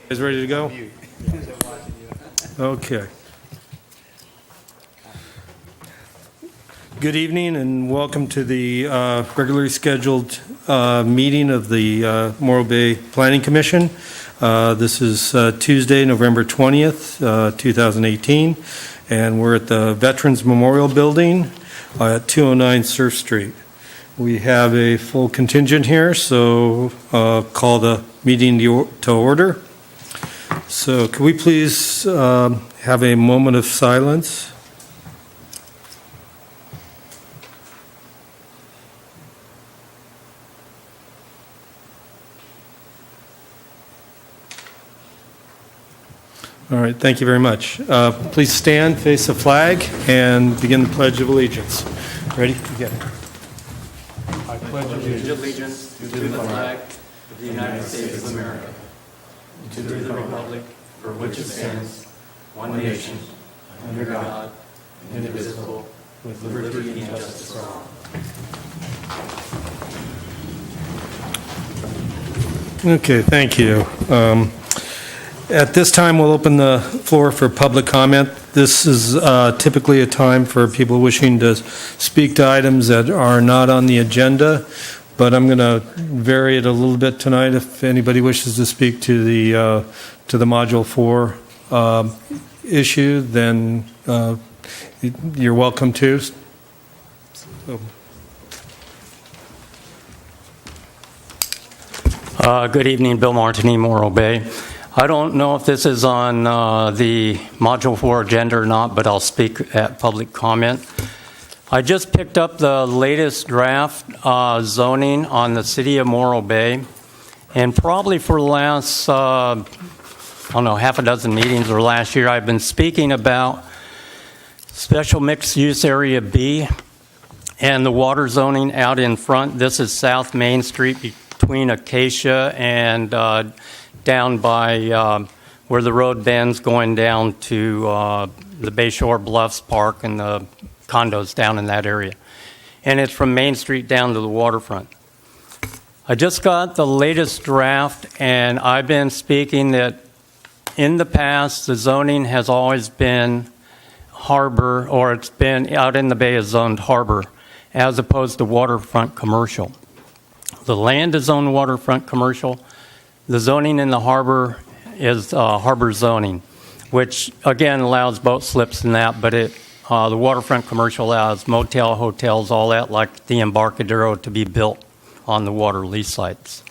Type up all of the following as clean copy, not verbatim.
Is ready to go? Okay. Good evening and welcome to the regularly scheduled meeting of the Morro Bay Planning Commission. This is Tuesday, November 20th, 2018, and we're at the Veterans Memorial Building at 209 Surf Street. We have a full contingent here, so call the meeting to order. So could we please have a moment of silence? All right, thank you very much. Please stand, face the flag, and begin the Pledge of Allegiance. Ready? Begin. I pledge allegiance to the flag of the United States of America, and to the republic for which it stands, one nation, under God, indivisible, with liberty and justice for all. Okay, thank you. At this time, we'll open the floor for public comment. This is typically a time for people wishing to speak to items that are not on the agenda, but I'm going to vary it a little bit tonight. If anybody wishes to speak to the Module 4 issue, then you're welcome to. So. Good evening, Bill Martini, Morro Bay. I don't know if this is on the Module 4 agenda or not, but I'll speak at public comment. I just picked up the latest draft zoning on the city of Morro Bay, and probably for the last, half a dozen meetings or last year, I've been speaking about special mixed use area B and the water zoning out in front. This is South Main Street between Acacia and down by where the road bends going down to the Bayshore Bluffs Park and the condos down in that area. And it's from Main Street down to the waterfront. I just got the latest draft, and I've been speaking that in the past, the zoning has always been harbor, or it's been out in the bay is zoned harbor, as opposed to waterfront commercial. The land is zoned waterfront commercial. The zoning in the harbor is harbor zoning, which again allows boat slips and that, but the waterfront commercial allows motel, hotels, all that, like the Embarcadero, to be built on the water lease sites.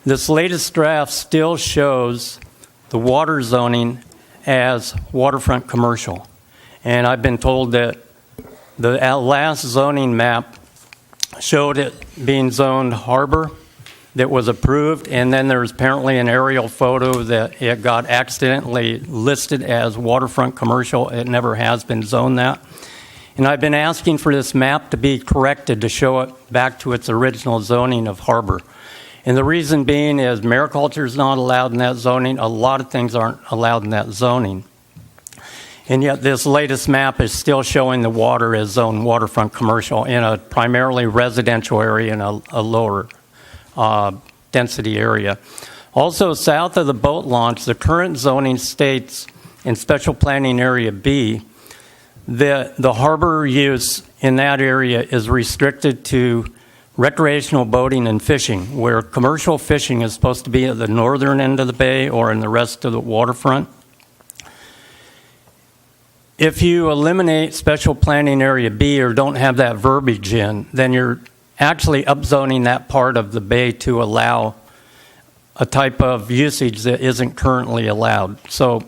This latest draft still shows the water zoning as waterfront commercial. And I've been told that the last zoning map showed it being zoned harbor that was approved, and then there was apparently an aerial photo that it got accidentally listed as waterfront commercial. It never has been zoned that. And I've been asking for this map to be corrected to show it back to its original zoning of harbor. And the reason being is mariculture is not allowed in that zoning. A lot of things aren't allowed in that zoning. And yet this latest map is still showing the water as zoned waterfront commercial in a primarily residential area and a lower density area. Also, south of the boat launch, the current zoning states in Special Planning Area B that the harbor use in that area is restricted to recreational boating and fishing, where commercial fishing is supposed to be at the northern end of the bay or in the rest of the waterfront. If you eliminate Special Planning Area B or don't have that verbiage in, then you're actually upzoning that part of the bay to allow a type of usage that isn't currently allowed. So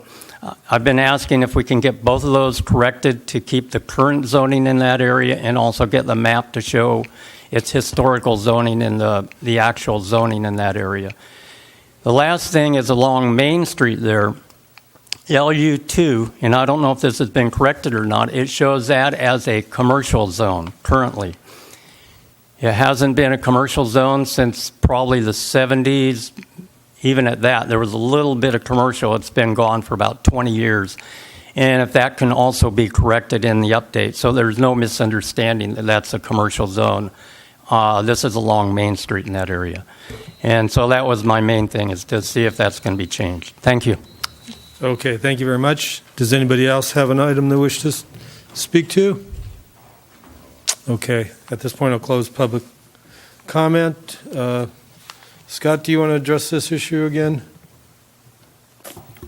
I've been asking if we can get both of those corrected to keep the current zoning in that area and also get the map to show its historical zoning and the actual zoning in that area. The last thing is along Main Street there, LU2, and I don't know if this has been corrected or not, it shows that as a commercial zone currently. It hasn't been a commercial zone since probably the 70s. Even at that, there was a little bit of commercial. It's been gone for about 20 years. And if that can also be corrected in the update, so there's no misunderstanding that that's a commercial zone This is along Main Street in that area. And so that was my main thing, is to see if that's going to be changed. Thank you. Okay, thank you very much. Does anybody else have an item they wish to speak to? Okay, at this point, I'll close public comment. Scott, do you want to address this issue again?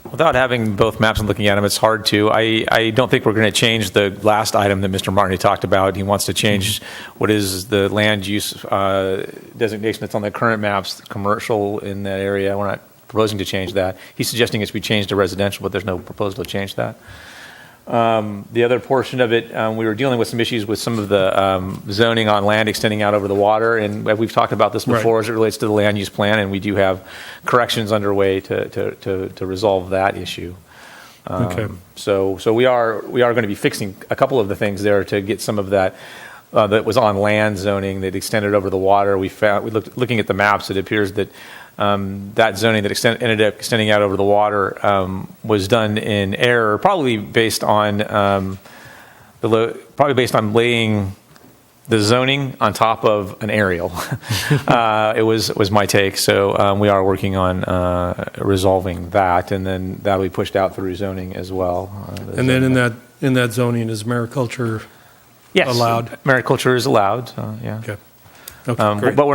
Without having both maps and looking at them, it's hard to. I don't think we're going to change the last item that Mr. Martin talked about. He wants to change what is the land use designation that's on the current maps, commercial in that area. We're not proposing to change that. He's suggesting it should be changed to residential, but there's no proposal to change that. The other portion of it, we were dealing with some issues with some of the zoning on land extending out over the water, and we've talked about this before as it relates to the land use plan, and we do have corrections underway to resolve that issue. Okay. So we are going to be fixing a couple of the things there to get some of that that was on land zoning that extended over the water. Looking at the maps, it appears that that zoning that ended up extending out over the water was done in error, probably based on laying the zoning on top of an aerial. It was my take. So we are working on resolving that, and then that'll be pushed out through zoning as well. And then in that zoning, is mariculture allowed? Mariculture is allowed. Yeah. Okay. Okay, great. But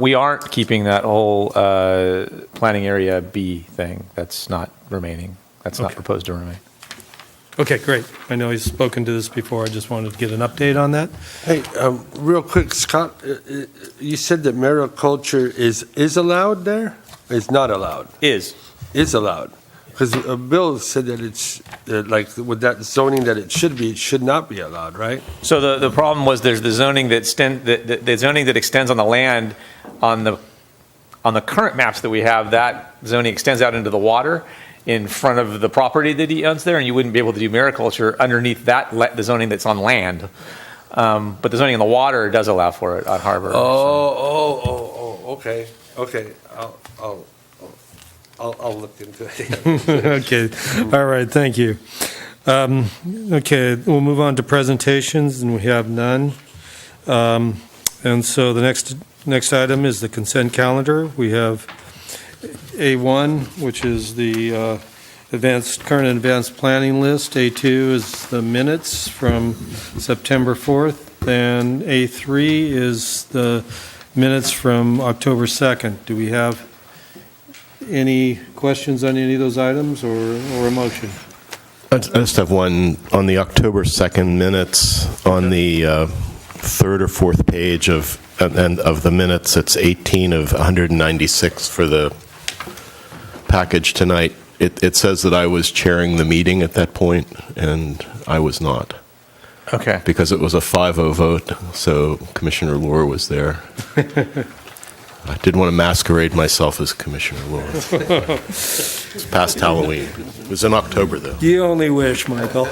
we aren't keeping that whole planning area B thing. That's not remaining. That's not proposed to remain. Okay, great. I know he's spoken to this before. I just wanted to get an update on that. Hey, real quick, Scott, you said that mariculture is allowed there? It's not allowed? Is allowed. Because Bill said that it's, like, with that zoning that it should not be allowed, right? So the problem was there's the zoning that extends on the land on the current maps that we have. That zoning extends out into the water in front of the property that he owns there, and you wouldn't be able to do mariculture underneath the zoning that's on land. But the zoning in the water does allow for it on Harbor. Okay. I'll look into it. Okay. All right. Thank you. Okay. We'll move on to presentations, and we have none. And so the next item is the consent calendar. We have A1, which is the current and advanced planning list. A2 is the minutes from September 4th. And A3 is the minutes from October 2nd. Do we have any questions on any of those items or a motion? I just have one on the October 2nd minutes. On the third or fourth page of the minutes, it's 18 of 196 for the package tonight. It says that I was chairing the meeting at that point, and I was not. Okay. Because it was a 5-0 vote, so Commissioner Lohr was there. I didn't want to masquerade myself as Commissioner Lohr. It's past Halloween. It was in October, though. You only wish, Michael.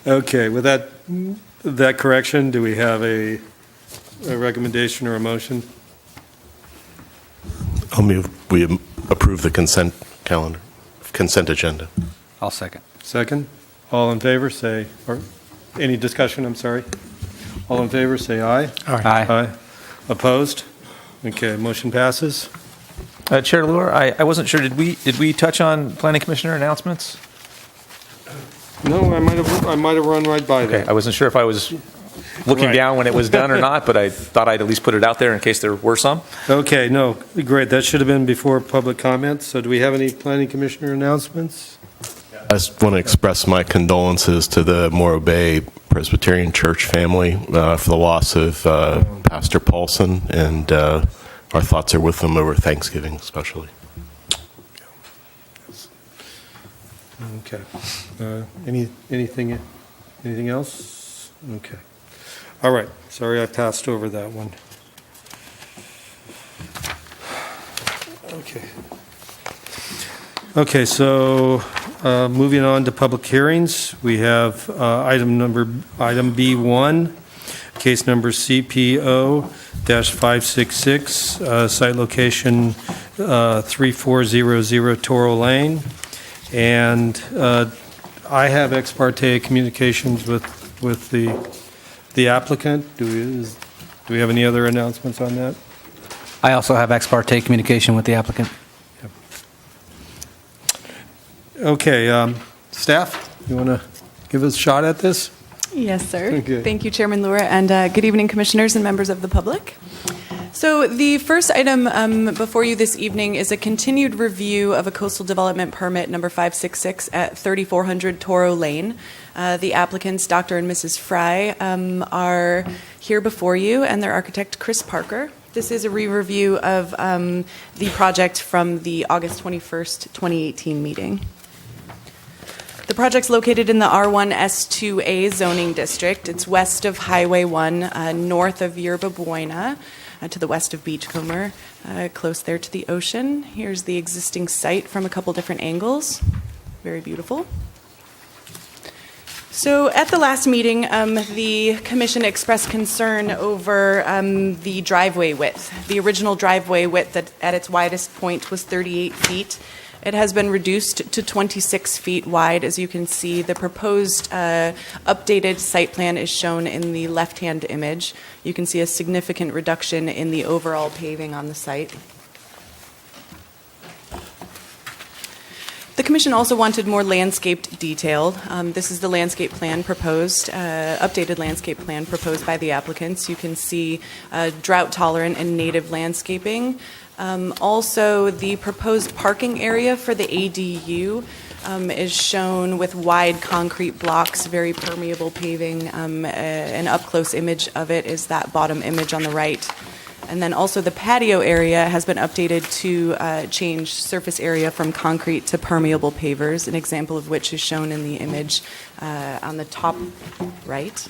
Okay, with that correction, do we have a recommendation or a motion? I'll move we approve the consent agenda. I'll second. Second? All in favor, say, or any discussion, I'm sorry? All in favor, say aye. Aye. Opposed? Okay, motion passes. Chair Lohr, I wasn't sure. Did we touch on planning commissioner announcements? No, I might have run right by Okay, that. I wasn't sure if I was looking Right. down when it was done or not, but I thought I'd at least put it out there in case there were some. Okay, no, great, that should have been before public comments. So do we have any planning commissioner announcements? I just want to express my condolences to the Morro Bay Presbyterian Church family for the loss of Pastor Paulson, and our thoughts are with them over Thanksgiving, especially. Okay. Anything else? Okay. All right. Sorry, I passed over that one. Okay. Okay, so moving on to public hearings, we have item B1, case number CPO-566, site location 3400 Toro Lane. And I have ex parte communications with the the applicant. Do we have any other announcements on that? I also have ex parte communication with the applicant. Okay, staff, you want to give us a shot at this? Yes, sir. Okay. Thank you, Chairman Lure, and good evening, commissioners and members of the public. So the first item before you this evening is a continued review of a coastal development permit number 566 at 3400 Toro Lane. The applicants, Dr. and Mrs. Fry, are here before you, and their architect, Chris Parker. This is a re-review of the project from the August 21st, 2018 meeting. The project's located in the R1 S2A zoning district. It's west of Highway 1, north of Yerba Buena, to the west of Beachcomber, close there to the ocean. Here's the existing site from a couple different angles. Very beautiful. So at the last meeting, the commission expressed concern over the driveway width. The original driveway width at its widest point was 38 feet. It has been reduced to 26 feet wide. As you can see, the proposed updated site plan is shown in the left-hand image. You can see a significant reduction in the overall paving on the site. The commission also wanted more landscaped detail. This is the landscape plan proposed, updated landscape plan proposed by the applicants. You can see drought-tolerant and native landscaping. Also, the proposed parking area for the ADU is shown with wide concrete blocks, very permeable paving. An up-close image of it is that bottom image on the right. And then also the patio area has been updated to change surface area from concrete to permeable pavers, an example of which is shown in the image on the top right.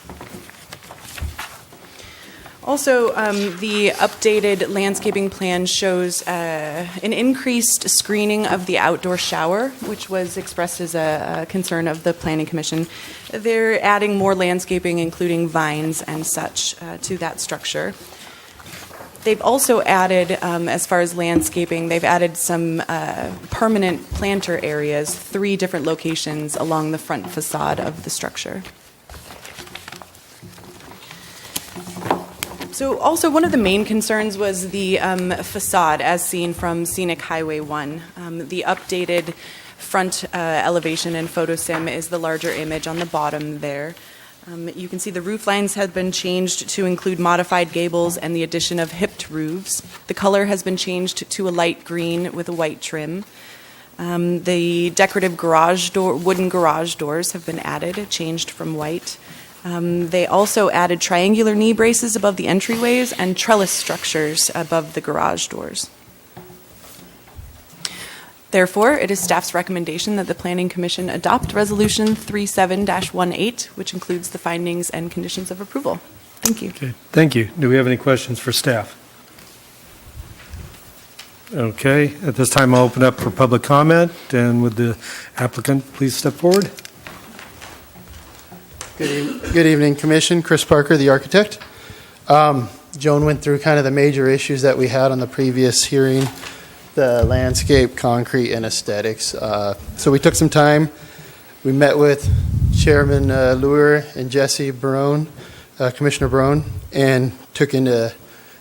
Also, the updated landscaping plan shows an increased screening of the outdoor shower, which was expressed as a concern of the Planning Commission. They're adding more landscaping, including vines and such, to that structure. They've also added, as far as landscaping, they've added some permanent planter areas, 3 different locations along the front facade of the structure. So also one of the main concerns was the facade as seen from Scenic Highway 1. The updated front elevation in PhotoSim is the larger image on the bottom there. You can see the roof lines have been changed to include modified gables and the addition of hipped roofs. The color has been changed to a light green with a white trim. The decorative wooden garage doors have been added, changed from white. They also added triangular knee braces above the entryways and trellis structures above the garage doors. Therefore, it is staff's recommendation that the Planning Commission adopt Resolution 37-18, which includes the findings and conditions of approval. Thank you. Okay, thank you. Do we have any questions for staff? Okay, at this time I'll open up for public comment, and would the applicant please step forward? Good evening, Commission. Chris Parker, the architect. Joan went through kind of the major issues that we had on the previous hearing, the landscape, concrete, and aesthetics. So we took some time. We met with Chairman Lure and Jesse Barone, Commissioner Barone, and took into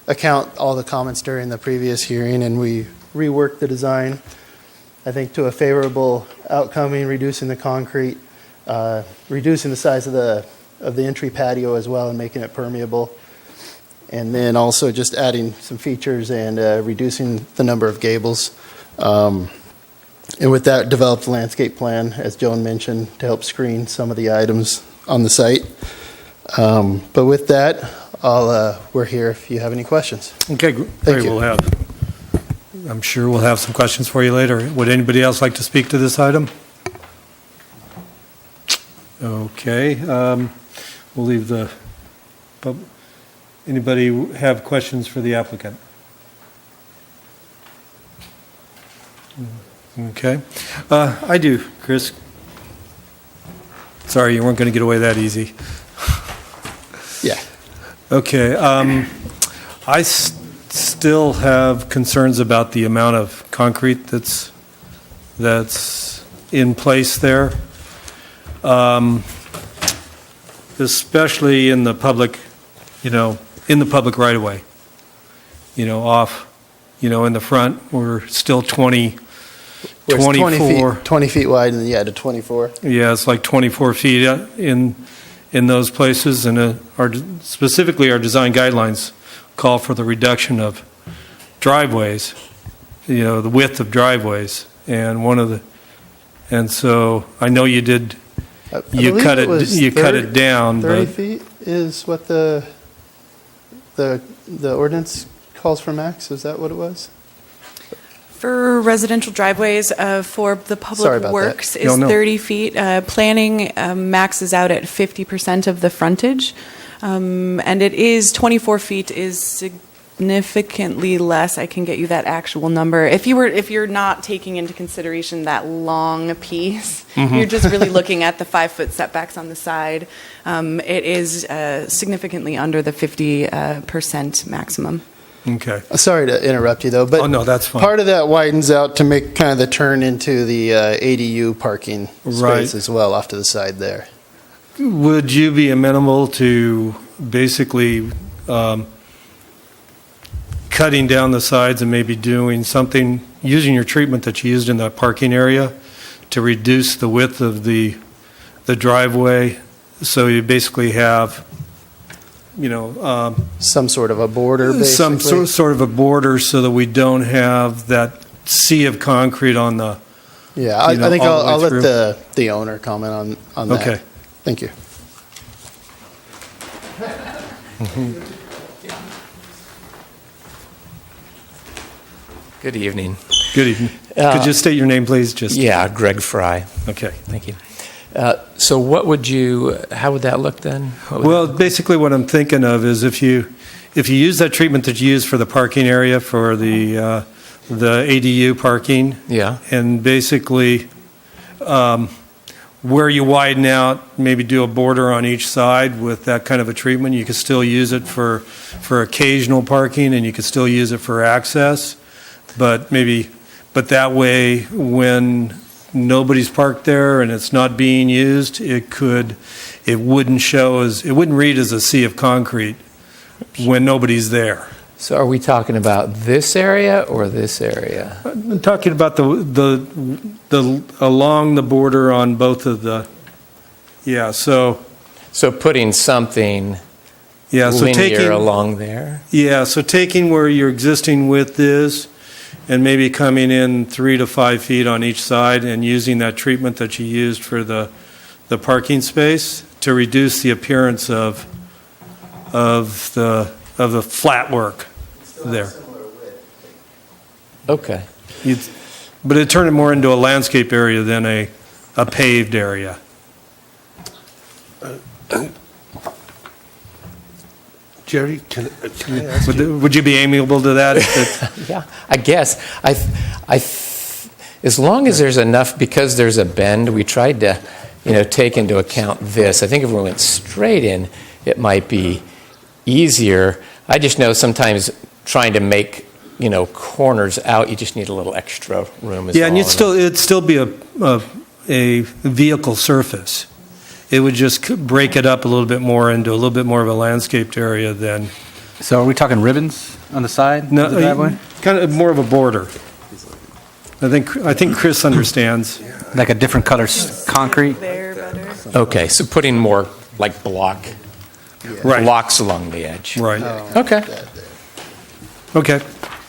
account all the comments during the previous hearing, and we reworked the design, I think, to a favorable outcome in reducing the concrete, reducing the size of the entry patio as well and making it permeable, and then also just adding some features and reducing the number of gables. And with that, developed a landscape plan, as Joan mentioned, to help screen some of the items on the site. But with that, we're here if you have any questions. Okay, great. you. I'm sure we'll have some questions for you later. Would anybody else like to speak to this item? Okay, we'll leave the, anybody have questions for the applicant? Okay, I do, Chris. Sorry, you weren't going to get away that easy. Yeah. Okay, I still have concerns about the amount of concrete that's in place there. especially in the public, in the public right-of-way. Off, in the front, we're still 20, Where it's 24. 20 feet wide and to 24. Yeah, it's like 24 feet in those places, and specifically our design guidelines call for the reduction of driveways, the width of driveways, and so I know you did, you cut it down, 30 but feet is what the ordinance calls for max, is that what it was? For residential driveways, for the Sorry public about works that. is No. 30 feet. Planning maxes out at 50% of the frontage. And it is 24 feet is significantly less. I can get you that actual number. If you're not taking into consideration that long piece, you're just really looking at the 5-foot setbacks on the side. It is significantly under the 50% maximum. okay. Sorry to interrupt you though, but Oh, no, that's fine. part of that widens out to make kind of the turn into the ADU parking Right. space as well off to the side there. Would you be amenable to basically cutting down the sides and maybe doing something, using your treatment that you used in that parking area to reduce the width of the driveway, so you basically have, Some sort of a border, basically. some sort of a border so that we don't have that sea of concrete on the, Yeah, I think all the way I'll let through. the owner comment on that. Okay. Thank you. Good evening. good evening. Could you state your name, please? Just Yeah, Greg Fry. Okay. Thank you. So how would that look then? Well, basically what I'm thinking of is if you use that treatment that you use for the parking area for the ADU parking, Yeah. and basically where you widen out, maybe do a border on each side with that kind of a treatment, you could still use it for occasional parking, and you could still use it for access, but that way, when nobody's parked there and it's not being used, it wouldn't read as a sea of concrete when nobody's there. So are we talking about this area or this area? I'm talking about the along the border on both of the, yeah, so So putting yeah, so linear taking along there? yeah, so taking where your existing width is and maybe coming in 3 to 5 feet on each side and using that treatment that you used for the parking space to reduce the appearance of the flat work there. Okay. But it turned it more into a landscape area than a paved area. Jerry, can I ask you? Would you be amiable to that? Yeah, I guess. As long as there's enough, because there's a bend, we tried to, take into account this. I think if we went straight in, it might be easier. I just know sometimes trying to make, corners out, you just need a little extra room as Yeah, and well. it'd still be a vehicle surface. It would just break it up a little bit more into a little bit more of a landscaped area than, So are we talking ribbons on the side of the driveway? kind of more of a border. I think Chris understands. Like a different color concrete? There better. Okay, so putting more like Right, blocks along the edge. right. Okay.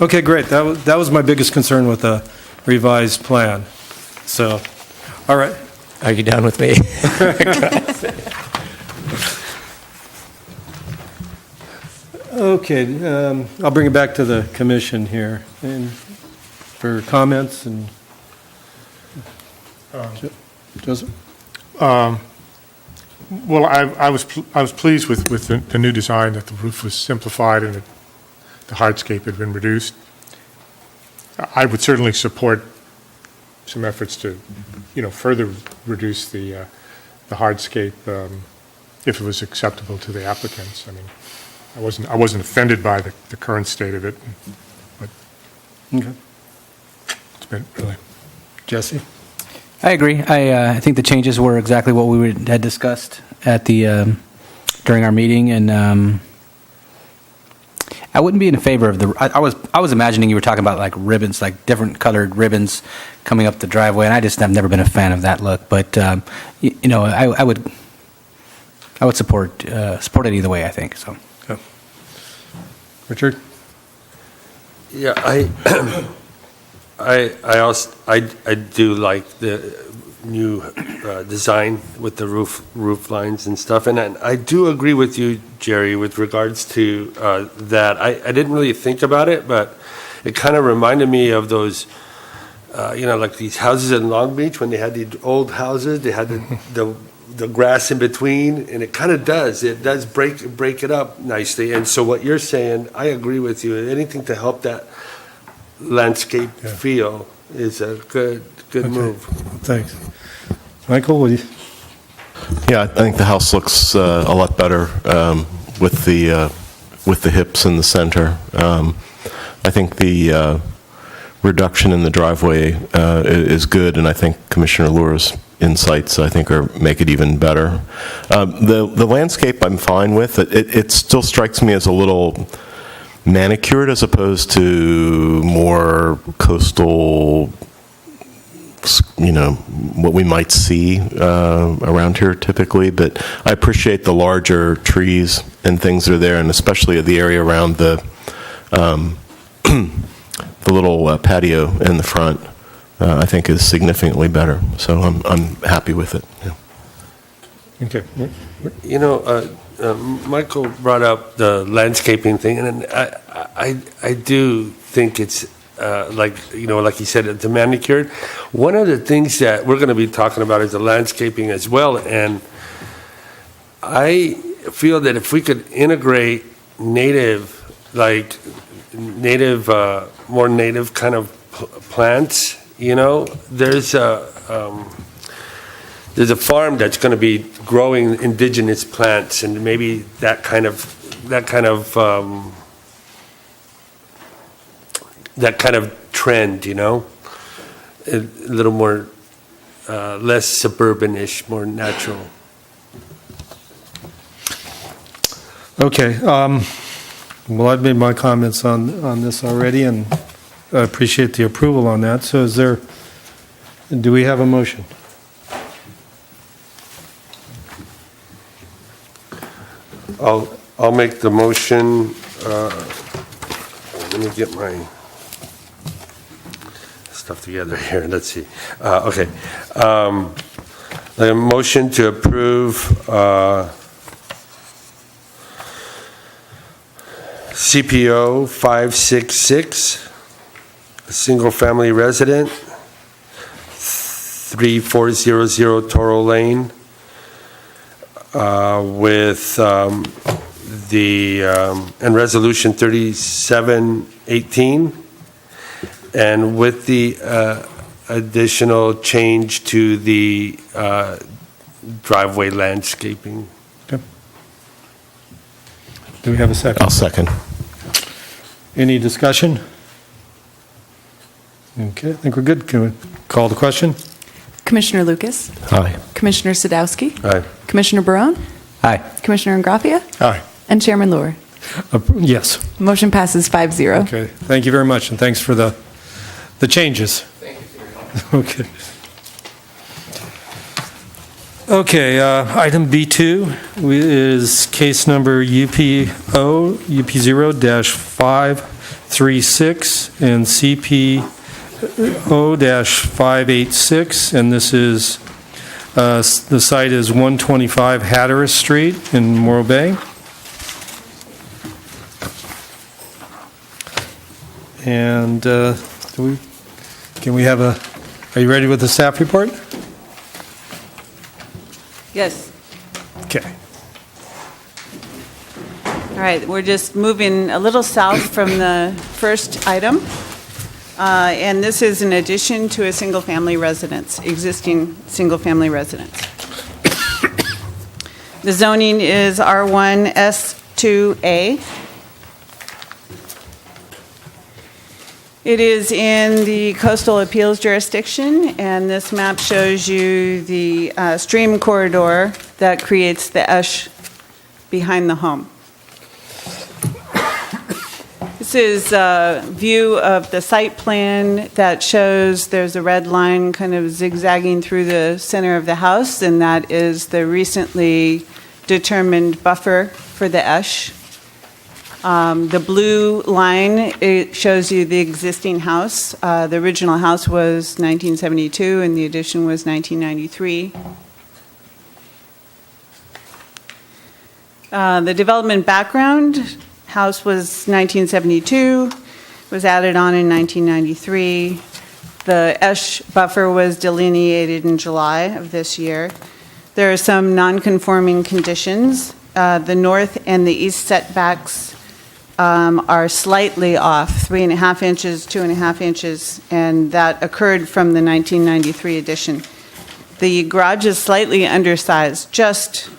Okay, great. That was my biggest concern with the revised plan. So, all right. Are you done with me? Okay, I'll bring it back to the commission here and for comments and. Joseph? Well, I was pleased with the new design, that the roof was simplified and that the hardscape had been reduced. I would certainly support some efforts to, further reduce the hardscape if it was acceptable to the applicants. I mean, I wasn't offended by the current state of it, but Okay. it's been really. Jesse? I agree. I think the changes were exactly what we had discussed at the during our meeting, and I wouldn't be in favor of the. I was imagining you were talking about like ribbons, like different colored ribbons coming up the driveway, and I've never been a fan of that look. But I would support it either way. I think so. Yeah. Richard? Yeah, I do like the new design with the roof lines and stuff, and I do agree with you, Jerry, with regards to that. I didn't really think about it, but it kind of reminded me of those, like these houses in Long Beach when they had the old houses. They had the grass in between, and it kind of does. It does break it up nicely. And so what you're saying, I agree with you. Anything to help that landscape feel is a good move. Thanks. Michael, what do you? Yeah, I think the house looks a lot better with the hips in the center. I think the reduction in the driveway is good, and I think Commissioner Lure's insights, I think, make it even better. The landscape I'm fine with. It still strikes me as a little manicured as opposed to more coastal, what we might see around here typically. But I appreciate the larger trees and things that are there, and especially the area around the little patio in the front. I think is significantly better. So I'm happy with it. Yeah. Okay. Michael brought up the landscaping thing, and I do think it's like you said, the manicured. One of the things that we're going to be talking about is the landscaping as well, and I feel that if we could integrate more native kind of plants, there's a farm that's going to be growing indigenous plants, and maybe that kind of trend, a little more less suburbanish, more natural. Okay. Well, I've made my comments on this already, and I appreciate the approval on that. So do we have a motion? I'll make the motion. Let me get my stuff together here. Let's see. Okay. The motion to approve CPO 566, a single-family resident, 3400 Toro Lane, with and resolution 3718, and with the additional change to the driveway landscaping. Okay. Do we have a second? I'll second. Any discussion? Okay, I think we're good. Can we call the question? Commissioner Lucas? Aye. Commissioner Sadowski? Aye. Commissioner Barone? Aye. Commissioner Ingraffia? Aye. And Chairman Lure? Yes. Motion passes 5-0. Okay, thank you very much, and thanks for the changes. Thank you for your help. Okay. Okay, item B2 is case number UP0-536 and CPO-586, and this is, the site is 125 Hatteras Street in Morro Bay. And can we have are you ready with the staff report? Yes. Okay. All right, we're just moving a little south from the first item. And this is in addition to a single-family residence, existing single-family residence. The zoning is R1 S2A. It is in the coastal appeals jurisdiction, and this map shows you the stream corridor that creates the behind the home. This is a view of the site plan that shows there's a red line kind of zigzagging through the center of the house, and that is the recently determined buffer for the Esch. The blue line, it shows you the existing house. The original house was 1972, and the addition was 1993. The development background, house was 1972, was added on in 1993. The Esch buffer was delineated in July of this year. There are some non-conforming conditions. The north and the east setbacks are slightly off, 3.5 inches, 2.5 inches, and that occurred from the 1993 addition. The garage is slightly undersized, just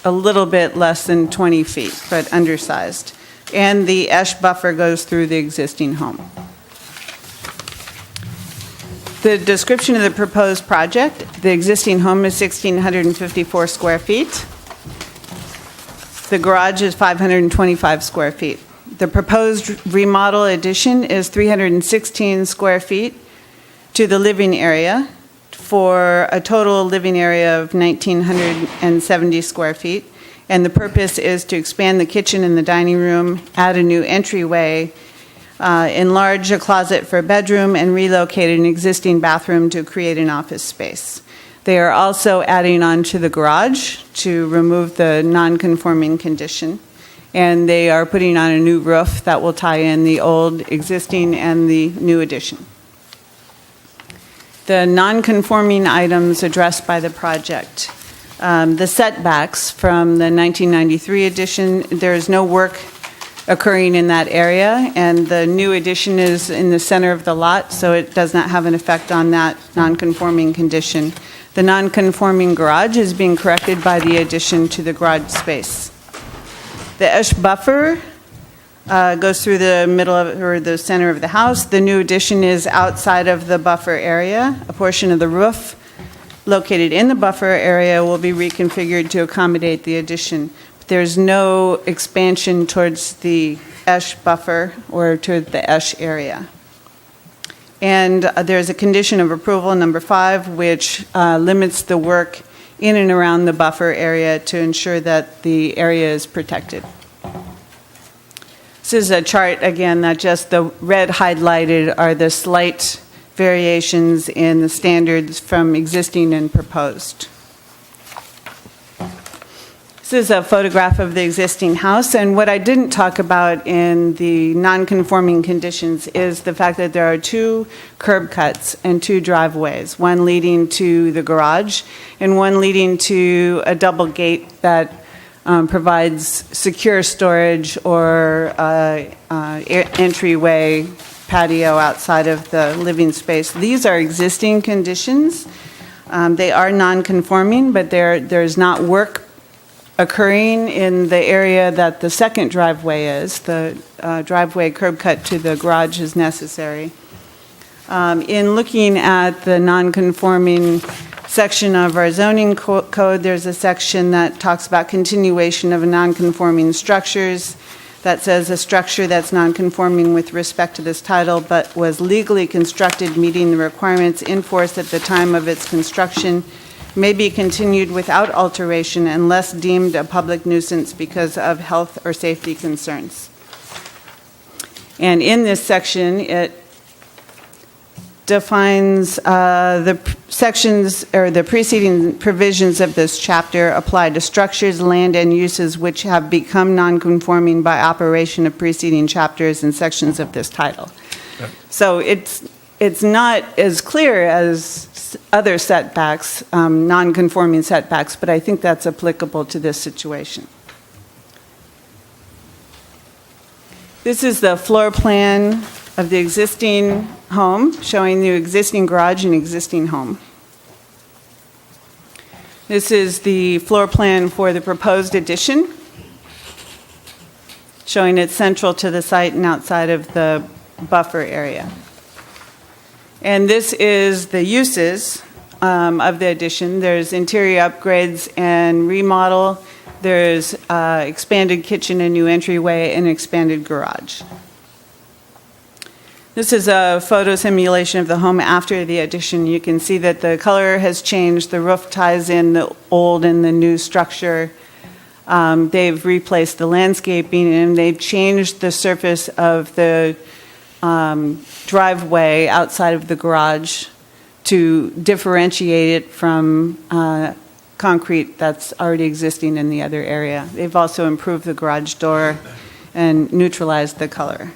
a little bit less than 20 feet, but undersized. And the Esch buffer goes through the existing home. The description of the proposed project, the existing home is 1,654 square feet. The garage is 525 square feet. The proposed remodel addition is 316 square feet to the living area for a total living area of 1,970 square feet. And the purpose is to expand the kitchen and the dining room, add a new entryway, enlarge a closet for a bedroom, and relocate an existing bathroom to create an office space. They are also adding on to the garage to remove the non-conforming condition. And they are putting on a new roof that will tie in the old, existing, and the new addition. The non-conforming items addressed by the project. The setbacks from the 1993 addition, there is no work occurring in that area, and the new addition is in the center of the lot, so it does not have an effect on that non-conforming condition. The non-conforming garage is being corrected by the addition to the garage space. The Esch buffer goes through the middle of, or the center of the house. The new addition is outside of the buffer area. A portion of the roof located in the buffer area will be reconfigured to accommodate the addition. There's no expansion towards the Esch buffer or to the Esch area. And there's a condition of approval, number 5, which limits the work in and around the buffer area to ensure that the area is protected. This is a chart, again, that just the red highlighted are the slight variations in the standards from existing and proposed. This is a photograph of the existing house, and what I didn't talk about in the non-conforming conditions is the fact that there are 2 curb cuts and 2 driveways, one leading to the garage and one leading to a double gate that provides secure storage or entryway patio outside of the living space. These are existing conditions. They are non-conforming, but there's not work occurring in the area that the second driveway is. The driveway curb cut to the garage is necessary. In looking at the non-conforming section of our zoning code, there's a section that talks about continuation of non-conforming structures. That says a structure that's non-conforming with respect to this title but was legally constructed meeting the requirements in force at the time of its construction may be continued without alteration unless deemed a public nuisance because of health or safety concerns. And in this section, it defines the sections or the preceding provisions of this chapter apply to structures, land, and uses which have become non-conforming by operation of preceding chapters and sections of this title. Yep. So it's not as clear as other setbacks, non-conforming setbacks, but I think that's applicable to this situation. This is the floor plan of the existing home, showing the existing garage and existing home. This is the floor plan for the proposed addition, showing it central to the site and outside of the buffer area. And this is the uses of the addition. There's interior upgrades and remodel. There's expanded kitchen and new entryway and expanded garage. This is a photo simulation of the home after the addition. You can see that the color has changed. The roof ties in the old and the new structure. They've replaced the landscaping, and they've changed the surface of the driveway outside of the garage to differentiate it from concrete that's already existing in the other area. They've also improved the garage door and neutralized the color.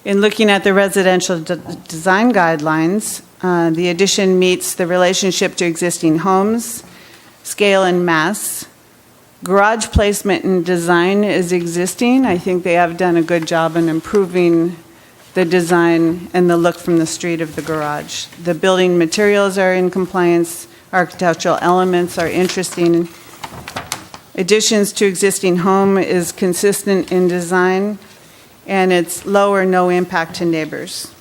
In looking at the residential design guidelines, the addition meets the relationship to existing homes, scale and mass. Garage placement and design is existing. I think they have done a good job in improving the design and the look from the street of the garage. The building materials are in compliance. Architectural elements are interesting. Additions to existing home is consistent in design, and it's low or no impact to neighbors.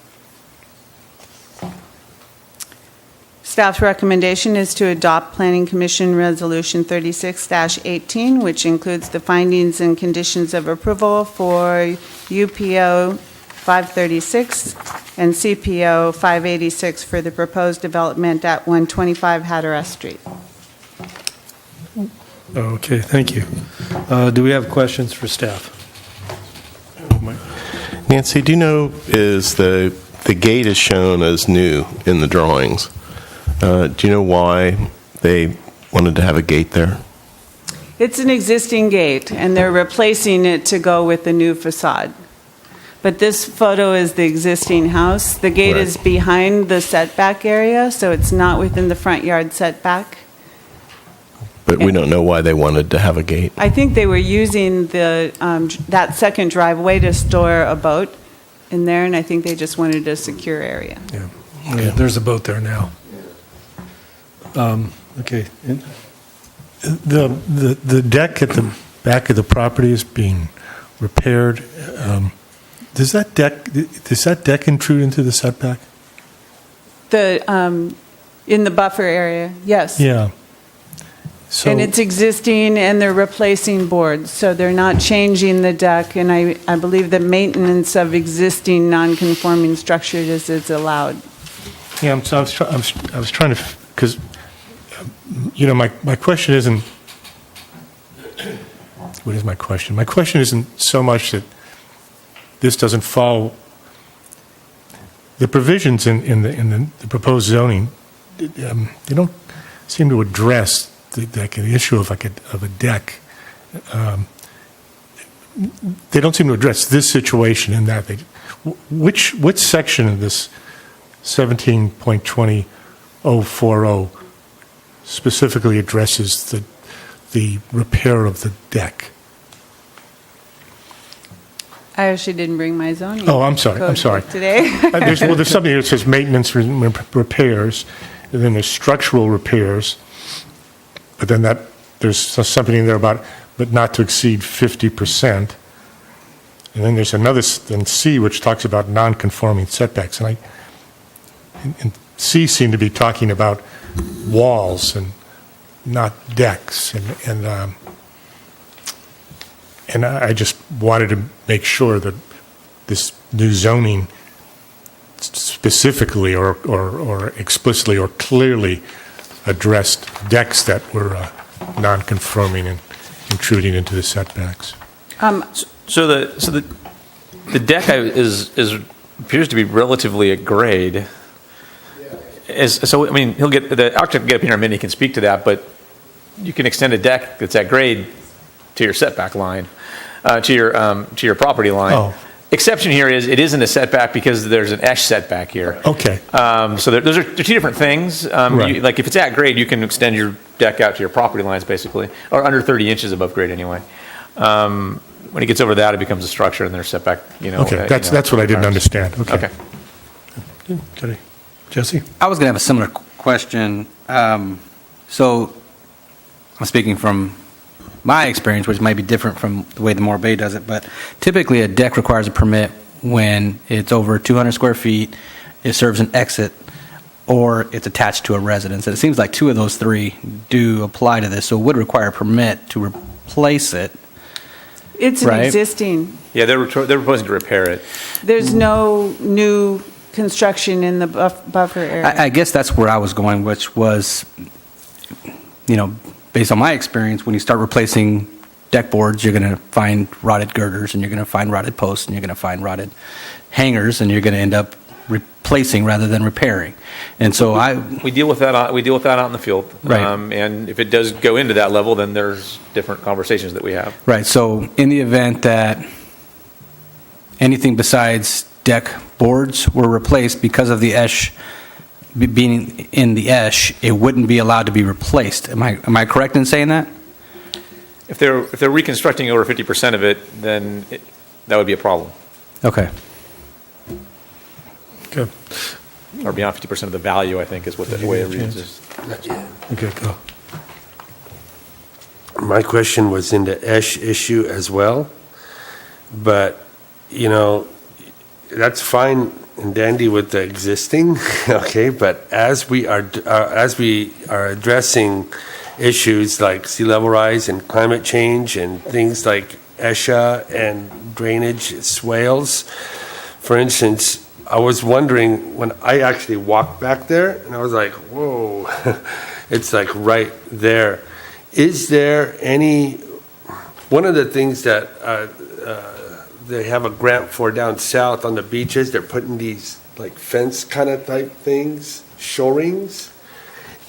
Staff's recommendation is to adopt Planning Commission Resolution 36-18, which includes the findings and conditions of approval for UPO 536 and CPO 586 for the proposed development at 125 Hatteras Street. Okay, thank you. Do we have questions for staff? Nancy, do you know, is the gate is shown as new in the drawings? Do you know why they wanted to have a gate there? It's an existing gate, and they're replacing it to go with the new facade. But this photo is the existing house. The gate is behind the setback area, so it's not within the front yard setback. But we don't know why they wanted to have a gate. I think they were using the that second driveway to store a boat in there, and I think they just wanted a secure area. Yeah, there's a boat there now. Okay. The deck at the back of the property is being repaired. Does that deck intrude into the setback? In the buffer area, yes. Yeah. So, And it's existing, and they're replacing boards, so they're not changing the deck, and I believe that maintenance of existing non-conforming structures is allowed. yeah, I was trying to, because, my question isn't, what is my question? My question isn't so much that this doesn't follow, the provisions in the proposed zoning, they don't seem to address the issue of a deck. They don't seem to address this situation in that. Which section of this 17.20040 specifically addresses the repair of the deck? I actually didn't bring my zoning. Oh, I'm sorry. Today. There's something here that says maintenance repairs, and then there's structural repairs. But then there's something in there about, but not to exceed 50%. And then there's another, in C, which talks about non-conforming setbacks. And C seemed to be talking about walls and not decks. And I just wanted to make sure that this new zoning specifically or explicitly or clearly addressed decks that were non-conforming and intruding into the setbacks. So the deck appears to be relatively at grade. So I mean, the architect will get up here in a minute. He can speak to that, but you can extend a deck that's at grade to your setback line, to your property line. Oh. Exception here is it isn't a setback because there's an esh setback here. Okay. So those are two different things. Right. Like if it's at grade, you can extend your deck out to your property lines basically, or under 30 inches above grade anyway. When it gets over that, it becomes a structure and there's setback. Okay, that's what I didn't understand. Okay. Okay. Jesse? I was going to have a similar question. So I'm speaking from my experience, which might be different from the way the Morro Bay does it, but typically a deck requires a permit when it's over 200 square feet, it serves an exit or it's attached to a residence. And it seems like two of those three do apply to this, so it would require a permit to replace it. It's an Right. existing, Yeah, they're proposing to repair it. there's no new construction in the buffer area. I guess that's where I was going, which was, based on my experience, when you start replacing deck boards, you're going to find rotted girders, and you're going to find rotted posts, and you're going to find rotted hangers, and you're going to end up replacing rather than repairing. And so We deal with that. We deal with that out in the field. Right. And if it does go into that level, then there's different conversations that we have. Right, so in the event that anything besides deck boards were replaced because of the being in the it wouldn't be allowed to be replaced. Am I correct in saying that? If they're reconstructing over 50% of it, then that would be a problem. Okay. Okay. Or beyond 50% of the value, I think, is what the way it reads. Okay, go. My question was in the issue as well, but, that's fine and dandy with the existing, okay, but as we are addressing issues like sea level rise and climate change and things like ESHA and drainage swales, for instance, I was wondering when I actually walked back there, and I was like, whoa, it's like right there. Is there any, one of the things that they have a grant for down south on the beaches, they're putting these like fence kind of type things, shorings.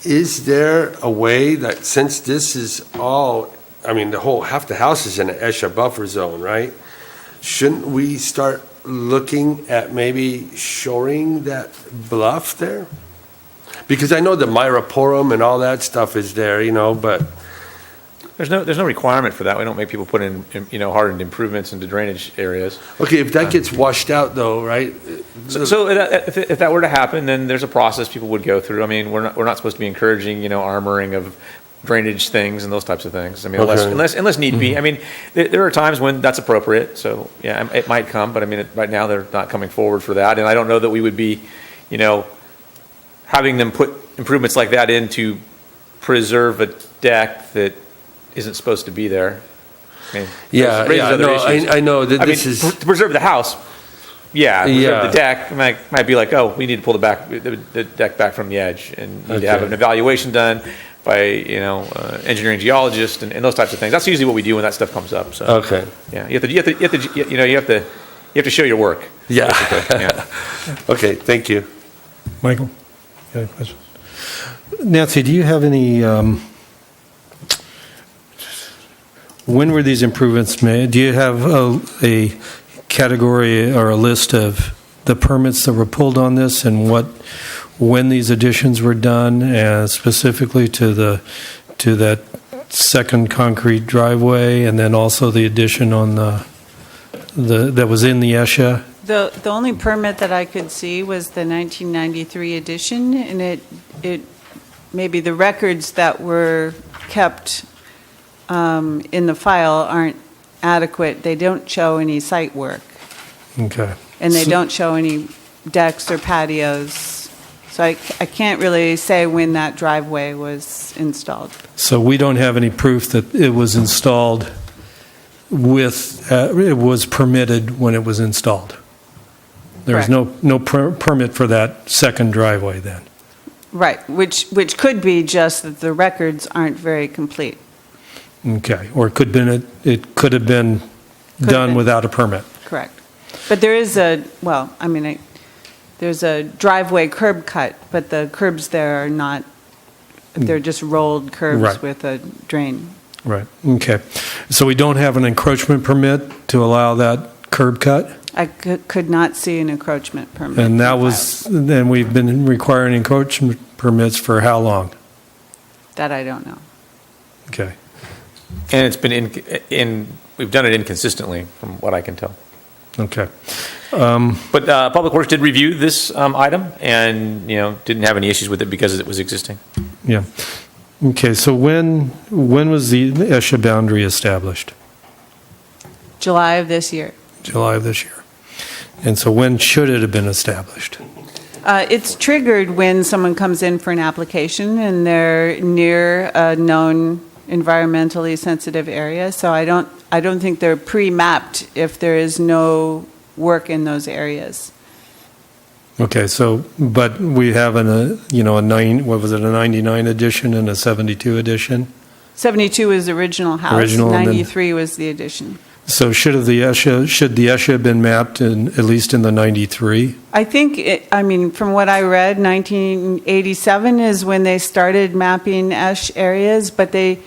Is there a way that since this is all, half the house is in an ESHA buffer zone, right? Shouldn't we start looking at maybe shoring that bluff there? Because I know the Myroporum and all that stuff is there, but There's no requirement for that. We don't make people put in, hardened improvements into drainage areas. okay, if that gets washed out though, right? So if that were to happen, then there's a process people would go through. I mean, we're not supposed to be encouraging, armoring of drainage things and those types of things. I mean, Okay. unless need be. I mean, there are times when that's appropriate. So yeah, it might come, but I mean, right now they're not coming forward for that. And I don't know that we would be, having them put improvements like that in to preserve a deck that isn't supposed to be there. I mean, raises other issues. I know that I this mean, is, to preserve the house. Yeah, preserve Yeah. the deck. Might be like, oh, we need to pull the deck back from the edge, and need to have Okay. an evaluation done by engineering geologist and those types of things. That's usually what we do when that stuff comes up. So okay, yeah, you have to show your work. yeah. Yeah. Okay, thank you. Michael? You got any questions? Nancy, do you have any, when were these improvements made? Do you have a category or a list of the permits that were pulled on this and when these additions were done, and specifically to that second concrete driveway, and then also the addition on that was in the ESHA? The only permit that I could see was the 1993 edition, and it maybe the records that were kept in the file aren't adequate. They don't show any site work, Okay. and they So- don't show any decks or patios. So I can't really say when that driveway was installed. So we don't have any proof that it was installed it was permitted when it was installed? There's no permit for that second driveway then? Right, which could be just that the records aren't very complete. Okay, or it could have been Could have done been. without a permit? Correct. But there is there's a driveway curb cut, but the curbs there are not, they're just rolled curbs Right. with a drain. Right, okay. So we don't have an encroachment permit to allow that curb cut? I could not see an encroachment permit. And that filed. was, then we've been requiring encroachment permits for how long? That I don't know. Okay. And it's been we've done it inconsistently, from what I can tell. Okay. But Public Works did review this item, and didn't have any issues with it because it was existing. Yeah. Okay, so when was the ESHA boundary established? July of this year. July of this year. And so when should it have been established? It's triggered when someone comes in for an application and they're near a known environmentally sensitive area. So I don't think they're pre-mapped if there is no work in those areas. Okay, so, but we have a 99 edition and a 72 edition? 72 is the original house. Original, and then- 93 was the addition. So should the ESHA have been mapped at least in the 93? I think, from what I read, 1987 is when they started mapping ESH areas, but they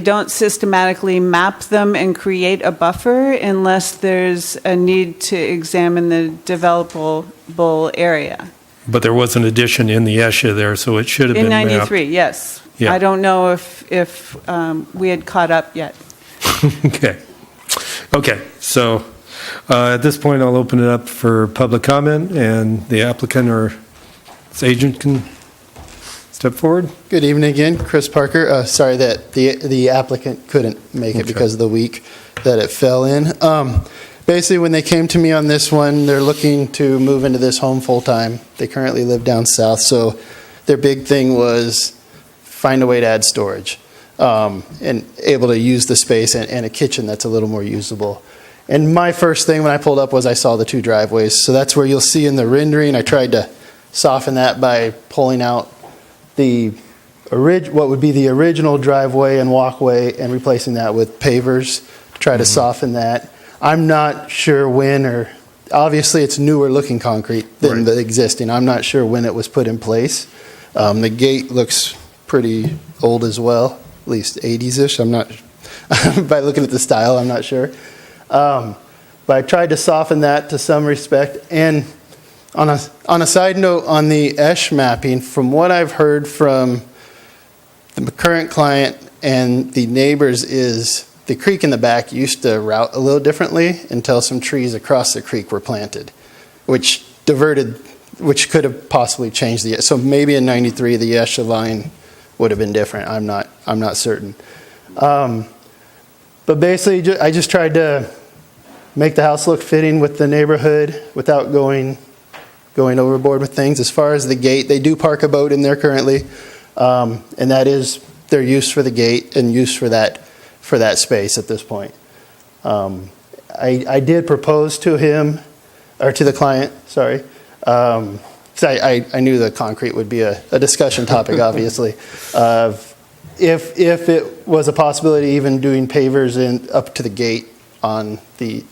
don't systematically map them and create a buffer unless there's a need to examine the developable area. But there was an addition in the ESHA there, so it should have been In mapped. 93, yes. Yeah. I don't know if we had caught up yet. Okay, so at this point, I'll open it up for public comment, and the applicant or its agent can step forward. Good evening again, Chris Parker. Sorry that the applicant couldn't make it Okay. because of the week that it fell in. Basically, when they came to me on this one, they're looking to move into this home full-time. They currently live down south, so their big thing was find a way to add storage and able to use the space and a kitchen that's a little more usable. And my first thing when I pulled up was I saw the two driveways. So that's where you'll see in the rendering, I tried to soften that by pulling out what would be the original driveway and walkway and replacing that with pavers to try to soften that. I'm not sure when, or obviously it's newer looking concrete than the existing. I'm not sure when it was put in place. The gate looks pretty old as well, at least 80s-ish. I'm not, by looking at the style, I'm not sure. But I tried to soften that to some respect. And on a side note, on the ESH mapping, from what I've heard from the current client and the neighbors is the creek in the back used to route a little differently until some trees across the creek were planted, which could have possibly changed so maybe in 93 the ESHA line would have been different. I'm not certain. But basically I just tried to make the house look fitting with the neighborhood without going overboard with things. As far as the gate, they do park a boat in there currently, and that is their use for the gate and use for that space at this point. I did propose to him, or to the client, sorry, because I knew the concrete would be a discussion topic, obviously. If it was a possibility, even doing pavers up to the gate on the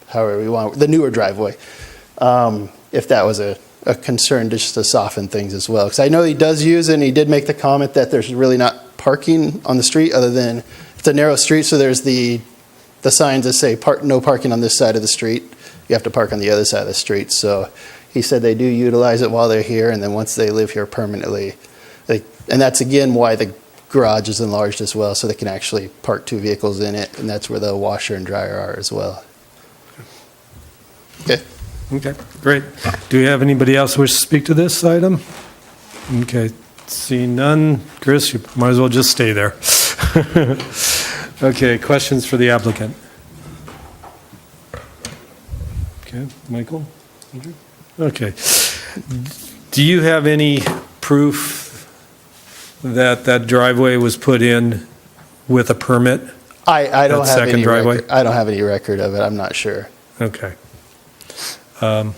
however we want, the newer driveway, if that was a concern just to soften things as well. Because I know he does use it, and he did make the comment that there's really not parking on the street other than, it's a narrow street, so there's the signs that say no parking on this side of the street. You have to park on the other side of the street. So he said they do utilize it while they're here, and then once they live here permanently, and that's again why the garage is enlarged as well, so they can actually park two vehicles in it, and that's where the washer and dryer are as well. Okay, great. Do we have anybody else who wishes to speak to this item? Okay, seeing none. Chris, you might as well just stay there. Okay, questions for the applicant? Okay, Michael? Okay. Do you have any proof that driveway was put in with a permit? I don't That have second any driveway? record. I don't have any record of it. I'm not sure. Okay. That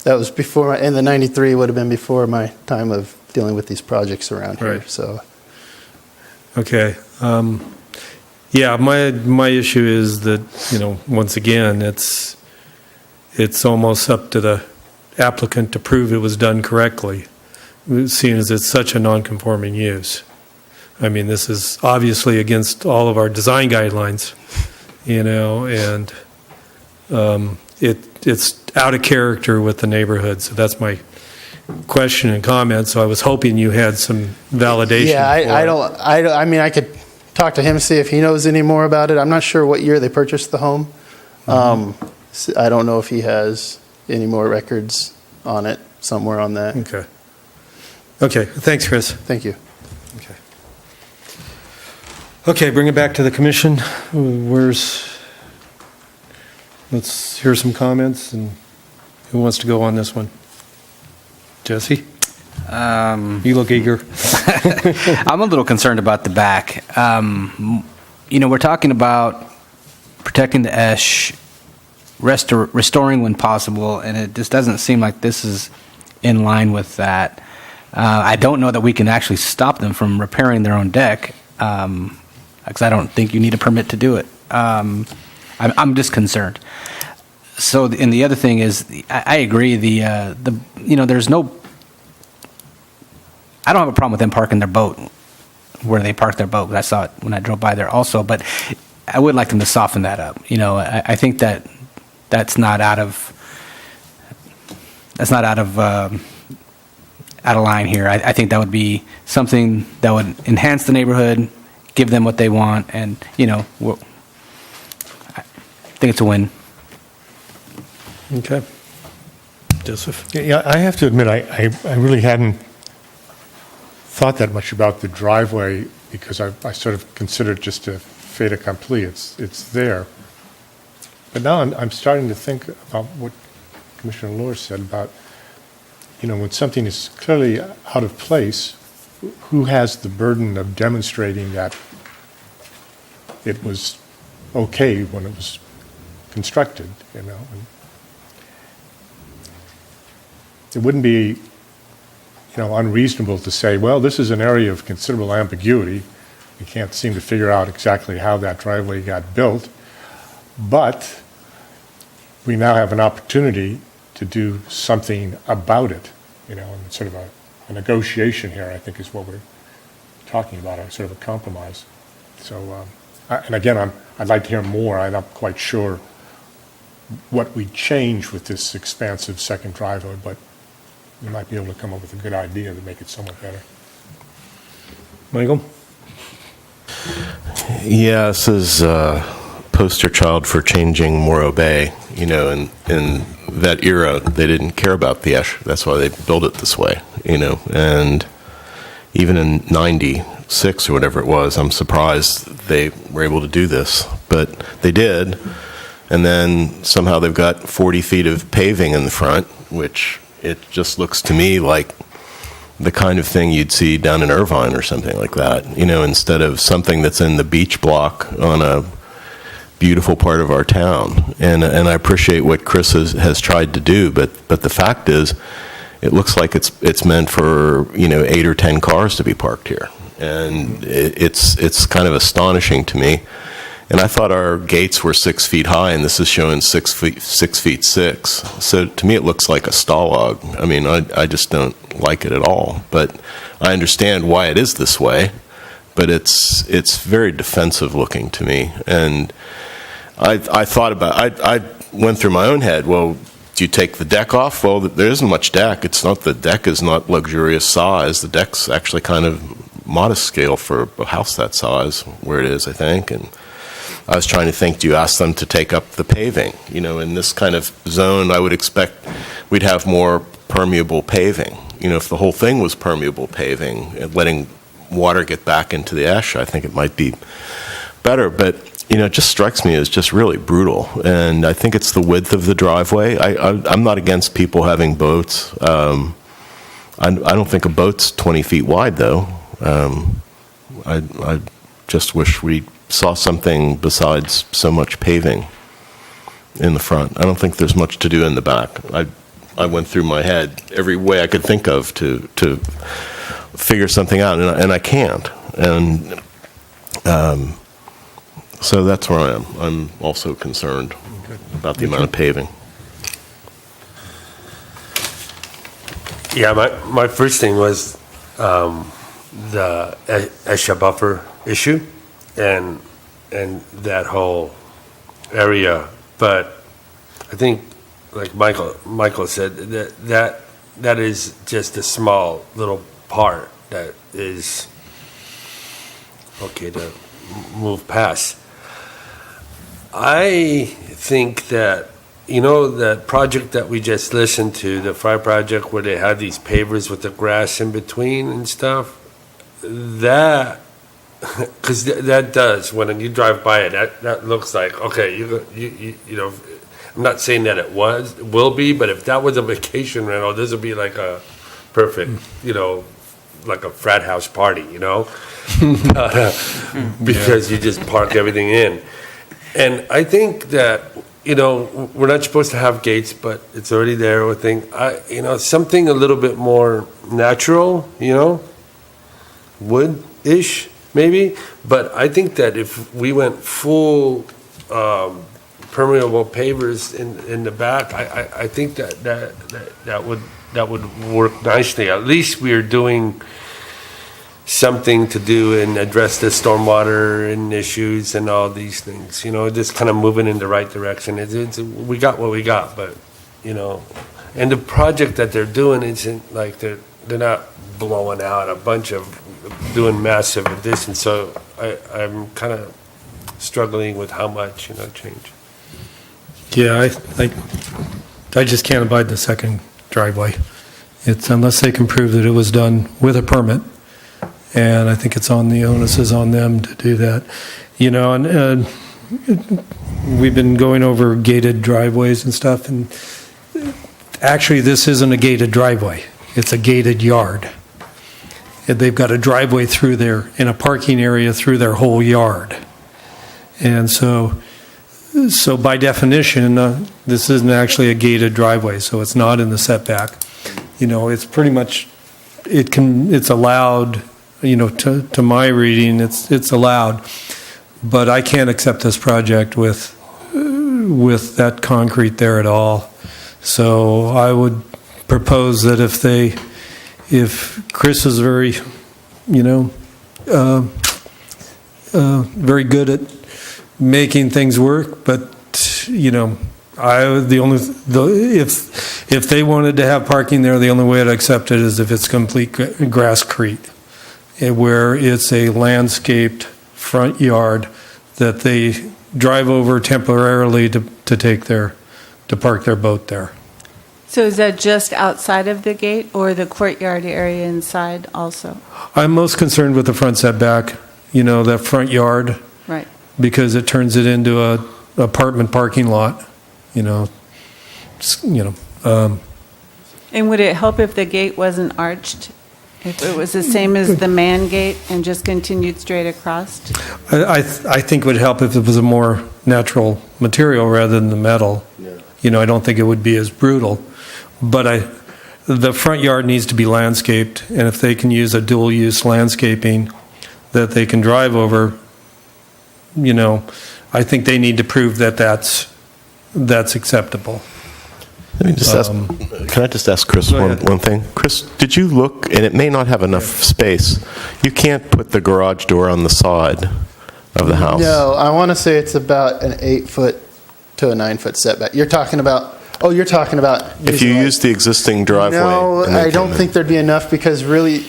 was before, and the 93 would have been before my time of dealing with these projects around here. Right. So, Okay. Yeah, my issue is that, once again, it's almost up to the applicant to prove it was done correctly, seeing as it's such a non-conforming use. I mean, this is obviously against all of our design guidelines, and it's out of character with the neighborhood. So that's my question and comment. So I was hoping you had some validation. yeah, I mean, I could talk to him, see if he knows any more about it. I'm not sure what year they purchased the home. I don't know if he has any more records on it somewhere on that. Okay, thanks, Chris. Thank you. Okay, bring it back to the commission. Let's hear some comments and Who wants to go on this one? Jesse? You look eager. I'm a little concerned about the back. We're talking about protecting the esh, restoring when possible, and it just doesn't seem like this is in line with that. I don't know that we can actually stop them from repairing their own deck, because I don't think you need a permit to do it. I'm just concerned. So, and the other thing is, I agree. There's no. I don't have a problem with them parking their boat where they park their boat. I saw it when I drove by there also, but I would like them to soften that up. I think that's not out of line here. I think that would be something that would enhance the neighborhood, give them what they want, and I think it's a win. Okay. Joseph? Yeah, I have to admit, I really hadn't thought that much about the driveway because I sort of considered just a fait accompli. It's there. But now I'm starting to think about what Commissioner Lohr said about, when something is clearly out of place, who has the burden of demonstrating that it was okay when it was constructed, And it wouldn't be, unreasonable to say, well, this is an area of considerable ambiguity. We can't seem to figure out exactly how that driveway got built, but we now have an opportunity to do something about it, and sort of a negotiation here, I think, is what we're talking about, sort of a compromise. So, and again, I'd like to hear more. I'm not quite sure what we change with this expansive second driveway, but we might be able to come up with a good idea to make it somewhat better. Michael? Yeah, this is poster child for changing Morro Bay. In that era, they didn't care about the esh. That's why they built it this way, And even in 96 or whatever it was, I'm surprised they were able to do this. But they did. And then somehow they've got 40 feet of paving in the front, which it just looks to me like the kind of thing you'd see down in Irvine or something like that, instead of something that's in the beach block on a beautiful part of our town. And I appreciate what Chris has tried to do, but the fact is, it looks like it's meant for 8 or 10 cars to be parked here, and it's kind of astonishing to me. And I thought our gates were 6 feet high, and this is showing 6 feet 6. So to me, it looks like a stalwart. I mean, I just don't like it at all. But I understand why it is this way. But it's very defensive looking to me. And I thought about. I went through my own head. Well, do you take the deck off? Well, there isn't much deck. The deck is not luxurious size. The deck's actually kind of modest scale for a house that size, where it is, I think. And I was trying to think, do you ask them to take up the paving? In this kind of zone, I would expect we'd have more permeable paving. If the whole thing was permeable paving, and letting water get back into the esh, I think it might be better. But, it just strikes me as just really brutal. And I think it's the width of the driveway. I'm not against people having boats. I don't think a boat's 20 feet wide, though. I just wish we saw something besides so much paving in the front. I don't think there's much to do in the back. I went through my head every way I could think of to figure something out, and I can't. And so that's where I am. I'm also concerned about the amount of paving. Yeah, my first thing was the ESHA buffer issue and that whole area. But I think, like Michael said, that is just a small little part that is okay to move past. I think that, that project that we just listened to, the fire project where they had these pavers with the grass in between and stuff, that, because that does, when you drive by it, that looks like, okay, I'm not saying that it will be, but if that was a vacation rental, this would be like a perfect, like a frat house party, because you just park everything in. And I think that, we're not supposed to have gates, but it's already there. I think, something a little bit more natural, wood-ish maybe. But I think that if we went full permeable pavers in the back, I think that would work nicely. At least we're doing something to do and address the stormwater and issues and all these things, just kind of moving in the right direction. We got what we got, but, and the project that they're doing isn't like they're not blowing out a bunch of, doing massive additions, so I'm kind of struggling with how much, change. Yeah, I just can't abide the second driveway. It's unless they can prove that it was done with a permit. And I think it's on the onus is on them to do that. And we've been going over gated driveways and stuff, and actually this isn't a gated driveway. It's a gated yard. And they've got a driveway through there and a parking area through their whole yard. And so by definition, this isn't actually a gated driveway, so it's not in the setback. It's pretty much, it's allowed. To my reading, it's allowed, but I can't accept this project with that concrete there at all. So I would propose that if Chris is very, very good at making things work, but if they wanted to have parking there, the only way I'd accept it is if it's complete grasscrete, where it's a landscaped front yard that they drive over temporarily to park their boat there. So is that just outside of the gate or the courtyard area inside also? I'm most concerned with the front setback, that front yard. Right. Because it turns it into a apartment parking lot, And would it help if the gate wasn't arched? If it was the same as the man gate and just continued straight across? I think it would help if it was a more natural material rather than the metal. Yeah. I don't think it would be as brutal. But the front yard needs to be landscaped, and if they can use a dual-use landscaping that they can drive over, I think they need to prove that that's acceptable. Let me just ask, can I just ask Chris one thing? Chris, did you look, and it may not have enough space, you can't put the garage door on the side of the house? No, I want to say it's about an 8-foot to a 9-foot setback. You're talking about if you use the existing driveway. No, I don't think there'd be enough, because really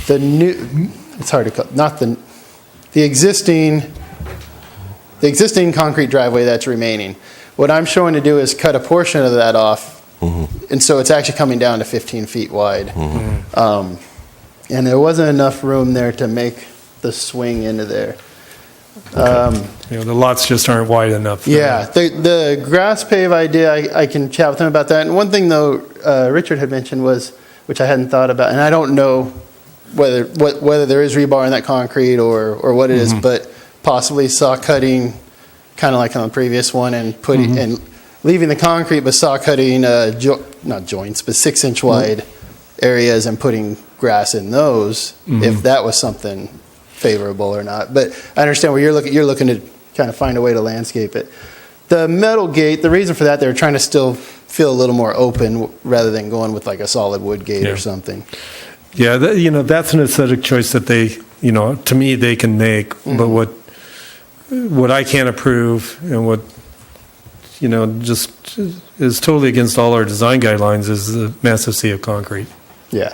it's hard to call, not the existing concrete driveway that's remaining. What I'm showing to do is cut a portion of that off, and so it's actually coming down to 15 feet wide. And there wasn't enough room there to make the swing into there. The lots just aren't wide enough. Yeah, the grass pave idea, I can chat with him about that. And one thing, though, Richard had mentioned was, which I hadn't thought about, and I don't know whether there is rebar in that concrete or what it is, but possibly saw cutting, kind of like on the previous one, and putting and leaving the concrete, but saw cutting not joints, but 6-inch wide areas and putting grass in those, if that was something favorable or not. But I understand where you're looking to kind of find a way to landscape it. The metal gate, the reason for that, they were trying to still feel a little more open rather than going with like a solid wood gate or something. Yeah, that's an aesthetic choice that they, to me, they can make. But what I can't approve, and what, just is totally against all our design guidelines, is the massive sea of concrete. Yeah.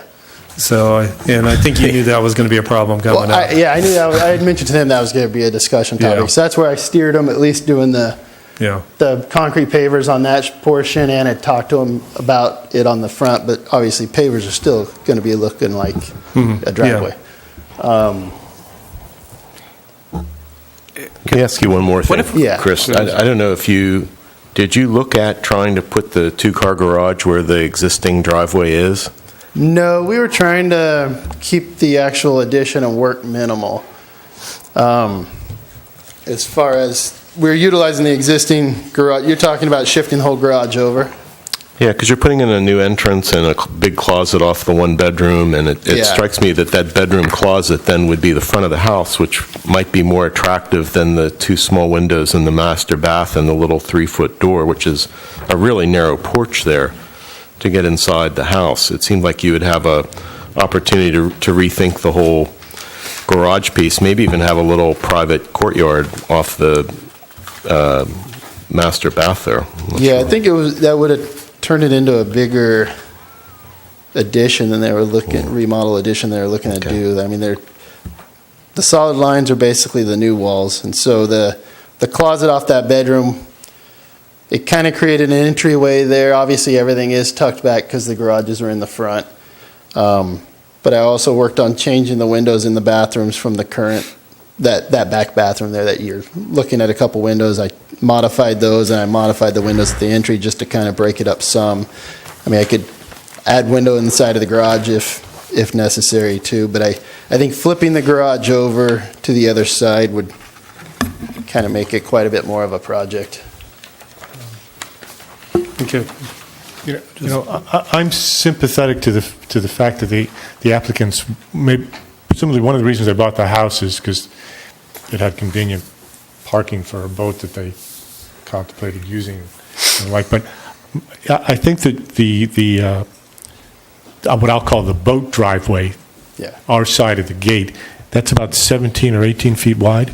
So, and I think you knew that was going to be a problem coming up. I knew that. I had mentioned to them that was going to be a discussion topic. Yeah. So that's where I steered them, at least doing the concrete pavers on that portion, and I talked to them about it on the front. But obviously, pavers are still going to be looking like a driveway. Yeah. Can I ask you one more thing, Chris? I don't know if you Did you look at trying to put the two-car garage where the existing driveway is? No, we were trying to keep the actual addition and work minimal. As far as, we're utilizing the existing garage, you're talking about shifting the whole garage over? Yeah, because you're putting in a new entrance and a big closet off the one bedroom, and it Yeah. strikes me that that bedroom closet then would be the front of the house, which might be more attractive than the two small windows in the master bath and the little 3-foot door, which is a really narrow porch there to get inside the house. It seemed like you would have a opportunity to rethink the whole garage piece, maybe even have a little private courtyard off the master bath there. Yeah, I think that would have turned it into a bigger addition than they were looking, remodel addition they were looking to do. I mean, the solid lines are basically the new walls, and so the closet off that bedroom, it kind of created an entryway there. Obviously, everything is tucked back because the garages are in the front. But I also worked on changing the windows in the bathrooms from the current, that back bathroom there that you're looking at, a couple windows. I modified those, and I modified the windows at the entry just to kind of break it up some. I mean, I could add window inside of the garage if necessary too, but I think flipping the garage over to the other side would kind of make it quite a bit more of a project. Okay. I'm sympathetic to the fact that the applicants made, presumably one of the reasons they bought the house is because it had convenient parking for a boat that they contemplated using and the like. But I think that the what I'll call the boat driveway, Yeah. our side of the gate, that's about 17 or 18 feet wide.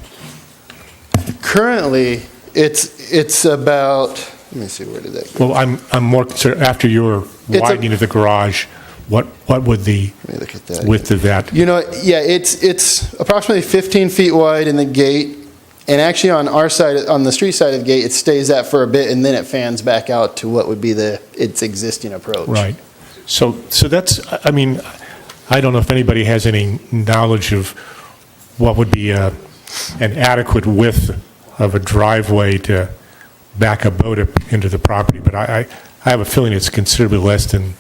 Currently, it's about, let me see, where did that go? Well, I'm more concerned, after your It's a- widening of the garage, what would the Let me look at that. width of that? You know, yeah, it's approximately 15 feet wide in the gate, and actually on our side, on the street side of the gate, it stays that for a bit, and then it fans back out to what would be its existing approach. Right. So that's, I mean, I don't know if anybody has any knowledge of what would be an adequate width of a driveway to back a boat up into the property, but I have a feeling it's considerably less than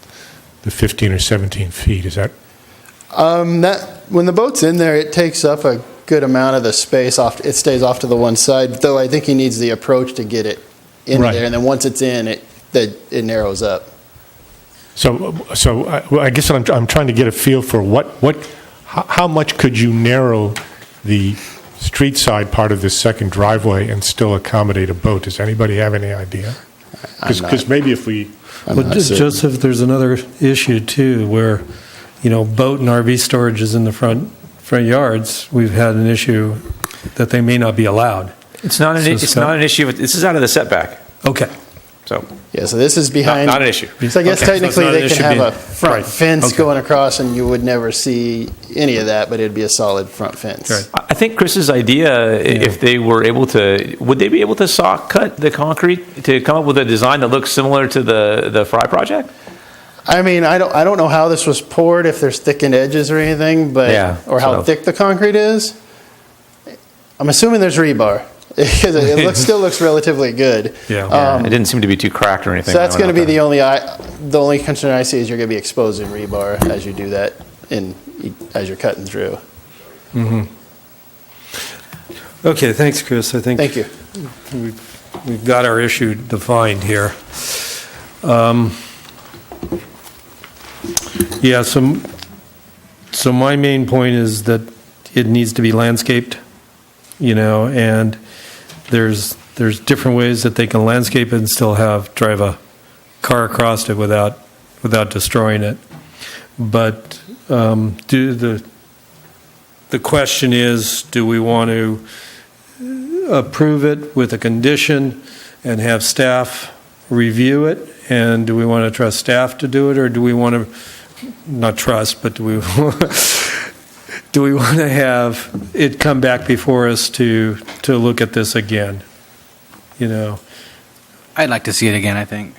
the 15 or 17 feet. Is that? When the boat's in there, it takes up a good amount of the space off. It stays off to the one side, though I think he needs the approach to get it in Right. there, and then once it's in, it narrows up. So I guess I'm trying to get a feel for how much could you narrow the street side part of this second driveway and still accommodate a boat? Does anybody have any idea? Because maybe if we, I'm Well, not certain. Joseph, there's another issue too, where, boat and RV storage is in the front yards. We've had an issue that they may not be allowed. It's not So it's Scott- not an issue. This is out of the setback. Okay. So Yeah, so this is behind. not an issue. So I guess Okay, so it's technically not an they can issue have being- a front Right. fence Okay. going across, and you would never see any of that, but it'd be a solid front fence. Right. I think Chris's idea, if they were able to, would they be able to saw cut the concrete to come up with a design that looks similar to the Fry project? I mean, I don't know how this was poured, if there's thickened edges or anything, but Yeah, or how so- thick the concrete is. I'm assuming there's rebar because it still looks relatively good. Yeah. It didn't seem to be too cracked or anything. So that's going to be the. the only concern I see is you're going to be exposing rebar as you do that as you're cutting through. Okay, thanks, Chris. I think Thank you. we've got our issue defined here. Yeah, so my main point is that it needs to be landscaped, and there's different ways that they can landscape it and still drive a car across it without destroying it. But the question is, do we want to approve it with a condition and have staff review it? And do we want to trust staff to do it, or do we want to, not trust, but do we want to have it come back before us to look at this again? I'd like to see it again, I think.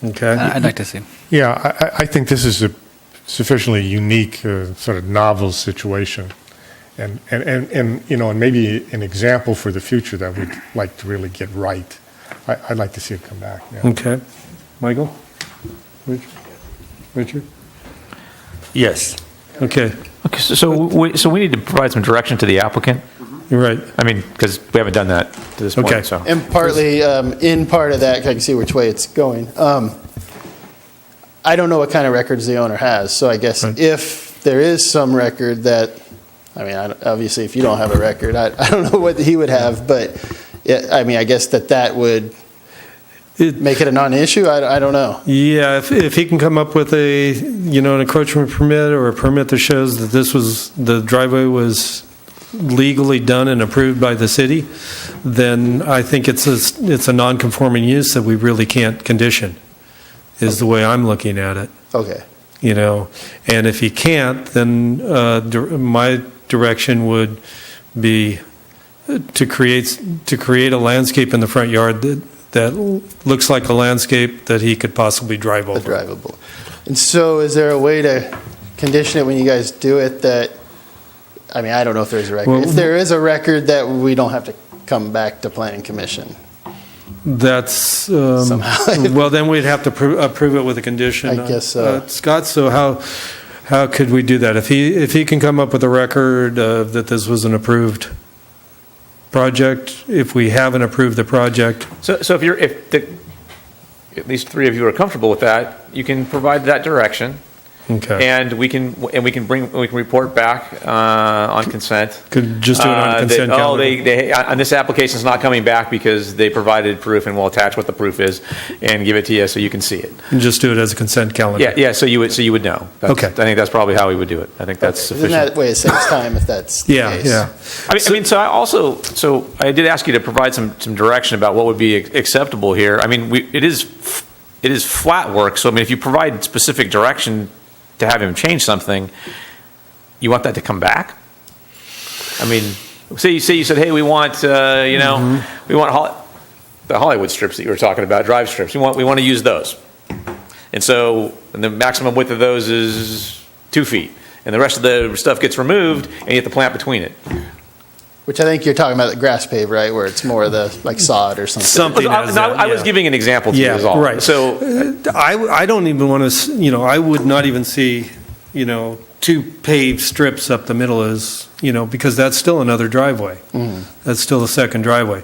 Okay? I'd like to see. yeah, I think this is a sufficiently unique, sort of novel situation. And maybe an example for the future that we'd like to really get right. I'd like to see it come back. Yeah. Okay. Michael? Richard? Yes. Okay, Okay, so we need to provide some direction to the applicant? you're right. I mean, because we haven't done that to this Okay. point, so. And partly, in part of that, I can see which way it's going. I don't know what kind of records the owner has, so I guess Right. if there is some record that, I mean, obviously, if you don't have a record, I don't know what he would have, but, I mean, I guess that would make it a non-issue? I don't know. Yeah, if he can come up with an encroachment permit or a permit that shows that the driveway was legally done and approved by the city, then I think it's a non-conforming use that we really can't condition, is the way I'm looking at it. Okay. And if he can't, then my direction would be to create a landscape in the front yard that looks like a landscape that he could possibly drive over. Drivable. And so is there a way to condition it when you guys do it that, I mean, I don't know if there's a record. Well, if there is a record, that we don't have to come back to Planning Commission. That's, Somehow. well, then we'd have to approve it with a condition. I guess so. Scott, so how could we do that? If he can come up with a record that this was an approved project, if we haven't approved the project, So if at least three of you are comfortable with that, you can provide that direction, okay. and we can report back on consent. Could just do it on a consent that, calendar. they on this application is not coming back because they provided proof, and we'll attach what the proof is and give it to you so you can see it. And just do it as a consent calendar. Yeah. So you would know. Okay. I think that's probably how we would do it. I think that's Then sufficient. that way it saves time if that's the Yeah, case. yeah. So I did ask you to provide some direction about what would be acceptable here. I mean, it is flat work. So I mean, if you provide specific direction to have him change something, you want that to come back? I mean, say you said, hey, we want we want the Hollywood strips that you were talking about, drive strips. We want to use those, and the maximum width of those is 2 feet, and the rest of the stuff gets removed, and you have to plant between it. Which I think you're talking about the grass pave, right? Where it's more of the like sod or something. Something as that, I was yeah. giving an example to you Yeah, as all. right. So I don't even want to, I would not even see, 2 paved strips up the middle as, because that's still another driveway. That's still a second driveway.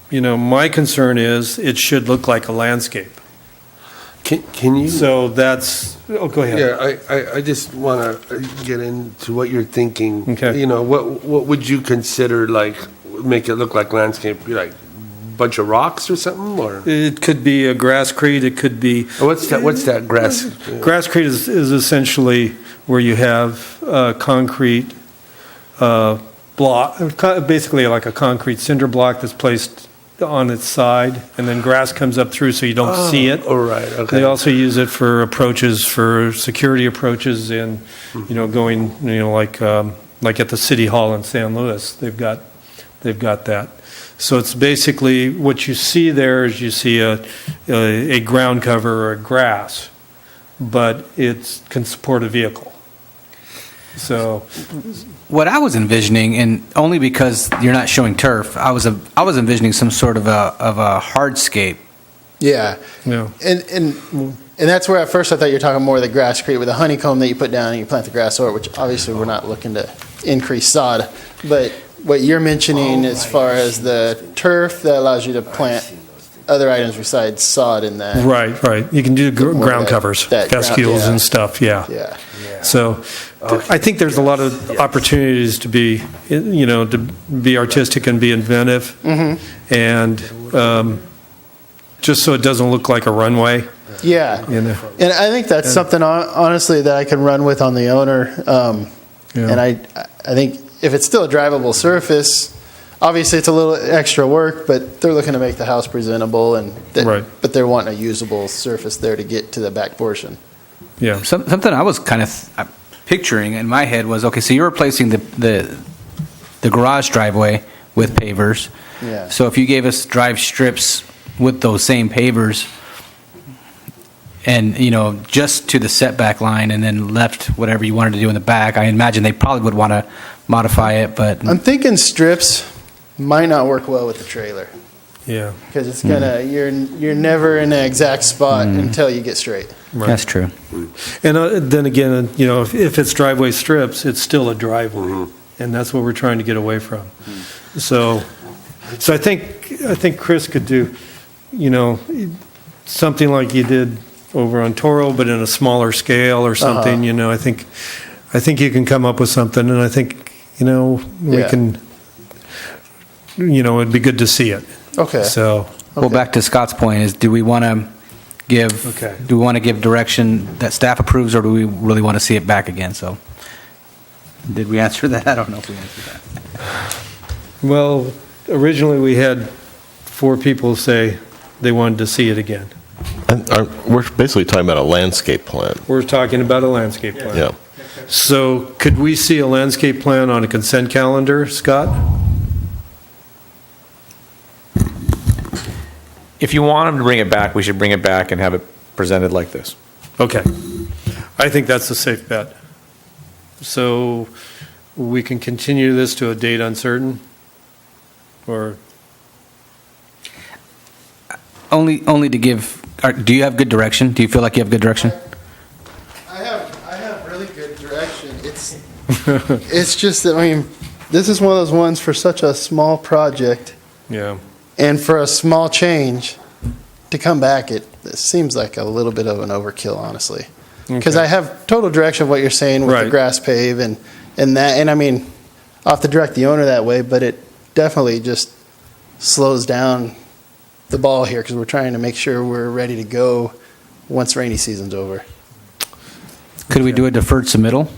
My concern is it should look like a landscape. Can you? So that's, go ahead. Yeah, I just want to get into what you're thinking. Okay. What would you consider make it look like landscape? Like bunch of rocks or something, or It could be a grasscrete, it could be. what's that grass? Grasscrete is essentially where you have concrete block, basically like a concrete cinder block that's placed on its side, and then grass comes up through so you don't see it. Oh, right. Okay. They also use it for approaches, for security approaches in, going, like at the City Hall in San Luis, they've got that. So it's basically, what you see there is you see a ground cover or a grass, but it can support a vehicle. So, What I was envisioning, and only because you're not showing turf, I was envisioning some sort of a hardscape. Yeah. yeah. And that's where at first I thought you were talking more of the grasscrete with a honeycomb that you put down and you plant the grass over, which obviously we're not looking to increase sod. But what you're mentioning as far as the turf that allows you to plant other items besides sod in that. Right. You can do ground that- covers, that ground- fescules yeah. and stuff, yeah. Yeah. So I think there's a lot of opportunities to be, to be artistic and be inventive. And just so it doesn't look like a runway. Yeah. And I think that's something, honestly, that I can run with on the owner. Yeah. And I think if it's still a drivable surface, obviously it's a little extra work, but they're looking to make the house presentable, Right. but they're wanting a usable surface there to get to the back portion. Yeah. Something I was kind of picturing in my head was, okay, so you're replacing the garage driveway with pavers. Yeah. So if you gave us drive strips with those same pavers and, just to the setback line and then left whatever you wanted to do in the back, I imagine they probably would want to modify it, but I'm thinking strips might not work well with the trailer. Yeah. Because it's gonna, you're never in an exact spot until you get straight. Right. That's true. And then again, if it's driveway strips, it's still a driveway, and that's what we're trying to get away from. So I think Chris could do, something like you did over on Toro, but in a smaller scale or something. I think you can come up with something, and I think we can. It'd be good to see it. Okay. So. Well, back to Scott's point is, do we want to give direction that staff approves, or do we really want to see it back again? So, did we answer that? I don't know if we answered that. Well, originally we had 4 people say they wanted to see it again. And we're basically talking about a landscape plan. We're talking about a landscape plan. Yeah. So could we see a landscape plan on a consent calendar, Scott? If you want them to bring it back, we should bring it back and have it presented like this. Okay. I think that's a safe bet. So we can continue this to a date uncertain? Or? Only to give, do you have good direction? Do you feel like you have good direction? I have really good direction. It's just that, this is one of those ones for such a small project. Yeah. And for a small change to come back, it seems like a little bit of an overkill, honestly. Because I have total direction of what you're saying with the grass pave and that. And I'll have to direct the owner that way, but it definitely just slows down the ball here because we're trying to make sure we're ready to go once rainy season's over. Could we do a deferred submittal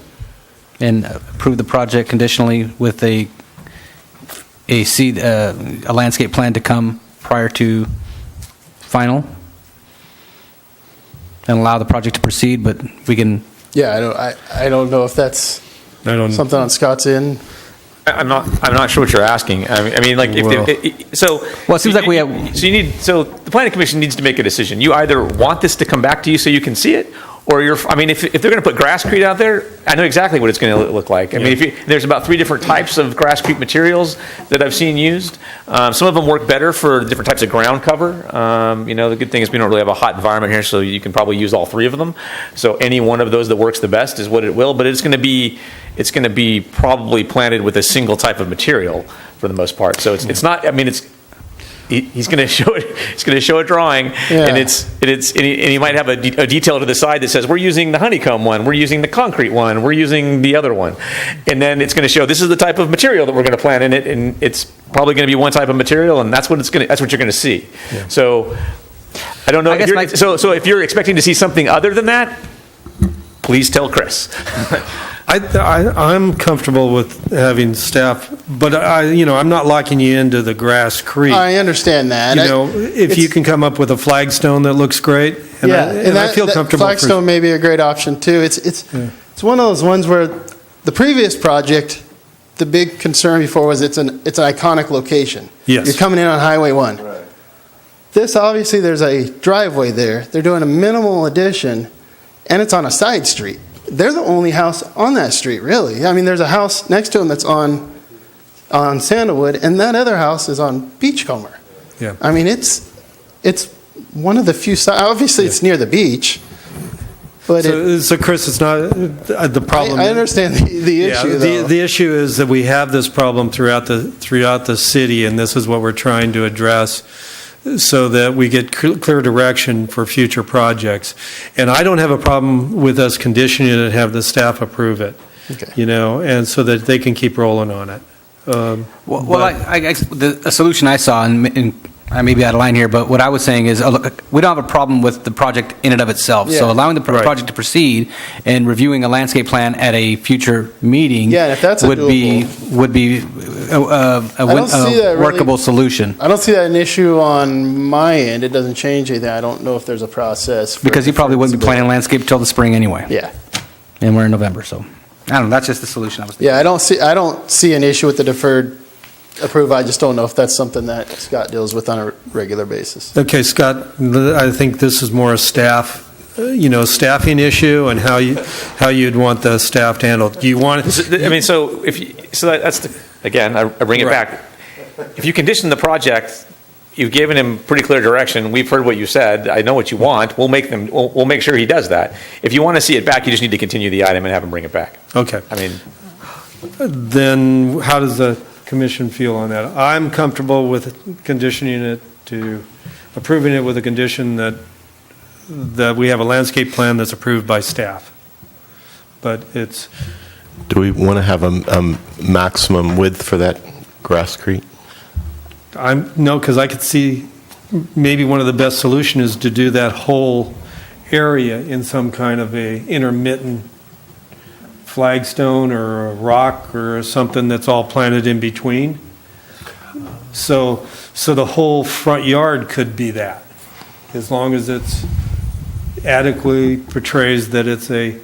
and approve the project conditionally with a landscape plan to come prior to final, and allow the project to proceed, but we can... Yeah, I don't know if that's something on Scott's end. I'm not sure what you're asking. Well, it seems like we have... So the planning commission needs to make a decision. You either want this to come back to you so you can see it, or if they're going to put grasscrete out there, I know exactly what it's going to look like. There's about 3 different types of grasscrete materials that I've seen used. Some of them work better for different types of ground cover. The good thing is we don't really have a hot environment here, so you can probably use all 3 of them. So any one of those that works the best is what it will. But it's going to be probably planted with a single type of material for the most part. So it's not. He's going to show it. He's going to show a drawing, and he might have a detail to the side that says we're using the honeycomb one, we're using the concrete one, we're using the other one, and then it's going to show this is the type of material that we're going to plant in it, and it's probably going to be one type of material, and that's what you're going to see. Yeah. So I don't know. So if you're expecting to see something other than that, please tell Chris. I'm comfortable with having staff, but I'm not locking you into the grass creek. I understand that. If you can come up with a flagstone that looks great, and I feel comfortable. Flagstone may be a great option too. It's one of those ones where the previous project, the big concern before was it's an iconic location. Yes. You're coming in on Highway 1. Right. This, obviously, there's a driveway there. They're doing a minimal addition, and it's on a side street. They're the only house on that street, really. There's a house next to them that's on Sandalwood, and that other house is on Beachcomber. Yeah. It's one of the few. Obviously, it's near the beach, but so Chris, it's not the problem. I understand the issue. Though. The issue is that we have this problem throughout the city, and this is what we're trying to address, so that we get clear direction for future projects. And I don't have a problem with us conditioning it and have the staff approve it. Okay. And so that they can keep rolling on it. A solution I saw, and I may be out of line here, but what I was saying is, look, we don't have a problem with the project in and of itself. Yeah. So allowing the project to proceed and reviewing a landscape plan at a future meeting if that's would be a workable solution. I don't see that an issue on my end. It doesn't change anything. I don't know if there's a process. Because you probably wouldn't be planning landscape till the spring anyway. Yeah. And we're in November, so I don't know. That's just the solution I was thinking. Yeah, I don't see an issue with the deferred approve. I just don't know if that's something that Scott deals with on a regular basis. Okay, Scott, I think this is more a staffing issue and how you'd want the staff to handle it. Do you want I bring it back. if you condition the project, you've given him pretty clear direction. We've heard what you said. I know what you want. We'll make sure he does that. If you want to see it back, you just need to continue the item and have him bring it back. Okay. I mean, Then how does the commission feel on that? I'm comfortable with conditioning it to, approving it with a condition that we have a landscape plan that's approved by staff. But it's, Do we want to have a maximum width for that grasscrete? no, because I could see maybe one of the best solutions is to do that whole area in some kind of a intermittent flagstone or a rock or something that's all planted in between. So the whole front yard could be that, as long as it's adequately portrays that it's a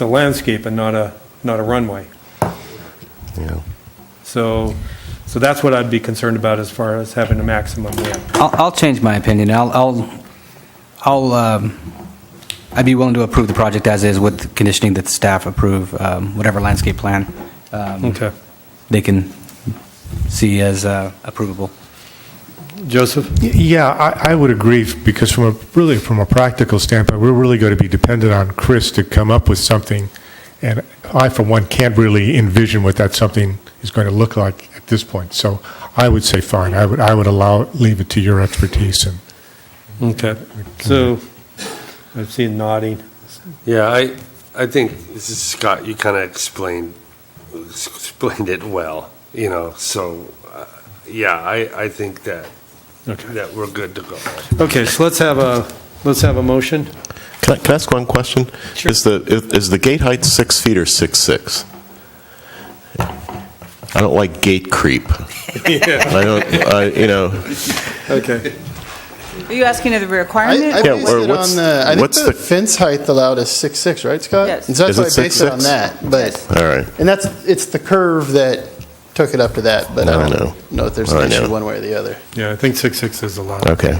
landscape and not a runway. Yeah. So that's what I'd be concerned about as far as having a maximum width. I'll change my opinion. I'd be willing to approve the project as is with conditioning that the staff approve whatever landscape plan Okay. they can see as approvable. Joseph? Yeah, I would agree, because from a practical standpoint, we're really going to be dependent on Chris to come up with something, and I, for one, can't really envision what that something is going to look like at this point. So I would say fine. I would leave it to your expertise. And Okay. So I've seen nodding. Yeah, I think, this is Scott, you kind of explained it well, so, yeah, I think that we're good to go. Okay, so let's have a motion. Can I ask one question? Sure. Is the gate height 6 feet or 6'6"? I don't like gate creep. I don't, Okay. Are you asking of the I requirement? Yeah, based or it what's- on the, I think what's the the- fence height allowed is 6'6", right, Scott? Yes. And so that's Is why it I based it on 6'6"? that, but, Yes. All right. and it's the curve that took it up to that, but I I know. don't know if there's I an issue know. one way or the other. Yeah, I think 6'6" is a lot. Okay.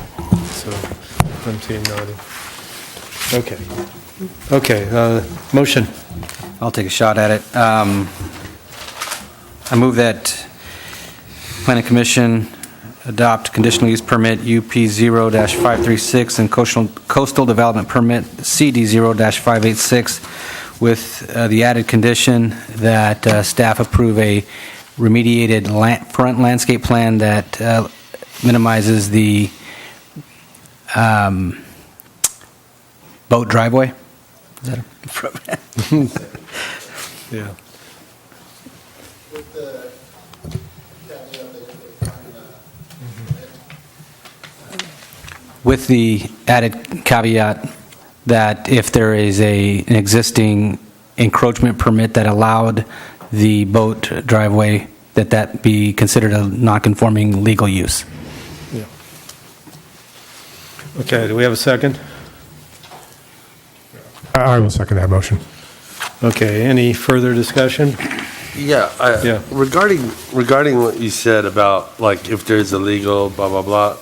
So I'm seeing nodding. Okay. Okay, motion. I'll take a shot at it. I move that Planning Commission adopt conditional use permit UP 0-536 and coastal development permit CD 0-586 with the added condition that staff approve a remediated front landscape plan that minimizes the boat driveway. Is that Yeah. with the added caveat that if there is an existing encroachment permit that allowed the boat driveway, that be considered a non-conforming legal use. Okay, do we have a second? I will second that motion. Okay, any further discussion? Yeah, Yeah. regarding what you said about, like, if there's a legal blah, blah, blah,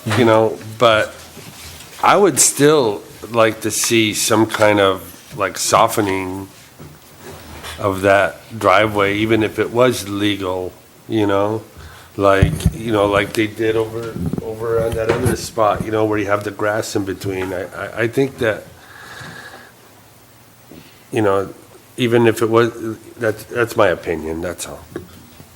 but I would still like to see some kind of, like, softening of that driveway, even if it was legal, like they did over on that other spot, where you have the grass in between. I think that, even if it was, that's my opinion, that's all.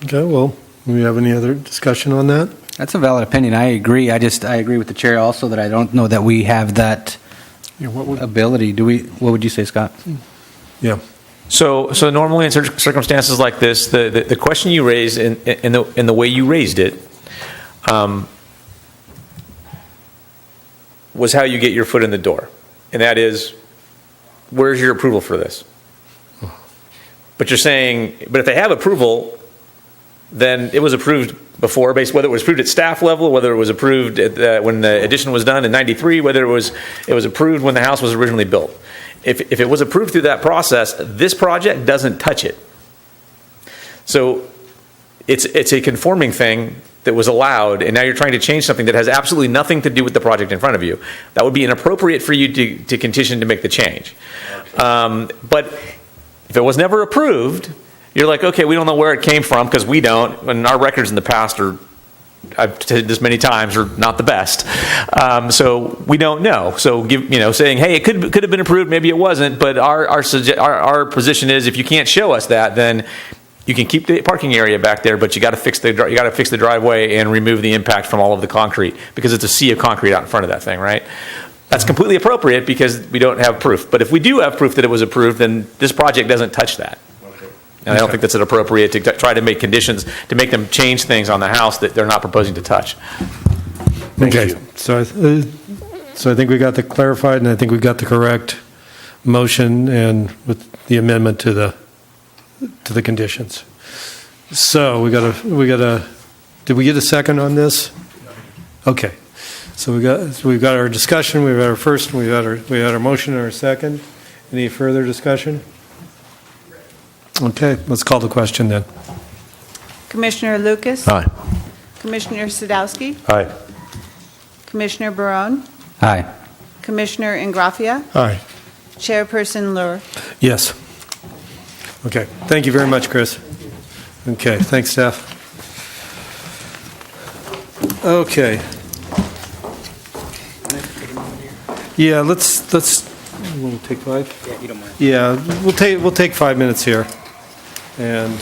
Okay, well, do we have any other discussion on that? That's a valid opinion. I agree. I agree with the chair also that I don't know that we have that ability. What would you say, Scott? Yeah. So normally in circumstances like this, the question you raised and the way you raised it was how you get your foot in the door, and that is, where's your approval for this? But you're saying, but if they have approval, then it was approved before, whether it was approved at staff level, whether it was approved when the addition was done in '93, whether it was approved when the house was originally built. If it was approved through that process, this project doesn't touch it. So it's a conforming thing that was allowed, and now you're trying to change something that has absolutely nothing to do with the project in front of you. That would be inappropriate for you to condition to make the change. But if it was never approved, you're like, okay, we don't know where it came from because we don't, and our records in the past are I've said this many times, are not the best. So we don't know. So saying, hey, it could have been approved, maybe it wasn't. But our position is, if you can't show us that, then you can keep the parking area back there, but you got to fix the driveway and remove the impact from all of the concrete, because it's a sea of concrete out in front of that thing, right? That's completely appropriate because we don't have proof. But if we do have proof that it was approved, then this project doesn't touch that. And I don't think that's appropriate to try to make conditions, to make them change things on the house that they're not proposing to touch. Okay, so I think we got that clarified, and I think we got the correct motion and with the amendment to the conditions. So we got a, did we get a second on this? Okay, so we've got our discussion, we've got our first, we had our motion and our second. Any further discussion? Okay, let's call the question then. Commissioner Lucas? Aye. Commissioner Sadowski? Aye. Commissioner Barone? Aye. Commissioner Ingraffia? Aye. Chairperson Lur? Yes. Okay, thank you very much, Chris. Okay, thanks, staff. Okay. Yeah, let's, you want to take 5? Yeah, you don't mind. Yeah, we'll take 5 minutes here. And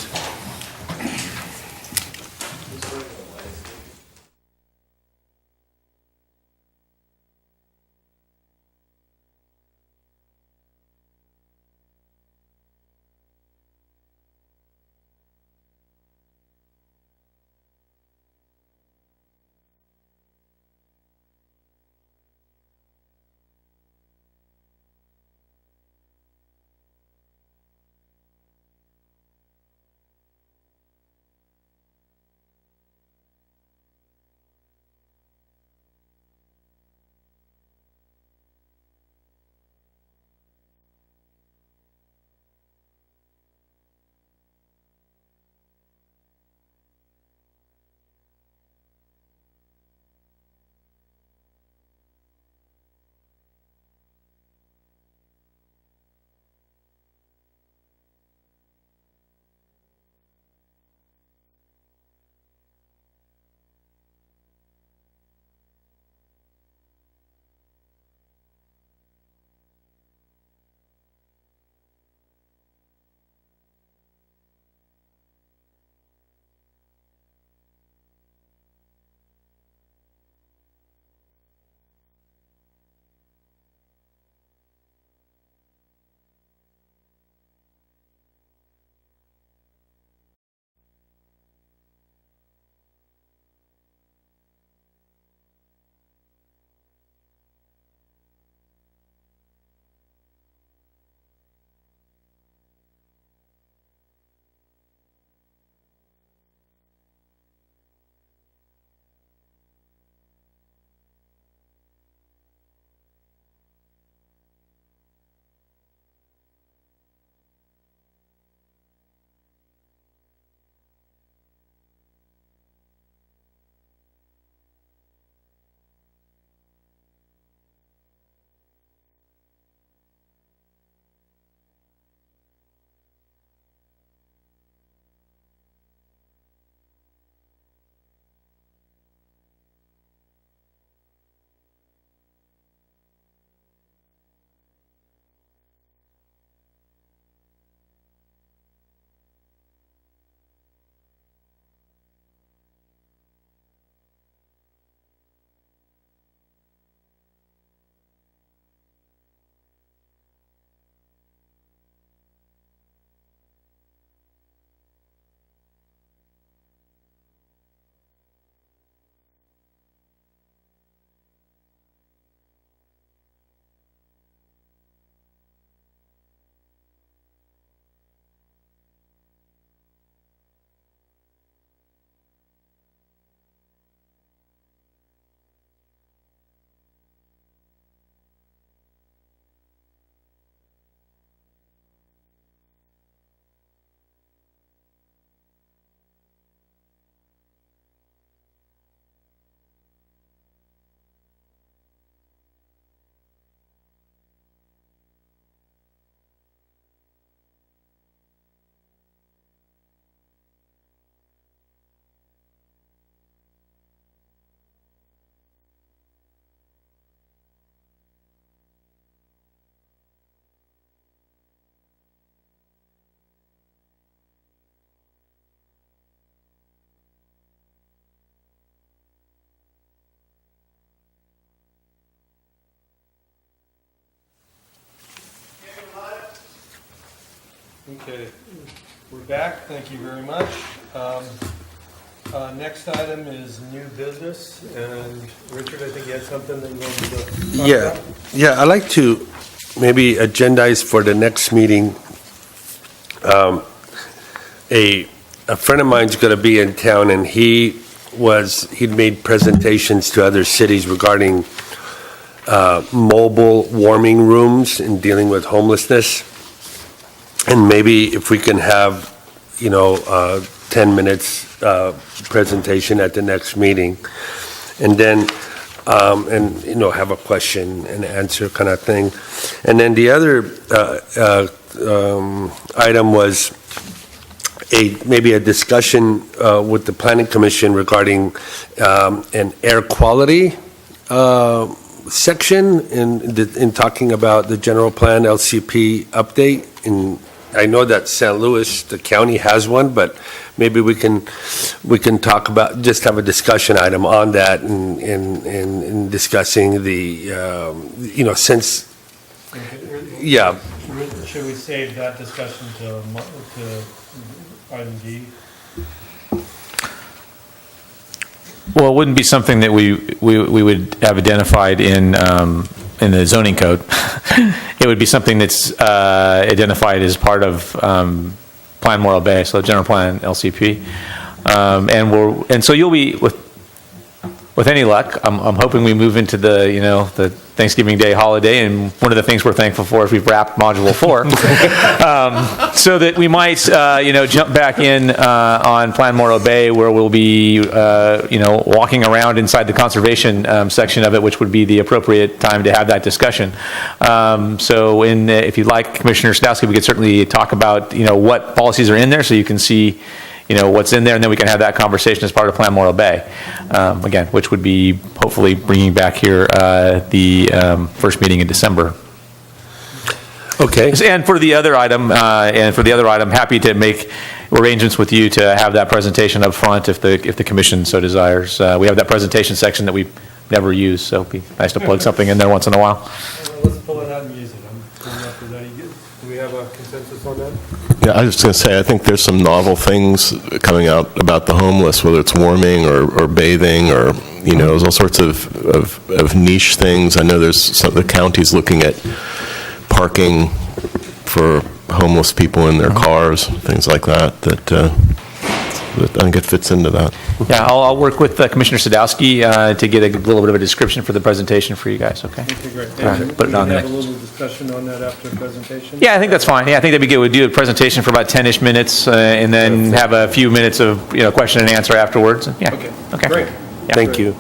Okay, we're back. Thank you very much. Next item is new business, and Richard, I think you had something that you wanted to talk about? Yeah, I'd like to maybe agendize for the next meeting. A friend of mine's going to be in town, and he'd made presentations to other cities regarding mobile warming rooms and dealing with homelessness. And maybe if we can have, 10 minutes presentation at the next meeting, and then have a question and answer kind of thing. And then the other item was maybe a discussion with the Planning Commission regarding an air quality section in talking about the general plan LCP update. And I know that San Luis, the county, has one, but maybe we can talk about, just have a discussion item on that and discussing the since. Yeah. Should we save that discussion to item D? Well, it wouldn't be something that we would have identified in the zoning code. It would be something that's identified as part of Plan Morro Bay, so general plan LCP, and so you'll be with any luck. I'm hoping we move into the Thanksgiving Day holiday, and one of the things we're thankful for is we've wrapped Module 4, so that we might jump back in on Plan Morro Bay, where we'll be walking around inside the conservation section of it, which would be the appropriate time to have that discussion. So if you'd like, Commissioner Sadowski, we could certainly talk about what policies are in there, so you can see what's in there, and then we can have that conversation as part of Plan Morro Bay, again, which would be hopefully bringing back here the first meeting in December. Okay. And for the other item, happy to make arrangements with you to have that presentation up front if the commission so desires. We have that presentation section that we never use, so it'd be nice to plug something in there once in a while. Let's pull it out and use it. I'm pulling up. Is that good? Do we have a consensus on that? Yeah, I was just going to say, I think there's some novel things coming out about the homeless, whether it's warming or bathing or, there's all sorts of niche things. I know the county's looking at parking for homeless people in their cars, things like that I think it fits into that. Yeah, I'll work with Commissioner Sadowski to get a little bit of a description for the presentation for you guys, okay? Okay, great. Put it on there. Have a little discussion on that after the presentation? Yeah, I think that's fine. Yeah, I think that'd be good. We'd do a presentation for about 10-ish minutes and then have a few minutes of question and answer afterwards. Yeah. Okay, great. Yeah. Thank you.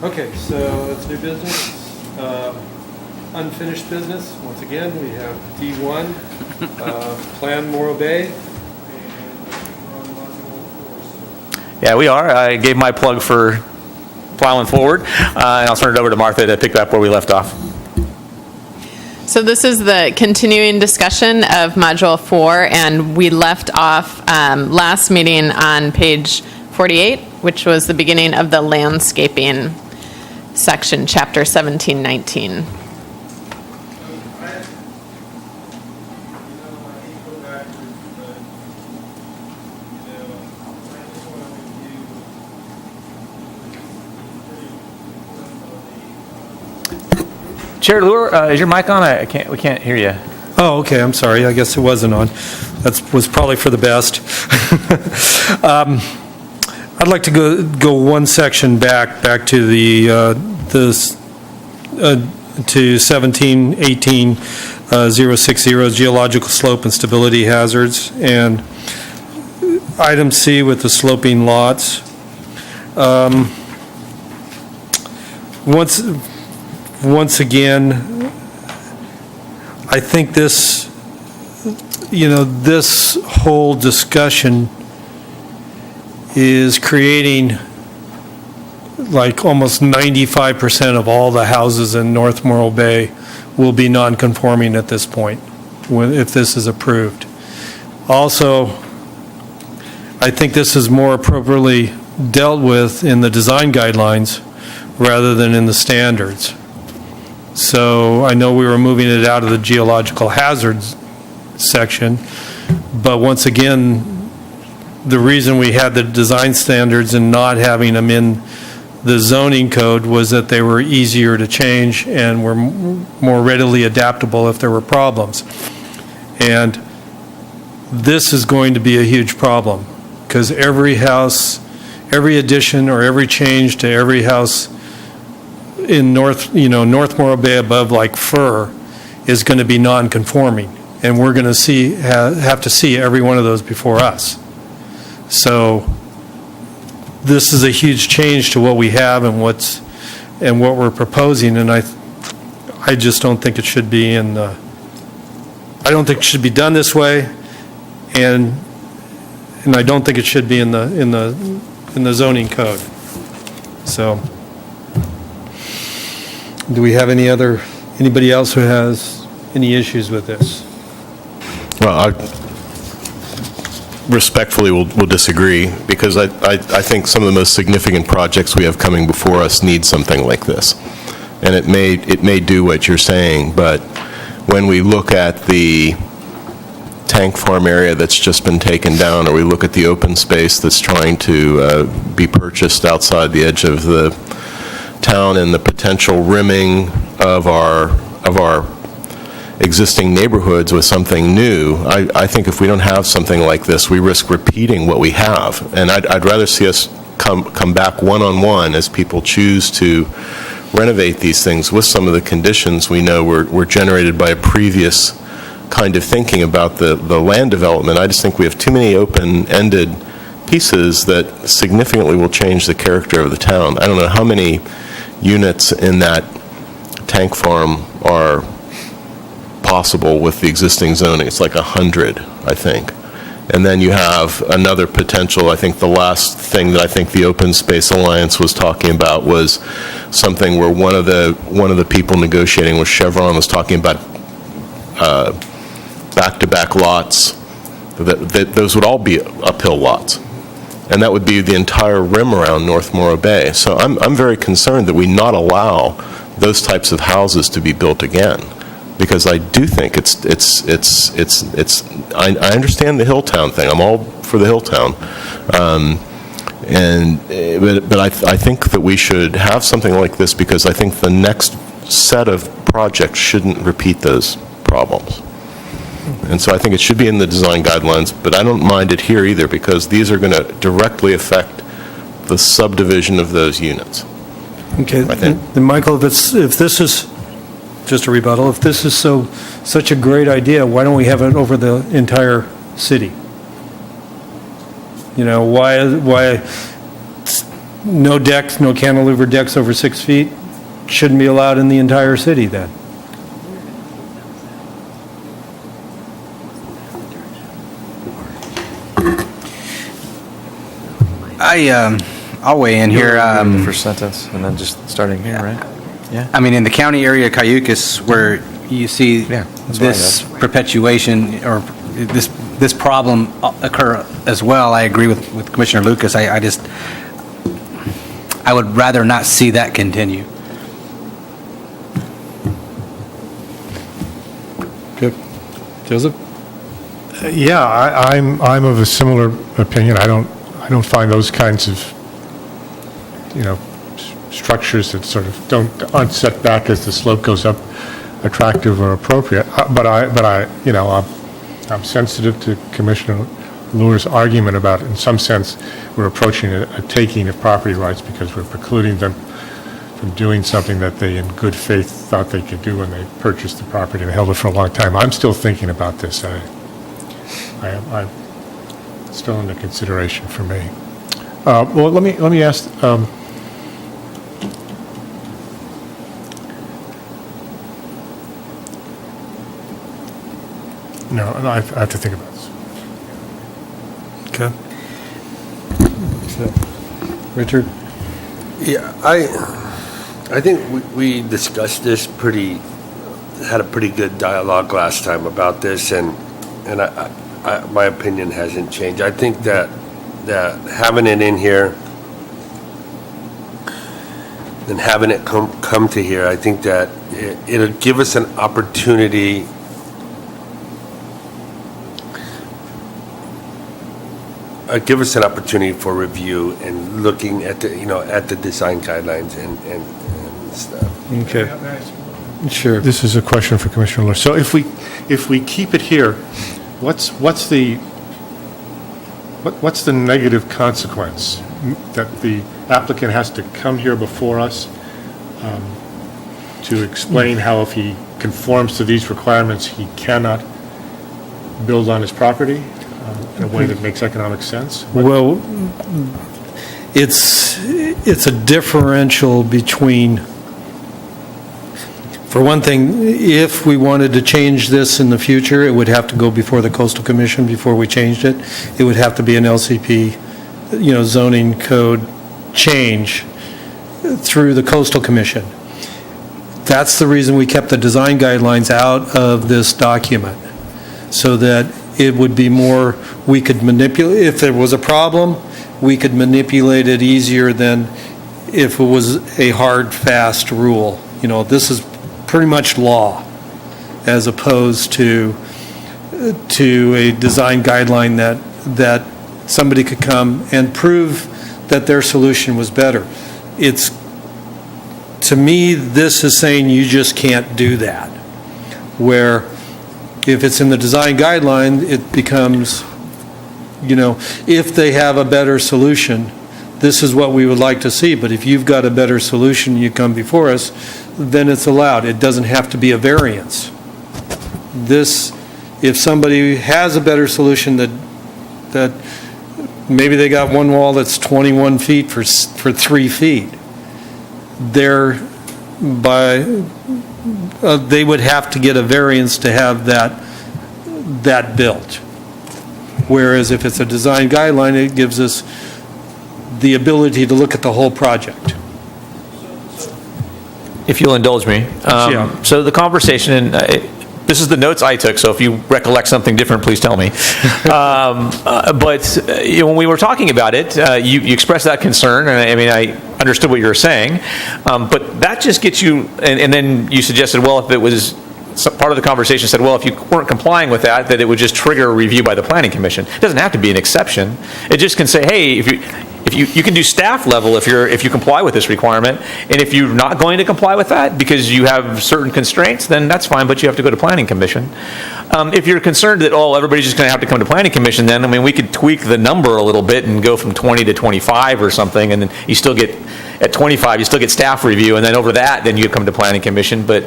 Okay, so let's do business. Unfinished business. Once again, we have D1, Plan Morro Bay. Yeah, we are. I gave my plug for plowing forward, and I'll turn it over to Martha to pick up where we left off. So this is the continuing discussion of Module 4, and we left off last meeting on page 48, which was the beginning of the landscaping section, chapter 1719. Chair Lure, is your mic on? We can't hear you. Oh, okay, I'm sorry. I guess it wasn't on. That was probably for the best. I'd like to go one section back to to 1718-060 geological slope and stability hazards, and item C with the sloping lots. Once again, I think this whole discussion is creating like almost 95% of all the houses in North Morro Bay will be non-conforming at this point, if this is approved. Also, I think this is more appropriately dealt with in the design guidelines rather than in the standards. So I know we were moving it out of the geological hazards section. But once again, the reason we had the design standards and not having them in the zoning code was that they were easier to change and were more readily adaptable if there were problems. And this is going to be a huge problem, because every house, every addition or every change to every house in North Morro Bay above like Fur is going to be non-conforming. And we're going to have to see every one of those before us. So this is a huge change to what we have and what we're proposing, and I just don't think it should be I don't think it should be done this way, and I don't think it should be in the zoning code. So, do we have anybody else who has any issues with this? Well, I respectfully will disagree, because I think some of the most significant projects we have coming before us need something like this. And it may do what you're saying, but when we look at the tank farm area that's just been taken down, or we look at the open space that's trying to be purchased outside the edge of the town, and the potential rimming of our existing neighborhoods with something new, I think if we don't have something like this, we risk repeating what we have. And I'd rather see us come back one-on-one as people choose to renovate these things with some of the conditions we know were generated by a previous kind of thinking about the land development. I just think we have too many open-ended pieces that significantly will change the character of the town. I don't know how many units in that tank farm are possible with the existing zoning. It's like 100, I think. And then you have another potential. I think the last thing that I think the Open Space Alliance was talking about was something where one of the people negotiating with Chevron was talking about back-to-back lots. That those would all be uphill lots, and that would be the entire rim around North Morro Bay. So I'm very concerned that we not allow those types of houses to be built again, because I do think I understand the Hilltown thing. I'm all for the Hilltown. But I think that we should have something like this, because I think the next set of projects shouldn't repeat those problems. And so I think it should be in the design guidelines, but I don't mind it here either, because these are going to directly affect the subdivision of those units. Okay, I think. then Michael, if this is, just a rebuttal, if this is such a great idea, why don't we have it over the entire city? You know, why no decks, no cantilever decks over 6 feet shouldn't be allowed in the entire city then? I'll weigh in here. The first sentence, and then just starting here, right? Yeah. I mean, in the county area, Cayucas, where you see Yeah, that's this what I know. perpetuation or this problem occur as well, I agree with Commissioner Lucas. I would rather not see that continue. Good. Joseph? Yeah, I'm of a similar opinion. I don't find those kinds of, structures that sort of aren't set back as the slope goes up attractive or appropriate. But I'm sensitive to Commissioner Lure's argument about, in some sense, we're approaching a taking of property rights because we're precluding them from doing something that they, in good faith, thought they could do when they purchased the property and held it for a long time. I'm still thinking about this. I'm still under consideration for me. Well, let me ask. No, I have to think about this. Okay. So, Richard? Yeah, I think we discussed this had a pretty good dialogue last time about this, and my opinion hasn't changed. I think that having it in here and having it come to here, I think that it'll give us an opportunity give us an opportunity for review and looking at the, at the design guidelines and stuff. Okay. Sure. This is a question for Commissioner Lewis. So if we keep it here, what's the negative consequence? That the applicant has to come here before us to explain how if he conforms to these requirements, he cannot build on his property in a way that makes economic sense? Well, it's a differential between, for one thing, if we wanted to change this in the future, it would have to go before the Coastal Commission before we changed it. It would have to be an LCP, zoning code change through the Coastal Commission. That's the reason we kept the design guidelines out of this document, so that it would be more, we could manipulate, if there was a problem, we could manipulate it easier than if it was a hard, fast rule. This is pretty much law, as opposed to a design guideline that somebody could come and prove that their solution was better. To me, this is saying you just can't do that. Where if it's in the design guideline, it becomes, if they have a better solution, this is what we would like to see. But if you've got a better solution, you come before us, then it's allowed. It doesn't have to be a variance. If somebody has a better solution that maybe they got one wall that's 21 feet for 3 feet, they would have to get a variance to have that built. Whereas if it's a design guideline, it gives us the ability to look at the whole project. If you'll indulge me. Yeah. So the conversation, and this is the notes I took, so if you recollect something different, please tell me. But when we were talking about it, you expressed that concern, and I understood what you were saying. But that just gets you, and then you suggested, well, if it was, part of the conversation said, well, if you weren't complying with that it would just trigger a review by the Planning Commission. It doesn't have to be an exception. It just can say, hey, if you can do staff level if you comply with this requirement, and if you're not going to comply with that because you have certain constraints, then that's fine, but you have to go to Planning Commission. If you're concerned that everybody's just going to have to come to Planning Commission, then we could tweak the number a little bit and go from 20 to 25 or something, and then you still get at 25, you still get staff review, and then over that, then you come to Planning Commission. But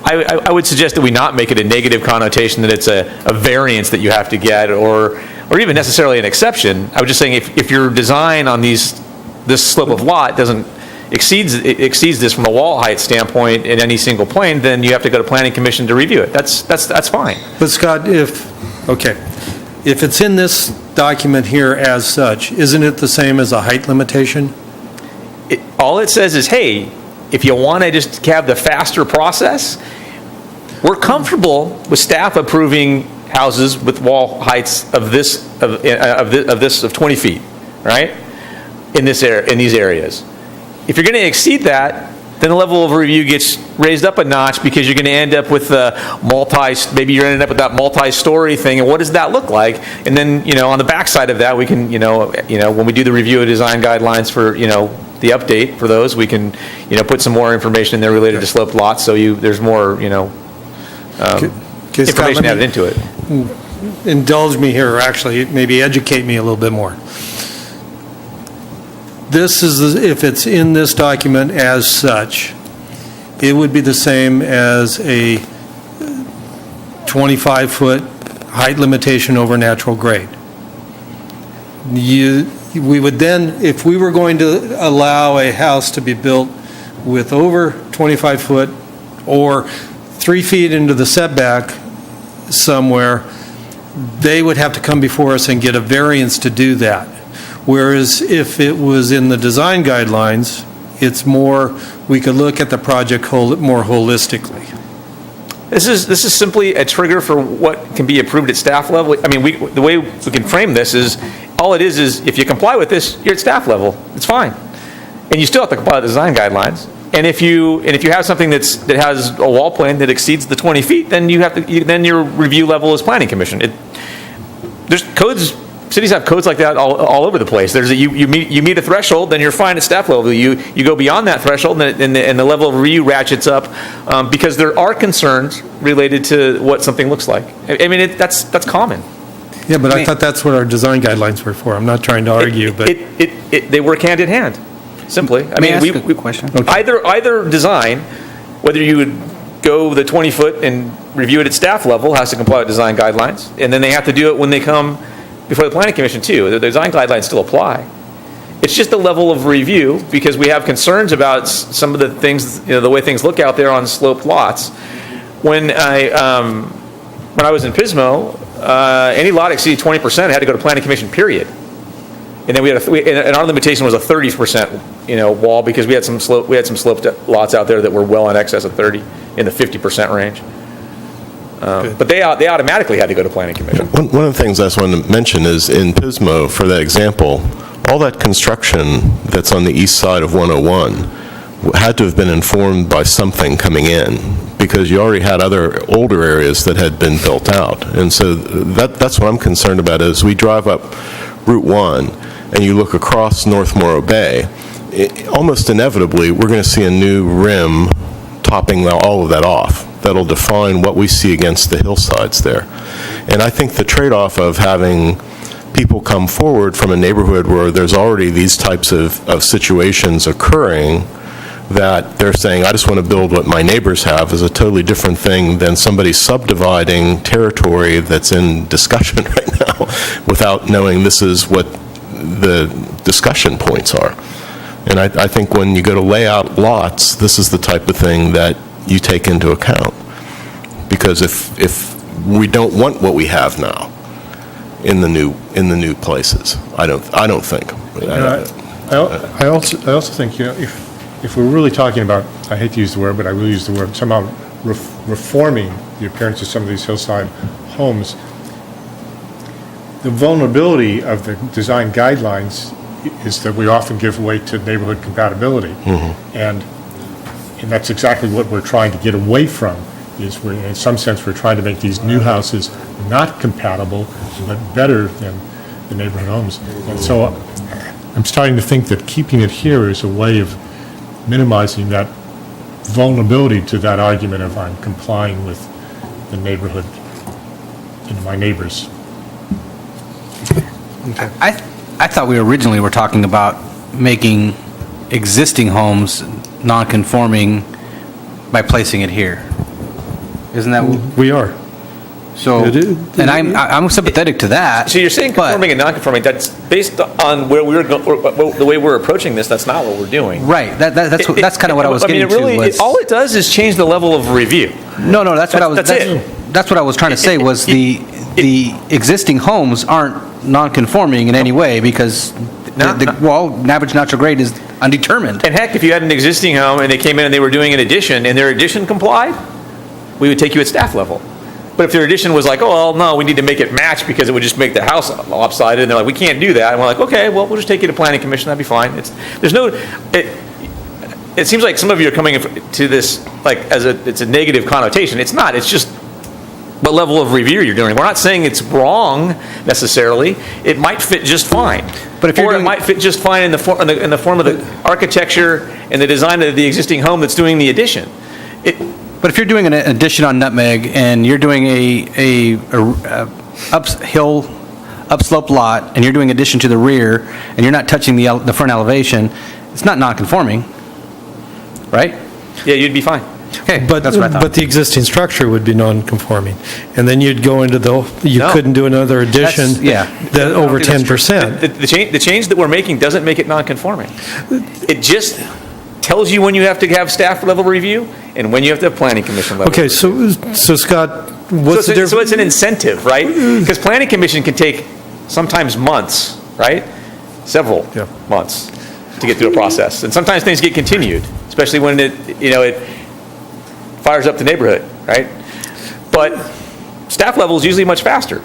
I would suggest that we not make it a negative connotation that it's a variance that you have to get, or even necessarily an exception. I was just saying if your design on this slope of lot exceeds this from a wall height standpoint in any single plane, then you have to go to Planning Commission to review it. That's fine. But Scott, if it's in this document here as such, isn't it the same as a height limitation? All it says is, hey, if you want to just have the faster process, we're comfortable with staff approving houses with wall heights of 20 feet, right? In these areas. If you're going to exceed that, then the level of review gets raised up a notch, because you're going to end up with maybe you're ending up with that multi-story thing, and what does that look like? And then, on the backside of that, we can, when we do the review of design guidelines for, the update for those, we can, put some more information in there related to sloped lots, so there's more, information added into it. Indulge me here, or actually maybe educate me a little bit more. If it's in this document as such, it would be the same as a 25-foot height limitation over natural grade. We would then, if we were going to allow a house to be built with over 25 foot or 3 feet into the setback somewhere, they would have to come before us and get a variance to do that. Whereas if it was in the design guidelines, it's more, we could look at the project more holistically. This is simply a trigger for what can be approved at staff level. I mean, the way we can frame this is, all it is if you comply with this, you're at staff level. It's fine, and you still have to comply with the design guidelines. And if you have something that has a wall plane that exceeds the 20 feet, then then your review level is Planning Commission. There's codes cities have codes like that all over the place. There's you meet a threshold, then you're fine at staff level. You go beyond that threshold, and the level of review ratchets up because there are concerns related to what something looks like. I mean, that's common. Yeah, but I thought that's what our design guidelines were for. I'm not trying to argue, but... They work hand in hand, simply. I mean, ask a question? Either design, whether you would go the 20-foot and review it at staff level, has to comply with design guidelines, and then they have to do it when they come before the planning commission too. The design guidelines still apply. It's just the level of review, because we have concerns about some of the things, the way things look out there on sloped lots. When I was in Pismo, any lot exceeded 20% had to go to planning commission, period. And then and our limitation was a 30%, wall, because we had some sloped lots out there that were well in excess of 30, in the 50% range. But they automatically had to go to planning commission. One of the things I just wanted to mention is in Pismo, for that example, all that construction that's on the east side of 101 had to have been informed by something coming in, because you already had other older areas that had been built out. And so that's what I'm concerned about. As we drive up Route 1 and you look across North Morro Bay, almost inevitably we're going to see a new rim topping all of that off. That'll define what we see against the hillsides there. And I think the trade-off of having people come forward from a neighborhood where there's already these types of situations occurring, that they're saying, I just want to build what my neighbors have, is a totally different thing than somebody subdividing territory that's in discussion right now without knowing this is what the discussion points are. And I think when you go to lay out lots, this is the type of thing that you take into account. Because if we don't want what we have now in the new places, I don't think. I also think, if we're really talking about, I hate to use the word, but I will use the word, somehow reforming the appearance of some of these hillside homes, the vulnerability of the design guidelines is that we often give way to neighborhood compatibility. Mm-hmm. And that's exactly what we're trying to get away from, is in some sense we're trying to make these new houses not compatible, but better than the neighborhood homes. And so I'm starting to think that keeping it here is a way of minimizing that vulnerability to that argument of I'm complying with the neighborhood, my neighbors. I thought we originally were talking about making existing homes non-conforming by placing it here. Isn't that We are. so? And I'm sympathetic to that. So you're saying conforming and non-conforming, that's based on where the way we're approaching this, that's not what we're doing. Right. That's kind of what I was getting to. All it does is change the level of review. No, that's what I was. That's what I was trying to say. Was the existing homes aren't non-conforming in any way, because average natural grade is undetermined. And heck, if you had an existing home and they came in and they were doing an addition and their addition complied, we would take you at staff level. But if their addition was like, oh, well, no, we need to make it match because it would just make the house lopsided, and they're like, we can't do that. And we're like, okay, well, we'll just take you to planning commission. That'd be fine. It seems like some of you are coming to this like it's a negative connotation. It's not. It's just what level of review you're doing. We're not saying it's wrong necessarily. It might fit just fine. But it might fit just fine in the form of the architecture and the design of the existing home that's doing the addition. But if you're doing an addition on Nutmeg and you're doing a upslope lot and you're doing addition to the rear and you're not touching the front elevation, it's not non-conforming, right? Yeah, you'd be fine. Okay, But that's what I thought. But the existing structure would be non-conforming, and then you'd go into you couldn't do another addition. That over 10%. The change that we're making doesn't make it non-conforming. It just tells you when you have to have staff level review and when you have to have planning commission level. Okay, so Scott, what's the difference? So it's an incentive, right? Because planning commission can take sometimes months, right? Several months to get through a process, and sometimes things get continued, especially when it fires up the neighborhood, right? But staff level is usually much faster.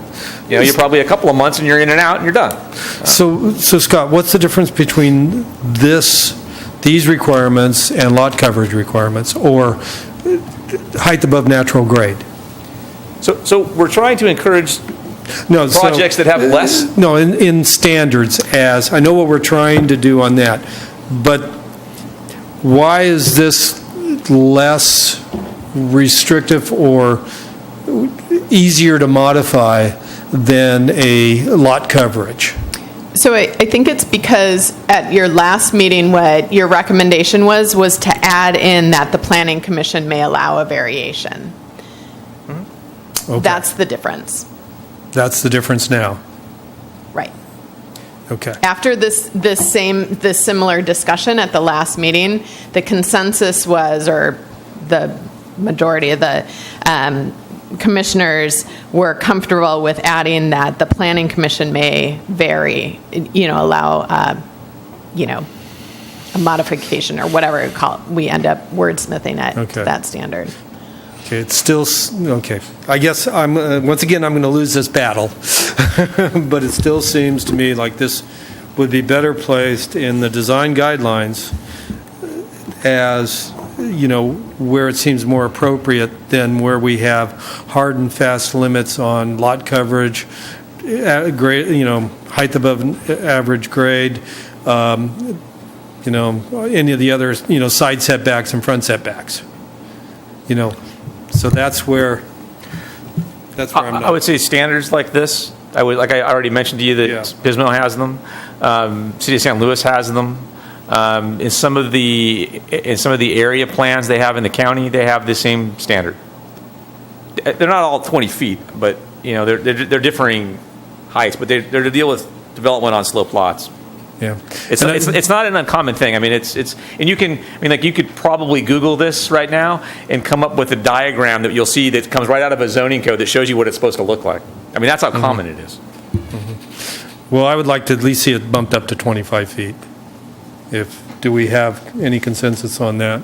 You're probably a couple of months and you're in and out and you're done. So Scott, what's the difference between these requirements and lot coverage requirements, or height above natural grade? So we're trying to encourage No, so- projects that have less? No, in standards as, I know what we're trying to do on that, but why is this less restrictive or easier to modify than a lot coverage? So I think it's because at your last meeting, what your recommendation was to add in that the Planning Commission may allow a variation. Okay. That's the difference. That's the difference now. Right. Okay. After this similar discussion at the last meeting, the consensus was, or the majority of the commissioners were comfortable with adding that the Planning Commission may vary, allow, a modification or whatever we end up wordsmithing it Okay. to that standard. Okay, it's still, okay. I guess once again, I'm going to lose this battle. But it still seems to me like this would be better placed in the design guidelines as, where it seems more appropriate than where we have hard and fast limits on lot coverage, grade, height above average grade, any of the other, side setbacks and front setbacks. So that's where I'm not. I would say standards like this, I already mentioned to you that Yeah. Pismo has them, City of St. Louis has them. In some of the area plans they have in the county, they have the same standard. They're not all 20 feet, but they're differing heights, but they're to deal with development on slope lots. Yeah. It's not an uncommon thing. I mean, you could probably Google this right now and come up with a diagram that you'll see that comes right out of a zoning code that shows you what it's supposed to look like. I mean, that's how common it is. Well, I would like to at least see it bumped up to 25 feet. Do we have any consensus on that?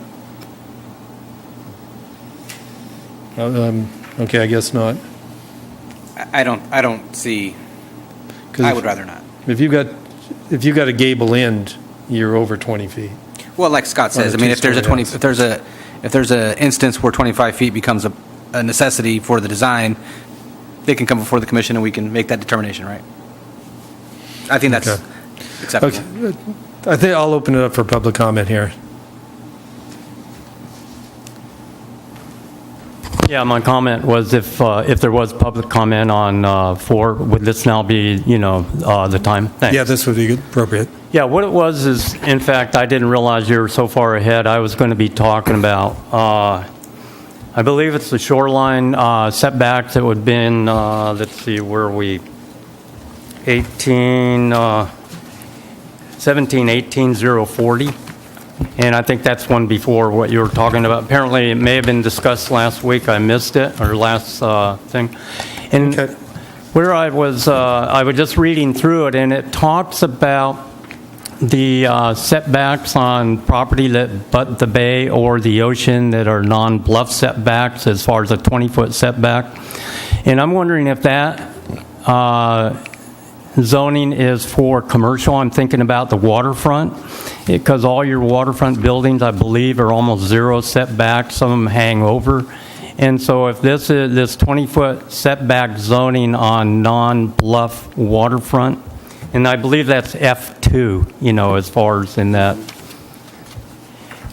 Okay, I guess not. I don't see, 'Cause I would rather not. If you got a gable end, you're over 20 feet. Well, like Scott says, I mean, if there's a 20, if there's a instance where 25 feet becomes a necessity for the design, they can come before the commission and we can make that determination, right? I think that's Okay. acceptable. Okay, I think I'll open it up for public comment here. Yeah, my comment was if there was public comment on 4, would this now be, the time? Thanks. Yeah, this would be appropriate. Yeah, what it was is, in fact, I didn't realize you were so far ahead. I was going to be talking about, I believe it's the shoreline setbacks that would have been, let's see, where are we? 17-18-040. And I think that's one before what you were talking about. Apparently, it may have been discussed last week. I missed it, or last thing. And Okay. where I was just reading through it, and it talks about the setbacks on property that butt the bay or the ocean that are non-bluff setbacks as far as a 20-foot setback. And I'm wondering if that zoning is for commercial. I'm thinking about the waterfront, because all your waterfront buildings, I believe, are almost zero setback. Some of them hang over. And so if this is this 20-foot setback zoning on non-bluff waterfront, and I believe that's F2, as far as in that.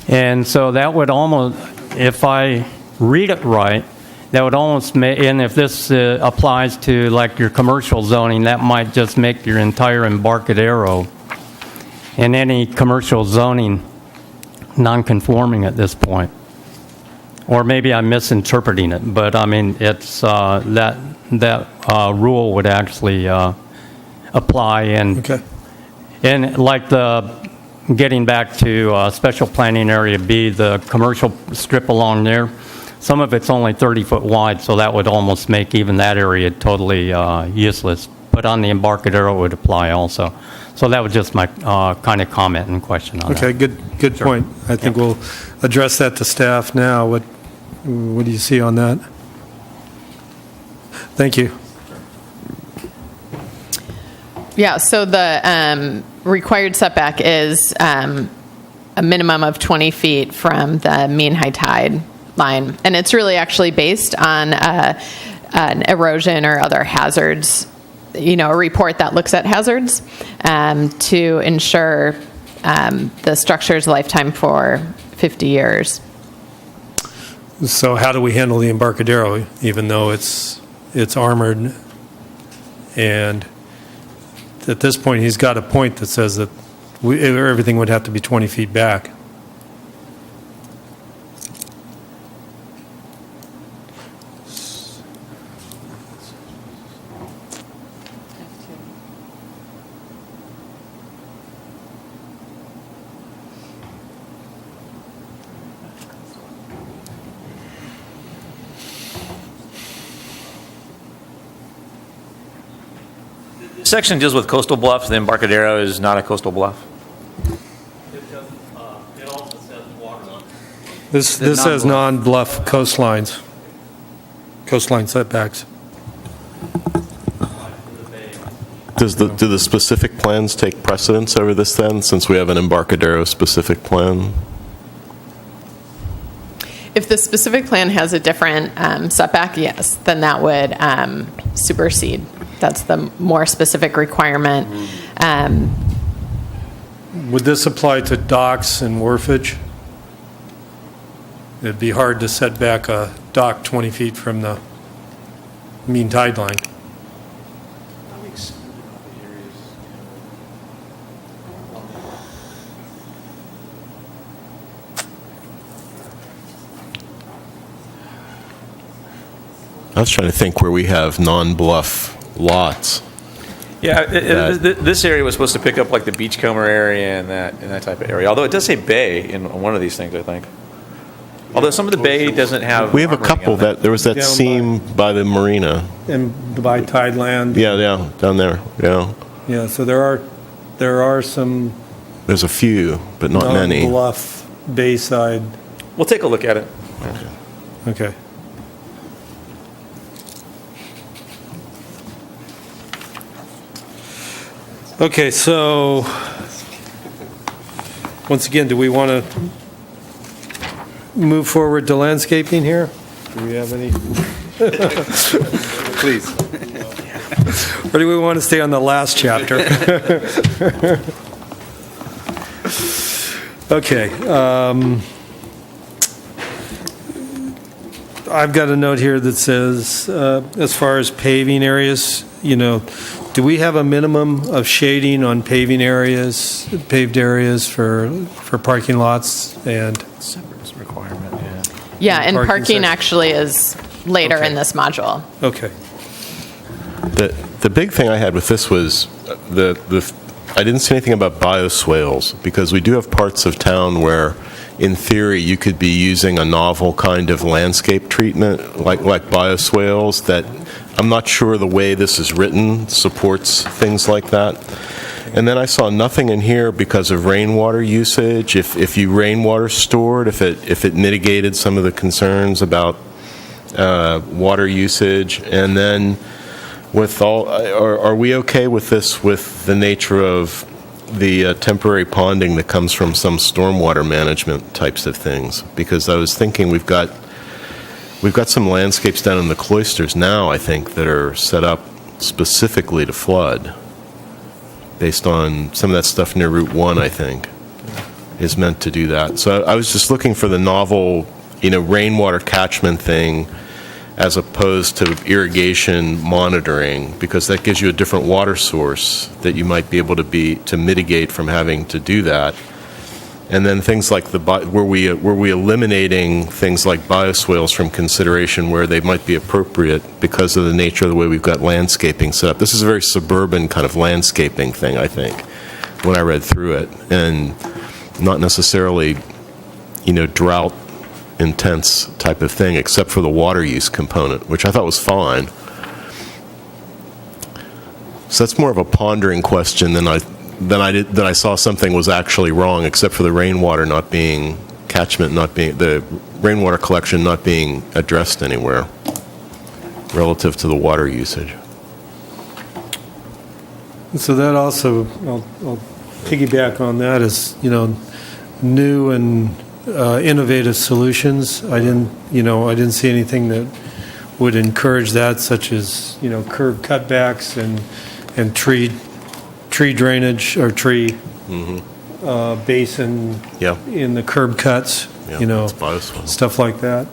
And so that would almost, if I read it right, that would almost make, and if this applies to like your commercial zoning, that might just make your entire Embarcadero and any commercial zoning non-conforming at this point. Or maybe I'm misinterpreting it, but I mean, it's that rule would actually apply. And Okay. and like getting back to special planning area B, the commercial strip along there, some of it's only 30 foot wide, so that would almost make even that area totally useless. But on the Embarcadero, it would apply also. So that was just my kind of comment and question on that. Okay, good point. I think we'll address that to staff now. What do you see on that? Thank you. Yeah, so the required setback is a minimum of 20 feet from the mean high tide line. And it's really actually based on an erosion or other hazards, a report that looks at hazards to ensure the structure's lifetime for 50 years. So how do we handle the Embarcadero, even though it's armored? And at this point, he's got a point that says that everything would have to be 20 feet back. This section deals with coastal bluffs. The Embarcadero is not a coastal bluff. It also says water. This says non-bluff coastlines, coastline setbacks. Do the specific plans take precedence over this then, since we have an Embarcadero-specific plan? If the specific plan has a different setback, yes, then that would supersede. That's the more specific requirement. Would this apply to docks and wharfage? It'd be hard to set back a dock 20 feet from the mean tide line. I was trying to think where we have non-bluff lots. Yeah, this area was supposed to pick up like the Beachcomber area and that type of area. Although it does say bay in one of these things, I think. Although some of the bay doesn't have. We have a armoring couple on it. that, there was that Down seam by the marina. And by tide land? Yeah, down there, yeah. Yeah, so there are some There's a few, but not many. non-bluff bayside. We'll take a look at it. Okay. Okay, so once again, do we want to move forward to landscaping here? Do we have any? Please. Or do we want to stay on the last chapter? Okay. I've got a note here that says, as far as paving areas, do we have a minimum of shading on paved areas for parking lots and? Requirement, yeah. Yeah, and Parking parking section. actually is later Okay. in this module. Okay. The big thing I had with this was I didn't see anything about bioswales, because we do have parts of town where, in theory, you could be using a novel kind of landscape treatment, like bioswales, that I'm not sure the way this is written supports things like that. And then I saw nothing in here because of rainwater usage. If you rainwater stored, if it mitigated some of the concerns about water usage. And then with all, are we okay with this, with the nature of the temporary ponding that comes from some stormwater management types of things? Because I was thinking we've got some landscapes down in the cloisters now, I think, that are set up specifically to flood, based on some of that stuff near Route 1, I think, is meant to do that. So I was just looking for the novel, rainwater catchment thing, as opposed to irrigation monitoring, because that gives you a different water source that you might be able to mitigate from having to do that. And then things like were we eliminating things like bioswales from consideration where they might be appropriate because of the nature of the way we've got landscaping set up. This is a very suburban kind of landscaping thing, I think, when I read through it, and not necessarily, drought intense type of thing, except for the water use component, which I thought was fine. So that's more of a pondering question than I saw something was actually wrong, except for the rainwater the rainwater collection not being addressed anywhere relative to the water usage. So that also, I'll piggyback on that, is, new and innovative solutions. I didn't see anything that would encourage that, such as, curb cutbacks and tree drainage or tree basin Yeah. in the curb cuts, Yeah, that's both ones. stuff like that.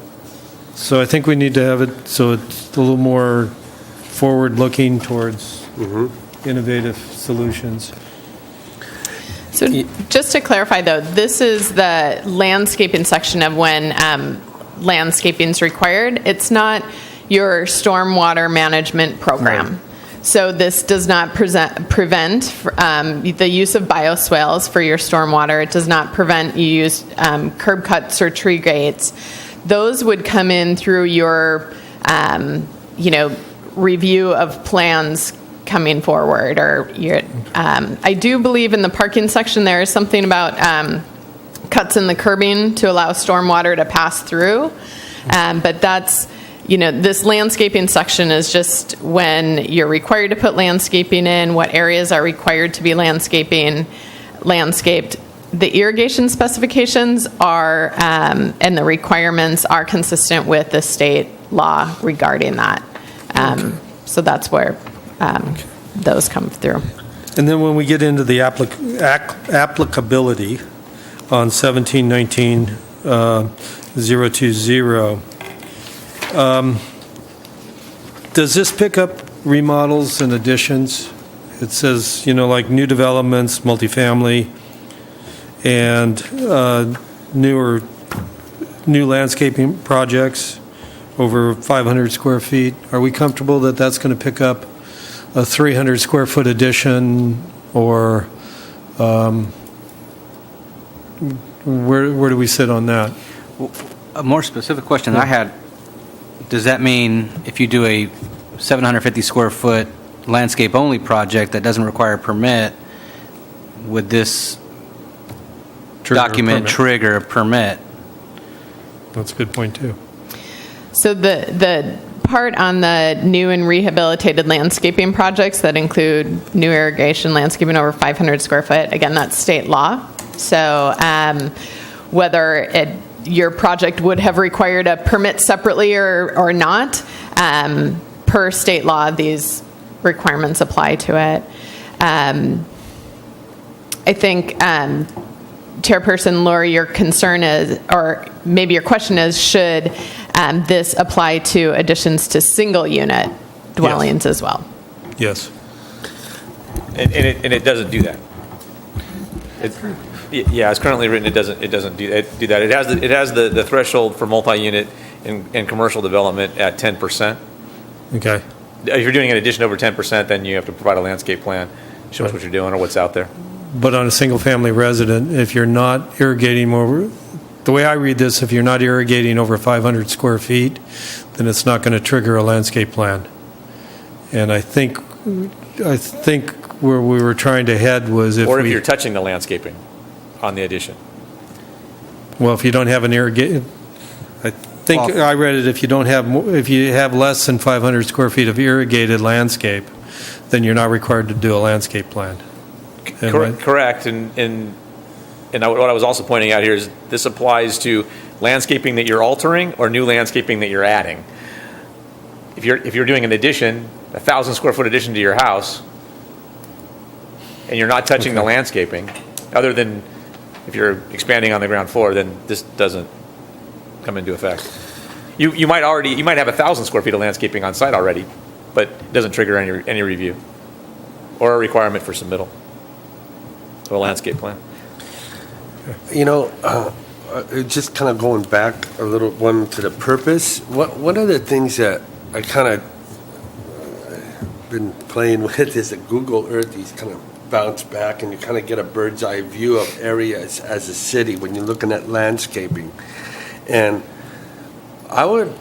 So I think we need to have it so it's a little more forward-looking towards innovative solutions. So just to clarify, though, this is the landscaping section of when landscaping is required. It's not your stormwater management program. So this does not prevent the use of bioswales for your stormwater. It does not prevent you use curb cuts or tree gates. Those would come in through your, review of plans coming forward. Or your, I do believe in the parking section there is something about cuts in the curbing to allow stormwater to pass through. But that's, this landscaping section is just when you're required to put landscaping in, what areas are required to be landscaped. The irrigation specifications are, and the requirements are consistent with the state law regarding that. So that's where those come through. And then when we get into the applicability on 1719-020, does this pick up remodels and additions? It says, like new developments, multifamily, and new landscaping projects over 500 square feet. Are we comfortable that that's going to pick up a 300 square foot addition, or where do we sit on that? A more specific question I had, does that mean if you do a 750 square foot landscape only project that doesn't require a permit, would this document trigger a permit? That's a good point, too. So the part on the new and rehabilitated landscaping projects that include new irrigation landscaping over 500 square foot, again, that's state law. So whether your project would have required a permit separately or not, per state law, these requirements apply to it. I think, Chairperson Lori, your concern is, or maybe your question is, should this apply to additions to single unit dwellings as well? Yes. And it doesn't do that. Yeah, it's currently written. It doesn't do that. It has the threshold for multi-unit and commercial development at 10%. Okay. If you're doing an addition over 10%, then you have to provide a landscape plan, show us what you're doing or what's out there. But on a single-family resident, if you're not irrigating over, the way I read this, if you're not irrigating over 500 square feet, then it's not going to trigger a landscape plan. And I think where we were trying to head was if you're touching the landscaping on the addition. Well, if you don't have an irrigation, I think I read it, if you have less than 500 square feet of irrigated landscape, then you're not required to do a landscape plan. Correct. And what I was also pointing out here is this applies to landscaping that you're altering or new landscaping that you're adding. If you're doing an addition, 1,000 square foot addition to your house, and you're not touching the landscaping, other than if you're expanding on the ground floor, then this doesn't come into effect. You might have 1,000 square feet of landscaping on site already, but it doesn't trigger any review or a requirement for submittal of a landscape plan. Just kind of going back a little one to the purpose. One of the things that I kind of been playing with is that Google Earth. These kind of bounce back, and you kind of get a bird's eye view of areas as a city when you're looking at landscaping. And I would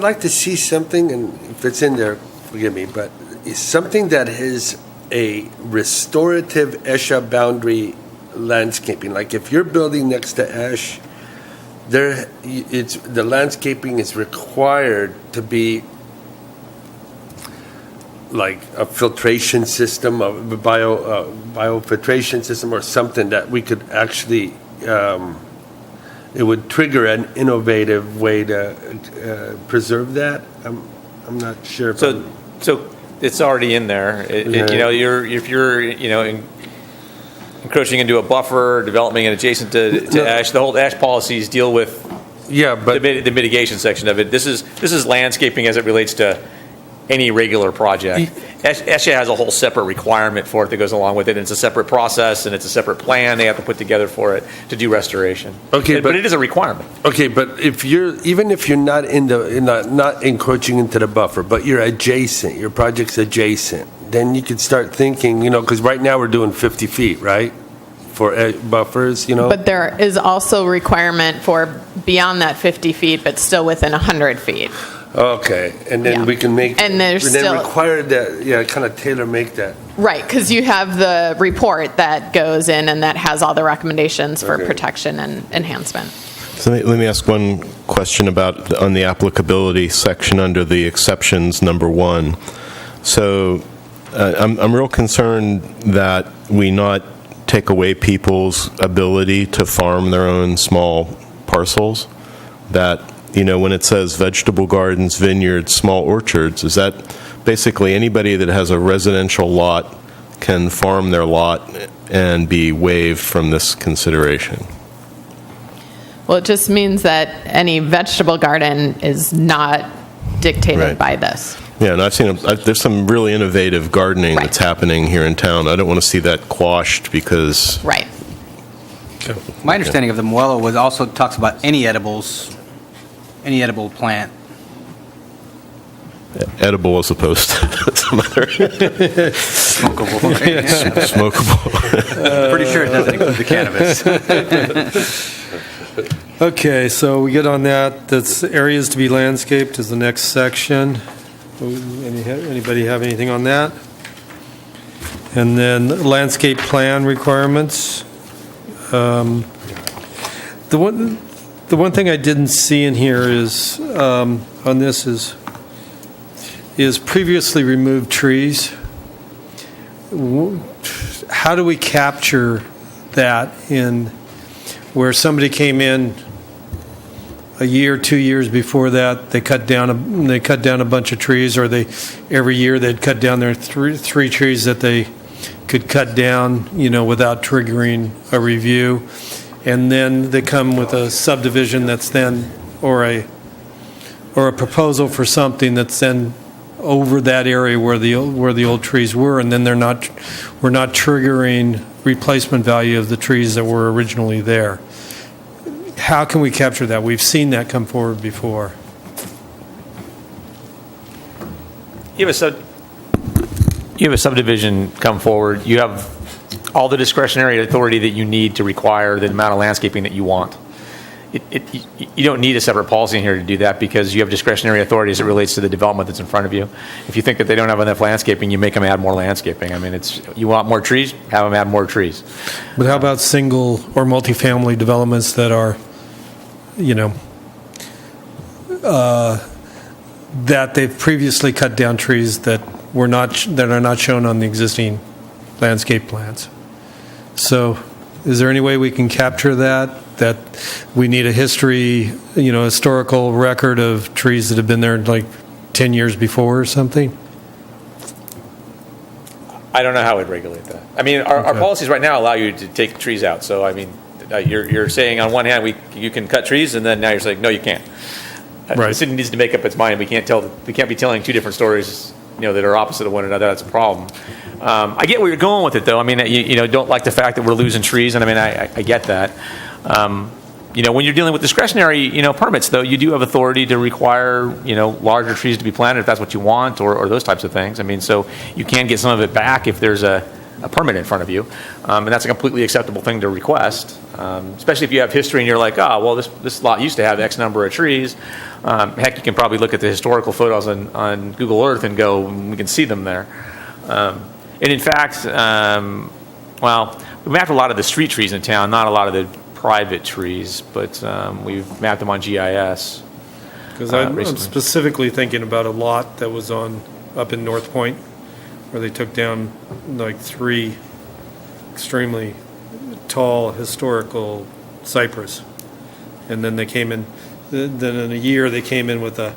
like to see something, and if it's in there, forgive me, but it's something that is a restorative ESHA boundary landscaping. Like if you're building next to ESH, the landscaping is required to be like a filtration system, a biofiltration system, or something that we could actually it would trigger an innovative way to preserve that. I'm not sure. If So it's already in there. You know, if you're encroaching into a buffer, developing it adjacent to ash, the whole ash policies deal with but the mitigation section of it. This is landscaping as it relates to any regular project. ESHA has a whole separate requirement for it that goes along with it, and it's a separate process, and it's a separate plan they have to put together for it to do restoration. Okay, but it is a requirement. Okay, but if you're not not encroaching into the buffer, but you're adjacent, your project's adjacent, then you could start thinking, because right now we're doing 50 feet, right, for buffers, But there is also requirement for beyond that 50 feet, but still within 100 feet. Okay, and then Yeah. we can make And there's then still- require that, kind of tailor make that. Right, because you have the report that goes in and that has all the recommendations for protection and enhancement. So let me ask one question on the applicability section under the exceptions, number 1. So I'm real concerned that we not take away people's ability to farm their own small parcels. That, when it says vegetable gardens, vineyards, small orchards, is that basically anybody that has a residential lot can farm their lot and be waived from this consideration? Well, it just means that any vegetable garden is not dictated by this. Yeah, and I've seen there's some really innovative gardening that's happening here in town. I don't want to see that quashed because. Right. My understanding of the Moelo was also talks about any edible plant. Edible as opposed to some other. Smokable. Smokable. Pretty sure it doesn't include the cannabis. Okay, so we get on that. That's areas to be landscaped is the next section. Anybody have anything on that? And then landscape plan requirements. The one thing I didn't see in here is on this is previously removed trees. How do we capture that in where somebody came in a year, 2 years before that, they cut down a bunch of trees, or every year they'd cut down their three trees that they could cut down, without triggering a review, and then they come with a subdivision that's then or a proposal for something that's then over that area where the old trees were, and then we're not triggering replacement value of the trees that were originally there. How can we capture that? We've seen that come forward before. You have a subdivision come forward. You have all the discretionary authority that you need to require the amount of landscaping that you want. You don't need a separate policy in here to do that because you have discretionary authority as it relates to the development that's in front of you. If you think that they don't have enough landscaping, you make them add more landscaping. I mean, you want more trees, have them add more trees. But how about single or multifamily developments that are, that they've previously cut down trees that are not shown on the existing landscape plans? So, is there any way we can capture that we need a historical record of trees that have been there like 10 years before or something? I don't know how we'd regulate that. I mean, our policies right now allow you to take trees out. So, I mean, you're saying on one hand you can cut trees, and then now you're saying no, you can't. Right. The city needs to make up its mind. We can't be telling two different stories, that are opposite of one another. That's a problem. I get where you're going with it, though. I mean, you don't like the fact that we're losing trees, and I mean, I get that. When you're dealing with discretionary, permits, though, you do have authority to require, larger trees to be planted if that's what you want, or those types of things. I mean, so you can get some of it back if there's a permit in front of you, and that's a completely acceptable thing to request, especially if you have history and you're like, this lot used to have X number of trees. Heck, you can probably look at the historical photos on Google Earth and go, we can see them there. And in fact, we mapped a lot of the street trees in town, not a lot of the private trees, but we've mapped them on GIS. Because I'm specifically thinking about a lot that was up in North Point, where they took down like 3 extremely tall historical cypress, And then they came in, then in a year, they came in with a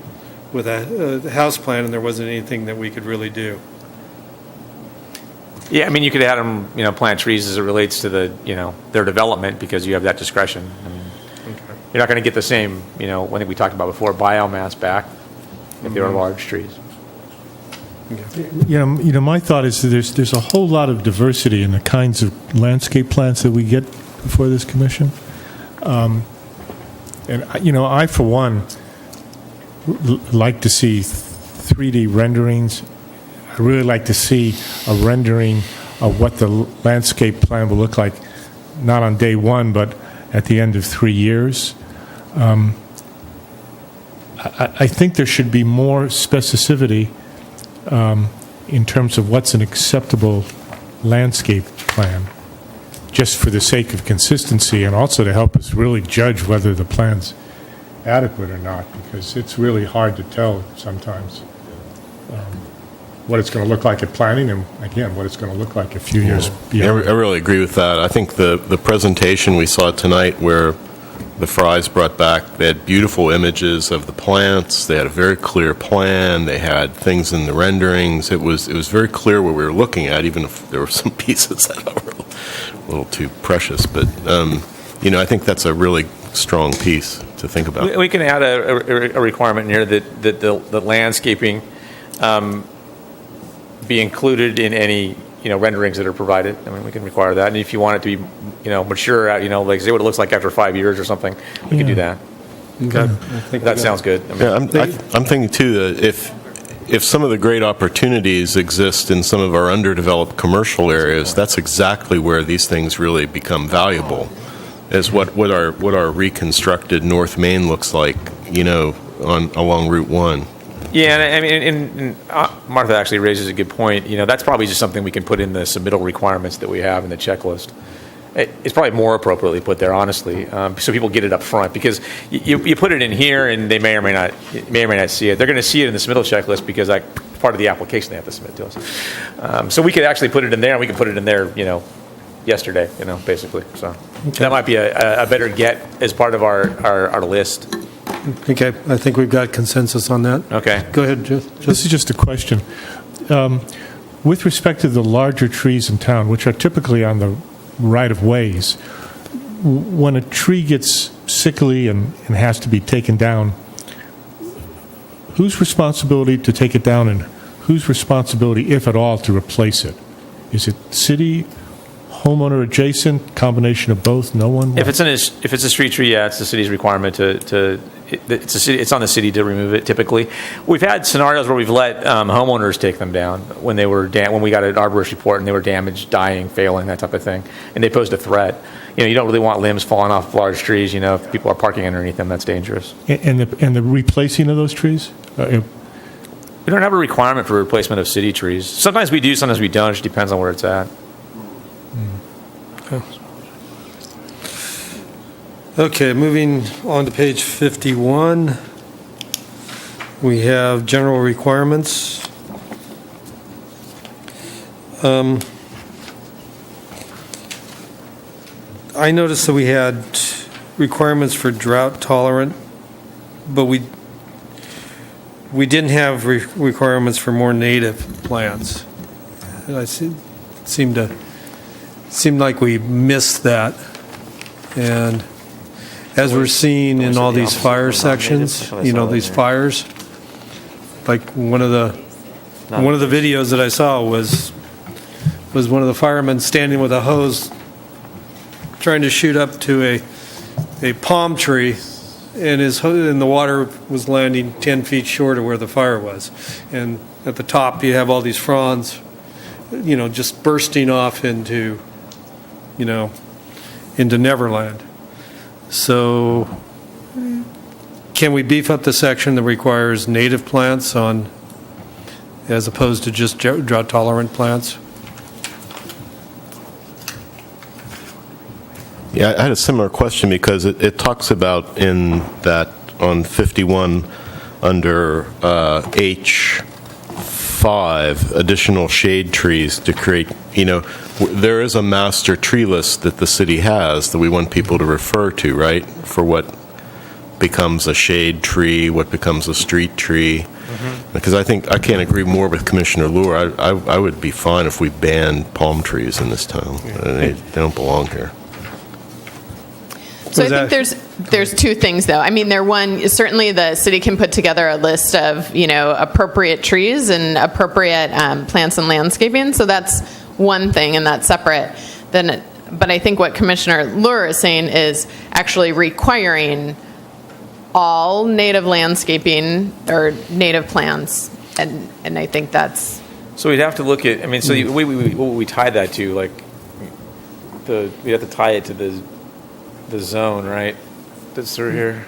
house plan, and there wasn't anything that we could really do. Yeah, I mean, you could add them, plant trees as it relates to their development because you have that discretion. I mean, you're not going to get the same, I think we talked about before, biomass back if they are large trees. My thought is that there's a whole lot of diversity in the kinds of landscape plants that we get before this commission. I, for one, like to see 3D renderings. I really like to see a rendering of what the landscape plan will look like, not on day one, but at the end of 3 years. I think there should be more specificity in terms of what's an acceptable landscape plan, just for the sake of consistency and also to help us really judge whether the plan's adequate or not, because it's really hard to tell sometimes what it's going to look like at planning and, again, what it's going to look like a few years beyond. I really agree with that. I think the presentation we saw tonight where the Fries brought back, they had beautiful images of the plants, they had a very clear plan, they had things in the renderings. It was very clear what we were looking at, even if there were some pieces that were a little too precious. But, I think that's a really strong piece to think about. We can add a requirement in here that the landscaping be included in any renderings that are provided. I mean, we can require that. And if you want it to be mature, like say what it looks like after 5 years or something, we can do that. Okay. That sounds good. I mean, I'm thinking too that if some of the great opportunities exist in some of our underdeveloped commercial areas, that's exactly where these things really become valuable. Is what our reconstructed North Main looks like, along Route 1. Yeah, and I mean, and Martha actually raises a good point. That's probably just something we can put in the submittal requirements that we have in the checklist. It's probably more appropriately put there, honestly, so people get it up front. Because you put it in here, and they may or may not see it. They're going to see it in the submittal checklist because part of the application they have to submit to us. So we could actually put it in there, and we could put it in there, yesterday, basically. So that might be a better get as part of our list. Okay, I think we've got consensus on that. Okay. Go ahead, Jeff. This is just a question. With respect to the larger trees in town, which are typically on the right-of-ways, when a tree gets sickly and has to be taken down, whose responsibility to take it down and whose responsibility, if at all, to replace it? Is it city, homeowner adjacent, combination of both? No one? If it's a street tree, yeah, it's the city's requirement it's on the city to remove it. Typically, we've had scenarios where we've let homeowners take them down when we got an arborist report and they were damaged, dying, failing, that type of thing, and they posed a threat. You don't really want limbs falling off large trees. If people are parking underneath them, that's dangerous. And the replacing of those trees? We don't have a requirement for replacement of city trees. Sometimes we do, sometimes we don't. It just depends on where it's at. Okay, moving on to page 51. We have general requirements. I noticed that we had requirements for drought tolerant, but we didn't have requirements for more native plants. And seemed like we missed that. And as we're seeing in all these fire sections, these fires, like one of the videos that I saw was one of the firemen standing with a hose trying to shoot up to a palm tree, and the water was landing 10 feet short of where the fire was. And at the top you have all these fronds, just bursting off into Neverland. So can we beef up the section that requires native plants as opposed to just drought-tolerant plants? Yeah, I had a similar question because it talks about in that on 51 under H5 additional shade trees to create, there is a master tree list that the city has that we want people to refer to, right? For what becomes a shade tree, what becomes a street tree. Because I can't agree more with Commissioner Luer. I would be fine if we banned palm trees in this town. They don't belong here. So I think there's two things, though. I mean, certainly the city can put together a list of, appropriate trees and appropriate plants and landscaping. So that's one thing, and that's separate. But I think what Commissioner Luer is saying is actually requiring all native landscaping or native plants, and I think that's. So we'd have to look at, so what we tie that to, like, we'd have to tie it to the zone, right? That's through here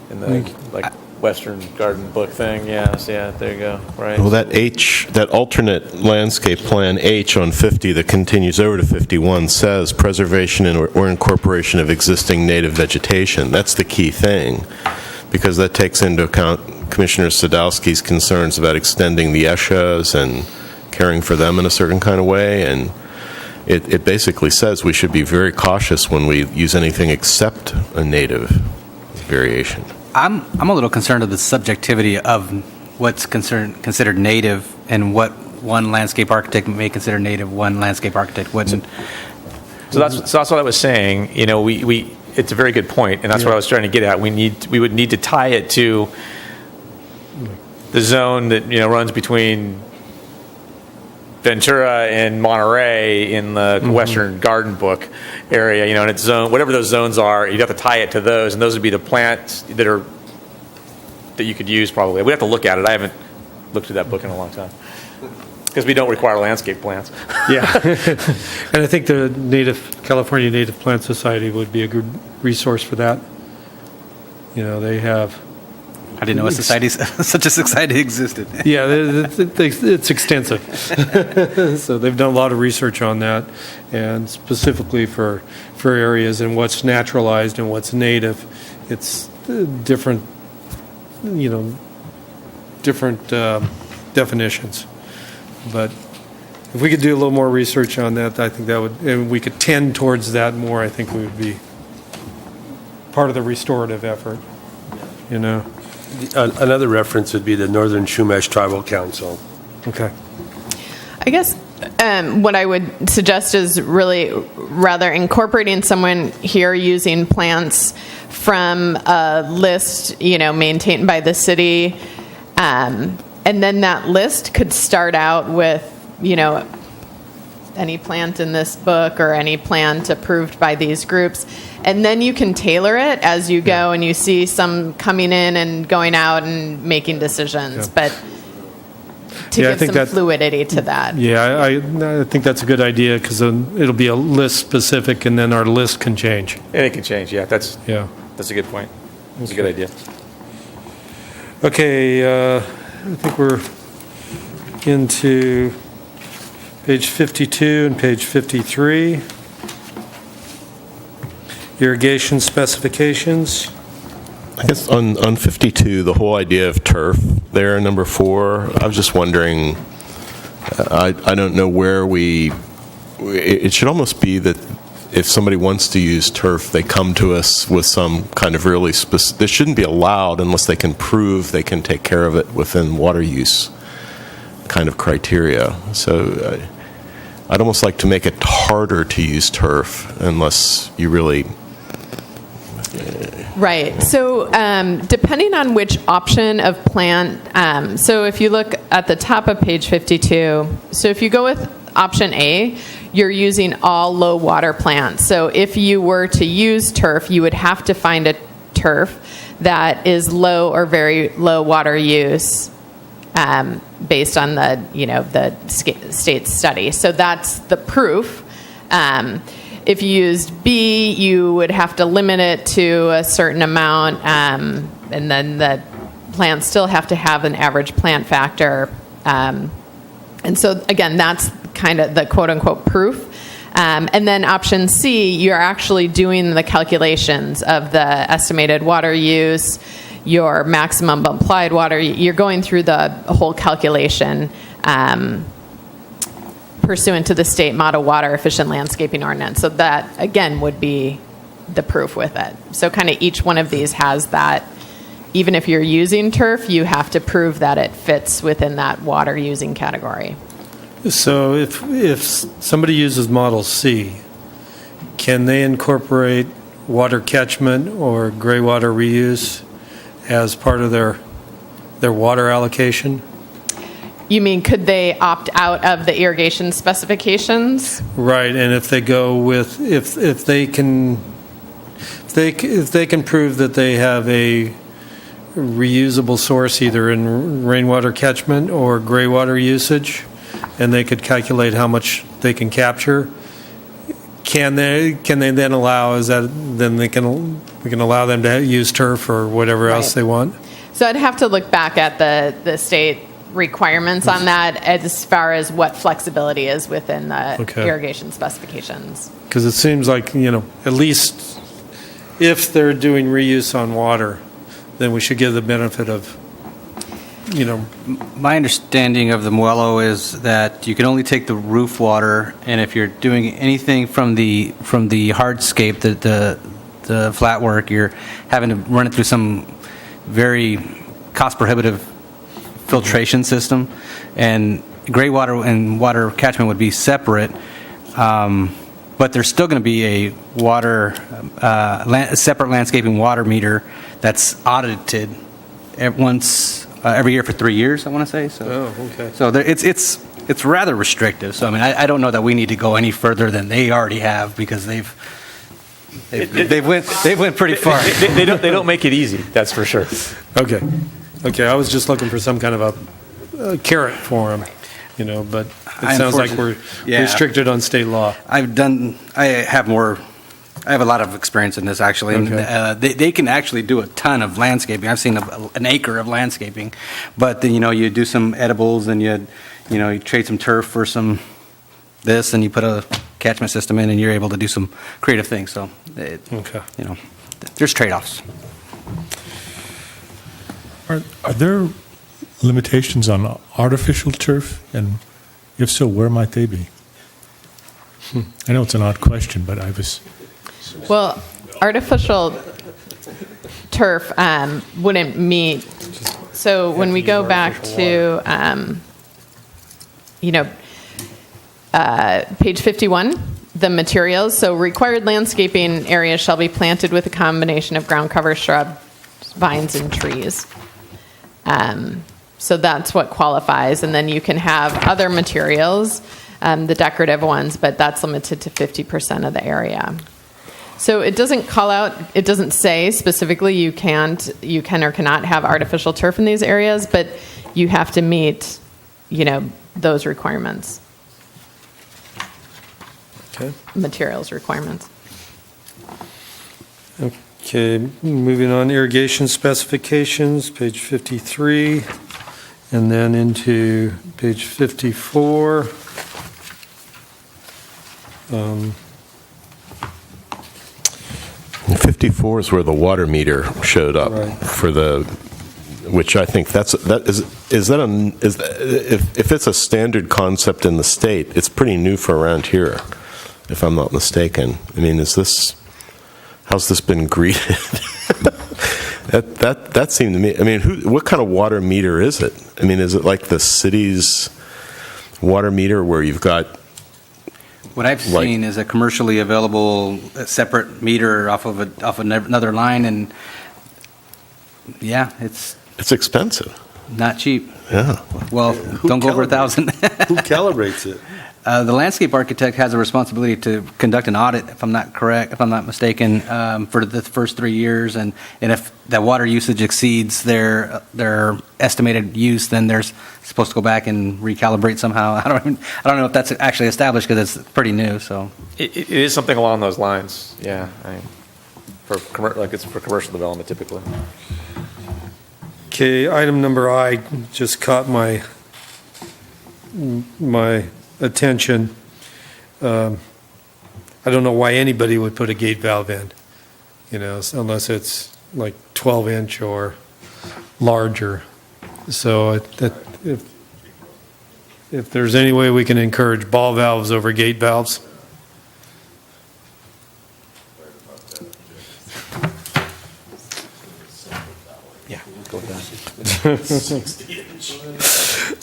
in the Western Garden Book thing. Yes, yeah, there you go. Right. Well, that alternate landscape plan H on 50 that continues over to 51 says preservation or incorporation of existing native vegetation. That's the key thing, because that takes into account Commissioner Sadowski's concerns about extending the ESHAs and caring for them in a certain kind of way, and it basically says we should be very cautious when we use anything except a native variation. I'm a little concerned of the subjectivity of what's considered native and what one landscape architect may consider native, one landscape architect wouldn't. So that's what I was saying. It's a very good point, and that's what I was trying to get at. We would need to tie it to the zone that runs between Ventura and Monterey in the Western Garden Book area, and its zone, whatever those zones are, you'd have to tie it to those, and those would be the plants that you could use probably. We'd have to look at it. I haven't looked at that book in a long time, because we don't require landscape plants. Yeah. And I think the California Native Plant Society would be a good resource for that. They have. I didn't know such a society existed. Yeah, it's extensive. So they've done a lot of research on that, and specifically for areas and what's naturalized and what's native. It's different, different definitions. But if we could do a little more research on that, I think that would, and we could tend towards that more, I think we would be part of the restorative effort, Another reference would be the Northern Chumash Tribal Council. Okay. I guess what I would suggest is really rather incorporating someone here using plants from a list, maintained by the city, and then that list could start out with, any plant in this book or any plant approved by these groups. And then you can tailor it as you go, and you see some coming in and going out and making decisions. Yeah. But to give some fluidity to that. Yeah, I think that's a good idea, because it'll be a list specific, and then our list can change. And it can change, yeah. That's a good point. That's a good idea. Okay, I think we're into page 52 and page 53. Irrigation specifications. I guess on 52, the whole idea of turf there, number 4, I was just wondering, I don't know where it should almost be that if somebody wants to use turf, they come to us with some kind of really specific, this shouldn't be allowed unless they can prove they can take care of it within water use kind of criteria. So I'd almost like to make it harder to use turf unless you really... Right. So depending on which option of plant, so if you look at the top of page 52, so if you go with option A, you're using all low water plants. So if you were to use turf, you would have to find a turf that is low or very low water use, based on the state study. So that's the proof. If you used B, you would have to limit it to a certain amount, and then the plants still have to have an average plant factor. And so, again, that's kind of the quote-unquote proof. And then option C, you're actually doing the calculations of the estimated water use, your maximum applied water. You're going through the whole calculation pursuant to the state model water efficient landscaping ordinance. So that, again, would be the proof with it. So kind of each one of these has that, even if you're using turf, you have to prove that it fits within that water using category. So if somebody uses Model C, can they incorporate water catchment or gray water reuse as part of their water allocation? You mean, could they opt out of the irrigation specifications? Right, and if they go with, if they can prove that they have a reusable source either in rainwater catchment or gray water usage, and they could calculate how much they can capture, can they then allow, we can allow them to use turf or whatever else they want? So I'd have to look back at the state requirements on that as far as what flexibility is within the irrigation specifications. Because it seems like, at least if they're doing reuse on water, then we should give the benefit of, My understanding of the Muello is that you can only take the roof water, and if you're doing anything from the hardscape, the flat work, you're having to run it through some very cost-prohibitive filtration system, and gray water and water catchment would be separate, but there's still going to be a separate landscaping water meter that's audited every year for 3 years, I want to say. So, So it's rather restrictive. So I don't know that we need to go any further than they already have, because they went pretty far. They don't make it easy, that's for sure. Okay, I was just looking for some kind of a carrot for them, but it sounds like we're restricted on state law. I have a lot of experience in this, actually, and they can actually do a ton of landscaping. I've seen an acre of landscaping, but then, you do some edibles, and you trade some turf for some this, and you put a catchment system in, and you're able to do some creative things. So, there's trade-offs. Are there limitations on artificial turf? And if so, where might they be? I know it's an odd question, but I was... Well, artificial turf wouldn't meet. So when we go back to, page 51, the materials. So required landscaping areas shall be planted with a combination of ground cover, shrubs, vines, and trees. So that's what qualifies. And then you can have other materials, the decorative ones, but that's limited to 50% of the area. So it doesn't call out, it doesn't say specifically you can or cannot have artificial turf in these areas, but you have to meet, those requirements. Okay. Materials requirements. Okay, moving on, irrigation specifications, page 53, and then into page 54. 54 is where the water meter showed up which I think if it's a standard concept in the state, it's pretty new for around here, if I'm not mistaken. How's this been greeted? that seemed to me, what kind of water meter is it? Is it like the city's water meter where you've got... What I've seen is a commercially available separate meter off of another line, and it's expensive. Not cheap. Yeah. Well, don't go over 1,000. Who calibrates it? The landscape architect has a responsibility to conduct an audit, if I'm not mistaken, for the first 3 years, and if that water usage exceeds their estimated use, then they're supposed to go back and recalibrate somehow. I don't know if that's actually established, because it's pretty new. So it is something along those lines. Yeah, it's for commercial development typically. Okay, item number I just caught my attention. I don't know why anybody would put a gate valve in, unless it's like 12-inch or larger. So if there's any way we can encourage ball valves over gate valves. Yeah, go with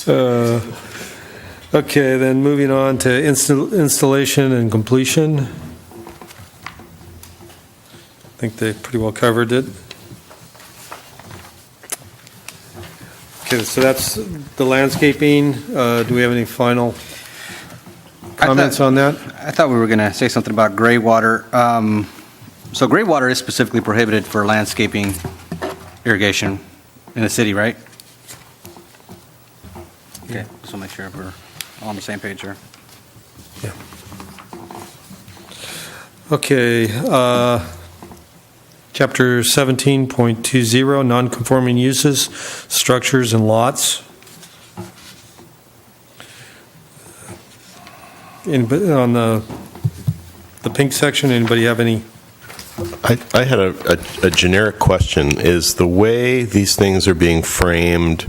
that. Okay, then moving on to installation and completion. I think they pretty well covered it. Okay, so that's the landscaping. Do we have any final comments on that? I thought we were going to say something about gray water. So gray water is specifically prohibited for landscaping irrigation in the city, right? Okay, just want to make sure we're all on the same page here. Okay, Chapter 17.20, non-conforming uses, structures and lots. Anybody on the pink section, anybody have any? I had a generic question. Is the way these things are being framed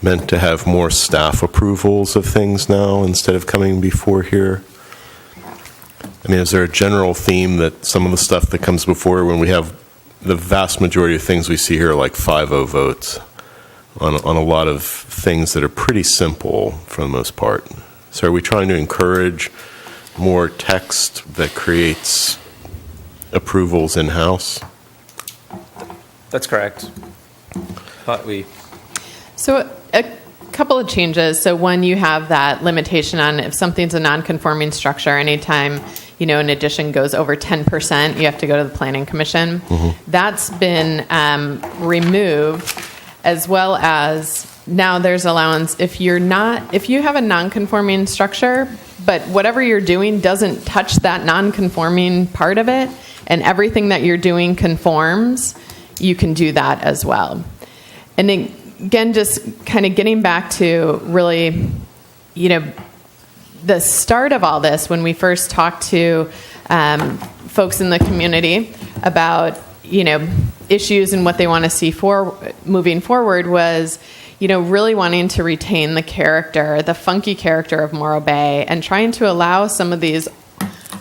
meant to have more staff approvals of things now instead of coming before here? I mean, is there a general theme that some of the stuff that comes before, when we have the vast majority of things we see here are like 5-0 votes on a lot of things that are pretty simple for the most part? So are we trying to encourage more text that creates approvals in-house? That's correct. Thought we. So a couple of changes. So one, you have that limitation on if something's a non-conforming structure, anytime, an addition goes over 10%, you have to go to the Planning Commission. Mm-hmm. That's been removed, as well as now there's allowance if you have a non-conforming structure, but whatever you're doing doesn't touch that non-conforming part of it, and everything that you're doing conforms, you can do that as well. And again, just kind of getting back to really, the start of all this, when we first talked to folks in the community about, issues and what they want to see moving forward was, really wanting to retain the funky character of Morro Bay, and trying to allow some of these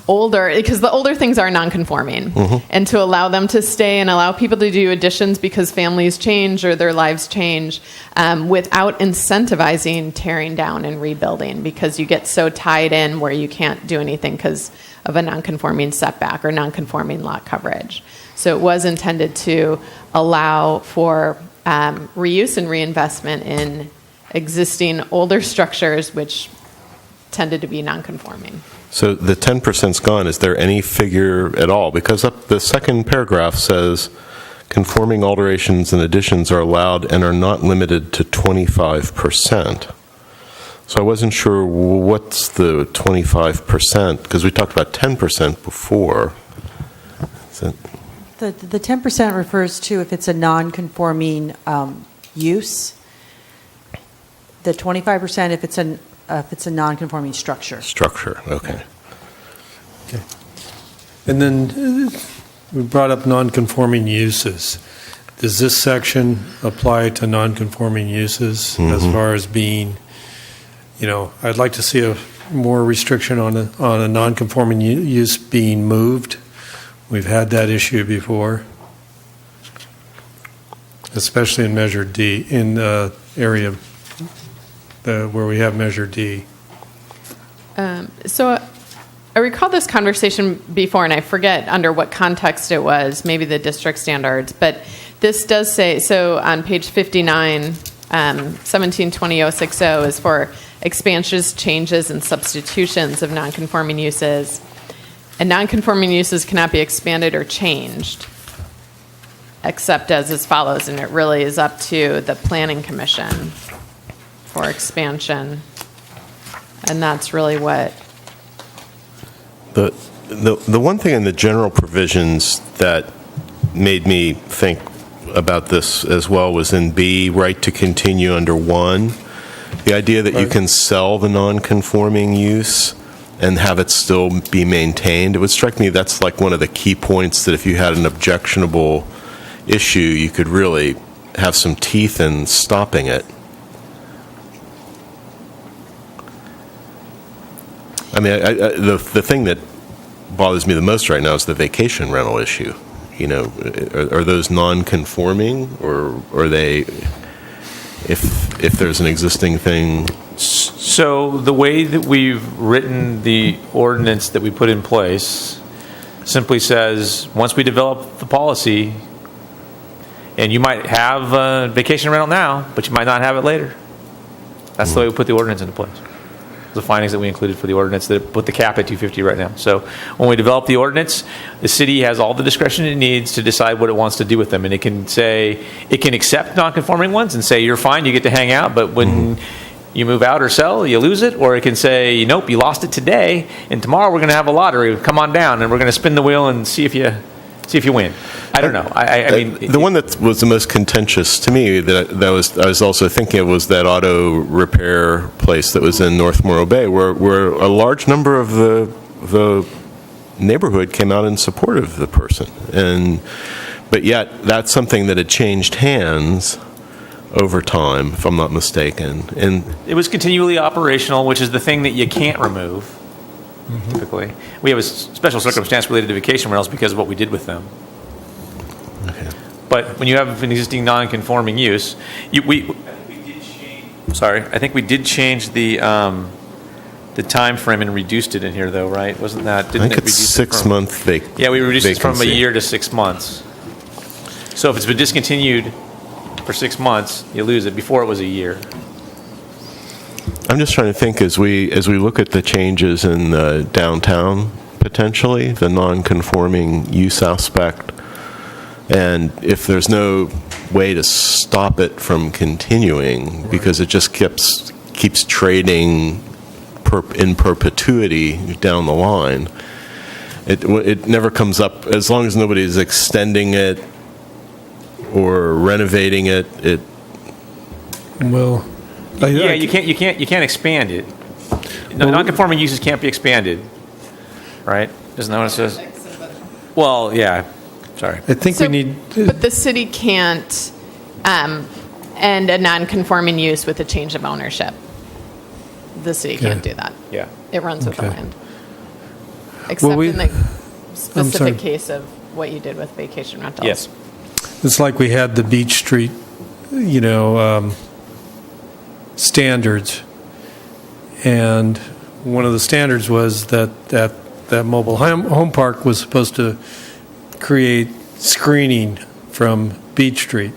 because the older things are non-conforming, and to allow them to stay and allow people to do additions because families change or their lives change, without incentivizing tearing down and rebuilding, because you get so tied in where you can't do anything because of a non-conforming setback or non-conforming lot coverage. So it was intended to allow for reuse and reinvestment in existing older structures, which tended to be non-conforming. So the 10%'s gone. Is there any figure at all? Because the second paragraph says, conforming alterations and additions are allowed and are not limited to 25%. So I wasn't sure what's the 25%, because we talked about 10% before. The 10% refers to if it's a non-conforming use. The 25% if it's a non-conforming structure. Structure, okay. Okay. And then we brought up non-conforming uses. Does this section apply to non-conforming uses as far as being, I'd like to see a more restriction on a non-conforming use being moved. We've had that issue before, especially in Measure D, in the area where we have Measure D. So I recall this conversation before, and I forget under what context it was, maybe the district standards, but this does say, so on page 59, 1720-060 is for expansions, changes, and substitutions of nonconforming uses. And nonconforming uses cannot be expanded or changed, except as follows, and it really is up to the Planning Commission for expansion. And that's really what... The one thing in the general provisions that made me think about this as well was in B, right to continue under 1. The idea that you can sell the non-conforming use and have it still be maintained. It would strike me that's like one of the key points that if you had an objectionable issue, you could really have some teeth in stopping it. I mean, the thing that bothers me the most right now is the vacation rental issue. You know, are those non-conforming, or are they, if there's an existing thing? So the way that we've written the ordinance that we put in place simply says, once we develop the policy, and you might have a vacation rental now, but you might not have it later. That's the way we put the ordinance into place. The findings that we included for the ordinance that put the cap at 250 right now. So when we develop the ordinance, the city has all the discretion it needs to decide what it wants to do with them. And it can say, it can accept non-conforming ones and say, you're fine, you get to hang out, but when you move out or sell, you lose it. Or it can say, nope, you lost it today, and tomorrow we're going to have a lottery. Come on down, and we're going to spin the wheel and see if you win. I don't know. I mean, the one that was the most contentious to me that I was also thinking of was that auto repair place that was in North Morro Bay, where a large number of the neighborhood came out in support of the person, but yet that's something that had changed hands over time, if I'm not mistaken, and it was continually operational, which is the thing that you can't remove. Typically, we have a special circumstance related to vacation rentals because of what we did with them. Okay. But when you have an existing non-conforming use, I think we did change the time frame and reduced it in here, though, right? Wasn't that? I think it's 6 month vacancy. Yeah, we reduced it from a year to 6 months. So if it's been discontinued for 6 months, you lose it. Before it was a year. I'm just trying to think as we look at the changes in the downtown, potentially, the non-conforming use aspect, and if there's no way to stop it from continuing because it just keeps trading in perpetuity down the line, it never comes up, as long as nobody's extending it or renovating it. Well, Yeah, you can't expand it. Non-conforming uses can't be expanded, right? Isn't that what it says? Well, yeah. Sorry. I think we need. But the city can't end a non-conforming use with a change of ownership. The city can't do that. Yeah. It runs with the Okay. land. Except in the sorry. specific case of what you did with vacation rentals. Yes. It's like we had the Beach Street, standards, and one of the standards was that mobile home park was supposed to create screening from Beach Street,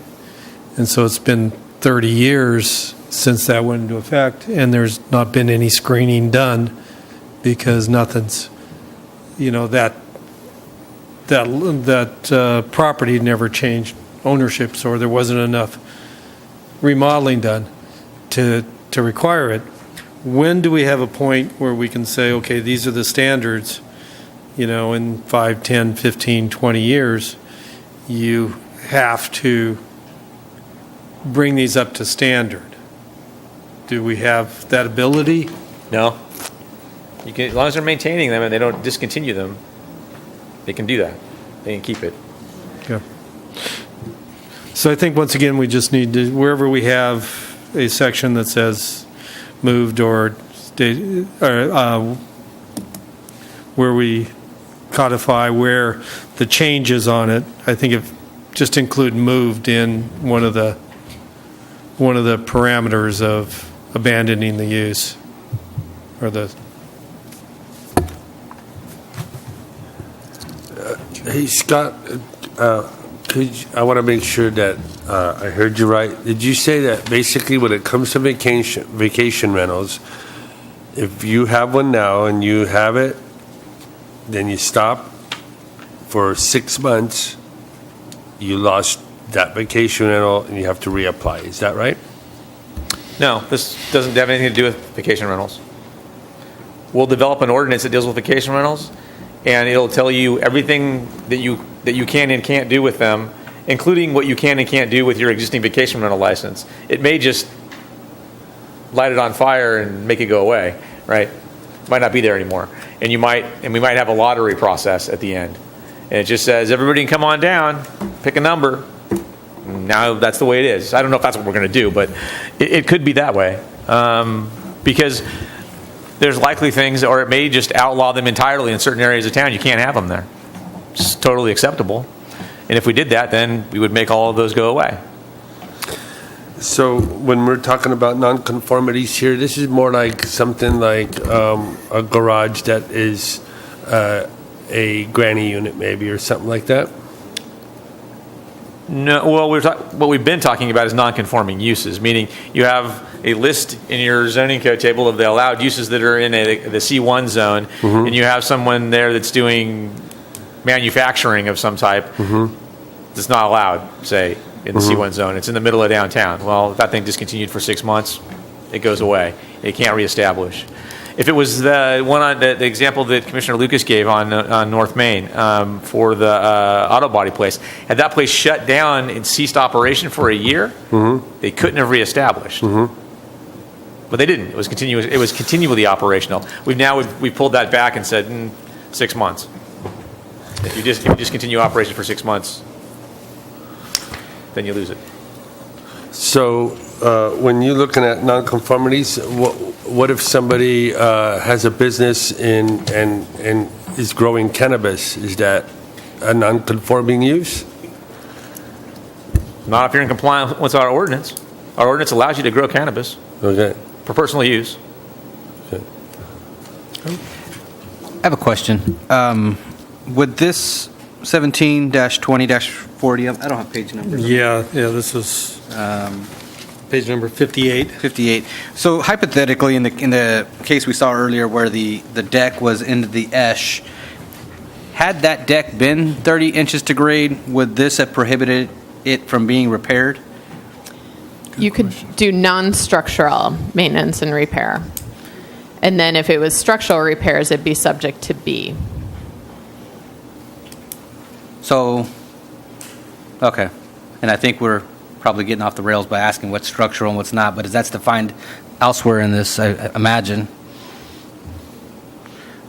and so it's been 30 years since that went into effect, and there's not been any screening done because nothing's, that property never changed ownerships, or there wasn't enough remodeling done to require it. When do we have a point where we can say, okay, these are the standards, in 5, 10, 15, 20 years, you have to bring these up to standard? Do we have that ability? No. You can, as long as they're maintaining them and they don't discontinue them, they can do that. They can keep it. Okay. So I think, once again, we just need to, wherever we have a section that says moved or where we codify where the changes on it, I think if just include moved in one of the parameters of abandoning the use, or the. Hey, Scott, I want to make sure that I heard you right. Did you say that basically when it comes to vacation rentals, if you have one now and you have it, then you stop for 6 months, you lost that vacation rental and you have to reapply. Is that right? No, this doesn't have anything to do with vacation rentals. We'll develop an ordinance that deals with vacation rentals, and it'll tell you everything that you can and can't do with them, including what you can and can't do with your existing vacation rental license. It may just light it on fire and make it go away, right? It might not be there anymore. And we might have a lottery process at the end. And it just says, everybody can come on down, pick a number. Now that's the way it is. I don't know if that's what we're going to do, but it could be that way. Because there's likely things, or it may just outlaw them entirely in certain areas of town. You can't have them there. It's totally acceptable. And if we did that, then we would make all of those go away. So when we're talking about nonconformities here, this is more like something like a garage that is a granny unit maybe, or something like that? No, well, what we've been talking about is non-conforming uses, meaning you have a list in your zoning code table of the allowed uses that are in the C1 zone, and you have someone there that's doing manufacturing of some type that's not allowed, say, in the C1 zone. It's in the middle of downtown. Well, if that thing discontinued for 6 months, it goes away. It can't reestablish. If it was the one on the example that Commissioner Lucas gave on North Main for the auto body place, had that place shut down and ceased operation for a year, they couldn't have reestablished. But they didn't. It was continuous. It was continually operational. We've pulled that back and said 6 months. If you discontinue operation for 6 months, then you lose it. So when you're looking at nonconformities, what if somebody has a business and is growing cannabis? Is that a nonconforming use? Not if you're in compliance with our ordinance. Our ordinance allows you to grow cannabis for personal use. I have a question. Would this 17-20-40, I don't have page numbers. Yeah, this is page number 58. 58. So hypothetically, in the case we saw earlier where the deck was into the esh, had that deck been 30 inches to grade, would this have prohibited it from being repaired? You could do non-structural maintenance and repair. And then if it was structural repairs, it'd be subject to B. So, okay. And I think we're probably getting off the rails by asking what's structural and what's not, but that's defined elsewhere in this, I imagine.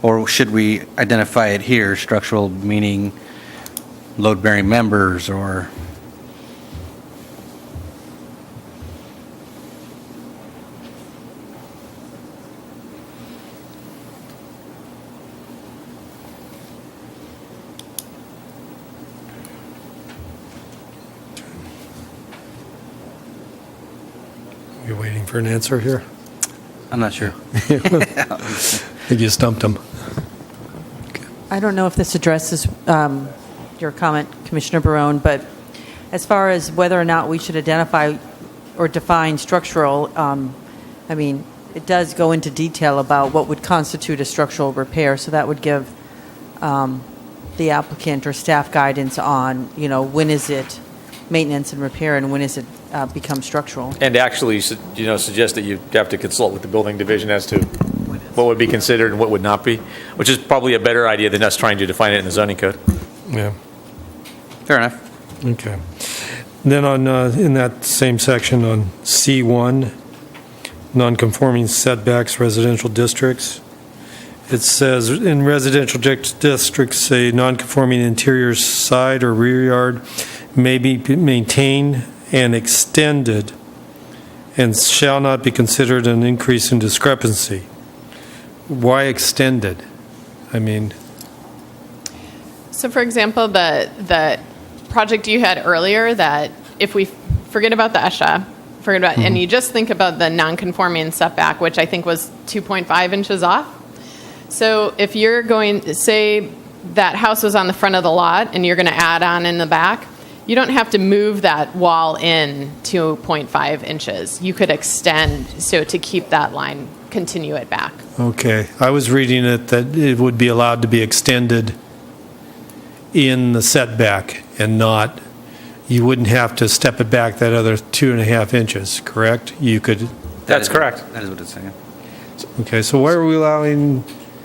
Or should we identify it here, structural meaning load-bearing members or... You're waiting for an answer here? I'm not sure. I think you stumped him. I don't know if this addresses your comment, Commissioner Barone, but as far as whether or not we should identify or define structural, I mean, it does go into detail about what would constitute a structural repair, so that would give the applicant or staff guidance on, when is it maintenance and repair and when is it become structural. And actually, suggest that you have to consult with the building division as to what would be considered and what would not be, which is probably a better idea than us trying to define it in the zoning code. Yeah. Fair enough. Okay. Then in that same section on C1, non-conforming setbacks, residential districts, it says in residential districts, a non-conforming interior side or rear yard may be maintained and extended and shall not be considered an increase in discrepancy. Why extended? I mean... So for example, the project you had earlier, that if we forget about the ESHA, and you just think about the non-conforming setback, which I think was 2.5 inches off. So if you're going to say that house was on the front of the lot and you're going to add on in the back, you don't have to move that wall in 2.5 inches. You could extend, so to keep that line, continue it back. Okay. I was reading it that it would be allowed to be extended in the setback and not, you wouldn't have to step it back that other 2.5 inches, correct? You could... That's correct. That is what it's saying. Okay, so why are we allowing...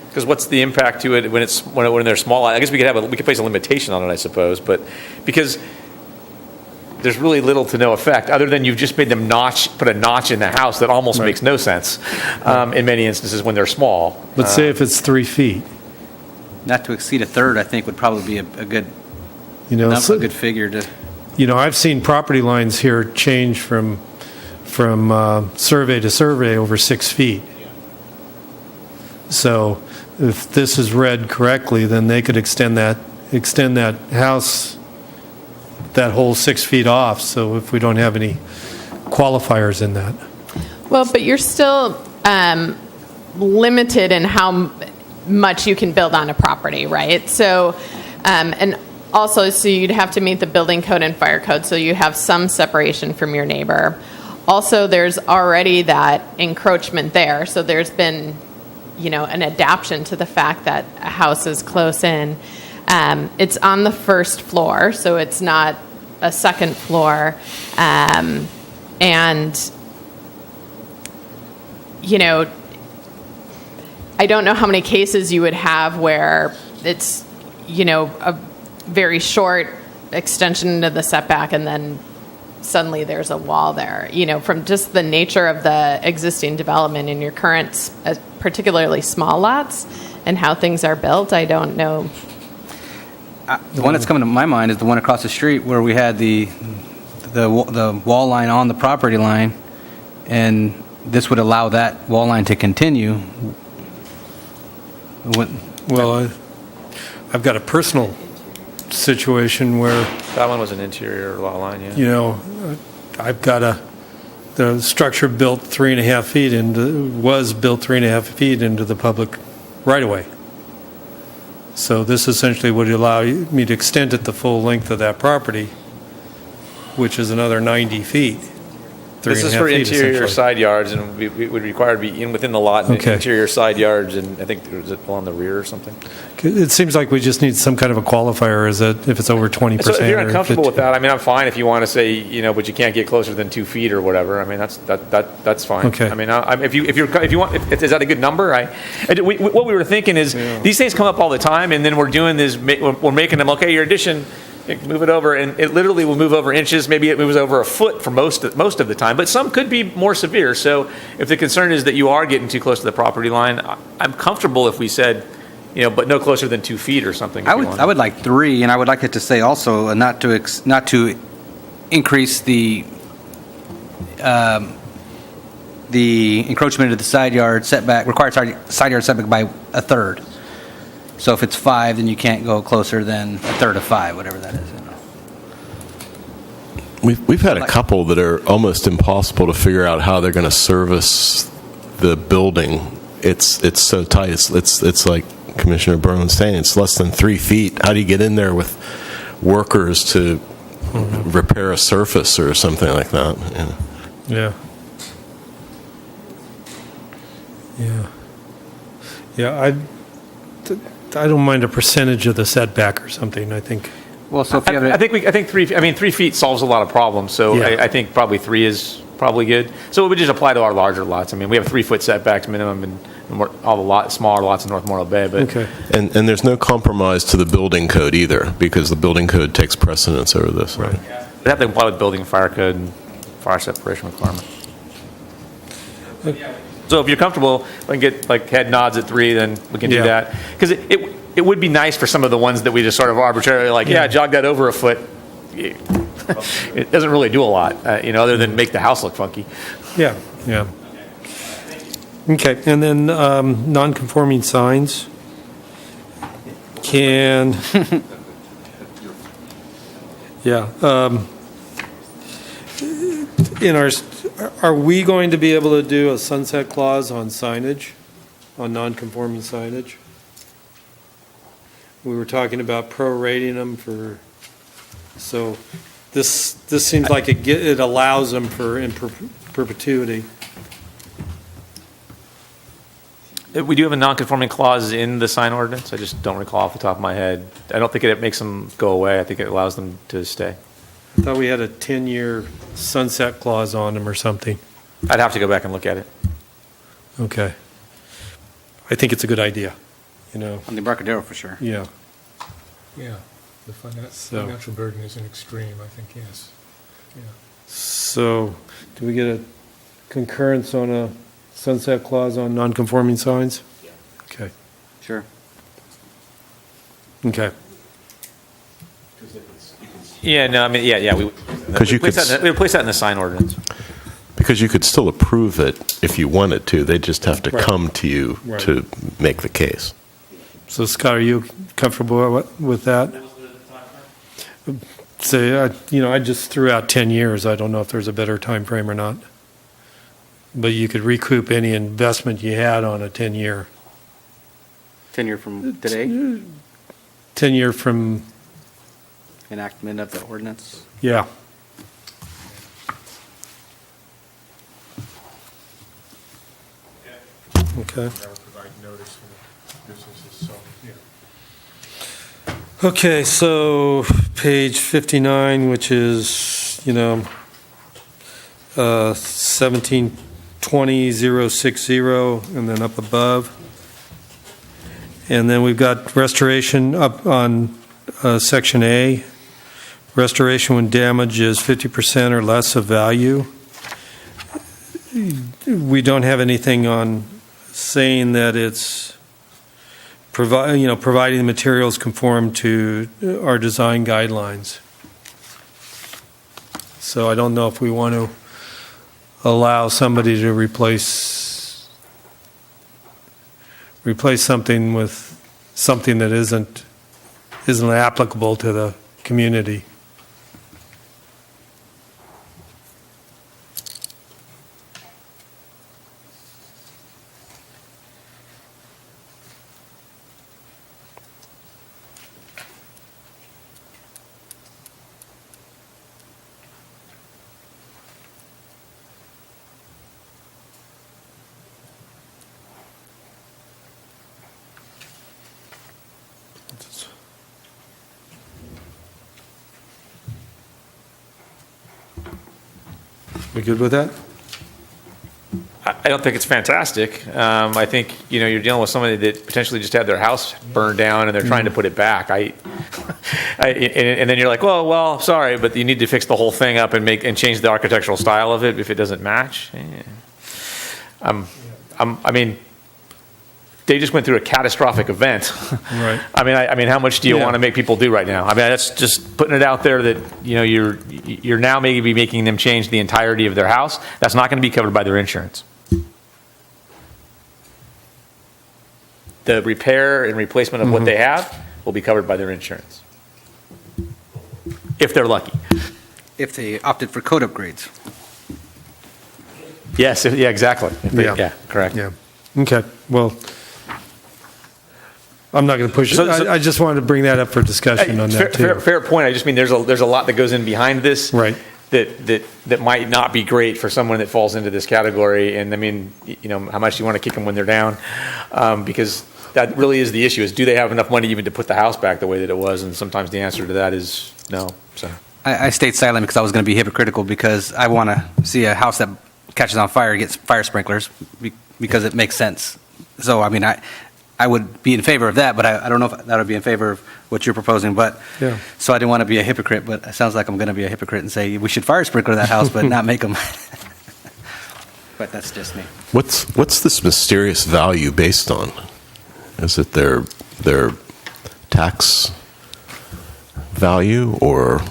Because what's the impact to it when they're small? I guess we could place a limitation on it, I suppose, but because there's really little to no effect other than you've just made them put a notch in the house that almost makes no sense in many instances when they're small. Let's say if it's 3 feet. Not to exceed a third, I think, would probably be a good, a good figure to... I've seen property lines here change from survey to survey over 6 feet. So if this is read correctly, then they could extend that house, that whole 6 feet off, so if we don't have any qualifiers in that. Well, but you're still limited in how much you can build on a property, right? So, and also, so you'd have to meet the building code and fire code, so you have some separation from your neighbor. Also, there's already that encroachment there, so there's been, an adaptation to the fact that a house is close in. It's on the first floor, so it's not a second floor. And, I don't know how many cases you would have where it's, a very short extension into the setback and then suddenly there's a wall there. From just the nature of the existing development in your current, particularly small lots and how things are built, I don't know. The one that's coming to my mind is the one across the street where we had the wall line on the property line, and this would allow that wall line to continue. Well, I've got a personal situation where, That one was an interior lot line, yeah. I've got the structure built 3.5 feet was built 3.5 feet into the public right-of-way. So this essentially would allow me to extend it the full length of that property, which is another 90 feet. This is 3.5 for feet, interior essentially. side yards, and we would require to be within the lot and Okay. interior side yards, and I think, is it along the rear or something? It seems like we just need some kind of a qualifier, is that if it's over 20%. So if you're or uncomfortable 50 with that, I mean, I'm fine if you want to say, but you can't get closer than 2 feet or whatever. I mean, that's fine. Okay. I mean, if you want, is that a good number? What we were thinking is these things come up all the time, and then we're doing this. We're making them okay. Your addition, move it over, and it literally will move over inches. Maybe it moves over a foot for most of the time, but some could be more severe. So if the concern is that you are getting too close to the property line, I'm comfortable if we said, but no closer than 2 feet or something. I would like 3, and I would like it to say also not to increase the encroachment of the side yard setback, required side yard setback by a third. So if it's 5, then you can't go closer than a third of 5, whatever that is. We've had a couple that are almost impossible to figure out how they're going to service the building. It's so tight. It's like Commissioner Burns saying, it's less than 3 feet. How do you get in there with workers to repair a surface or something like that? Yeah. I don't mind a percentage of the setback or something, I think. Well, so if you have I think 3 feet solves a lot of problems. So Yeah. I think probably 3 is probably good. So it would just apply to our larger lots. I mean, we have 3-foot setbacks minimum in all the smaller lots in North Morro Bay. But Okay. And there's no compromise to the building code either, because the building code takes precedence over this. Right. we have to comply with building and fire code and fire separation requirements. So if you're comfortable, we can get head nods at 3, then we can do Yeah. that. Because it would be nice for some of the ones that we just sort of arbitrarily jog that over a foot. It doesn't really do a lot, other than make the house look funky. Yeah. Okay, and then non-conforming signs can, are we going to be able to do a sunset clause on signage, on non-conforming signage? We were talking about prorating them so this seems like it allows them in perpetuity. We do have a non-conforming clause in the sign ordinance. I just don't recall off the top of my head. I don't think it makes them go away. I think it allows them to stay. I thought we had a 10-year sunset clause on them or something. I'd have to go back and look at it. Okay. I think it's a good idea, On the Embarcadero, for sure. Yeah. Yeah, the financial burden is an extreme, I think, yes. Yeah. So, do we get a concurrence on a sunset clause on non-conforming signs? Yeah. Okay. Sure. Okay. Yeah, no, I mean, yeah. We would place that in the sign ordinance. because you could still approve it if you wanted to. They just have to Right. come to you Right. to make the case. So Scott, are you comfortable with that? So, I just threw out 10 years. I don't know if there's a better time frame or not. But you could recoup any investment you had on a 10-year. 10-year from today, 10-year from, enactment of the ordinance. yeah. Okay. That would provide notice for the businesses, so, yeah. Okay, so page 59, which is, 1720-060, and then up above. And then we've got restoration up on section A. Restoration when damage is 50% or less of value. We don't have anything on saying that it's providing the materials conform to our design guidelines. So I don't know if we want to allow somebody to replace something with something that isn't applicable to the community. We good with that? I don't think it's fantastic. I think, you're dealing with somebody that potentially just had their house burned down and they're trying to put it back. And then you're like, well, sorry, but you need to fix the whole thing up and change the architectural style of it if it doesn't match. I mean, they just went through a catastrophic event. Right. I mean, how much do you Yeah. want to make people do right now? I mean, that's just putting it out there that you're now maybe making them change the entirety of their house. That's not going to be covered by their insurance. The repair and replacement of what they have will be covered by their insurance, if they're lucky. If they opted for code upgrades. Yes. Yeah. Exactly. Yeah. Yeah. Correct. Yeah. Okay. Well, I'm not going to push it. I just wanted to bring that up for discussion on that too. Fair point. I just mean there's a lot that goes in behind this. Right. That might not be great for someone that falls into this category. And I mean, how much do you want to kick them when they're down? Because that really is the issue: is do they have enough money even to put the house back the way that it was? And sometimes the answer to that is no. So I stayed silent because I was going to be hypocritical because I want to see a house that catches on fire gets fire sprinklers because it makes sense. So, I mean, I would be in favor of that, but I don't know if that would be in favor of what you're proposing. But Yeah. So I didn't want to be a hypocrite, but it sounds like I'm going to be a hypocrite and say we should fire sprinkler that house, but not make them. But that's just me. What's this mysterious value based on? Is it their tax value, or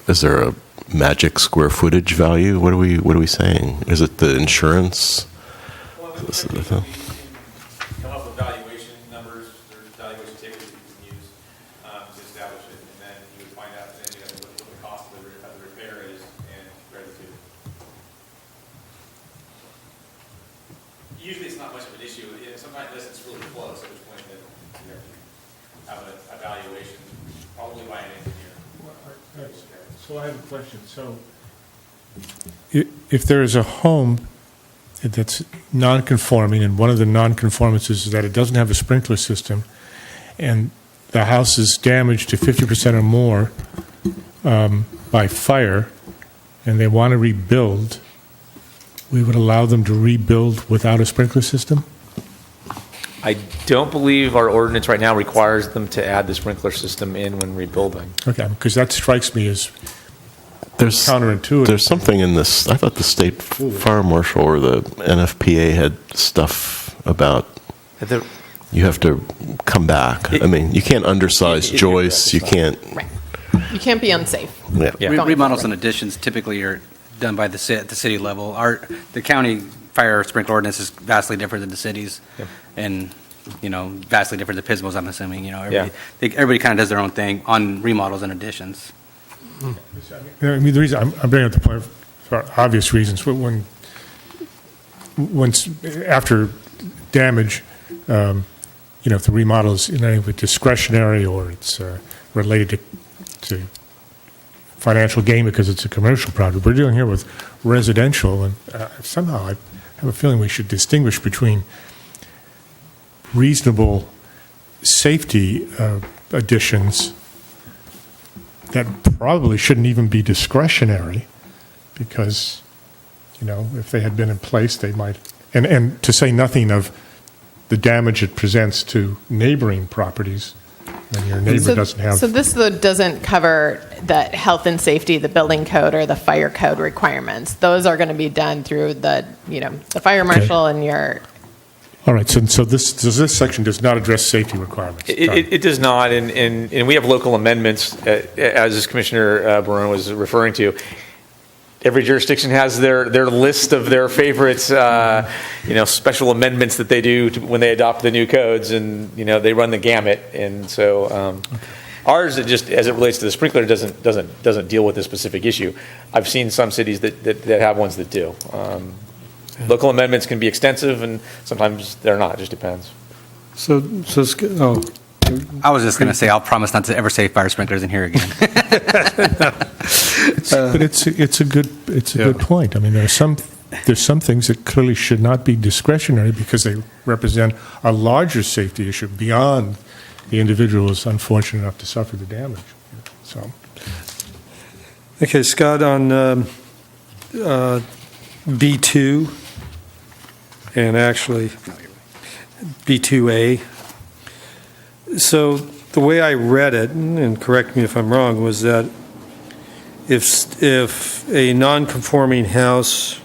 is there a magic square footage value? What are we saying? Is it the insurance? This is the thing. come up with valuation numbers or valuation tables that you can use to establish it, and then you would find out what the cost of the repair is and compare the two. Usually, it's not much of an issue. Sometimes it's really close. At which point, then you have a valuation, probably by an engineer. So I have a question. So if there is a home that's non-conforming, and one of the non-conformances is that it doesn't have a sprinkler system, and the house is damaged to 50% or more by fire, and they want to rebuild, we would allow them to rebuild without a sprinkler system? I don't believe our ordinance right now requires them to add the sprinkler system in when rebuilding. Okay, because that strikes me as There's counterintuitive. There's something in this. I thought the state fire marshal or the NFPA had stuff about you have to come back. I mean, you can't undersize joists. You can't. You can't be unsafe. Yeah. Yeah. Remodels and additions typically are done by the city level. The county fire sprinkler ordinance is vastly different than the city's, and vastly different than Pismo's, I'm assuming. Everybody kind of does their own thing on remodels and additions. I mean, the reason I'm bringing up the point for obvious reasons, but once after damage, if the remodel is in any way discretionary or it's related to financial gain because it's a commercial project, we're dealing here with residential, and somehow I have a feeling we should distinguish between reasonable safety additions that probably shouldn't even be discretionary, because, if they had been in place, they might, and to say nothing of the damage it presents to neighboring properties when your neighbor doesn't have. So this though doesn't cover the health and safety, the building code or the fire code requirements. Those are going to be done through the fire marshal and your. All right, so this section does not address safety requirements. It does not, and we have local amendments, as Commissioner Barone was referring to. Every jurisdiction has their list of their favorites, special amendments that they do when they adopt the new codes, and they run the gamut. And so ours, just as it relates to the sprinkler, doesn't deal with this specific issue. I've seen some cities that have ones that do. Local amendments can be extensive, and sometimes they're not. It just depends. I was just going to say, I'll promise not to ever say fire sprinklers in here again. But it's a good point. I mean, there's some things that clearly should not be discretionary because they represent a larger safety issue beyond the individual who's unfortunate enough to suffer the damage. So, Okay, Scott, on B2 and actually B2A. So the way I read it, and correct me if I'm wrong, was that if a non-conforming house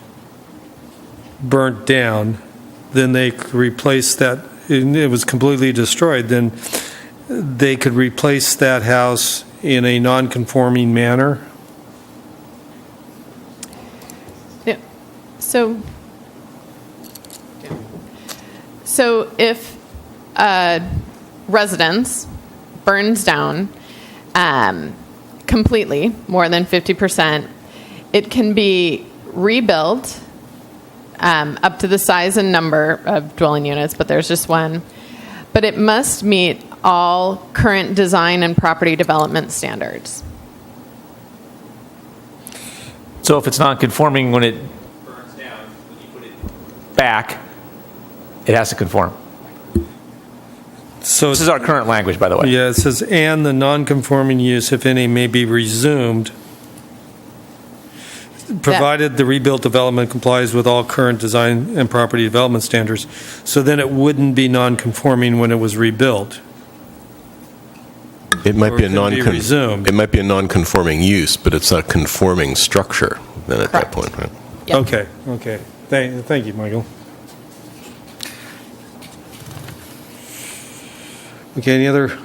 burnt down, then they could replace that, and it was completely destroyed, then they could replace that house in a non-conforming manner? Yeah. So if a residence burns down completely, more than 50%, it can be rebuilt up to the size and number of dwelling units, but there's just one. But it must meet all current design and property development standards. So if it's not conforming when it burns down, when you put it back, it has to conform. So this is our current language, by the way. Yeah, it says, and the non-conforming use, if any, may be resumed, provided the rebuilt development complies with all current design and property development standards. So then it wouldn't be non-conforming when it was rebuilt. It might be a resumed. It might be a non-conforming use, but it's a conforming structure then at that point, right? Yep. Okay. Thank you, Michael. Okay, any other?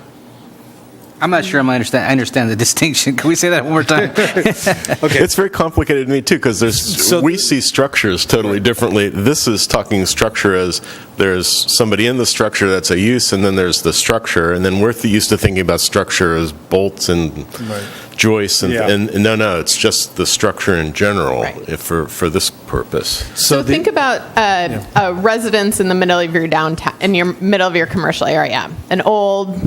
I'm not sure I understand the distinction. Can we say that one more time? Okay. It's very complicated to me, too, because we see structures totally differently. This is talking structure as there's somebody in the structure that's a use, and then there's the structure, and then we're used to thinking about structure as bolts and joists, and no, it's just the structure in general for this purpose. So think about a residence in the middle of your downtown, in your middle of your commercial area, an old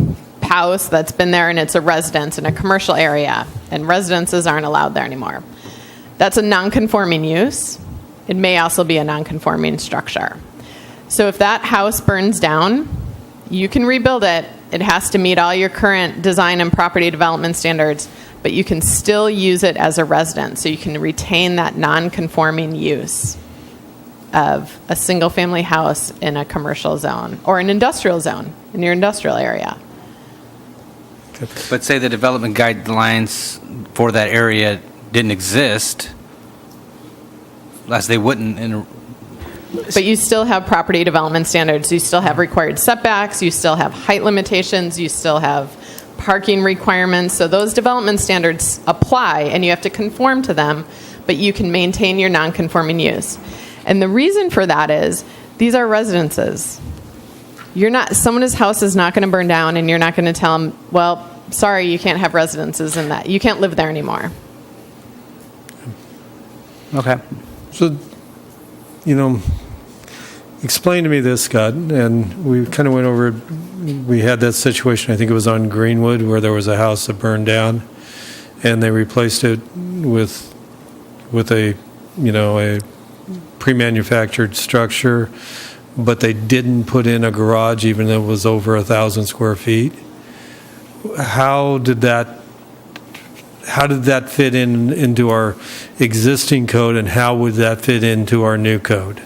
house that's been there, and it's a residence in a commercial area, and residences aren't allowed there anymore. That's a non-conforming use. It may also be a non-conforming structure. So if that house burns down, you can rebuild it. It has to meet all your current design and property development standards, but you can still use it as a residence. So you can retain that non-conforming use of a single-family house in a commercial zone or an industrial zone in your industrial area. But say the development guidelines for that area didn't exist, lest they wouldn't. But you still have property development standards. You still have required setbacks. You still have height limitations. You still have parking requirements. So those development standards apply, and you have to conform to them. but you can maintain your non-conforming use. And the reason for that is these are residences. Someone's house is not going to burn down, and you're not going to tell them, well, sorry, you can't have residences in that. You can't live there anymore. Okay. So, explain to me this, Scott, and we kind of went over, we had that situation, I think it was on Greenwood, where there was a house that burned down, and they replaced it with a pre-manufactured structure, but they didn't put in a garage even though it was over 1,000 square feet. How did that fit into our existing code, and how would that fit into our new code?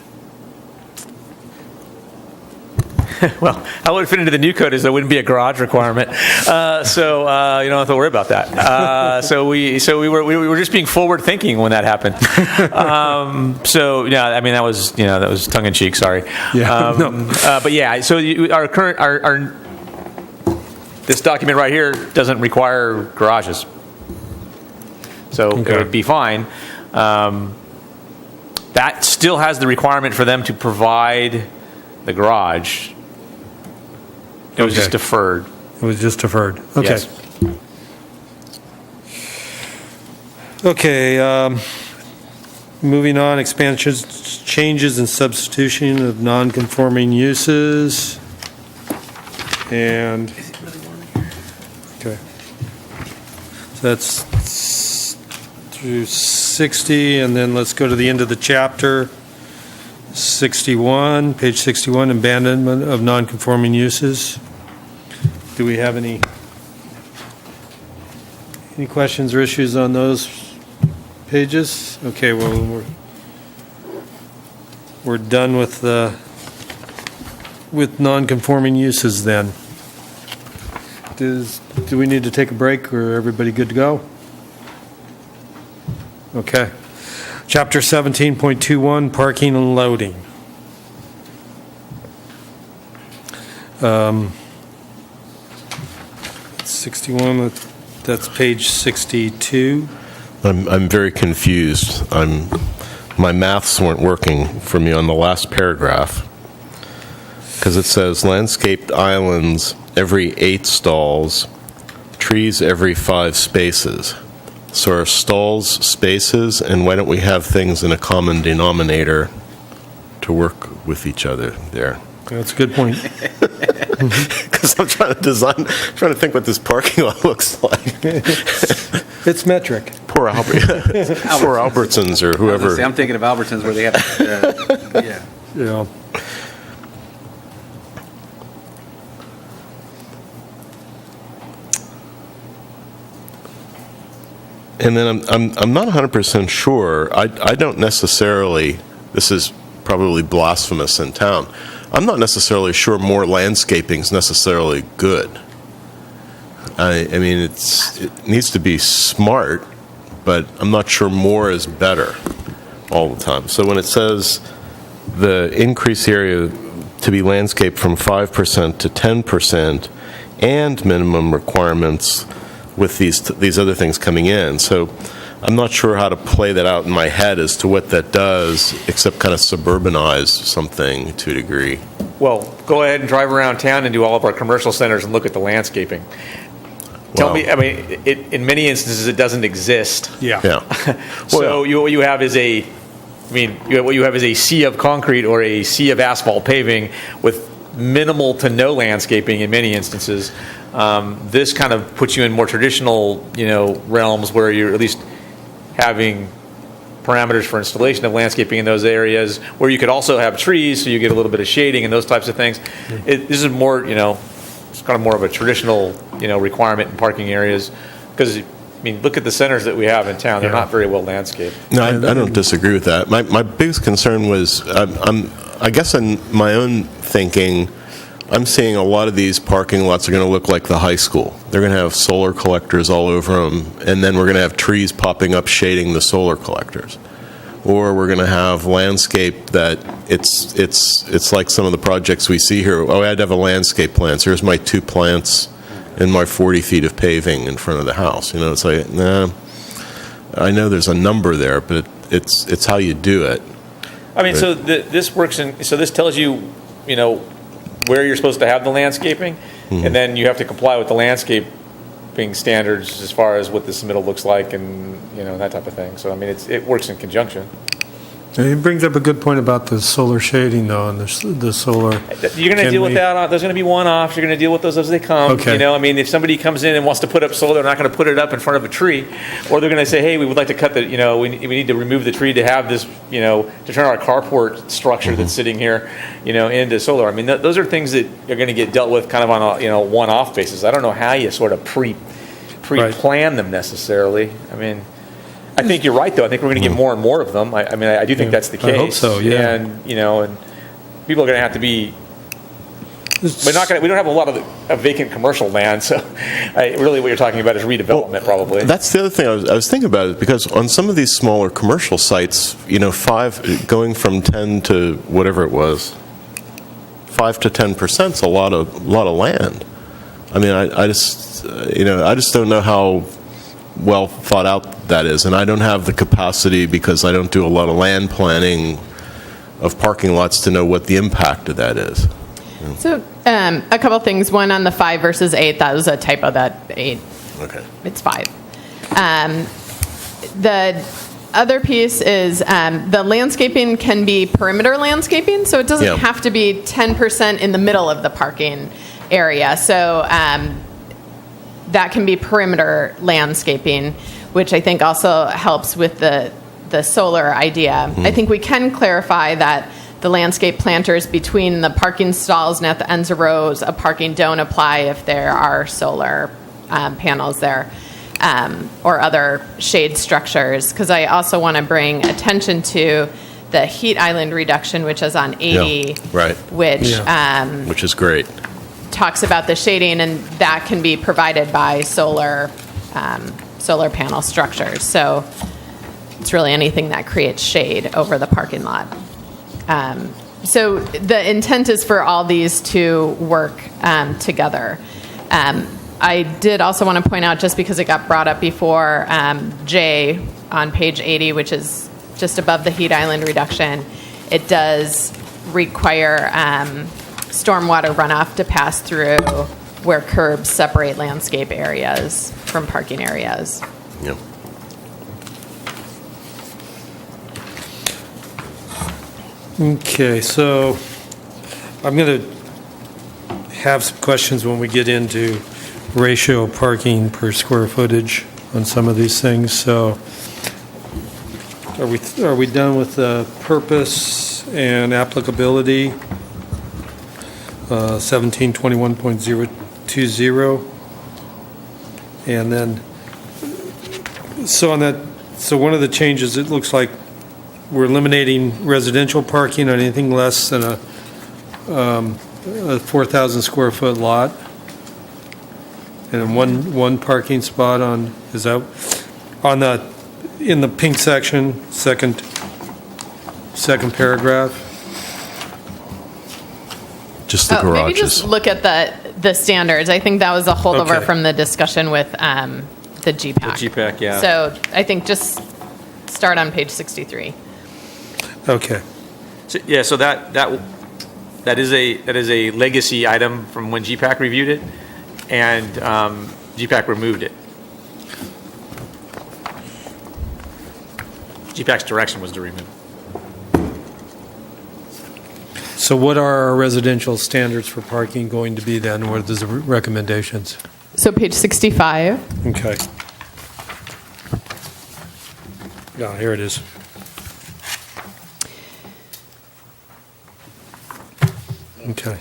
Well, how would it fit into the new code is there wouldn't be a garage requirement, so you don't have to worry about that. So we were just being forward thinking when that happened. So yeah, I mean that was tongue in cheek. Sorry. Yeah. But yeah, so our this document right here doesn't require garages, so Okay. it would be fine. That still has the requirement for them to provide the garage. It was just deferred. It was just deferred. Okay. Yes. Okay. Moving on, expansions, changes, and substitution of non-conforming uses. And okay, so that's through 60, and then let's go to the end of the chapter. 61, page 61, abandonment of non-conforming uses. Do we have any questions or issues on those pages? Okay, well, we're done with non-conforming uses then. Do we need to take a break, or everybody good to go? Okay. Chapter 17.21, parking and loading. 61, that's page 62. I'm very confused. My maths weren't working for me on the last paragraph, because it says landscaped islands every 8 stalls, trees every 5 spaces. So are stalls spaces, and why don't we have things in a common denominator to work with each other there? That's a good point. Because I'm trying to think what this parking lot looks like. It's metric. Poor Albertsons or whoever. I'm thinking of Albertsons where they have, yeah. Yeah. And then I'm not 100% sure. I don't necessarily. This is probably blasphemous in town. I'm not necessarily sure more landscaping is necessarily good. I mean, it needs to be smart, but I'm not sure more is better all the time. So when it says the increase area to be landscaped from 5% to 10% and minimum requirements with these other things coming in. So I'm not sure how to play that out in my head as to what that does, except kind of suburbanize something to a degree. Well, go ahead and drive around town and do all of our commercial centers and look at the landscaping. Tell me, I mean, in many instances it doesn't exist. Yeah. So what you have is a sea of concrete or a sea of asphalt paving with minimal to no landscaping in many instances. This kind of puts you in more traditional, realms where you're at least having parameters for installation of landscaping in those areas, where you could also have trees, so you get a little bit of shading and those types of things. This is more, it's kind of more of a traditional, requirement in parking areas, because look at the centers that we have in town; they're not very well landscaped. No, I don't disagree with that. My biggest concern was, I guess in my own thinking, I'm seeing a lot of these parking lots are going to look like the high school. They're going to have solar collectors all over them, and then we're going to have trees popping up shading the solar collectors. Or we're going to have landscape that it's like some of the projects we see here. Oh, I'd have a landscape plan. So here's my 2 plants and my 40 feet of paving in front of the house. It's like, nah. I know there's a number there, but it's how you do it. I mean, so this works so this tells you, where you're supposed to have the landscaping, and then you have to comply with the landscaping standards as far as what the submittal looks like and, that type of thing. So, I mean, it works in conjunction. He brings up a good point about the solar shading, though, and the solar. You're going to deal with that. There's going to be one-offs. You're going to deal with those as they come. Okay. I mean, if somebody comes in and wants to put up solar, they're not going to put it up in front of a tree, or they're going to say, "Hey, we would like to cut we need to remove the tree to have this, to turn our carport structure that's sitting here, into solar." I mean, those are things that are going to get dealt with kind of on a, one-off basis. I don't know how you sort of pre-plan them necessarily. I mean. I think you're right, though. I think we're going to get more and more of them. I mean, I do think that's the case. I hope so, yeah. And, and people are going to have to be. We don't have a lot of vacant commercial land, so really what you're talking about is redevelopment, probably. That's the other thing I was thinking about, it because on some of these smaller commercial sites, 5 going from 10 to whatever it was, 5 to 10% is a lot of land. I mean, I just don't know how well thought out that is, and I don't have the capacity, because I don't do a lot of land planning of parking lots, to know what the impact of that is. So a couple things. One on the 5 versus 8, that was a typo. That 8. Okay. It's 5. The other piece is the landscaping can be perimeter landscaping, so it doesn't have to be 10% in the middle of the parking area. So that can be perimeter landscaping, which I think also helps with the solar idea. I think we can clarify that the landscape planters between the parking stalls and at the ends of rows of parking don't apply if there are solar panels there or other shade structures. Because I also want to bring attention to the heat island reduction, which is on 80, right. which is great. Talks about the shading, and that can be provided by solar panel structures. So it's really anything that creates shade over the parking lot. So the intent is for all these to work together. I did also want to point out, just because it got brought up before, J on page 80, which is just above the heat island reduction, it does require stormwater runoff to pass through where curbs separate landscape areas from parking areas. Yeah. Okay, so I'm going to have some questions when we get into ratio of parking per square footage on some of these things. So are we done with the purpose and applicability? 1721.020, and then so one of the changes, it looks like we're eliminating residential parking on anything less than a 4,000 square foot lot, and one parking spot on, is that on in the pink section, second paragraph? Just the garages. Maybe just look at the standards. I think that was a holdover Okay. from the discussion with the GPAC. The GPAC, yeah. So I think just start on page 63. Okay. So that is a legacy item from when GPAC reviewed it, and GPAC removed it. GPAC's direction was to remove it. So what are our residential standards for parking going to be then? What are the recommendations? So page 65. Okay. Yeah, here it is. Okay.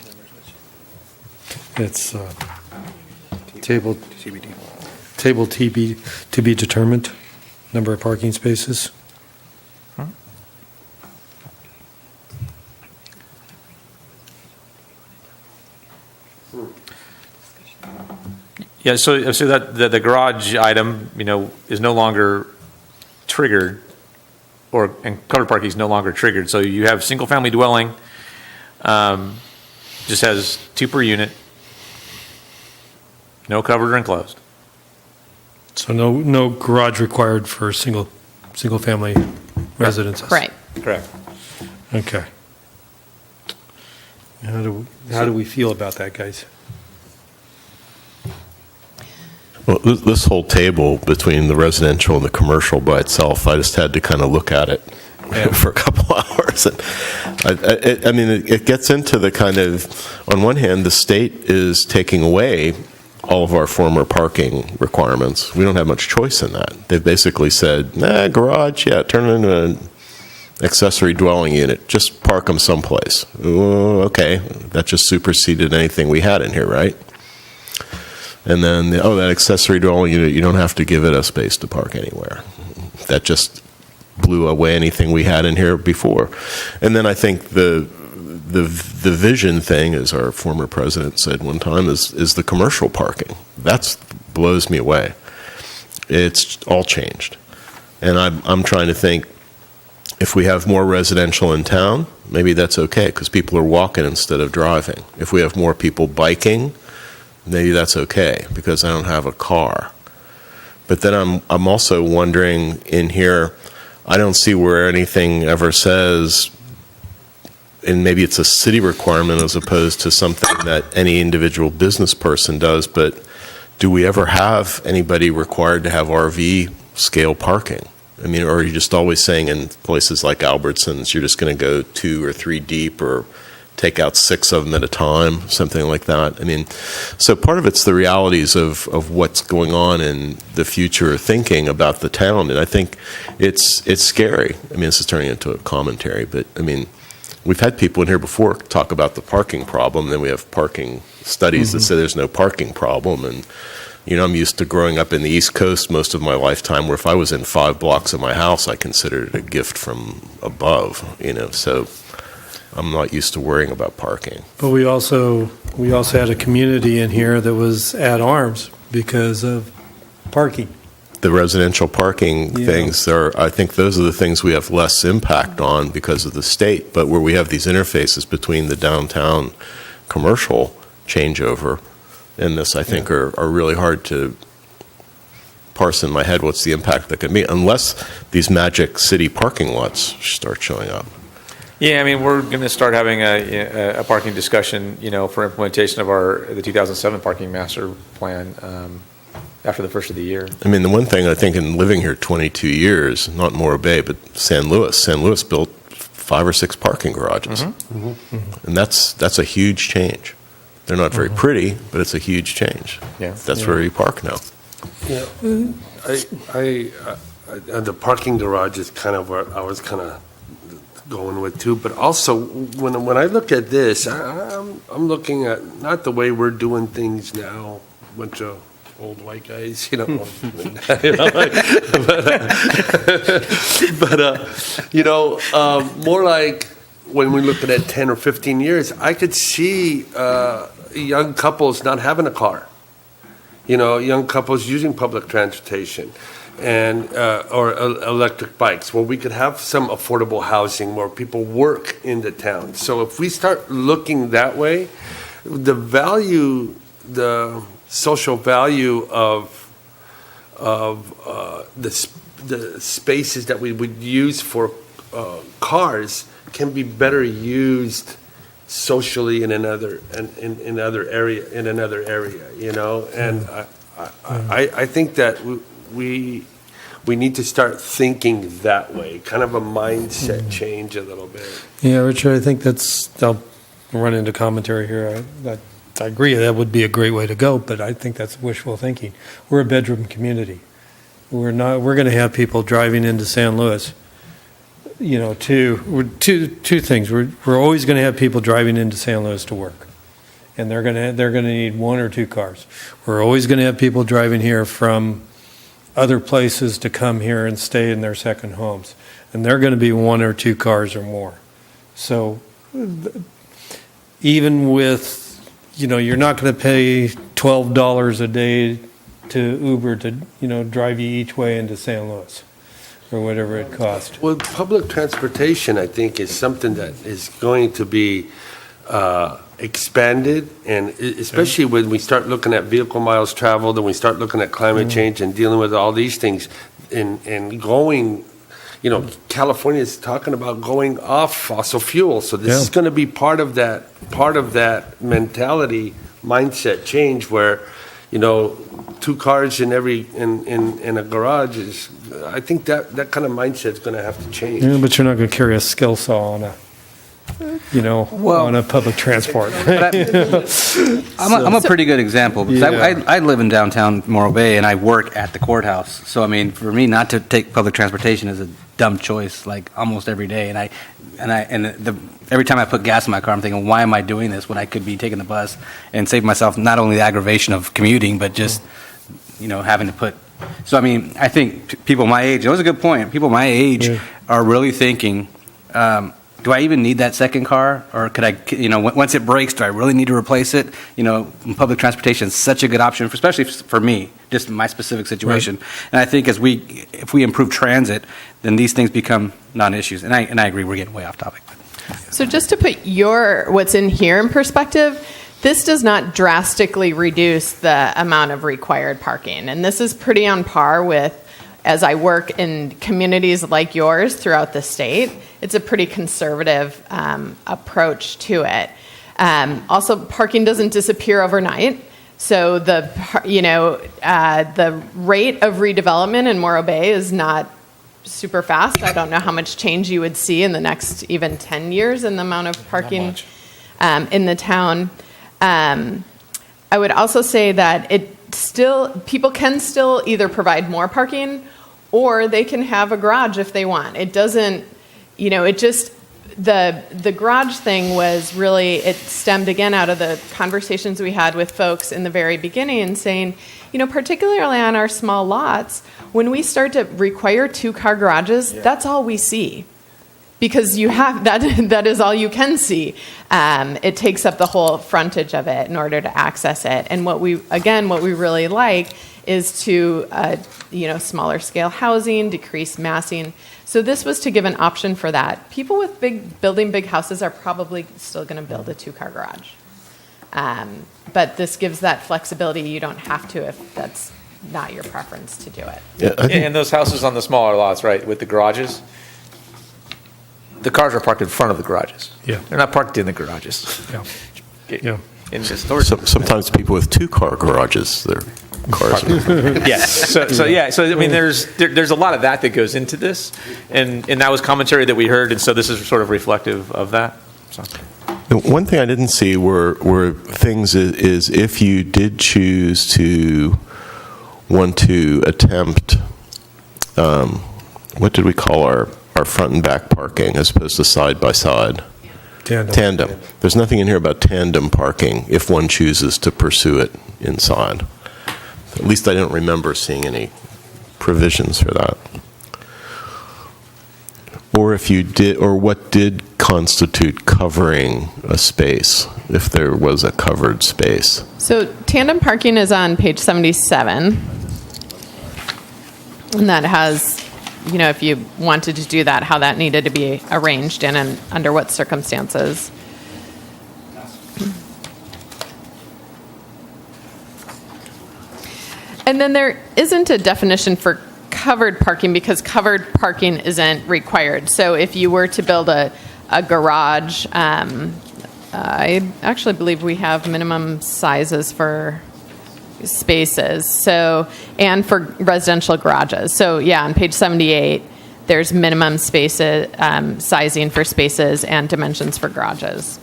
It's table TB to be determined, number of parking spaces. Yeah, so that the garage item, is no longer triggered, and covered parking is no longer triggered. So you have single-family dwelling, just has 2 per unit, no covered or enclosed. So no garage required for single-family residences? Right. Correct. Okay. How do we feel about that, guys? Well, this whole table between the residential and the commercial by itself, I just had to kind of look at it for a couple hours. And I mean, it gets into the kind of, on one hand, the state is taking away all of our former parking requirements. We don't have much choice in that. They've basically said, garage, yeah, turn it into an accessory dwelling unit. Just park them someplace. Okay, that just superseded anything we had in here, right? And then, that accessory dwelling unit, you don't have to give it a space to park anywhere. That just blew away anything we had in here before. And then I think the vision thing, as our former president said one time, is the commercial parking. That blows me away. It's all changed. And I'm trying to think, if we have more residential in town, maybe that's okay, because people are walking instead of driving. If we have more people biking, maybe that's okay, because I don't have a car. But then I'm also wondering in here, I don't see where anything ever says, and maybe it's a city requirement as opposed to something that any individual business person does, but do we ever have anybody required to have RV scale parking? I mean, or are you just always saying in places like Albertsons, you're just going to go 2 or 3 deep or take out 6 of them at a time, something like that? I mean, so part of it's the realities of what's going on in the future thinking about the town, and I think it's scary. I mean, this is turning into a commentary, but I mean, we've had people in here before talk about the parking problem, then we have parking studies that say there's no parking problem, and I'm used to growing up in the East Coast most of my lifetime, where if I was in 5 blocks of my house, I considered it a gift from above, so I'm not used to worrying about parking. But we also had a community in here that was at arms because of parking. The residential parking things, I think those are the things we have less impact on because of the state, but where we have these interfaces between the downtown commercial changeover and this, I think, are really hard to parse in my head what's the impact that could be, unless these magic city parking lots start showing up. Yeah, I mean, we're going to start having a parking discussion, for implementation of the 2007 parking master plan after the first of the year. I mean, the one thing I think in living here 22 years, not Morro Bay, but San Luis built 5 or 6 parking garages. And that's a huge change. They're not very pretty, but it's a huge change. Yeah. That's where you park now. Yeah, the parking garage is kind of where I was kind of going with too. But also, when I look at this, I'm looking at not the way we're doing things now, bunch of old white guys, but more like when we're looking at 10 or 15 years, I could see young couples not having a car. Young couples using public transportation and or electric bikes, where we could have some affordable housing where people work in the town. So if we start looking that way, the social value of the spaces that we would use for cars can be better used socially in another area, and I think that we need to start thinking that way, kind of a mindset change a little bit. Yeah, Richard, I think I'll run into commentary here. I agree that would be a great way to go, but I think that's wishful thinking. We're a bedroom community. We're going to have people driving into San Luis. Two things. We're always going to have people driving into San Luis to work, and they're going to need 1 or 2 cars. We're always going to have people driving here from other places to come here and stay in their second homes, and they're going to be 1 or 2 cars or more. So even with, you're not going to pay $12 a day to Uber to, drive you each way into San Luis, or whatever it costs. Well, public transportation, I think, is something that is going to be expanded, and especially when we start looking at vehicle miles traveled, and we start looking at climate change and dealing with all these things, and going, California is talking about going off fossil fuel. So this is going to be part of that mentality, mindset change where, 2 cars in a garage is, I think that kind of mindset is going to have to change. Yeah, but you're not going to carry a skill saw on a public transport. I'm a pretty good example because I live in downtown Morro Bay and I work at the courthouse. So I mean, for me, not to take public transportation is a dumb choice, like almost every day. Every time I put gas in my car, I'm thinking, why am I doing this when I could be taking the bus and save myself not only the aggravation of commuting, but just having to put. So I mean, I think people my age. That was a good point. People my age are really thinking. Do I even need that second car, or could I, once it breaks, do I really need to replace it? Public transportation is such a good option, especially for me, just my specific situation. Right. And I think if we improve transit, then these things become non-issues. And I agree, we're getting way off topic. So just to put what's in here in perspective, this does not drastically reduce the amount of required parking, and this is pretty on par with. As I work in communities like yours throughout the state, it's a pretty conservative approach to it. Also, parking doesn't disappear overnight. So the rate of redevelopment in Morro Bay is not super fast. I don't know how much change you would see in the next even 10 years in the amount of parking in the town. I would also say that people can still either provide more parking or they can have a garage if they want. It doesn't, the garage thing was really, it stemmed again out of the conversations we had with folks in the very beginning saying, particularly on our small lots, when we start to require 2-car garages, that's all we see. Because that is all you can see. It takes up the whole frontage of it in order to access it. And what we really like is to, smaller scale housing, decrease massing. So this was to give an option for that. People with building big houses are probably still going to build a 2-car garage. But this gives that flexibility. You don't have to if that's not your preference to do it. Yeah, and those houses on the smaller lots, right, with the garages, the cars are parked in front of the garages. Yeah. They're not parked in the garages. Yeah. In the storage. Sometimes people with 2-car garages, their cars. Yes. So I mean, there's a lot of that goes into this, and that was commentary that we heard, and so this is sort of reflective of that. So. One thing I didn't see were things is if you did choose to want to attempt, what did we call our front and back parking as opposed to side by side? Tandem. There's nothing in here about tandem parking if one chooses to pursue it inside. At least I don't remember seeing any provisions for that. Or if you did, or what did constitute covering a space, if there was a covered space. So tandem parking is on page 77. And that has, if you wanted to do that, how that needed to be arranged and under what circumstances. And then there isn't a definition for covered parking because covered parking isn't required. So if you were to build a garage, I actually believe we have minimum sizes for spaces. So, and for residential garages. So yeah, on page 78, there's minimum spaces, sizing for spaces and dimensions for garages.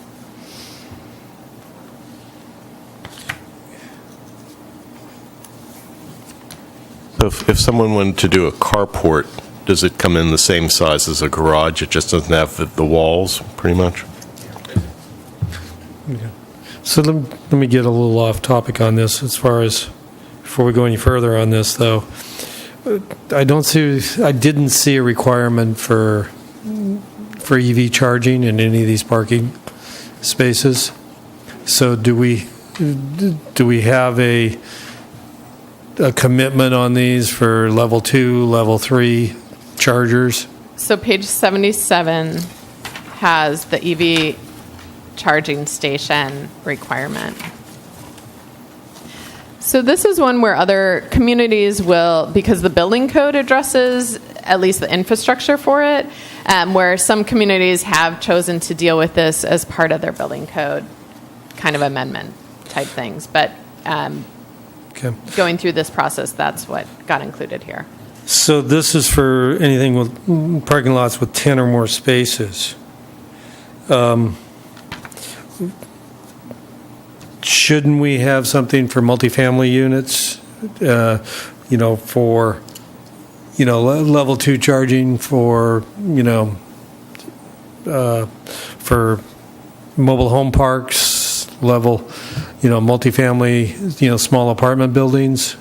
So if someone wanted to do a carport, does it come in the same size as a garage? It just doesn't have the walls, pretty much? Okay. So let me get a little off topic on this before we go any further on this, though. I didn't see a requirement for EV charging in any of these parking spaces. So do we have a commitment on these for level 2, level 3 chargers? So page 77 has the EV charging station requirement. So this is one where other communities will, because the building code addresses at least the infrastructure for it, where some communities have chosen to deal with this as part of their building code kind of amendment type things. But going through this process, that's what got included here. So this is for anything with parking lots with 10 or more spaces. Shouldn't we have something for multifamily units, for, level 2 charging for, for mobile home parks, level, multifamily, small apartment buildings?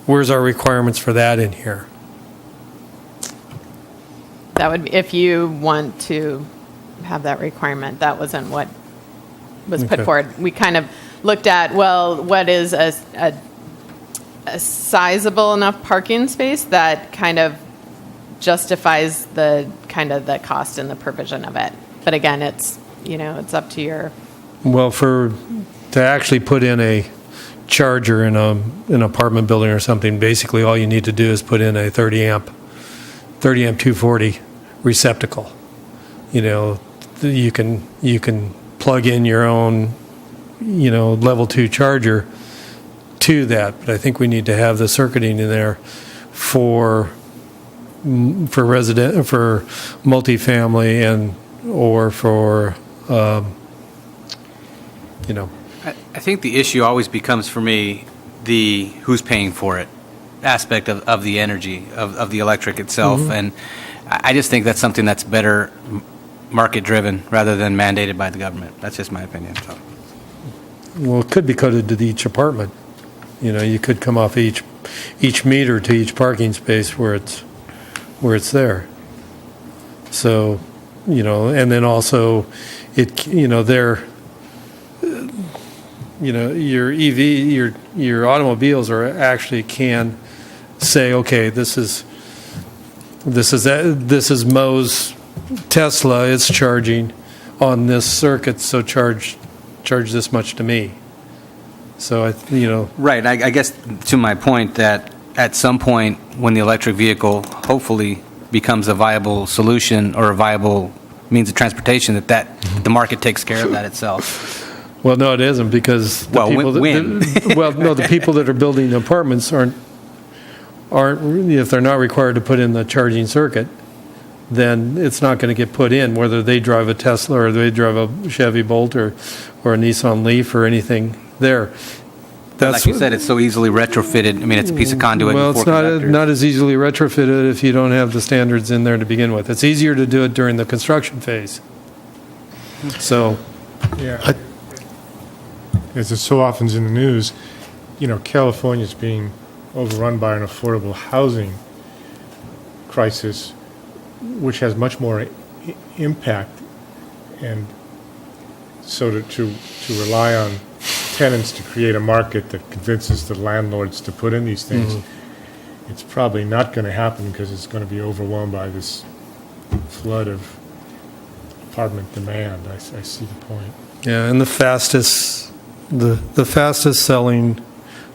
Where's our requirements for that in here? That would be, if you want to have that requirement, that wasn't what was put forward. We kind of looked at, well, what is a sizable enough parking space that kind of justifies the cost and the provision of it. But again, it's up to your. Well, to actually put in a charger in an apartment building or something, basically all you need to do is put in a 30 amp 240 receptacle. You can plug in your own level 2 charger to that, but I think we need to have the circuiting in there for multifamily or for I think the issue always becomes for me the who's paying for it aspect of the energy, of the electric itself. Mm-hmm. And I just think that's something that's better market-driven rather than mandated by the government. That's just my opinion. So. Well, it could be coded to each apartment. You could come off each meter to each parking space where it's there. So, and then also your EV, your automobiles actually can say, okay, this is Mo's Tesla, it's charging on this circuit, so charge this much to me. So Right. I guess to my point that at some point when the electric vehicle hopefully becomes a viable solution or a viable means of transportation, that the market takes care of that itself. Well, no, it isn't, because the people that are building the apartments aren't if they're not required to put in the charging circuit, then it's not going to get put in, whether they drive a Tesla or they drive a Chevy Bolt or a Nissan Leaf or anything there. Like you said, it's so easily retrofitted. I mean, it's a piece of conduit. Well, and it's not as easily retrofitted if you don't have the standards in there to begin with. It's easier to do it during the construction phase. So, Yeah. As it so often is in the news, California's being overrun by an affordable housing crisis, which has much more impact. And so to rely on tenants to create a market that convinces the landlords to put in these things, it's probably not going to happen because it's going to be overwhelmed by this flood of apartment demand. I see the point. yeah, and the fastest selling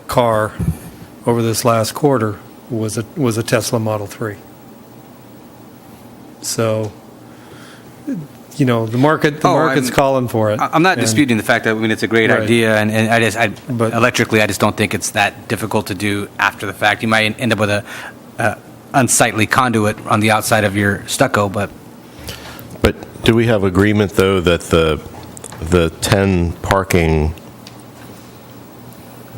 car over this last quarter was a Tesla Model 3. So, the market's calling for it. I'm not disputing the fact that it's a great Right. idea, and electrically, I just don't think it's that difficult to do after the fact. You might end up with a unsightly conduit on the outside of your stucco, but do we have agreement, though, that the 10 parking,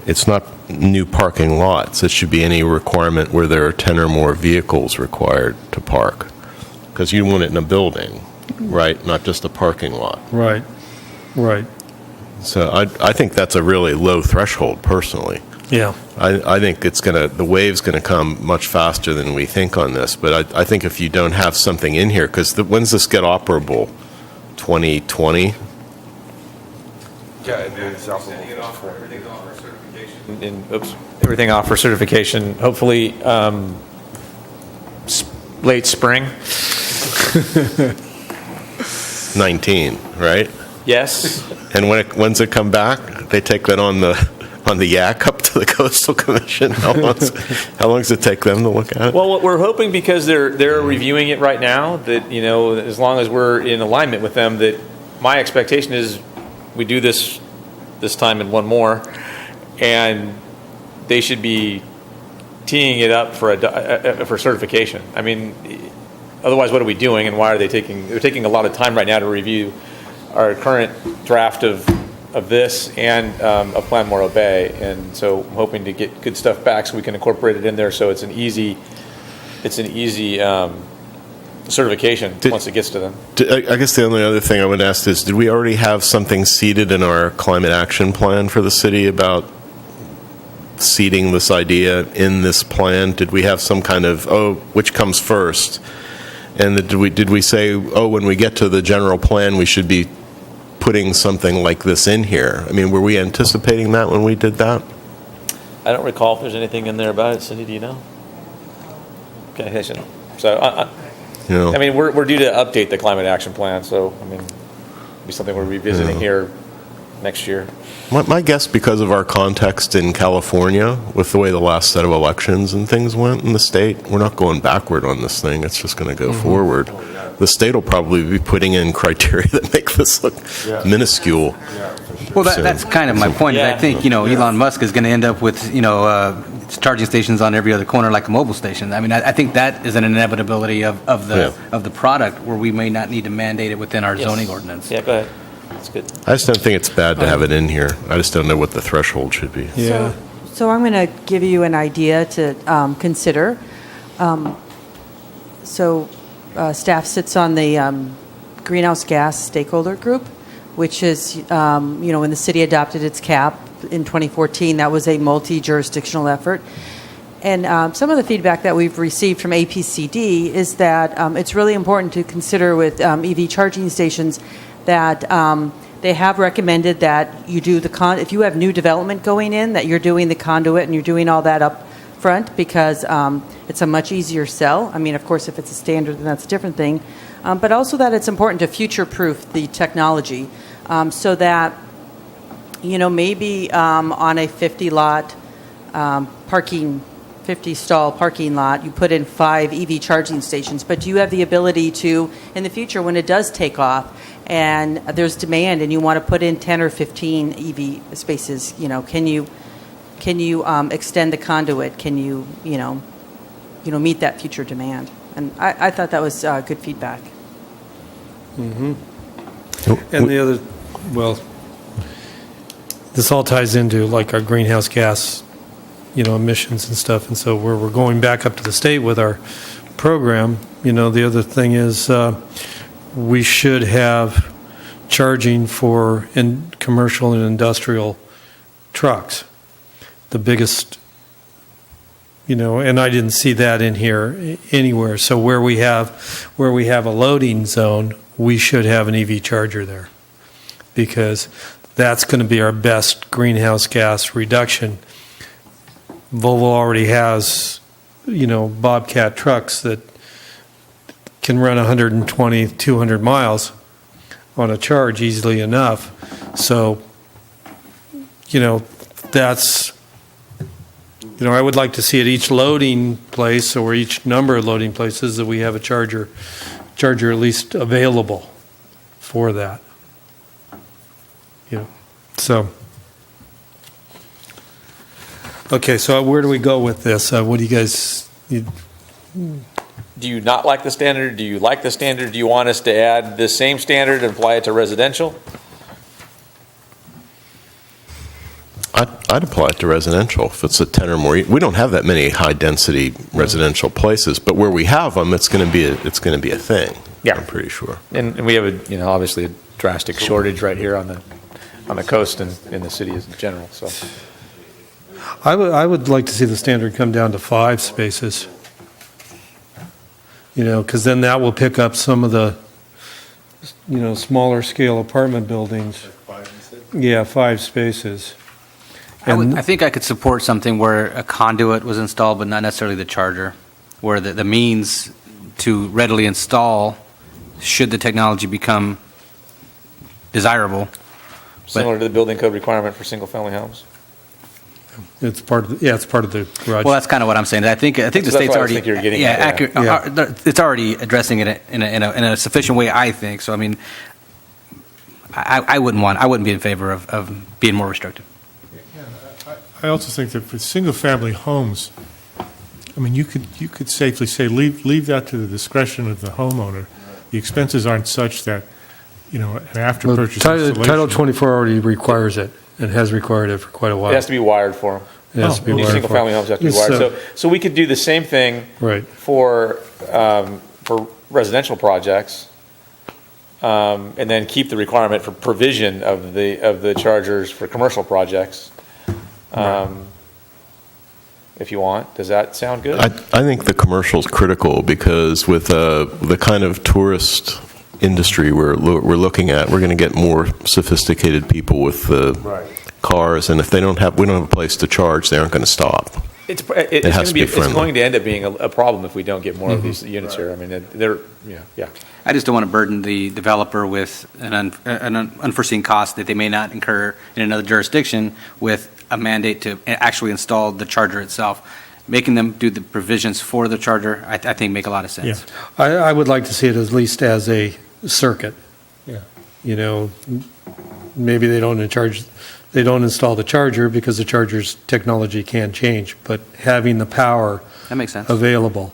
it's not new parking lots. It should be any requirement where there are 10 or more vehicles required to park, because you want it in a building, right? Not just a parking lot. Right. So I think that's a really low threshold, personally. Yeah. I think the wave's going to come much faster than we think on this. But I think if you don't have something in here, because when's this get operable? 2020? Yeah, it's Everything off for certification, hopefully late spring. 19, right? Yes. And when's it come back? They take that on the yak up to the Coastal Commission? How long does it take them to look at it? Well, what we're hoping, because they're reviewing it right now, that, as long as we're in alignment with them, that my expectation is we do this time and one more, and they should be teeing it up for certification. I mean, otherwise, what are we doing, and why are they taking? They're taking a lot of time right now to review our current draft of this and of Plan Morro Bay, and so I'm hoping to get good stuff back so we can incorporate it in there, so it's an easy certification once it gets to them. I guess the only other thing I would ask is, did we already have something seeded in our climate action plan for the city about seeding this idea in this plan? Did we have some kind of, which comes first? And did we say, when we get to the general plan, we should be putting something like this in here? I mean, were we anticipating that when we did that? I don't recall if there's anything in there about it. Cindy, do you know? Okay, I should know. So, I mean, we're due to update the climate action plan, so, I mean, it'll be something we're revisiting here next year. My guess, because of our context in California, with the way the last set of elections and things went in the state, we're not going backward on this thing. It's just going to go forward. The state will probably be putting in criteria that make this look minuscule. Well, that's kind of my point. Yeah. I think, Elon Musk is going to end up with, charging stations on every other corner like a mobile station. I mean, I think that is an inevitability of the product, where we may not need to mandate it within our zoning ordinance. Yeah, go ahead. That's good. I just don't think it's bad to have it in here. I just don't know what the threshold should be. Yeah. So I'm going to give you an idea to consider. Staff sits on the greenhouse gas stakeholder group, which is, when the city adopted its cap in 2014, that was a multi-jurisdictional effort. And some of the feedback that we've received from APCD is that it's really important to consider with EV charging stations that they have recommended that you do if you have new development going in, that you're doing the conduit and you're doing all that up front, because it's a much easier sell. I mean, of course, if it's a standard, then that's a different thing. But also that it's important to future-proof the technology, so that, maybe on a 50-lot 50-stall parking lot, you put in 5 EV charging stations, but you have the ability to, in the future, when it does take off and there's demand and you want to put in 10 or 15 EV spaces, can you extend the conduit? Can you meet that future demand? And I thought that was good feedback. And the other, this all ties into like our greenhouse gas, emissions and stuff. And so we're going back up to the state with our program. The other thing is we should have charging for commercial and industrial trucks. The biggest, and I didn't see that in here anywhere. So where we have a loading zone, we should have an EV charger there, because that's going to be our best greenhouse gas reduction. Volvo already has, Bobcat trucks that can run 120, 200 miles on a charge easily enough. So, that's, I would like to see at each loading place, or each number of loading places, that we have a charger at least available for that. So. Okay, so where do we go with this? What do you guys? Do you not like the standard? Do you like the standard? Do you want us to add the same standard and apply it to residential? I'd apply it to residential if it's a 10 or more. We don't have that many high-density residential places, but where we have them, it's going to be a thing. Yeah, I'm pretty sure. And we have obviously a drastic shortage right here on the coast and in the city in general. So. I would like to see the standard come down to 5 spaces. Because then that will pick up some of the, smaller scale apartment buildings. Yeah, 5 spaces. I think I could support something where a conduit was installed, but not necessarily the charger, where the means to readily install, should the technology become desirable. Similar to the building code requirement for single-family homes? It's part of, it's part of the garage. Well, that's kind of what I'm saying. I think the That's state's what I already think you're getting yeah, at, accurate. yeah. It's already addressing it in a sufficient way, I think. So I mean, I wouldn't be in favor of being more restrictive. I also think that for single-family homes, I mean, you could safely say, leave that to the discretion of the homeowner. The expenses aren't such that, an after-purchase installation. Title 24 already requires it, and has required it for quite a while. It has to be wired for them. It has to be These wired single-family homes have to be wired. So we could do the same thing Right. for residential projects, and then keep the requirement for provision of the chargers for commercial projects. If you want, does that sound good? I think the commercial is critical because with the kind of tourist industry we're looking at, we're going to get more sophisticated people with the cars, and if we don't have a place to charge, they aren't going to stop. It's friendly. going to end up being a problem if we don't get more of these units here. I mean, yeah. I just don't want to burden the developer with an unforeseen cost that they may not incur in another jurisdiction with a mandate to actually install the charger itself. Making them do the provisions for the charger, I think make a lot of sense. Yeah. I would like to see it at least as a circuit. Yeah. Maybe they don't install the charger because the charger's technology can change, but having the power That makes sense. available,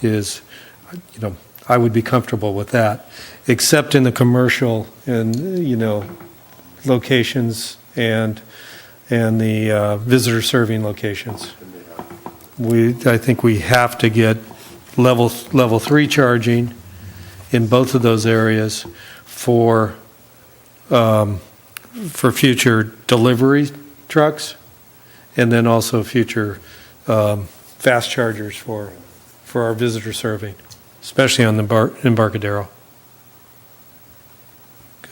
is, I would be comfortable with that, except in the commercial and, locations and the visitor serving locations. I think we have to get level 3 charging in both of those areas for future delivery trucks, and then also future fast chargers for our visitor serving, especially on the Embarcadero.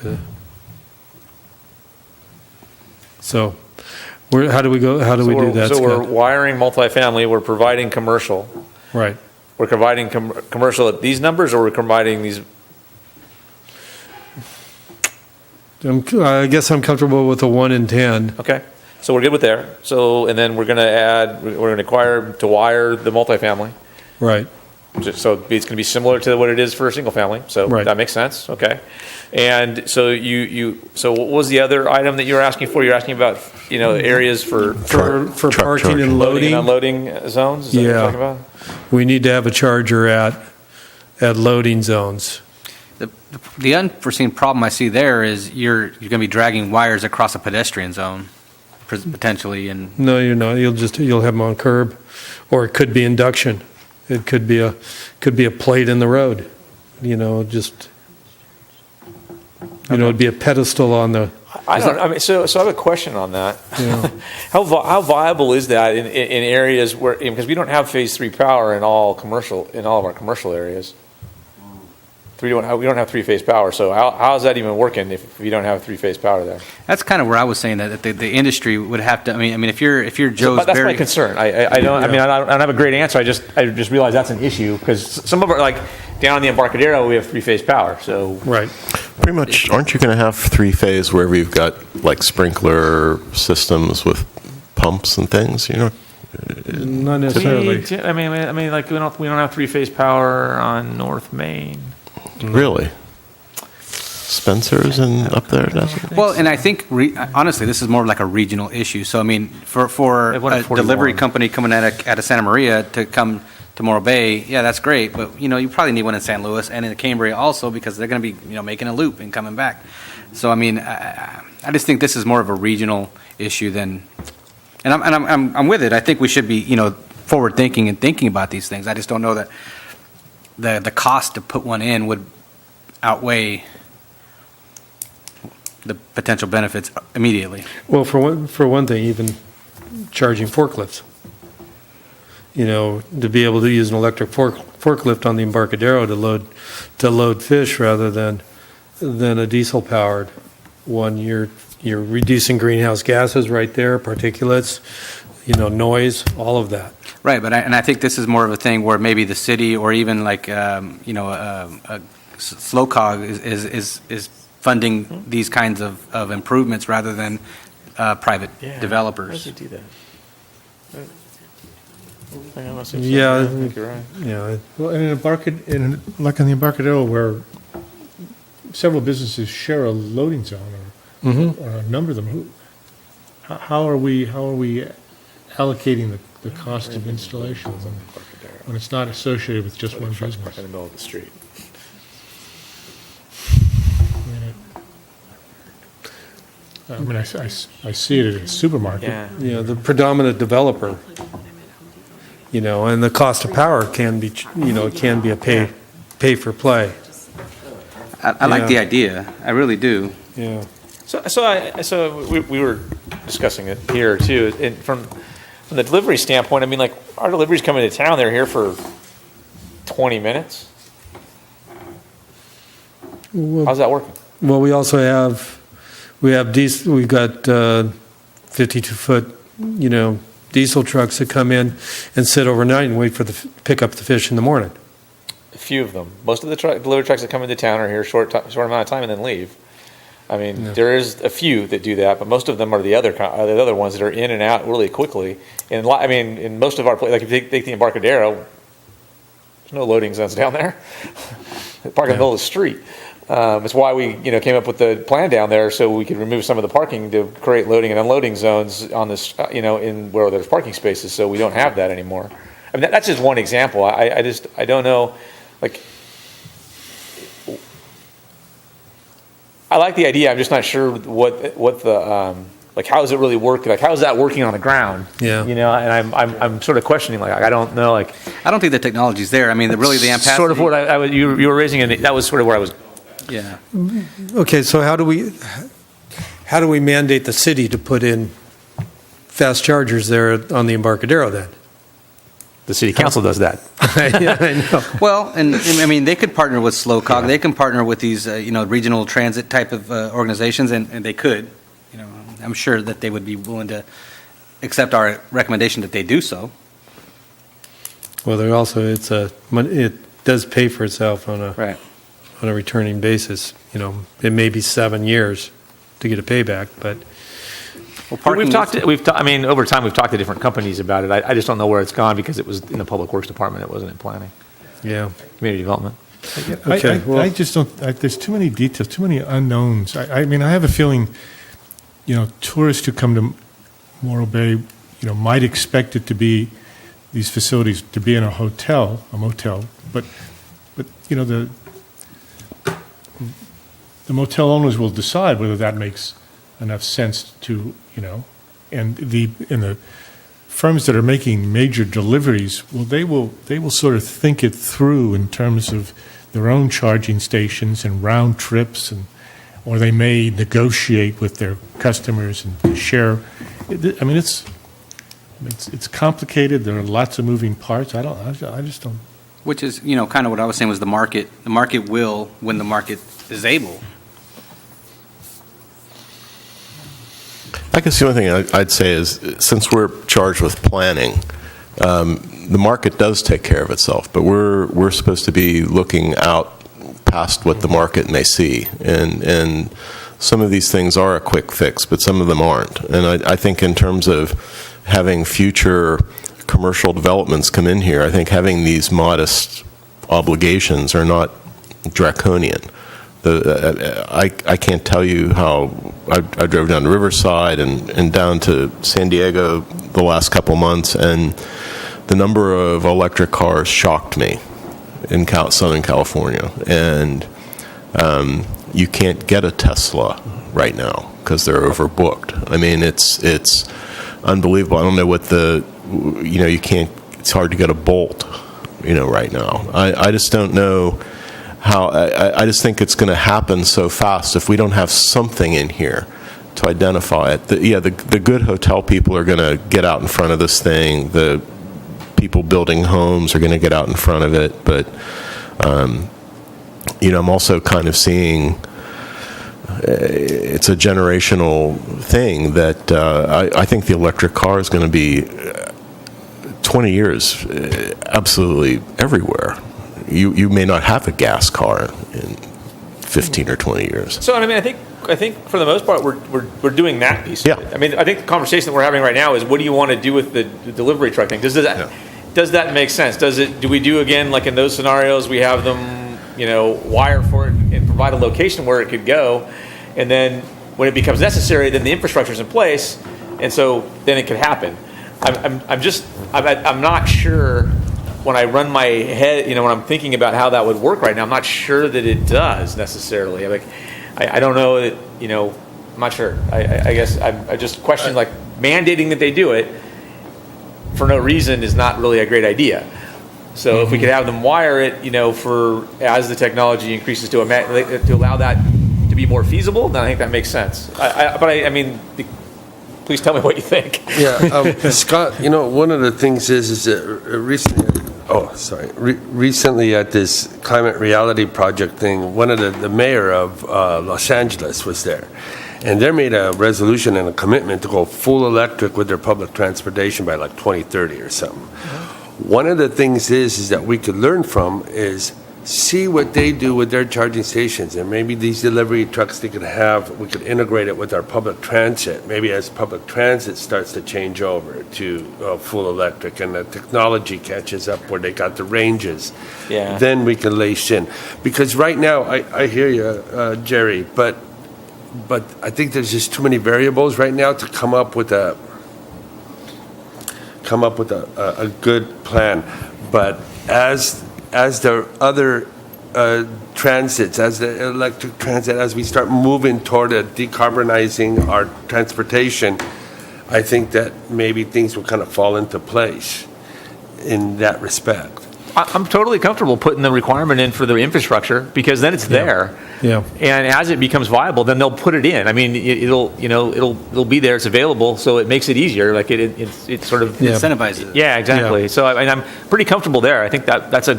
Good. So, how do we do that? So we're Scott? wiring multifamily, we're providing commercial. Right. We're providing commercial at these numbers, or we're providing these? I guess I'm comfortable with a 1 in 10. Okay, so we're good with there. So, and then we're going to require to wire the multifamily. Right. So it's going to be similar to what it is for a single family. So Right. that makes sense. Okay. And so so what was the other item that you were asking for? You're asking about, areas for For Truck parking charging. and loading and loading, unloading zones? Is that what you're talking about? we need to have a charger at loading zones. The unforeseen problem I see there is you're going to be dragging wires across a pedestrian zone, potentially, and No, you're not. You'll have them on curb, or it could be induction. It could be a plate in the road. It'd be a pedestal on the. So I have a question on that. Yeah. How viable is that in areas where, because we don't have phase 3 power in all of our commercial areas. We don't have 3-phase power. So how is that even working if we don't have 3-phase power there? that's kind of where I was saying that the industry would have to. I mean, if you're Joe's That's very my concern. I don't. I mean, I don't have a great answer. I just realize that's an issue because some of our, like down in the Embarcadero, we have 3-phase power. So Right. Pretty much, aren't you going to have 3-phase wherever you've got like sprinkler systems with pumps and things? Not necessarily. I mean, like we don't have 3-phase power on North Main. Really? Spencer's and up there doesn't? well, and I think honestly, this is more like a regional issue. So I mean, for They want a 41. delivery company coming out of Santa Maria to come to Morro Bay, yeah, that's great. But you probably need one in San Luis and in Cambria also because they're going to be making a loop and coming back. So I mean, I just think this is more of a regional issue than, and I'm with it. I think we should be forward thinking and thinking about these things. I just don't know that the cost to put one in would outweigh the potential benefits immediately. Well, for one thing, even charging forklifts. To be able to use an electric forklift on the Embarcadero to load fish rather than a diesel powered one. You're reducing greenhouse gases right there, particulates, noise, all of that. Right, but I think this is more of a thing where maybe the city or even like a slow cog is funding these kinds of improvements rather than private developers. How does it do that? Yeah, I think you're right. yeah, Well, like in the Embarcadero, where several businesses share a loading zone, or a number of them, how are we allocating the cost of installation of them when it's not associated with just one business? In the middle of the street. I mean, I see it at a supermarket. yeah, the predominant developer, and the cost of power can be, can be a pay for play. I like Yeah. the idea. I really do. Yeah. So we were discussing it here too, and from the delivery standpoint, I mean, like, our deliveries coming to town, they're here for 20 minutes. How's that working? Well, we also we've got 52-foot, diesel trucks that come in and sit overnight and wait for pick up the fish in the morning. A few of them. Most of the delivery trucks that come into town are here short amount of time and then leave. I mean, there is a few that do that, but most of them are the other ones that are in and out really quickly. And I mean, in most of our places, like if you take the Embarcadero, there's no loading zones down there. They park in the middle of the street. It's why we, came up with the plan down there so we could remove some of the parking to create loading and unloading zones on this, in where there's parking spaces. So we don't have that anymore. I mean, that's just one example. I don't know, like. I like the idea. I'm just not sure what the how does it really work? Like, how is that working on the ground? Yeah. And I'm sort of questioning. Like, I don't know. Like, I don't think the technology's there. I mean, really the ampacity. sort of what you were raising, and that was sort of where I was. Yeah. Okay, so how do we mandate the city to put in fast chargers there on the Embarcadero then? The city council does that. Yeah, I know. Well, and I mean, they could partner with SlowCog. They can partner with these, regional transit type of organizations, and they could. I'm sure that they would be willing to accept our recommendation that they do so. Well, there also it does pay for itself on a returning basis. It may be 7 years to get a payback, but. Well, I mean, over time we've talked to different companies about it. I just don't know where it's gone because it was in the Public Works Department. It wasn't in planning. Yeah. Community development. Okay, I just don't. There's too many details, too many unknowns. I mean, I have a feeling, tourists who come to Morro Bay, might expect it to be these facilities to be in a motel, but the motel owners will decide whether that makes enough sense to, and the firms that are making major deliveries, well, they will sort of think it through in terms of their own charging stations and round trips, or they may negotiate with their customers and share. I mean, it's complicated. There are lots of moving parts. I just don't. Which is, kind of what I was saying was the market. The market will when the market is able. I guess the only thing I'd say is, since we're charged with planning, the market does take care of itself, but we're supposed to be looking out past what the market may see, and some of these things are a quick fix, but some of them aren't. And I think in terms of having future commercial developments come in here, I think having these modest obligations are not draconian. I can't tell you how I drove down to Riverside and down to San Diego the last couple months, and the number of electric cars shocked me in Southern California. And you can't get a Tesla right now because they're overbooked. I mean, it's unbelievable. I don't know what you can't. It's hard to get a Bolt, right now. I just don't know. I just think it's going to happen so fast if we don't have something in here to identify it. The good hotel people are going to get out in front of this thing. The people building homes are going to get out in front of it. But, I'm also kind of seeing it's a generational thing that I think the electric car is going to be 20 years absolutely everywhere. You may not have a gas car in 15 or 20 years. So, I mean, I think for the most part, we're doing that piece. Yeah. Of it. I mean, I think the conversation that we're having right now is, what do you want to do with the delivery truck thing? Does that make sense? Do we do, again, like in those scenarios, we have them, wire for it and provide a location where it could go, and then when it becomes necessary, then the infrastructure is in place, and so then it could happen. I'm not sure when I run my head, when I'm thinking about how that would work right now, I'm not sure that it does necessarily. I don't know that, I'm not sure. I guess I just question, like, mandating that they do it for no reason is not really a great idea. So if we could have them wire it, for as the technology increases to allow that to be more feasible, then I think that makes sense. I mean, please tell me what you think. Yeah, Scott, one of the things is that recently at this climate reality project thing, one of the mayor of Los Angeles was there. And they made a resolution and a commitment to go full electric with their public transportation by like 2030 or something. One of the things is that we could learn from is see what they do with their charging stations, and maybe these delivery trucks we could integrate it with our public transit. Maybe as public transit starts to change over to full electric and the technology catches up where they got the ranges, then we can lace in. Because right now, I hear you, Jerry, but I think there's just too many variables right now to come up with a good plan. But as the other transits, as the electric transit, as we start moving toward decarbonizing our transportation, I think that maybe things will kind of fall into place in that respect. I'm totally comfortable putting the requirement in for the infrastructure, because then it's there. Yeah. And as it becomes viable, then they'll put it in. I mean, it'll be there. It's available, so it makes it easier. Like it sort of Incentivizes it. Yeah, exactly. Yeah. So I'm pretty comfortable there. I think that's a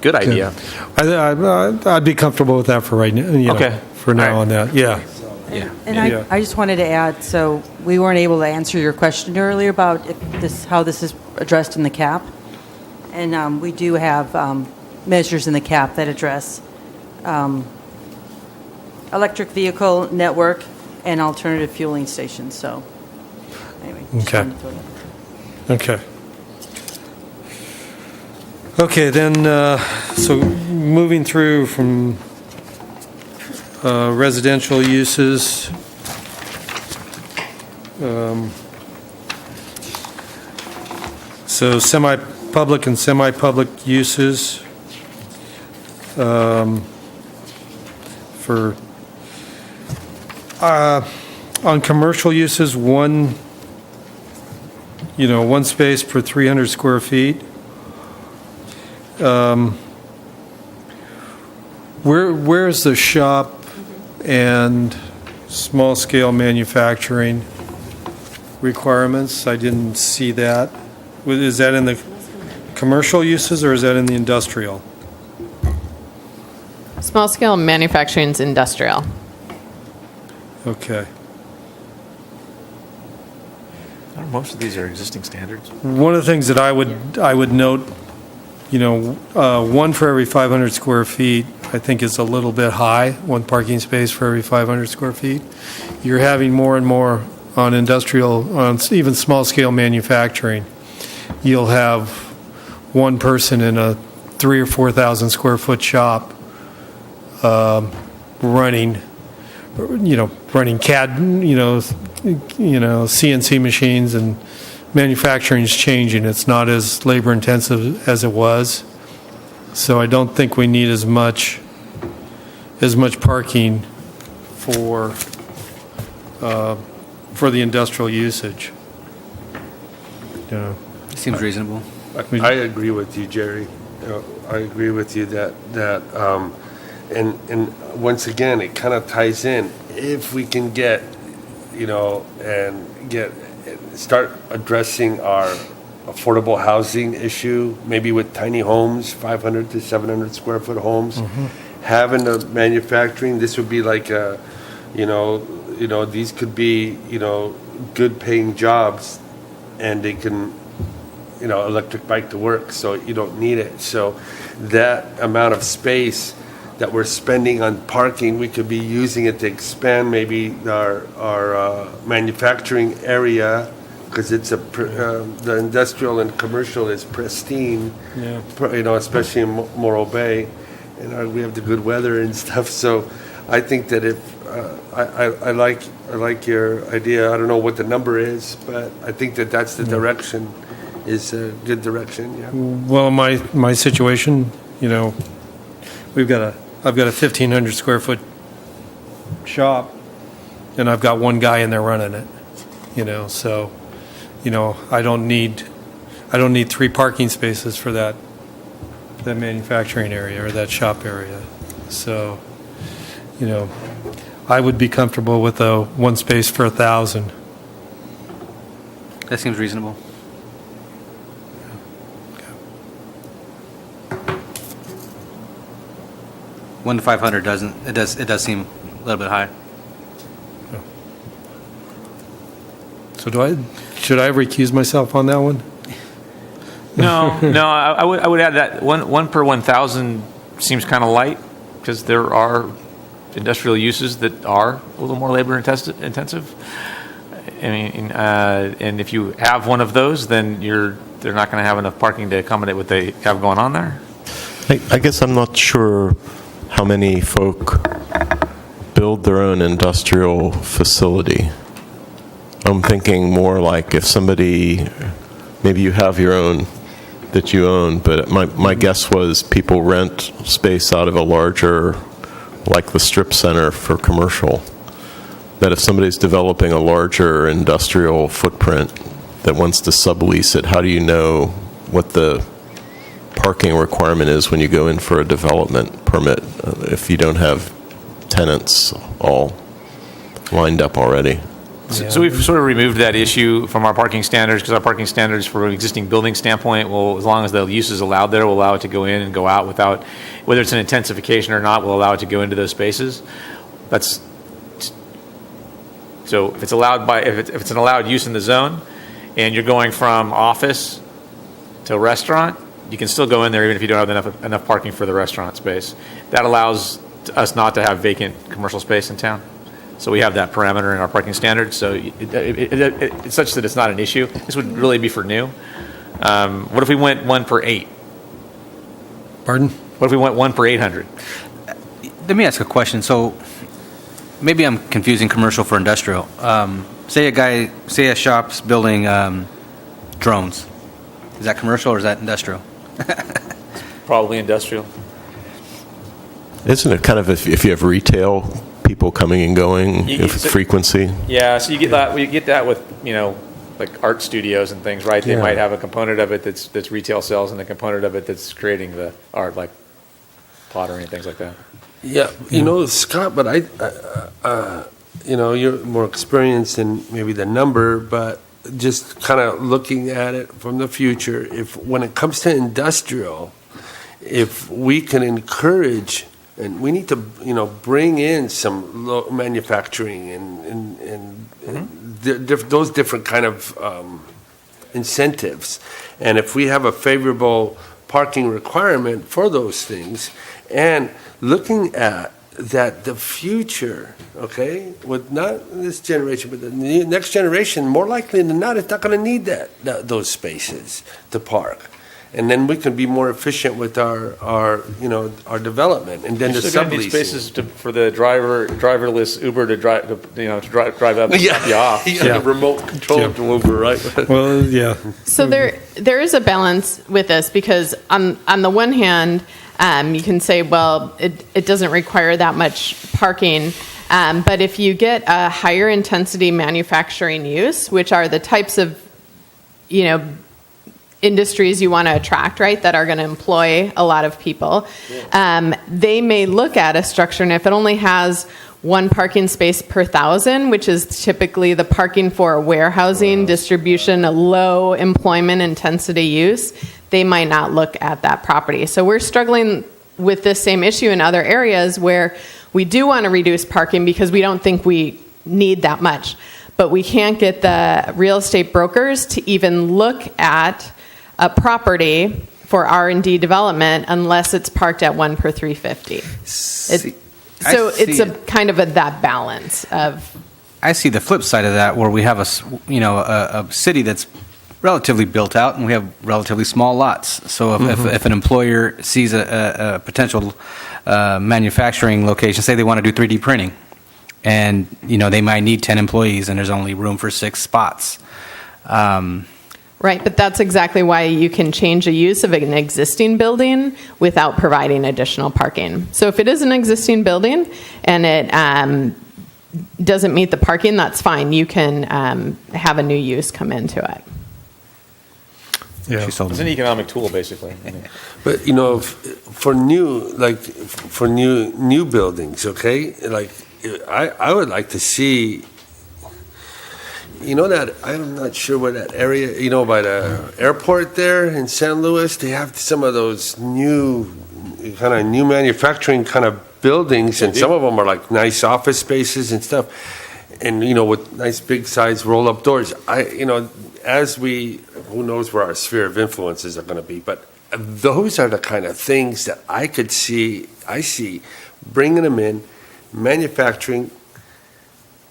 good idea. I'd be comfortable with that for right now. Okay. For now on that. Yeah. And I just wanted to add, so we weren't able to answer your question earlier about how this is addressed in the CAP. And we do have measures in the CAP that address electric vehicle network and alternative fueling stations. So, anyway. Okay, then, so moving through from residential uses. So semi-public and semi-public uses for on commercial uses, one space per 300 square feet. Where is the shop and small-scale manufacturing requirements? I didn't see that. Is that in the commercial uses or is that in the industrial? Small-scale manufacturing is industrial. Okay. Most of these are existing standards. One of the things that I would note, one for every 500 square feet, I think is a little bit high, one parking space for every 500 square feet. You're having more and more on industrial, on even small-scale manufacturing. You'll have one person in a 3,000 or 4,000 square foot shop running CAD, CNC machines, and manufacturing is changing. It's not as labor intensive as it was. So I don't think we need as much parking for the industrial usage. Seems reasonable. I agree with you, Jerry. I agree with you that and once again, it kind of ties in. If we can get, start addressing our affordable housing issue, maybe with tiny homes, 500 to 700 square foot homes, having the manufacturing, this would be like these could be, good paying jobs, and they can, electric bike to work, so you don't need it. So that amount of space that we're spending on parking, we could be using it to expand maybe our manufacturing area, because it's the industrial and commercial is pristine, especially in Morro Bay, and we have the good weather and stuff. So I think that if I like your idea. I don't know what the number is, but I think that that's the direction, is a good direction. Yeah. Well, my situation, I've got a 1,500 square foot shop, and I've got one guy in there running it. So, I don't need 3 parking spaces for that manufacturing area or that shop area. So, I would be comfortable with a 1 space for 1,000. That seems reasonable. One to 500 doesn't. It does seem a little bit high. So should I recuse myself on that one? No, I would add that one per 1,000 seems kind of light, because there are industrial uses that are a little more labor intensive. I mean, and if you have one of those, then they're not going to have enough parking to accommodate what they have going on there. I guess I'm not sure how many folk build their own industrial facility. I'm thinking more like if somebody, maybe you have your own that you own, but my guess was people rent space out of a larger, like the strip center for commercial, that if somebody's developing a larger industrial footprint that wants to sublease it, how do you know what the parking requirement is when you go in for a development permit if you don't have tenants all lined up already? So we've sort of removed that issue from our parking standards, because our parking standards from an existing building standpoint, well, as long as the use is allowed there, will allow it to go in and go out without, whether it's an intensification or not, will allow it to go into those spaces. So if it's allowed if it's an allowed use in the zone, and you're going from office to restaurant, you can still go in there even if you don't have enough parking for the restaurant space. That allows us not to have vacant commercial space in town. So we have that parameter in our parking standards. So it's such that it's not an issue. This would really be for new. What if we went 1 per 8? Pardon? What if we went 1 per 800? Let me ask a question. So maybe I'm confusing commercial for industrial. Say a shop's building drones. Is that commercial or is that industrial? Probably industrial. Isn't it kind of if you have retail people coming and going, frequency? Yeah, so you get that with like art studios and things, right? They might have a component of it that's retail sales, and a component of it that's creating the art, like pottery and things like that. Yeah, Scott, but you're more experienced in maybe the number, but just kind of looking at it from the future, when it comes to industrial, if we can encourage, and we need to, bring in some manufacturing and those different kind of incentives. And if we have a favorable parking requirement for those things, and looking at that the future, okay, with not this generation, but the next generation, more likely than not, it's not going to need those spaces to park. And then we can be more efficient with our development, and then You're the still going to need subleasing. spaces for the driverless Uber to drive up and drop you off. The remote control Uber, right? Well, yeah. So there is a balance with this, because on the one hand, you can say, well, it doesn't require that much parking. But if you get a higher intensity manufacturing use, which are the types of, industries you want to attract, right, that are going to employ a lot of people, they may look at a structure, and if it only has 1 parking space per 1,000, which is typically the parking for warehousing, distribution, a low employment intensity use, they might not look at that property. So we're struggling with this same issue in other areas where we do want to reduce parking because we don't think we need that much. But we can't get the real estate brokers to even look at a property for R&D development unless it's parked at 1 per 350. So it's a kind of that balance of. I see the flip side of that, where we have a city that's relatively built out, and we have relatively small lots. So if an employer sees a potential manufacturing location, say they want to do 3D printing, and they might need 10 employees, and there's only room for 6 spots. Right, but that's exactly why you can change a use of an existing building without providing additional parking. So if it is an existing building and it doesn't meet the parking, that's fine. You can have a new use come into it. Yeah. It's an economic tool, basically. But for new buildings, okay, like I would like to see. That I'm not sure where that area, by the airport there in San Luis, they have some of those new manufacturing kind of buildings, and some of them are like nice office spaces and stuff, and with nice big size roll up doors. Who knows where our sphere of influences are going to be, but those are the kind of things that I see bringing them in, manufacturing,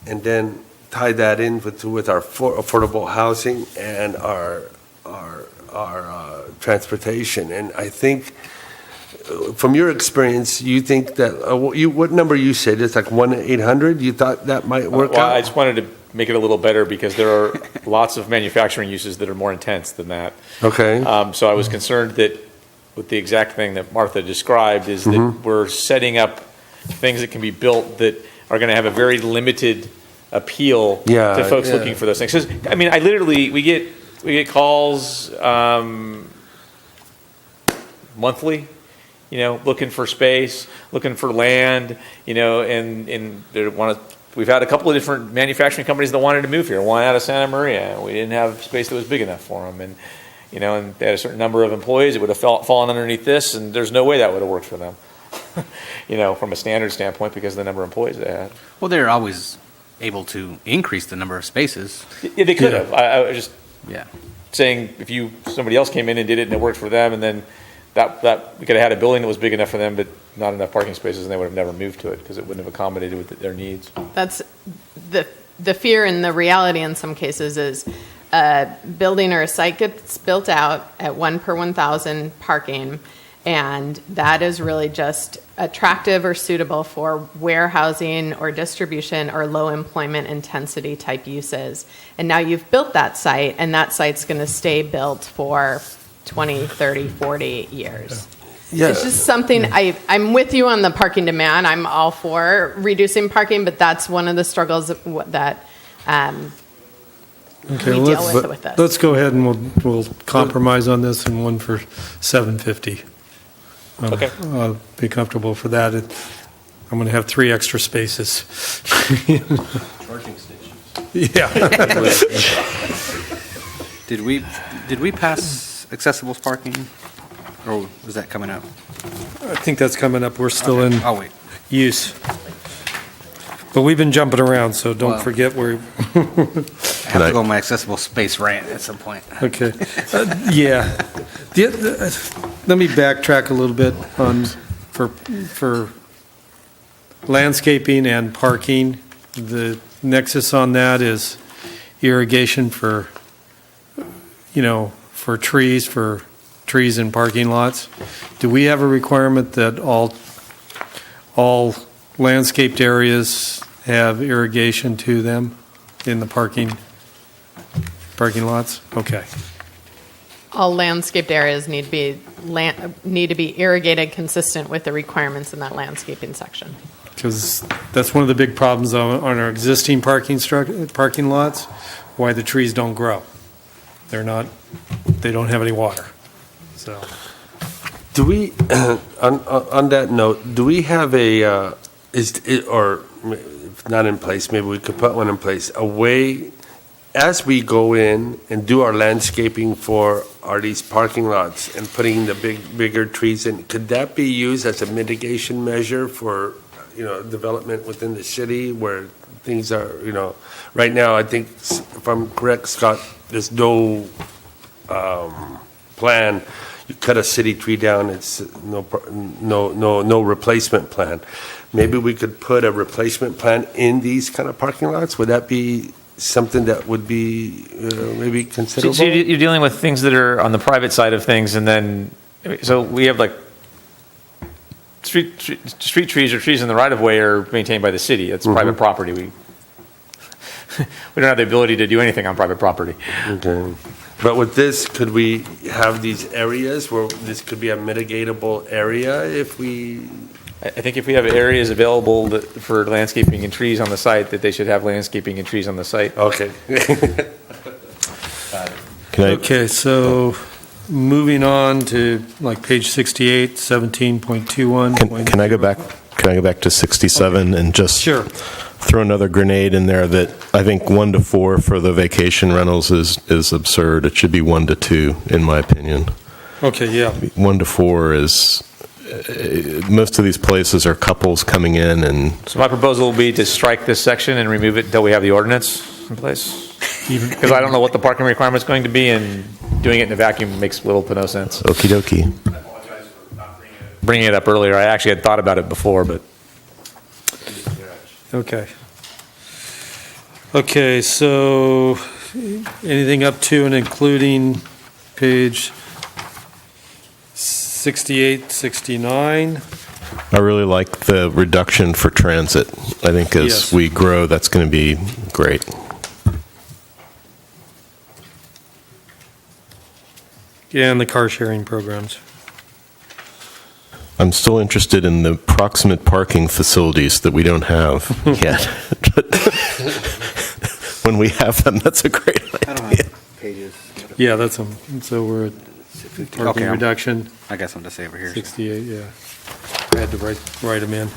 and then tie that in with our affordable housing and our transportation. And I think, from your experience, you think that what number you said? It's like 1-800. You thought that might work out? I just wanted to make it a little better because there are lots of manufacturing uses that are more intense than that. Okay. So I was concerned that with the exact thing that Martha described is that we're setting up things that can be built that are going to have a very limited appeal to folks looking for those things. 'Cause, we get calls monthly, looking for space, looking for land, and they we've had a couple of different manufacturing companies that wanted to move here. One out of Santa Maria. We didn't have space that was big enough for them, and they had a certain number of employees. It would have fallen underneath this, and there's no way that would have worked for them, from a standard standpoint because of the number of employees they had. Well, they're always able to increase the number of spaces. Yeah, they could have. I was just Yeah. saying if somebody else came in and did it and it worked for them, and then that we could have had a building that was big enough for them, but not enough parking spaces, and they would have never moved to it because it wouldn't have accommodated with their needs. That's the fear and the reality in some cases is a building or a site gets built out at 1 per 1,000 parking, and that is really just attractive or suitable for warehousing or distribution or low employment intensity type uses. And now you've built that site, and that site's going to stay built for 20, 30, 40 years. Yeah. It's just something, I'm with you on the parking demand. I'm all for reducing parking, but that's one of the struggles that we deal with this. Let's go ahead and we'll compromise on this and one for $750. Okay. I'll be comfortable for that. I'm going to have 3 extra spaces. Charging stations. Yeah. Did we pass accessible parking, or was that coming up? I think that's coming up. We're still in I'll wait. use. But we've been jumping around, so don't Well. forget where. I have to go on my accessible space rant at some point. Okay. Yeah. Let me backtrack a little bit on for landscaping and parking. The nexus on that is irrigation for trees in parking lots. Do we have a requirement that all landscaped areas have irrigation to them in the parking lots? Okay. All landscaped areas need to be irrigated consistent with the requirements in that landscaping section. Because that's one of the big problems on our existing parking lots, why the trees don't grow. They don't have any water. So, Do we, on that note, do we have or if not in place, maybe we could put one in place, a way, as we go in and do our landscaping for these parking lots and putting the bigger trees in, could that be used as a mitigation measure for, development within the city where things are, right now, I think, if I'm correct, Scott, there's no plan. you cut a city tree down, it's no replacement plan. Maybe we could put a replacement plan in these kind of parking lots? Would that be something that would be maybe considerable? So you're dealing with things that are on the private side of things, and then, so we have like, street trees or trees in the right-of-way are maintained by the city. It's private property. We don't have the ability to do anything on private property. Okay. But with this, could we have these areas where this could be a mitigatable area if we... I think if we have areas available for landscaping and trees on the site, that they should have landscaping and trees on the site. Okay. Okay, so moving on to like page 68, 17.21. Can I go back? Can I go back to 67 and just Sure. throw another grenade in there that I think 1 to 4 for the vacation rentals is absurd. It should be 1 to 2, in my opinion. Okay, yeah. 1 to 4 is most of these places are couples coming in and. So my proposal will be to strike this section and remove it until we have the ordinance in place. Because I don't know what the parking requirement is going to be, and doing it in a vacuum makes little to no sense. Okie dokie. I apologize for not bringing it up earlier. I actually had thought about it before, but. Okay. Okay, so anything up to and including page 68, 69? I really like the reduction for transit. I think as Yes. we grow, that's going to be great. Yeah, and the car sharing programs. I'm still interested in the proximate parking facilities that we don't have yet. When we have them, that's a great idea. I don't have pages. Yeah, that's them. So we're at parking Okay, reduction, I guess I'm just over here. 68, yeah. I had to write them in.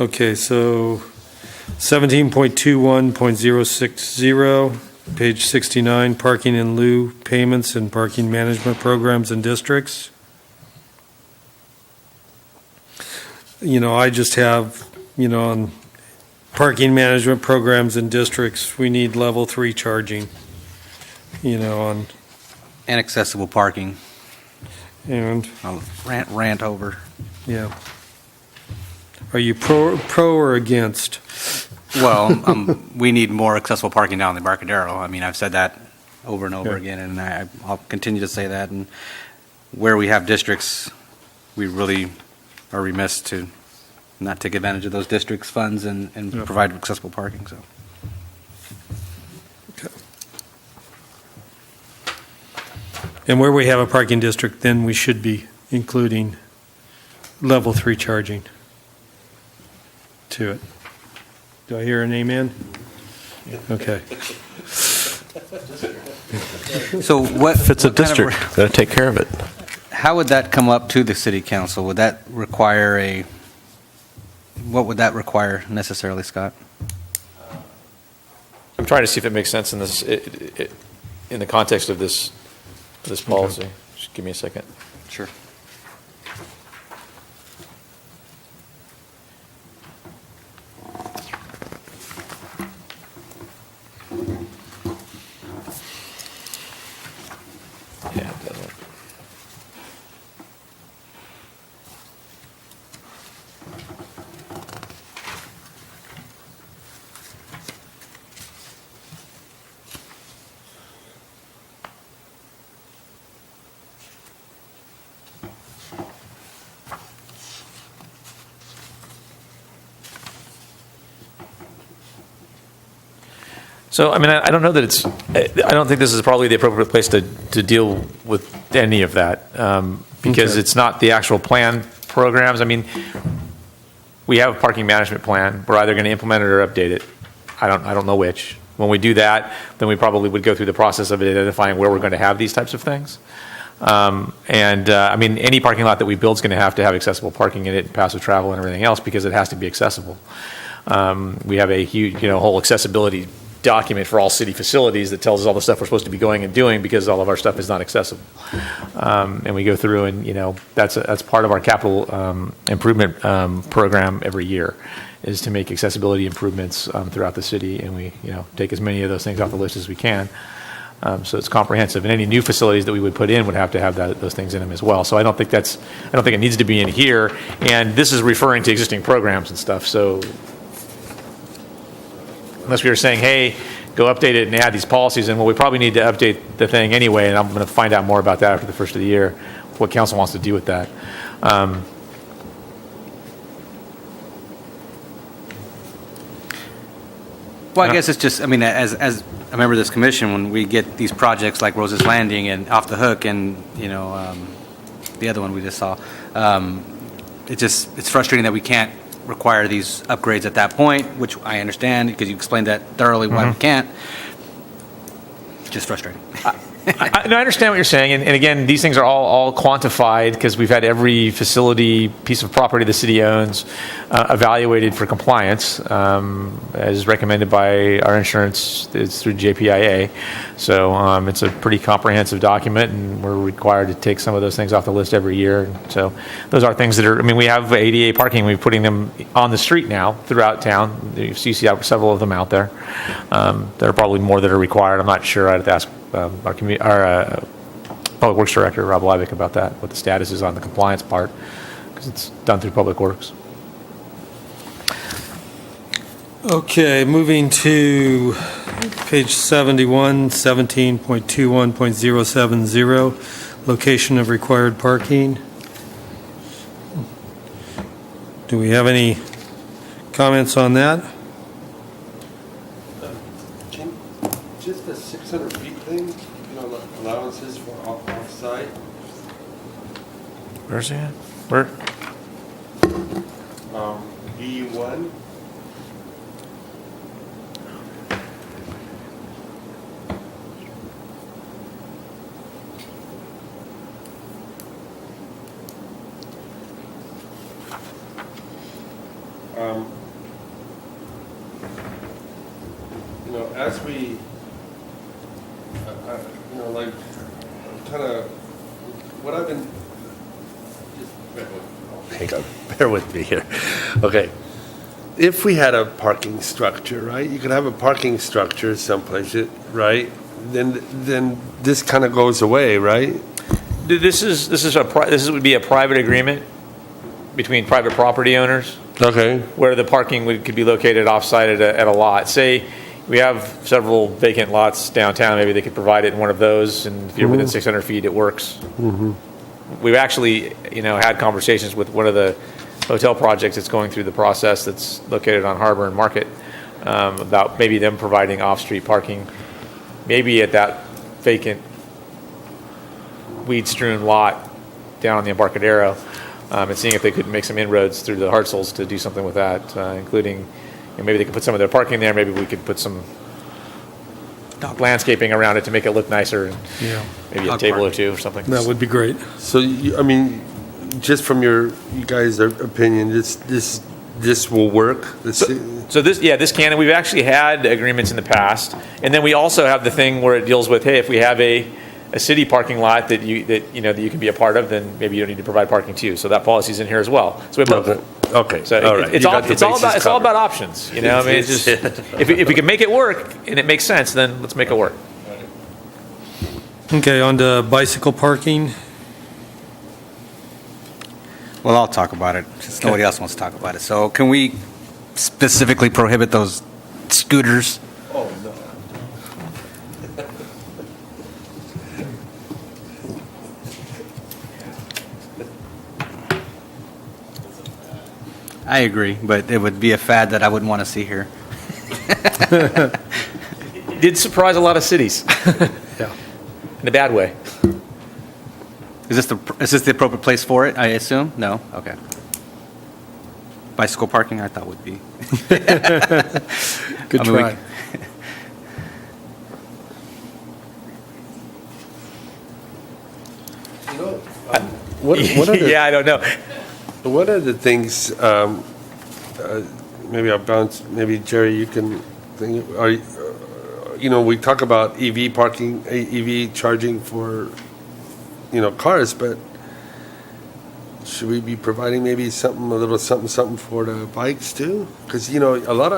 Okay, so 17.21.060, page 69, parking in lieu payments and parking management programs in districts. You know, I just have, you know, on parking management programs in districts, we need level 3 charging, you know, on, And accessible parking. and, I'll rant over. yeah. Are you pro or against? Well, we need more accessible parking down the Embarcadero. I mean, I've said that over and over again, and I'll continue to say that. And where we have districts, we really are remiss to not take advantage of those districts' funds and provide accessible parking, so. And where we have a parking district, then we should be including level 3 charging to it. Do I hear an amen? Okay. So what? If it's a what kind of- district, got to take care of it. How would that come up to the city council? Would that require what would that require necessarily, Scott? I'm trying to see if it makes sense in this, in the context of this policy. Just give me a second. Sure. Yeah, it doesn't. So, I mean, I don't know that it's, I don't think this is probably the appropriate place to deal with any of that, because Okay. it's not the actual plan programs. I mean, we have a parking management plan. We're either going to implement it or update it. I don't know which. When we do that, then we probably would go through the process of identifying where we're going to have these types of things. I mean, any parking lot that we build is going to have accessible parking in it, and passive travel and everything else, because it has to be accessible. We have a huge, whole accessibility document for all city facilities that tells us all the stuff we're supposed to be going and doing, because all of our stuff is not accessible. And we go through and, that's part of our capital improvement program every year, is to make accessibility improvements throughout the city, and we, take as many of those things off the list as we can. So it's comprehensive, and any new facilities that we would put in would have to have those things in them as well. So I don't think it needs to be in here. And this is referring to existing programs and stuff. So unless we were saying, hey, go update it and add these policies, and well, we probably need to update the thing anyway. And I'm going to find out more about that after the first of the year, what council wants to do with that. Well, I guess it's just, I mean, as a member of this commission, when we get these projects like Rose's Landing and Off the Hook and, the other one we just saw, it's frustrating that we can't require these upgrades at that point, which I understand because you explained that thoroughly why we can't. Just frustrating. I understand what you're saying, and again, these things are all quantified because we've had every facility, piece of property the city owns, evaluated for compliance, as recommended by our insurance. It's through JPIA, so it's a pretty comprehensive document, and we're required to take some of those things off the list every year. So those are things that are. I mean, we have ADA parking. We're putting them on the street now throughout town. You see several of them out there. There are probably more that are required. I'm not sure. I'd have to ask our Public Works Director, Rob Levick, about that, what the status is on the compliance part, because it's done through Public Works. Okay, moving to page 71, 17.21.070, location of required parking. Do we have any comments on that? Just the 600 feet thing, allowances for off-site. Where's he at? Where? B1. As we, like, kind of, what I've been, just hang on, bear with me here. Okay. If we had a parking structure, right, you could have a parking structure someplace, right, then this kind of goes away, right? This would be a private agreement between private property owners. Okay. Where the parking could be located off-site at a lot. Say we have several vacant lots downtown, maybe they could provide it in one of those, and if you're within 600 feet, it works. We've actually, had conversations with one of the hotel projects that's going through the process that's located on Harbor and Market, about maybe them providing off-street parking, maybe at that vacant weed-strewn lot down on the Embarcadero, and seeing if they could make some inroads through the Hartzels to do something with that, including, maybe they could put some of their parking there, maybe we could put some landscaping around it to make it look nicer, and maybe a table or two or something. That would be great. So, just from you guys' opinion, this will work? So this can, and we've actually had agreements in the past, and then we also have the thing where it deals with, hey, if we have a city parking lot that you can be a part of, then maybe you don't need to provide parking too. So that policy's in here as well. So we have both. Okay. So all right. it's all about options. It's just if we can make it work and it makes sense, then let's make it work. Okay, on to bicycle parking. Well, I'll talk about it since nobody else wants to talk about it. So can we specifically prohibit those scooters? Oh, no. I agree, but it would be a fad that I wouldn't want to see here. It did surprise a lot of cities. Yeah. In a bad way. Is this the appropriate place for it, I assume? No? Okay. Bicycle parking, I thought would be. Good try. What are the, Yeah, I don't know. What are the things, maybe I'll bounce, maybe Jerry, you can think, we talk about EV parking, EV charging for, cars, but should we be providing maybe something, a little something for the bikes too? Because, a lot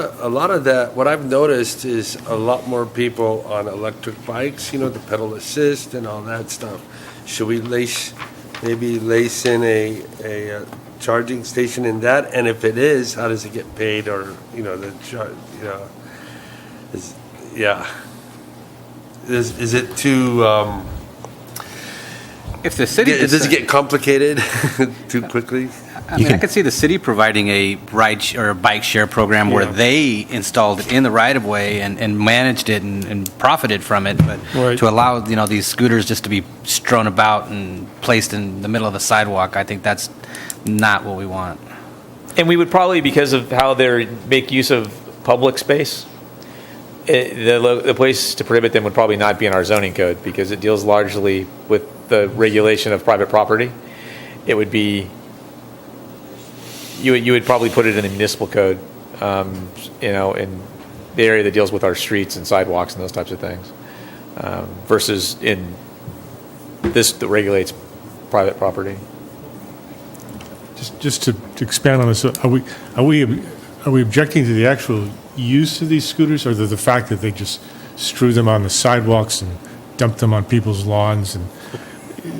of that, what I've noticed is a lot more people on electric bikes, the pedal assist and all that stuff. Should we maybe lace in a charging station in that? And if it is, how does it get paid? Or, is it too, If the city does it get complicated too quickly? I could see the city providing a ride or a bike share program where they installed it in the right of way and managed it and profited from it. But Right. to allow these scooters just to be strewn about and placed in the middle of the sidewalk, I think that's not what we want. And we would probably, because of how they make use of public space, the place to prohibit them would probably not be in our zoning code because it deals largely with the regulation of private property. It would be, you would probably put it in the municipal code, in the area that deals with our streets and sidewalks and those types of things, versus in this that regulates private property. Just to expand on this, are we objecting to the actual use of these scooters, or the fact that they just strew them on the sidewalks and dump them on people's lawns? And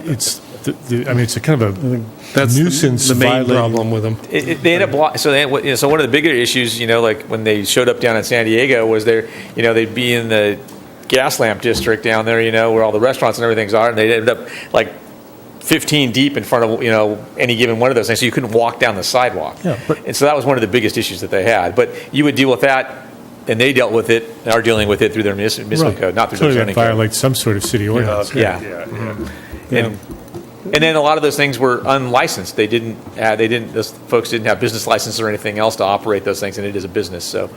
it's it's a kind of a nuisance. The main violating- problem with them. They end up so one of the bigger issues, like when they showed up down in San Diego, was they'd be in the gas lamp district down there, where all the restaurants and everything are, and they'd end up like 15 deep in front of any given one of those things, so you couldn't walk down the sidewalk. Yeah, and so that was one of the biggest issues that they had. But you would deal with that, and they dealt with it, and are dealing with it through their municipal code, not through so their that zoning code. violates some sort of city ordinance. Yeah. And then a lot of those things were unlicensed. Those folks didn't have business licenses or anything else to operate those things, and it is a business. So,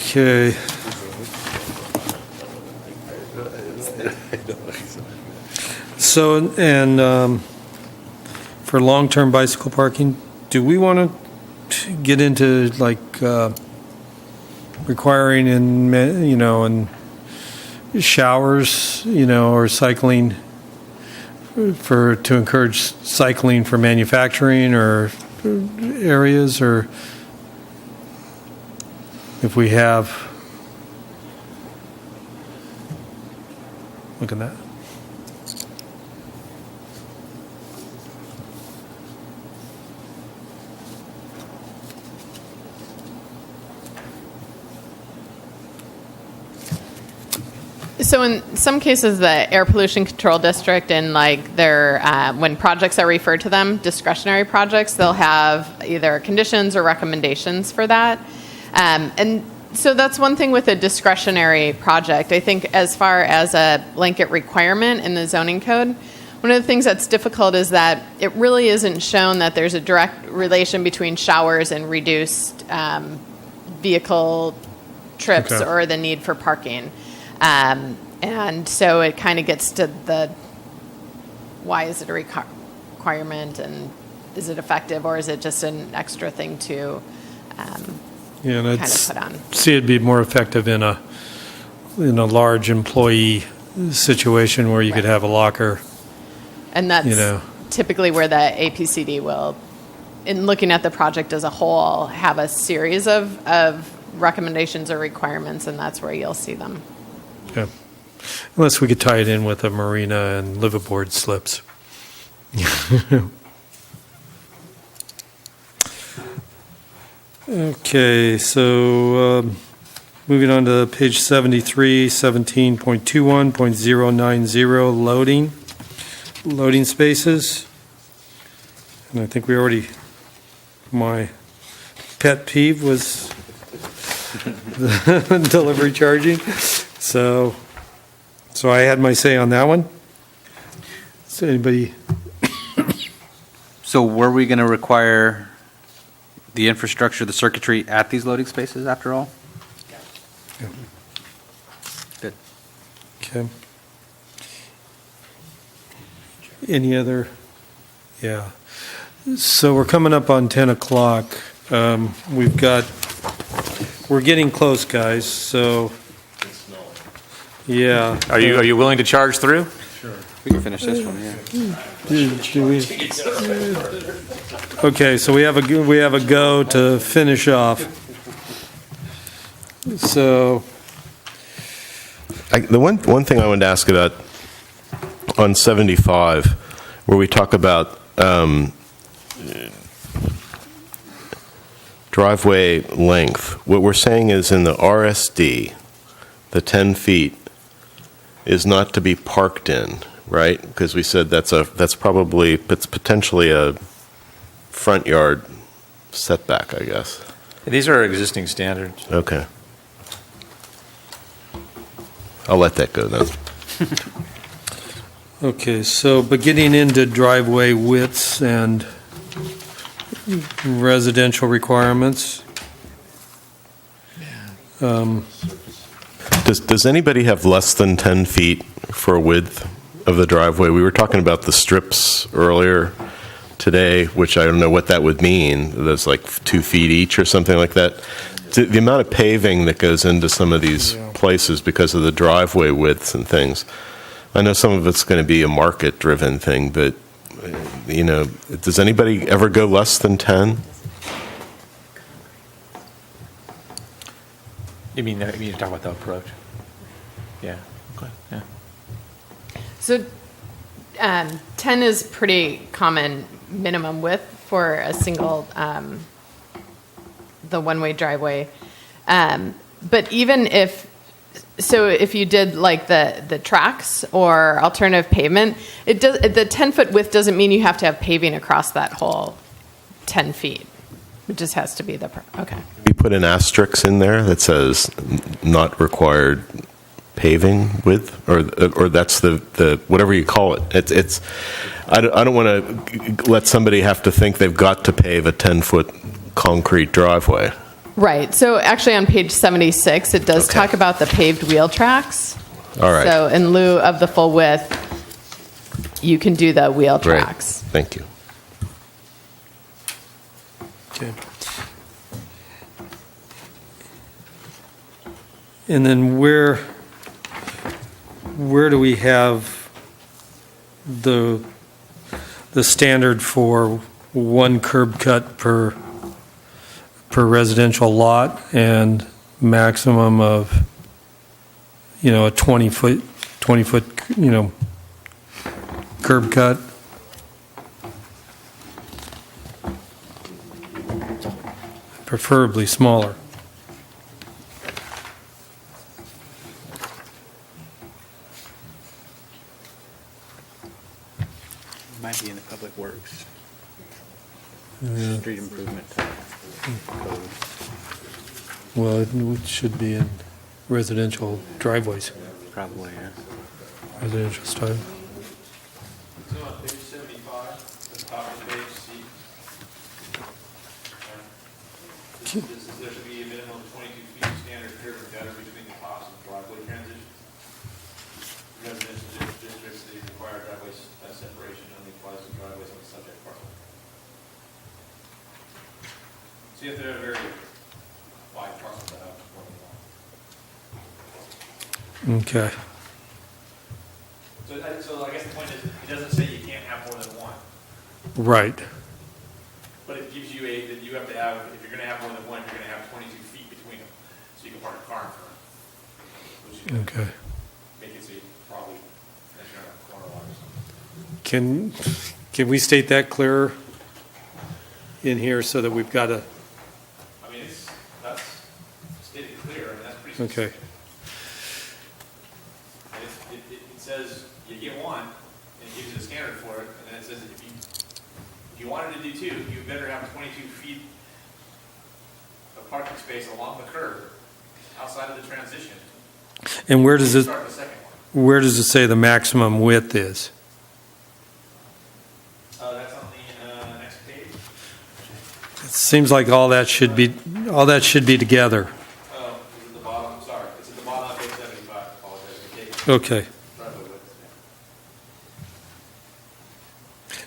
Okay. So, and for long-term bicycle parking, do we want to get into requiring and showers, or cycling to encourage cycling for manufacturing or areas, or if we have, look at that. So in some cases, the air pollution control district and their when projects are referred to them, discretionary projects, they'll have either conditions or recommendations for that. And so that's one thing with a discretionary project. I think as far as a blanket requirement in the zoning code, one of the things that's difficult is that it really isn't shown that there's a direct relation between showers and reduced vehicle trips Okay. or the need for parking. And so it kind of gets to the why is it a requirement and is it effective, or is it just an extra thing to Yeah, and kind of put on? see it'd be more effective in a large employee situation where you could have a locker. And that's typically where the APCD will, in looking at the project as a whole, have a series of recommendations or requirements, and that's where you'll see them. Yeah. Unless we could tie it in with a marina and liveaboard slips. Okay, so moving on to page 73, 17.21.090, loading spaces. And I think we already, my pet peeve was the delivery charging. So I had my say on that one. So anybody, So were we going to require the infrastructure, the circuitry at these loading spaces after all? Good. okay. Any other? Yeah. So we're coming up on 10 o'clock. We're getting close, guys, so. Yeah. are you willing to charge through? We can finish this one, yeah. Okay, so we have a go to finish off. So, The one thing I wanted to ask about on 75, where we talk about driveway length, what we're saying is in the RSD, the 10 feet is not to be parked in, right? Because we said it's potentially a front yard setback, I guess. These are existing standards. Okay. I'll let that go then. okay, so beginning into driveway widths and residential requirements. Does anybody have less than 10 feet for width of the driveway? We were talking about the strips earlier today, which I don't know what that would mean. There's like 2 feet each or something like that. The amount of paving that goes into some of these places because of the driveway widths and things. I know some of it's going to be a market-driven thing, but, does anybody ever go less than 10? You mean you're talking about the approach? Yeah. Okay. Yeah. So 10 is pretty common minimum width for a single, the one-way driveway. But even if you did like the tracks or alternative pavement, the 10-foot width doesn't mean you have to have paving across that whole 10 feet. It just has to be okay. We put an asterisk in there that says not required paving width, or that's the whatever you call it. It's I don't want to let somebody have to think they've got to pave a 10-foot concrete driveway. Right. So actually on page 76, it does talk about the paved wheel tracks. All right. So in lieu of the full width, you can do the wheel Great. tracks. Thank you. Okay. And then where do we have the standard for one curb cut per residential lot and maximum of, a 20-foot, curb cut? Preferably smaller. Might be in the public works. Yeah. Street improvement code. Well, it should be in residential driveways, Probably, yeah. residential style. So on page 75, the top of page C. There should be a minimum of 22 feet of standard curb and gutter between the tops of driveway transitions. Residential districts, they require driveway separation only applies to driveways on the subject parcel. So you have to have a very wide parcel to have more than one. Okay. So I guess the point is, it doesn't say you can't have more than one, Right. but it gives you that you have to have, if you're going to have more than one, you're going to have 22 feet between them, so you can park a car in front. Which is Okay. make it so you probably, unless you're on a corner lot or something. Can we state that clearer in here so that we've got a, I mean, that's stated clear, and that's pretty okay. specific. And it says you get one, and it gives you a standard for it, and then it says that if you wanted to do two, you better have 22 feet of parking space along the curb, outside of the transition. And where does it, Start the second one. where does it say the maximum width is? That's on the next page. It seems like all that should be together. Oh, it's at the bottom, sorry, it's at the bottom of page 75, apologize. Okay. Driveway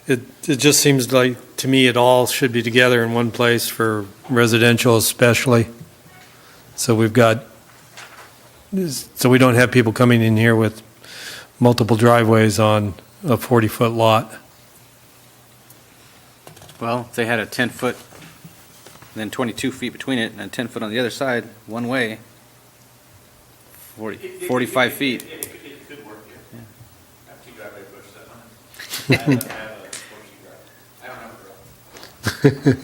width, It just seems like, to me, it all should be together in one place for residential especially. So we don't have people coming in here with multiple driveways on a 40-foot lot. Well, if they had a 10-foot, then 22 feet between it, and 10 foot on the other side, one way, 45 feet. It could work, yeah. I have two driveway approaches at mine. I don't have a garage.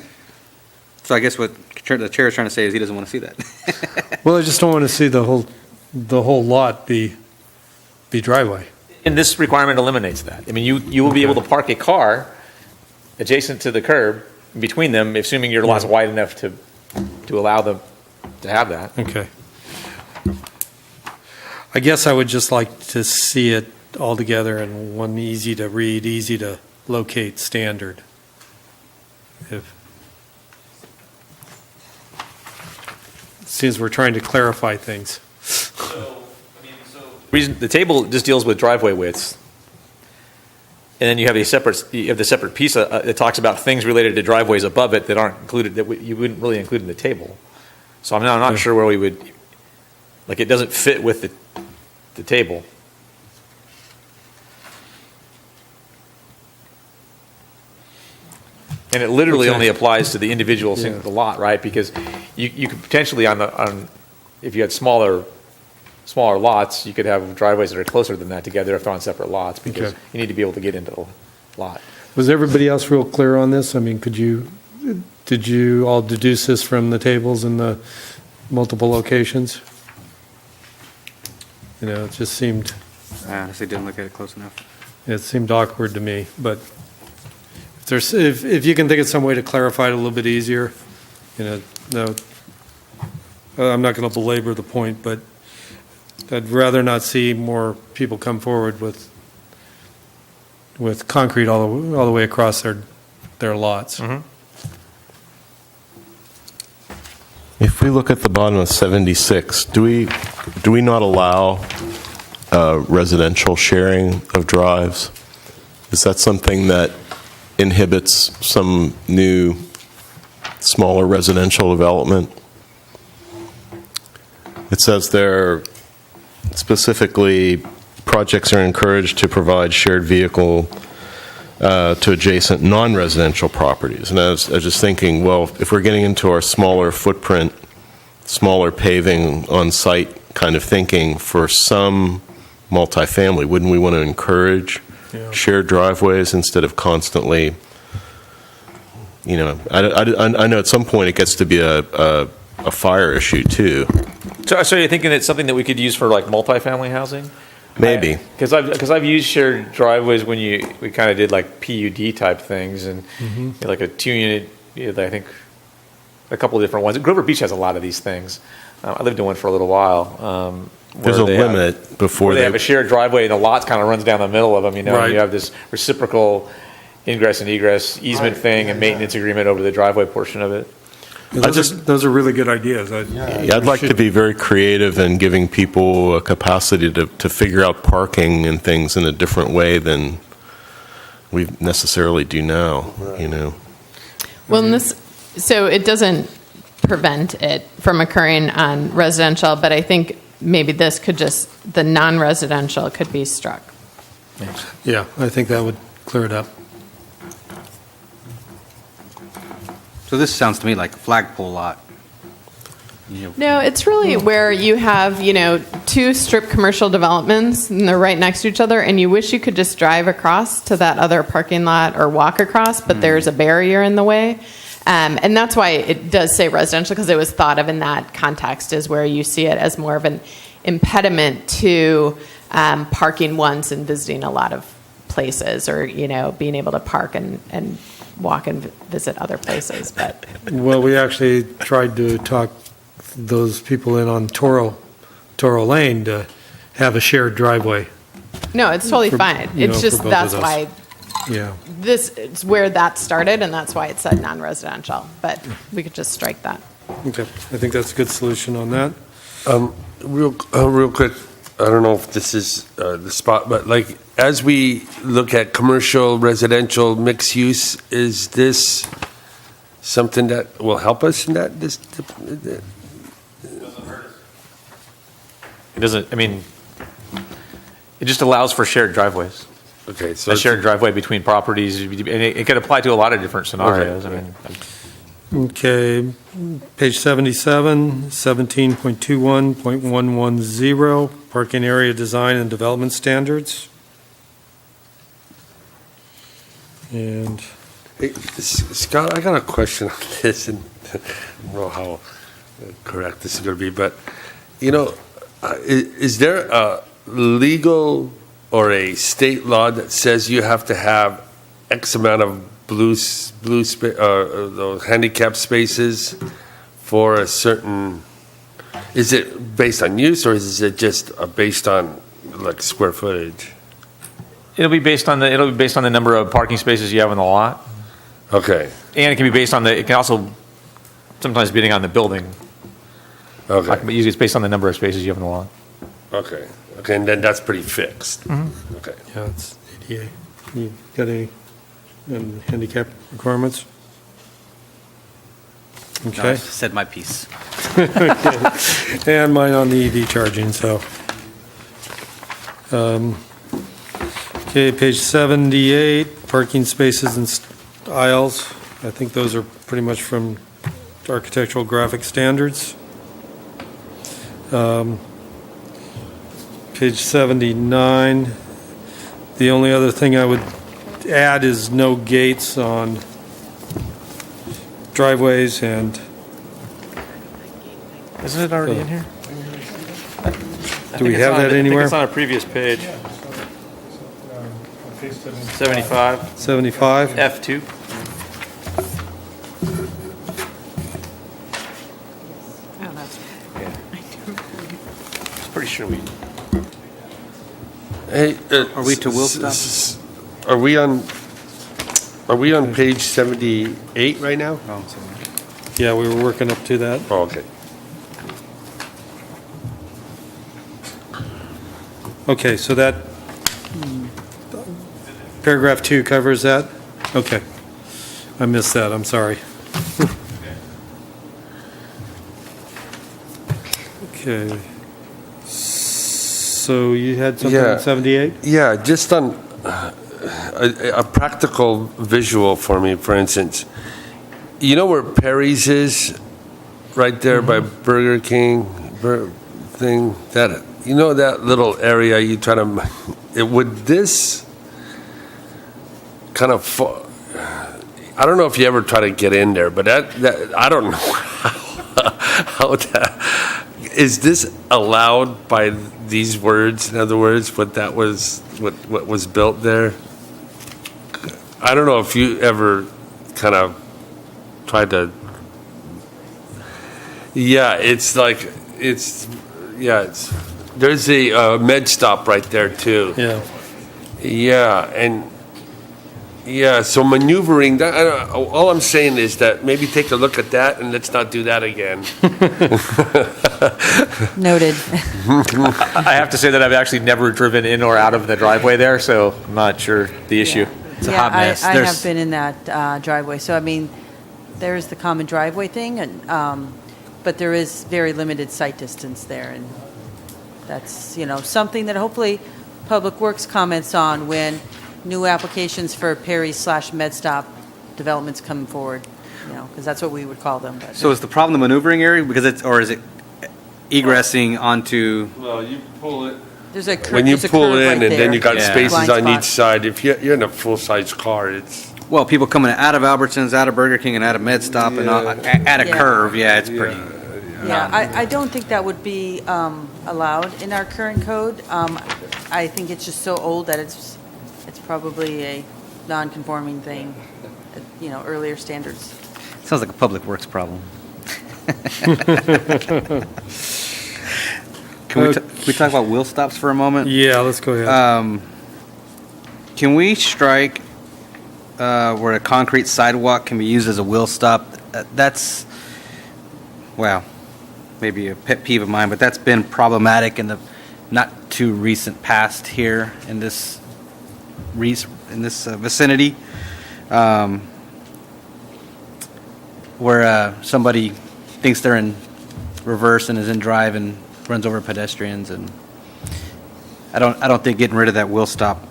So I guess what the chair is trying to say is he doesn't want to see that. Well, I just don't want to see the whole lot be driveway. And this requirement eliminates that. I mean, you will be able to park a car adjacent to the curb between them, assuming your lot's wide enough to allow them to have that. Okay. I guess I would just like to see it all together in one easy to read, easy to locate standard. Seems we're trying to clarify things. Reason the table just deals with driveway widths, and then you have the separate piece that talks about things related to driveways above it that aren't included, that you wouldn't really include in the table. So I'm not sure where we would, like, it doesn't fit with the table. And it literally only applies to the individual single lot, right? Because you could potentially if you had smaller lots, you could have driveways that are closer than that together if they're on separate lots, because you need to be able to get into the lot. Was everybody else real clear on this? I mean, did you all deduce this from the tables and the multiple locations? You know, it just seemed, I honestly didn't look at it close enough. it seemed awkward to me, but if you can think of some way to clarify it a little bit easier, you know, no, I'm not going to belabor the point, but I'd rather not see more people come forward with concrete all the way across their lots. Mm-hmm. If we look at the bottom of 76, do we not allow residential sharing of drives? Is that something that inhibits some new, smaller residential development? It says there specifically, projects are encouraged to provide shared vehicle to adjacent non-residential properties. And I was just thinking, well, if we're getting into our smaller footprint, smaller paving on-site kind of thinking for some multifamily, wouldn't we want to encourage shared driveways instead of constantly, you know, I know at some point it gets to be a fire issue too. So you're thinking it's something that we could use for like multifamily housing? Maybe. Because I've used shared driveways when we kind of did like PUD type things, and like a 2-unit, I think a couple of different ones. Grover Beach has a lot of these things. I lived in one for a little while. There's a limit before they have a shared driveway and the lot kind of runs down the middle of them, you know, and you have this reciprocal ingress and egress easement thing and maintenance agreement over the driveway portion of it. Those are really good ideas. I'd like to be very creative in giving people a capacity to figure out parking and things in a different way than we necessarily do now, you know. Well, so it doesn't prevent it from occurring on residential, but I think maybe the non-residential could be struck. Yeah, I think that would clear it up. So this sounds to me like a flagpole lot. No, it's really where you have, two strip commercial developments and they're right next to each other, and you wish you could just drive across to that other parking lot or walk across, but there's a barrier in the way. And that's why it does say residential, because it was thought of in that context as where you see it as more of an impediment to parking once and visiting a lot of places, or, being able to park and walk and visit other places. But Well, we actually tried to talk those people in on Toro Lane to have a shared driveway. no, it's totally fine. It's just for both that's of us. why Yeah. this is where that started, and that's why it said non-residential. But we could just strike that. Okay, I think that's a good solution on that. Real quick, I don't know if this is the spot, but like, as we look at commercial, residential, mixed use, is this something that will help us in that? It doesn't, I mean, it just allows for shared driveways. Okay, so A shared driveway between properties, and it could apply to a lot of different scenarios. Right, I mean, Okay, page 77, 17.21.110, parking area design and development standards. And Hey, Scott, I got a question on this, and I don't know how correct this is going to be, but, is there a legal or a state law that says you have to have X amount of those handicap spaces for a certain, is it based on use, or is it just based on, like, square footage? it'll be based on the number of parking spaces you have in the lot, Okay, and it can be based on it can also sometimes be on the building. okay, But usually it's based on the number of spaces you have in the lot. okay, and then that's pretty fixed? Okay. yeah, it's ADA. You got any handicap requirements? No, I Okay. said my piece. And mine on the EV charging, so. Okay, page 78, parking spaces and aisles. I think those are pretty much from architectural graphic standards. Page 79, the only other thing I would add is no gates on driveways and Isn't it already in here? do we have that anywhere? It's on a previous page. 75, 75? F2. I'm pretty sure we. Hey, Are we to will stop? Are we on page 78 right now? Yeah, we were working up to that. Oh, okay. Okay, so that, paragraph 2 covers that? Okay. I missed that, I'm sorry. Okay. So you had something Yeah. on 78? Yeah, just on a practical visual for me, for instance. You know where Perry's is? Right there by Burger King thing? That, that little area you try to, would this kind of, I don't know if you ever try to get in there, but that I don't know how that, is this allowed by these words? In other words, what was built there? I don't know if you ever kind of tried to. Yeah, there's a med stop right there too. Yeah. Yeah, and so maneuvering, all I'm saying is that maybe take a look at that and let's not do that again. Noted. I have to say that I've actually never driven in or out of the driveway there, so I'm not sure the issue. It's a hot mess. I There's- have been in that driveway. So, I mean, there's the common driveway thing, and but there is very limited sight distance there. And that's, something that hopefully Public Works comments on when new applications for Perry/MedStop developments come forward, because that's what we would call them. But So is the problem the maneuvering area? Or is it egressing onto? Well, you pull it. there's a When you there's a pull curve in right and then there. you got Yeah. spaces Blind on spot. each side, if you're in a full-size car, it's, Well, people coming out of Albertsons, out of Burger King, and out of MedStop, and at a Yeah. curve. Yeah, it's pretty. Yeah, I don't think that would be allowed in our current code. I think it's just so old that it's probably a non-conforming thing, earlier standards. Sounds like a Public Works problem. Can we talk about wheel stops for a moment? Yeah, let's go ahead. Can we strike where a concrete sidewalk can be used as a wheel stop? That's, well, maybe a pet peeve of mine, but that's been problematic in the not too recent past here in this vicinity, where somebody thinks they're in reverse and is in drive and runs over pedestrians, and I don't think getting rid of that wheel stop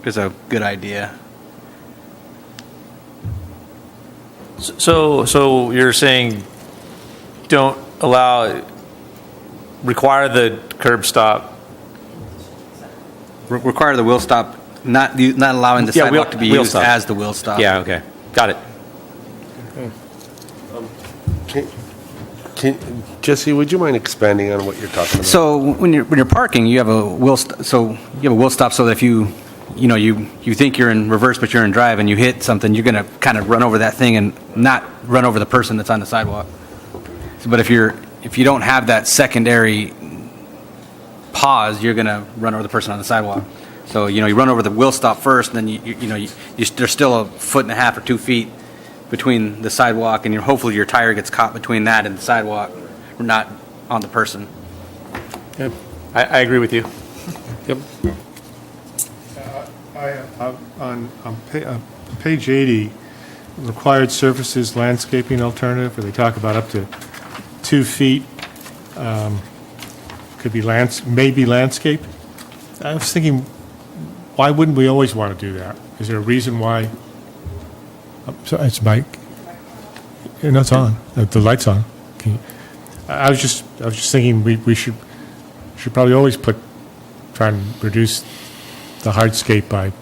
is a good idea. So you're saying don't require the curb stop? Require the wheel stop, not allowing the Yeah, sidewalk to be wheel used stop. as the wheel stop. Yeah, okay. Got it. Jesse, would you mind expanding on what you're talking about? So when you're parking, you have a wheel stop so that if you think you're in reverse but you're in drive and you hit something, you're going to kind of run over that thing and not run over the person that's on the sidewalk. But if you don't have that secondary pause, you're going to run over the person on the sidewalk. So you run over the wheel stop first, and then there's still a 1.5 or 2 feet between the sidewalk, and hopefully your tire gets caught between that and the sidewalk, not on the person. Yep. I agree with you. Yep. On page 80, required surfaces landscaping alternative, where they talk about up to 2 feet, could be maybe landscape. I was thinking, why wouldn't we always want to do that? Is there a reason why? So it's Mike. No, it's on. The light's on. I was just thinking we should probably always try and reduce the hardscape by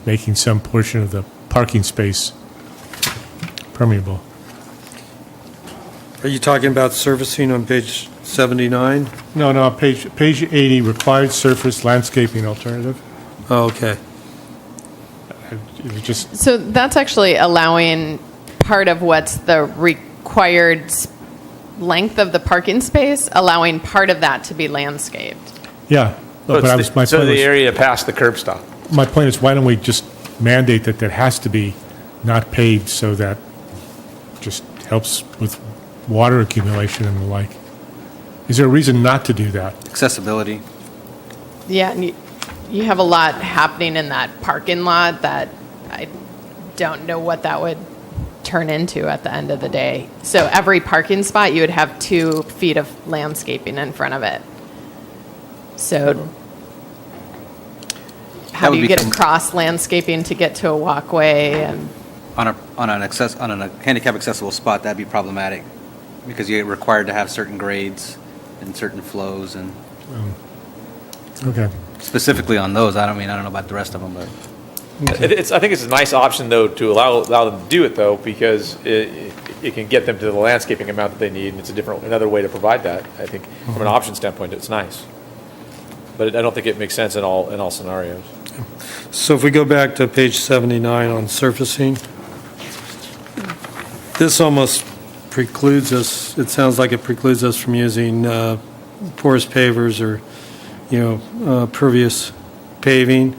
making some portion of the parking space permeable. Are you talking about surfacing on page 79? No, page 80, required surface landscaping alternative. Oh, okay. It was just, So that's actually allowing part of what's the required length of the parking space, allowing part of that to be landscaped. yeah. So the area past the curb stop. My point is, why don't we just mandate that has to be not paved, so that just helps with water accumulation and the like? Is there a reason not to do that? Accessibility. Yeah, and you have a lot happening in that parking lot that I don't know what that would turn into at the end of the day. So every parking spot, you would have 2 feet of landscaping in front of it. So how do you get across landscaping to get to a walkway? And On a handicap accessible spot, that'd be problematic because you're required to have certain grades and certain flows, and Okay. specifically on those, I don't know about the rest of them, but I think it's a nice option, though, to allow them to do it, though, because it can get them to the landscaping amount that they need, and it's another way to provide that. I think from an option standpoint, it's nice. But I don't think it makes sense in all scenarios. So if we go back to page 79 on surfacing, this almost precludes us, it sounds like it precludes us from using porous pavers or, pervious paving.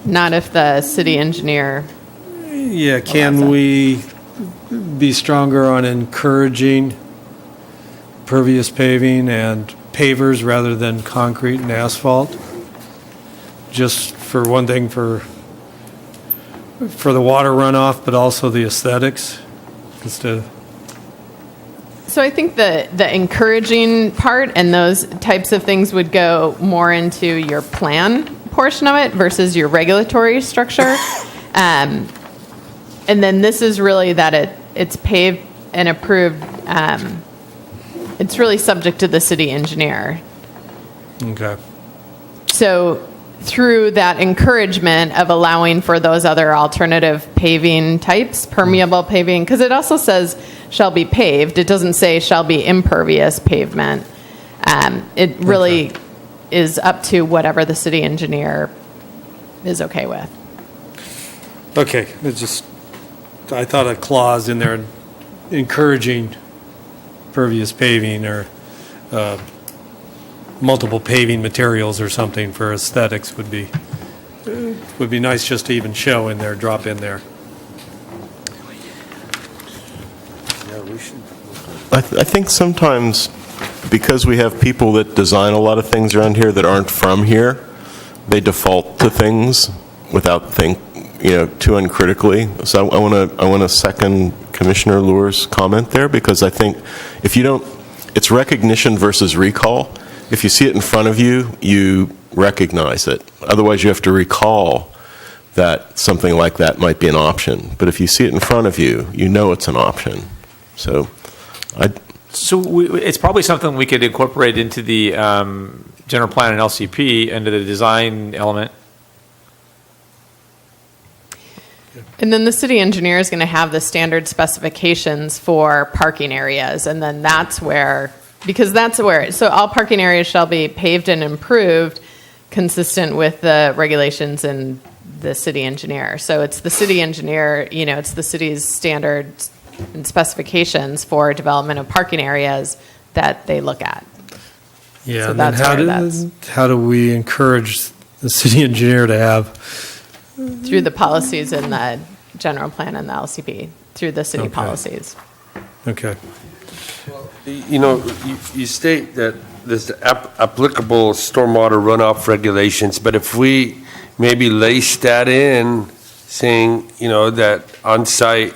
not if the city engineer. Yeah, can we be stronger on encouraging pervious paving and pavers rather than concrete and asphalt? Just for one thing, for the water runoff, but also the aesthetics. So I think the encouraging part and those types of things would go more into your plan portion of it versus your regulatory structure. And then this is really that it's paved and approved. It's really subject to the city engineer. Okay. So through that encouragement of allowing for those other alternative paving types, permeable paving, because it also says shall be paved. It doesn't say shall be impervious pavement. It really is up to whatever the city engineer is okay with. Okay, I thought a clause in there encouraging pervious paving or multiple paving materials or something for aesthetics would be nice just to even show in there, drop in there. I think sometimes, because we have people that design a lot of things around here that aren't from here, they default to things without too uncritically. So I want to second Commissioner Lure's comment there, because I think if you don't, it's recognition versus recall. If you see it in front of you, you recognize it. Otherwise, you have to recall that something like that might be an option. But if you see it in front of you, you know it's an option. So It's probably something we could incorporate into the general plan and LCP, into the design element. And then the city engineer is going to have the standard specifications for parking areas, and then so all parking areas shall be paved and improved consistent with the regulations and the city engineer. So it's the city engineer, it's the city's standards and specifications for development of parking areas that they look at. Yeah, So and then that's how do we encourage the city engineer to have? Through the policies in the general plan and the LCP, through the city Okay. policies. Okay. You state that there's applicable stormwater runoff regulations, but if we maybe lace that in, saying, that on-site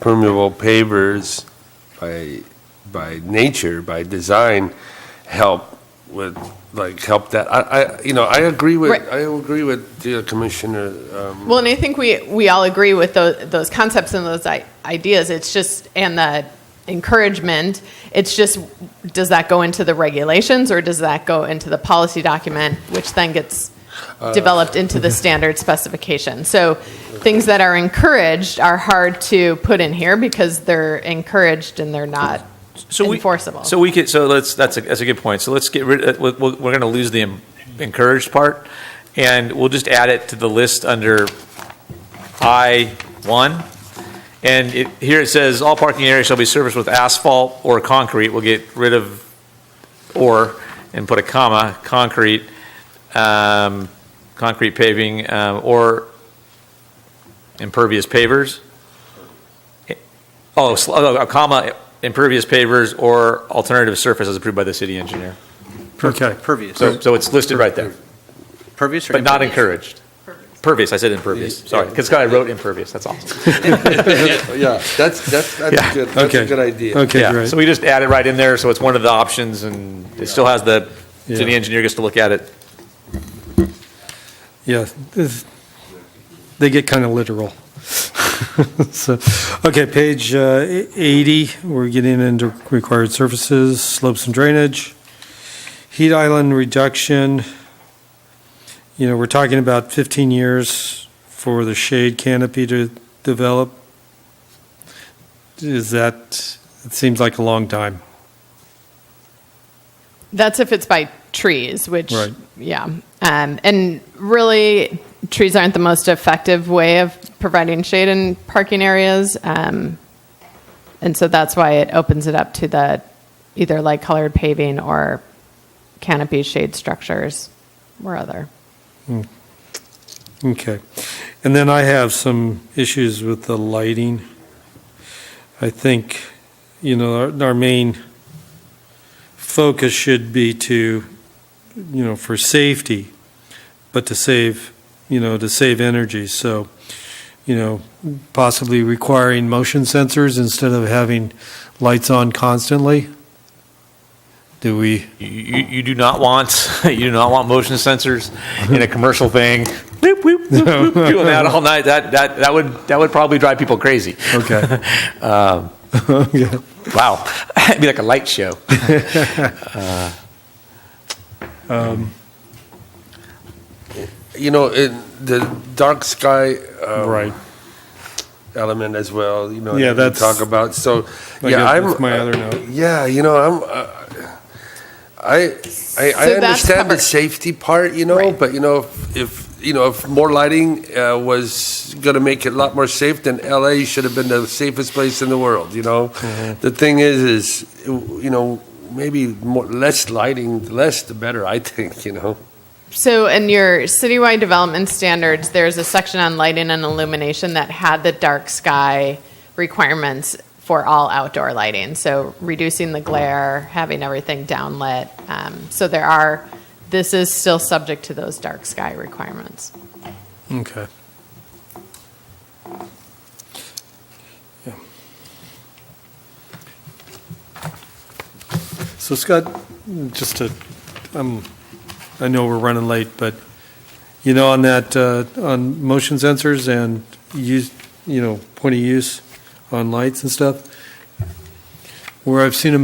permeable pavers by nature, by design, help that. I agree with Right. the commissioner. Well, and I think we all agree with those concepts and those ideas. It's just, and the encouragement, it's just, does that go into the regulations or does that go into the policy document, which then gets developed into the standard specification? So things that are encouraged are hard to put in here because they're encouraged and they're not enforceable. That's a good point. So let's get rid. We're going to lose the encouraged part, and we'll just add it to the list under I-1. And here it says all parking areas shall be serviced with asphalt or concrete. We'll get rid of or and put a comma, concrete paving or impervious pavers. A comma, impervious pavers or alternative surface as approved by the city engineer. Okay. Pervious. So it's listed right there, Pervious or but not impervious? encouraged. Pervious, I said impervious, sorry, because I wrote impervious, that's all. Yeah, that's Yeah. good. That's a good idea. Okay, Yeah, great. so we just add it right in there, so it's one of the options, and it still has the city engineer gets to look at it. Yeah, they get kind of literal. So, okay, page 80, we're getting into required surfaces, slopes and drainage, heat island reduction. We're talking about 15 years for the shade canopy to develop. It seems like a long time. That's if it's by trees, which, Right. yeah. And really, trees aren't the most effective way of providing shade in parking areas. And so that's why it opens it up to the either light colored paving or canopy shade structures or other. Okay. And then I have some issues with the lighting. I think, our main focus should be to, for safety, but to save energy. So, possibly requiring motion sensors instead of having lights on constantly. Do we? You do not want motion sensors in a commercial thing. Whoop, whoop, whoop, whoop, doing that all night. That would probably drive people crazy. Okay. Yeah. Wow, it'd be like a light show. The dark sky Right. element as well. Yeah, that we that's- talk about. So I guess that's my other note. Yeah, I that's understand the covered. safety part, Right. but if more lighting was going to make it a lot more safe, then LA should have been the safest place in the world. The thing is maybe less lighting, less the better. I think. So in your citywide development standards, there's a section on lighting and illumination that had the dark sky requirements for all outdoor lighting. So reducing the glare, having everything downlit. So this is still subject to those dark sky requirements. Okay. Yeah. So Scott, I know we're running late, but, on that, on motion sensors and use, point of use on lights and stuff, where I've seen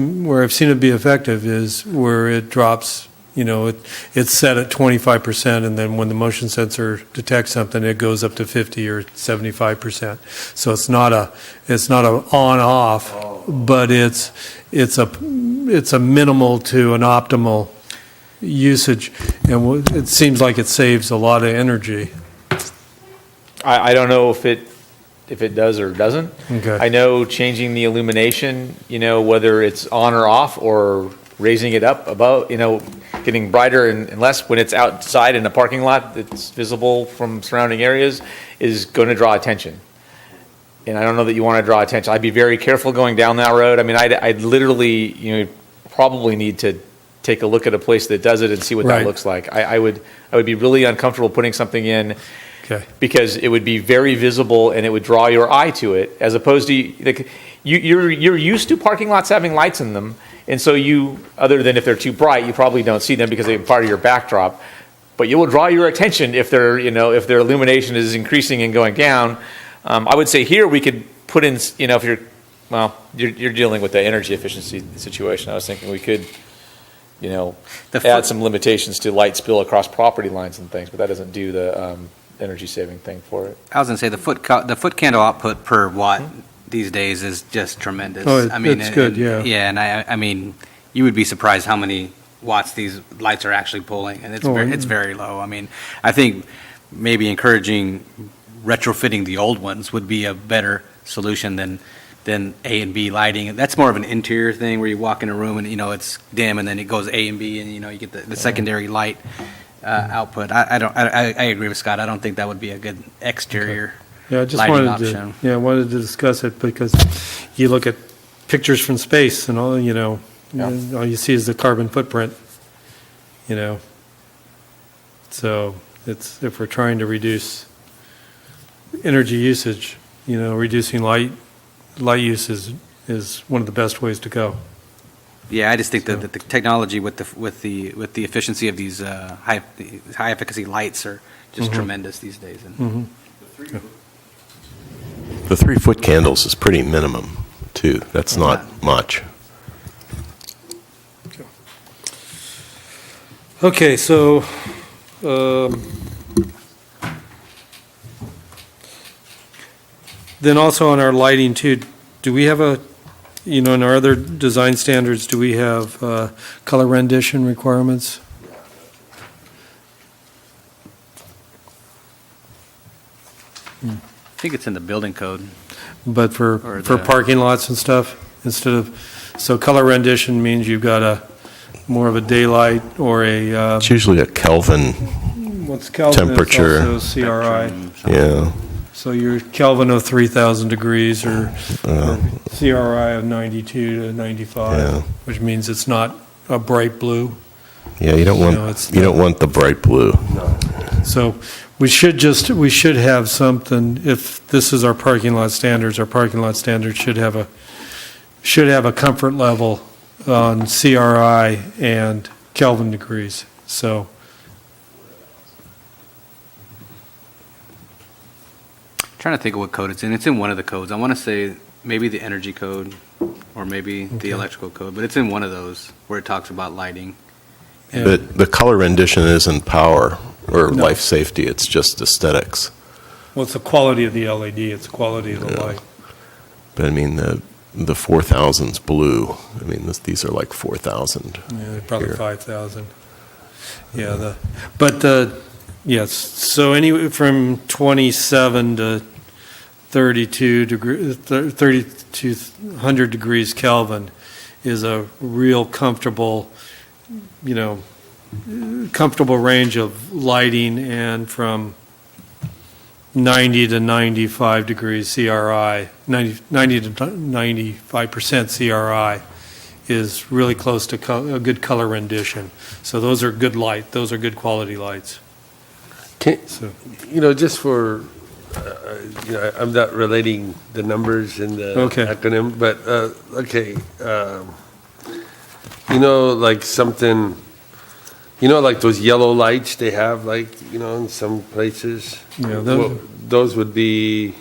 it be effective is where it drops, it's set at 25%, and then when the motion sensor detects something, it goes up to 50 or 75%. So it's not a on-off, but it's a minimal to an optimal usage, and it seems like it saves a lot of energy. I don't know if it does or doesn't. Okay. I know changing the illumination, whether it's on or off or raising it up above, getting brighter and less when it's outside in a parking lot that's visible from surrounding areas is going to draw attention. And I don't know that you want to draw attention. I'd be very careful going down that road. I mean, I'd literally, probably need to take a look at a place that does it and see what Right. that looks like. I would be really uncomfortable putting something in Okay. because it would be very visible and it would draw your eye to it, as opposed to you're used to parking lots having lights in them, and so other than if they're too bright, you probably don't see them because they're part of your backdrop. But you will draw your attention if their illumination is increasing and going down. I would say here we could put in, if you're dealing with the energy efficiency situation. I was thinking we could, add some limitations to light spill across property lines and things, but that doesn't do the energy saving thing for it. I was going to say the foot candle output per watt these days is just tremendous. Oh, it's good, yeah. Yeah, and I mean, you would be surprised how many watts these lights are actually pulling, and it's very low. I mean, I think maybe encouraging retrofitting the old ones would be a better solution than A and B lighting. That's more of an interior thing where you walk in a room and it's dim, and then it goes A and B, and you get the secondary light output. I agree with Scott. I don't think that would be a good exterior Yeah, I just lighting wanted option. I wanted to discuss it because you look at pictures from space and all, all you see is the carbon footprint, So if we're trying to reduce energy usage, reducing light use is one of the best ways to go. Yeah, I just think that the technology with the efficiency of these high efficacy lights are just tremendous these days. And The 3-foot candles is pretty minimum, too. That's not much. Okay, so then also on our lighting too, do we have in our other design standards, do we have color rendition requirements? I think it's in the building code. But for the- parking lots and stuff, so color rendition means you've got more of a daylight or a, It's usually a Kelvin, what's Kelvin? temperature. It's also CRI. yeah. So your Kelvin of 3,000 degrees or CRI of 92 to 95, Yeah. which means it's not a bright blue. Yeah, you don't want the bright blue. So we should have something, if this is our parking lot standards should have a comfort level on CRI and Kelvin degrees. So Trying to think of what code it's in. It's in one of the codes. I want to say maybe the energy code or maybe the electrical code, but it's in one of those where it talks about lighting. yeah. The color rendition isn't power or No. life safety, it's just aesthetics. Well, it's the quality of the LED, it's the quality of the Yeah. light. But I mean, the 4,000's blue. I mean, these are like 4,000. Yeah, probably Here. 5,000. Yeah, yes, so anyway, from 27 to 32 degrees, 30 to 100 degrees Kelvin is a real comfortable range of lighting, and from 90 to 95 degrees CRI, 90 to 95% CRI is really close to a good color rendition. So those are good light, those are good quality lights. So, Just for, I'm not relating the numbers in the Okay. acronym, but, okay. Like something, You know, like those yellow lights they have, like, you know, in some places? Yeah, Those would be,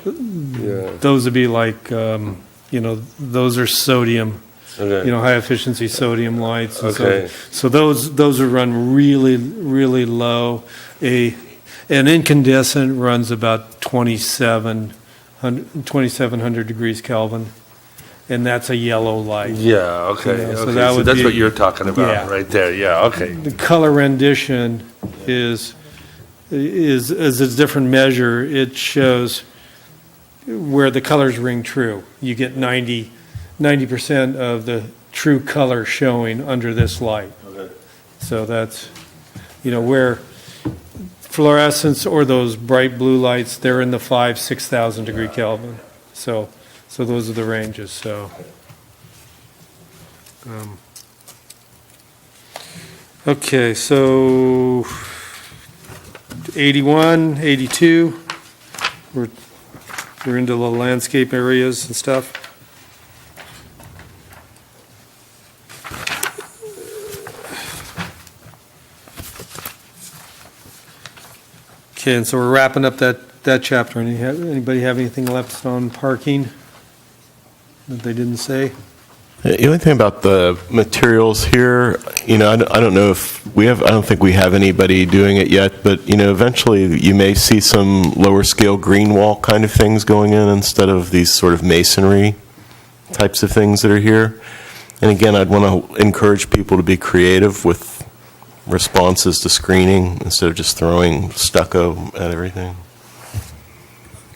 yeah. Those would be like, you know, those are sodium, Okay. you know, high-efficiency sodium lights. And Okay. So those would run really, really low. An incandescent runs about 2,700 degrees Kelvin, and that's a yellow light. Yeah, okay, Yeah, so okay. that So would that's be- what you're talking about Yeah. right there. Yeah, okay. The color rendition is a different measure. It shows where the colors ring true. You get 90% of the true color showing under this light. Okay. So that's, you know, where fluorescence or those bright blue lights, they're in the 6,000 degree Kelvin. So those are the ranges, so. Okay, so 81, 82, we're into the landscape areas and stuff. Okay, and so we're wrapping up that chapter. Anybody have anything left on parking that they didn't say? The only thing about the materials here, you know, I don't know if we have, I don't think we have anybody doing it yet, but, you know, eventually you may see some lower scale green wall kind of things going in instead of these sort of masonry types of things that are here. And again, I'd want to encourage people to be creative with responses to screening instead of just throwing stucco at everything.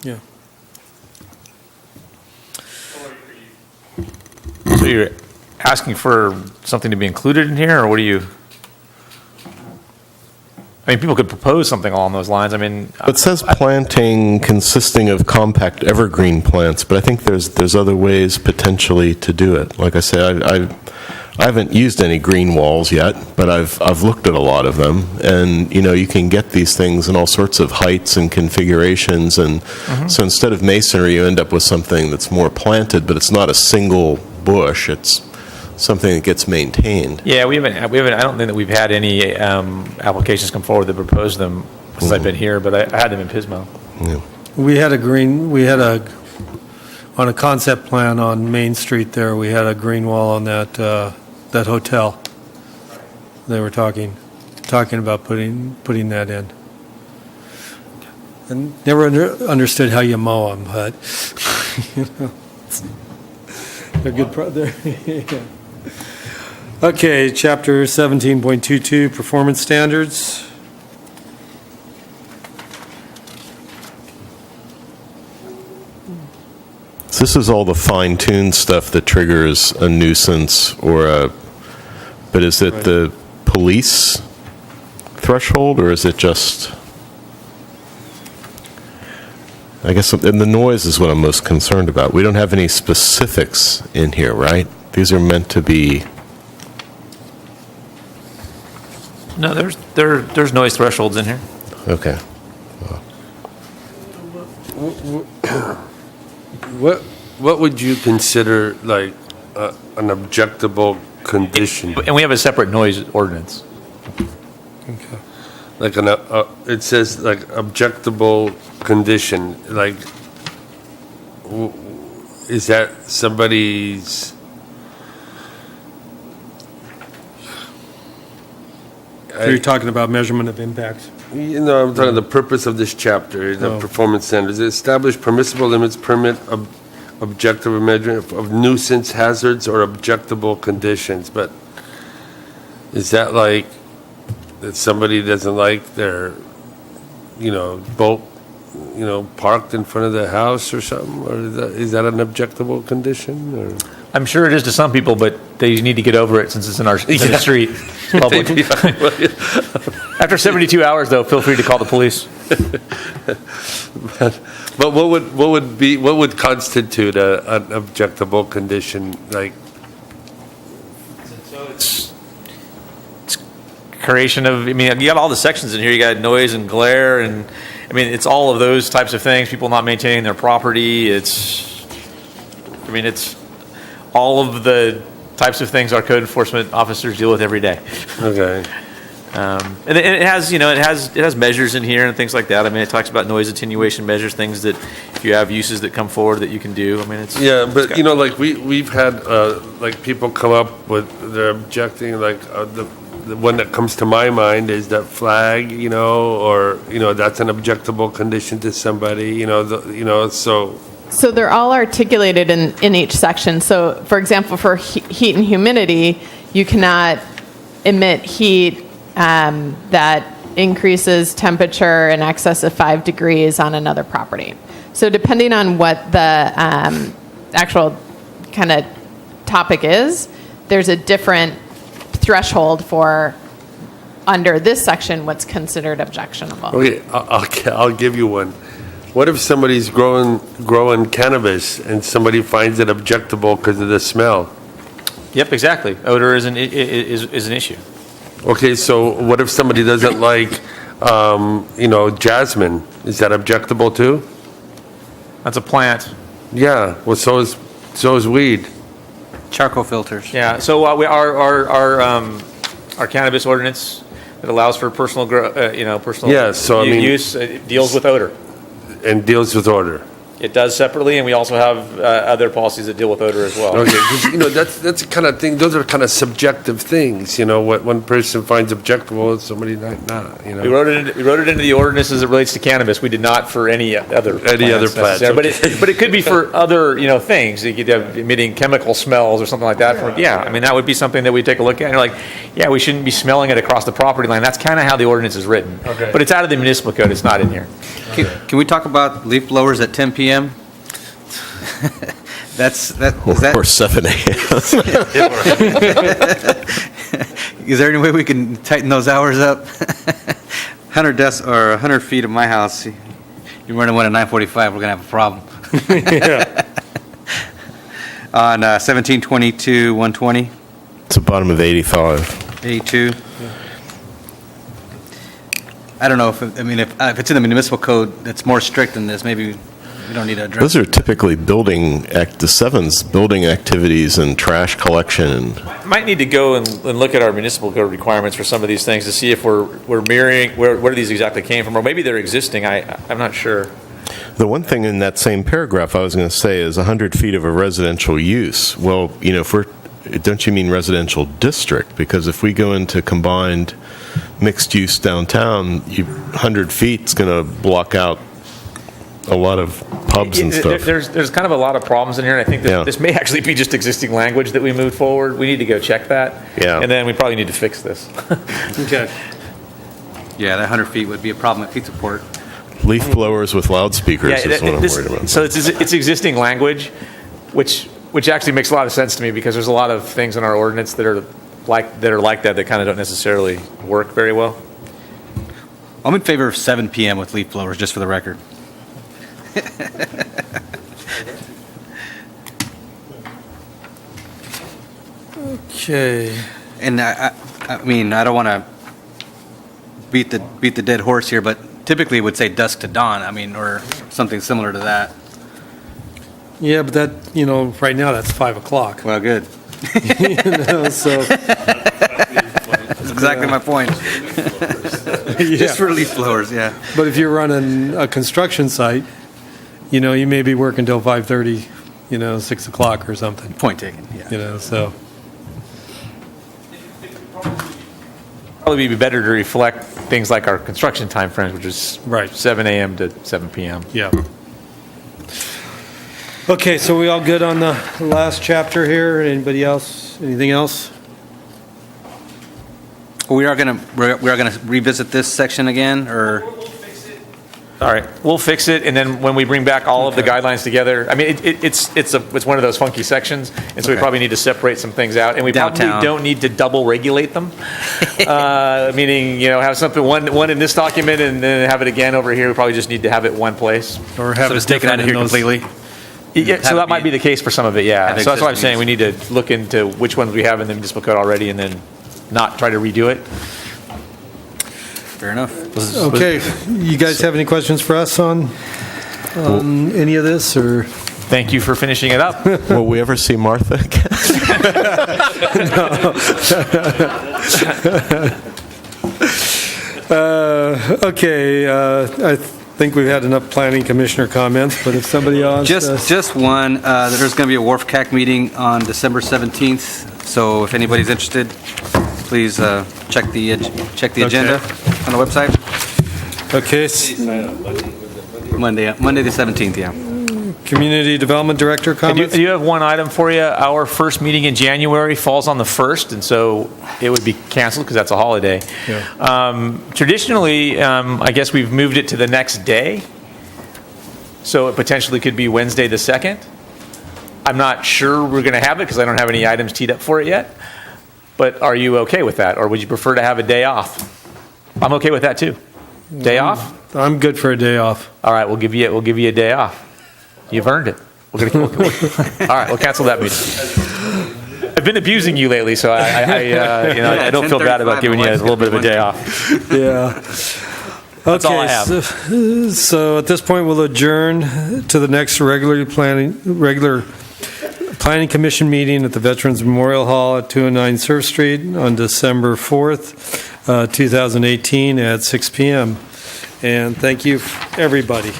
Yeah. So you're asking for something to be included in here, or what do you? I mean, people could propose something along those lines. I mean, It says planting consisting of compact evergreen plants, but I think there's other ways potentially to do it. Like I said, I haven't used any green walls yet, but I've looked at a lot of them, and you know, you can get these things in all sorts of heights and configurations, and so instead of masonry, you end up with something that's more planted, but it's not a single bush. It's something that gets maintained. yeah, we haven't. I don't think that we've had any applications come forward that propose them since I've been here, but I had them in Pismo. Yeah. On a concept plan on Main Street there, we had a green wall on that hotel. They were talking about putting that in. And never understood how you mow them, but, you know, they're good. Yeah. Okay, chapter 17.22, performance standards. So this is all the fine-tuned stuff that triggers a nuisance but is it the police threshold, or is it just, I guess, and the noise is what I'm most concerned about. We don't have any specifics in here, right? These are meant to be. No, there's noise thresholds in here. Okay. What would you consider like an objectable condition? And we have a separate noise ordinance. Okay. Like it says like objectable condition. Like, is that somebody's? So you're talking about measurement of impacts? You know, I'm talking the purpose of this chapter, the performance standards. Establish permissible limits, permit objective measurement of nuisance hazards or objectable conditions. But is that like that somebody doesn't like their, you know, boat, you know, parked in front of the house or something? Or is that an objectable condition? Or? I'm sure it is to some people, but they need to get over it since it's in our the street public. After 72 hours, though, feel free to call the police. But what would constitute an objectable condition? Like, So it's creation of. I mean, you got all the sections in here. You got noise and glare, and I mean, it's all of those types of things. People not maintaining their property. It's all of the types of things our code enforcement officers deal with every day. okay. And it has, it has measures in here and things like that. I mean, it talks about noise attenuation measures, things that if you have uses that come forward that you can do. I mean, it's but like we've had like people come up with they're objecting like the one that comes to my mind is that flag, or that's an objectable condition to somebody, so. So they're all articulated in each section. So, for example, for heat and humidity, you cannot emit heat that increases temperature in excess of 5 degrees on another property. So depending on what the actual kind of topic is, there's a different threshold for under this section what's considered objectionable. Okay, I'll give you one. What if somebody's growing cannabis and somebody finds it objectable because of the smell? Yep, exactly. Odor is an issue. Okay, so what if somebody doesn't like, jasmine? Is that objectable too? That's a plant. Yeah. Well, so is weed. Charcoal filters. Yeah. So our cannabis ordinance that allows for personal use deals with odor. And deals with odor. It does separately, and we also have other policies that deal with odor as well. Okay, because that's the kind of thing. Those are kind of subjective things. What one person finds objectable, somebody not. We wrote it into the ordinance as it relates to cannabis. We did not for any other plants. Okay. But it could be for other things. You could have emitting chemical smells or something like that. I mean that would be something that we take a look at. And you're like, we shouldn't be smelling it across the property line. That's kind of how the ordinance is written. Okay. But it's out of the municipal code. It's not in here. Can we talk about leaf blowers at 10 p.m.? Or 7 a.m. Is there any way we can tighten those hours up? 100 feet of my house, you're running one at 9:45, we're going to have a problem. On 1722, 120. It's the bottom of 85. 82. I don't know if it's in the municipal code that's more strict than this, maybe we don't need to address. Those are typically building activities and trash collection. Might need to go and look at our municipal code requirements for some of these things to see if we're mirroring where these exactly came from, or maybe they're existing. I'm not sure. The one thing in that same paragraph I was going to say is 100 feet of a residential use. Well, don't you mean residential district? Because if we go into combined mixed use downtown, 100 feet is going to block out a lot of pubs and stuff. There's kind of a lot of problems in here, and I think this may actually be just existing language that we moved forward. We need to go check that. Yeah. And then we probably need to fix this. Okay. Yeah, that 100 feet would be a problem at Pizza Port. Leaf blowers with loudspeakers is what I'm worried about. So it's existing language, which actually makes a lot of sense to me because there's a lot of things in our ordinance that are like that kind of don't necessarily work very well. I'm in favor of 7 p.m. with leaf blowers, just for the record. Okay. And I mean, I don't want to beat the dead horse here, but typically it would say dusk to dawn. I mean, or something similar to that. Yeah, but that, right now that's 5 o'clock. Well, good. So. That's exactly my point. Just for leaf blowers, yeah. But if you're running a construction site, you may be working till 5:30, 6 o'clock or something. Point taken, yeah. So. Probably be better to reflect things like our construction timeframes, which is Right. 7 a.m. to 7 p.m. Yeah. Okay, so we all good on the last chapter here? Anybody else? Anything else? We are gonna revisit this section again, or All right, we'll fix it, and then when we bring back all of the guidelines together, I mean, it's one of those funky sections, and so we probably need to separate some things out, and we Downtown. probably don't need to double regulate them. Meaning, have something one in this document and then have it again over here. We probably just need to have it one place. Or have so it it's taken out of here completely? Yeah, so that might be the case for some of it, yeah. Have So that's why I'm existing saying we need to look into which ones we have in the municipal code already, and then not try to redo it. Fair enough. Okay, you guys have any questions for us on any of this, or? Thank you for finishing it up. Will we ever see Martha again? Okay, I think we've had enough planning commissioner comments, but if somebody else... Just one, there's going to be a Wharf CAC meeting on December 17th, so if anybody's interested, please check the agenda on the website. Okay, Monday the 17th, yeah. Community Development Director I comments? do have one item for you. Our first meeting in January falls on the 1st, and so it would be canceled because that's a holiday. Yeah. Traditionally, I guess we've moved it to the next day, so it potentially could be Wednesday the 2nd. I'm not sure we're going to have it because I don't have any items teed up for it yet, but are you okay with that, or would you prefer to have a day off? I'm okay with that too. Day off? I'm good for a day off. All right, we'll give you a day off. You've earned it. All right, we'll cancel that meeting. I've been abusing you lately, so I don't feel bad about giving you a little bit of a day off. Yeah. That's all I Okay, have. so at this point, we'll adjourn to the next regular Planning Commission meeting at the Veterans Memorial Hall at 209 Surf Street on December 4th, 2018 at 6 p.m. And thank you, everybody.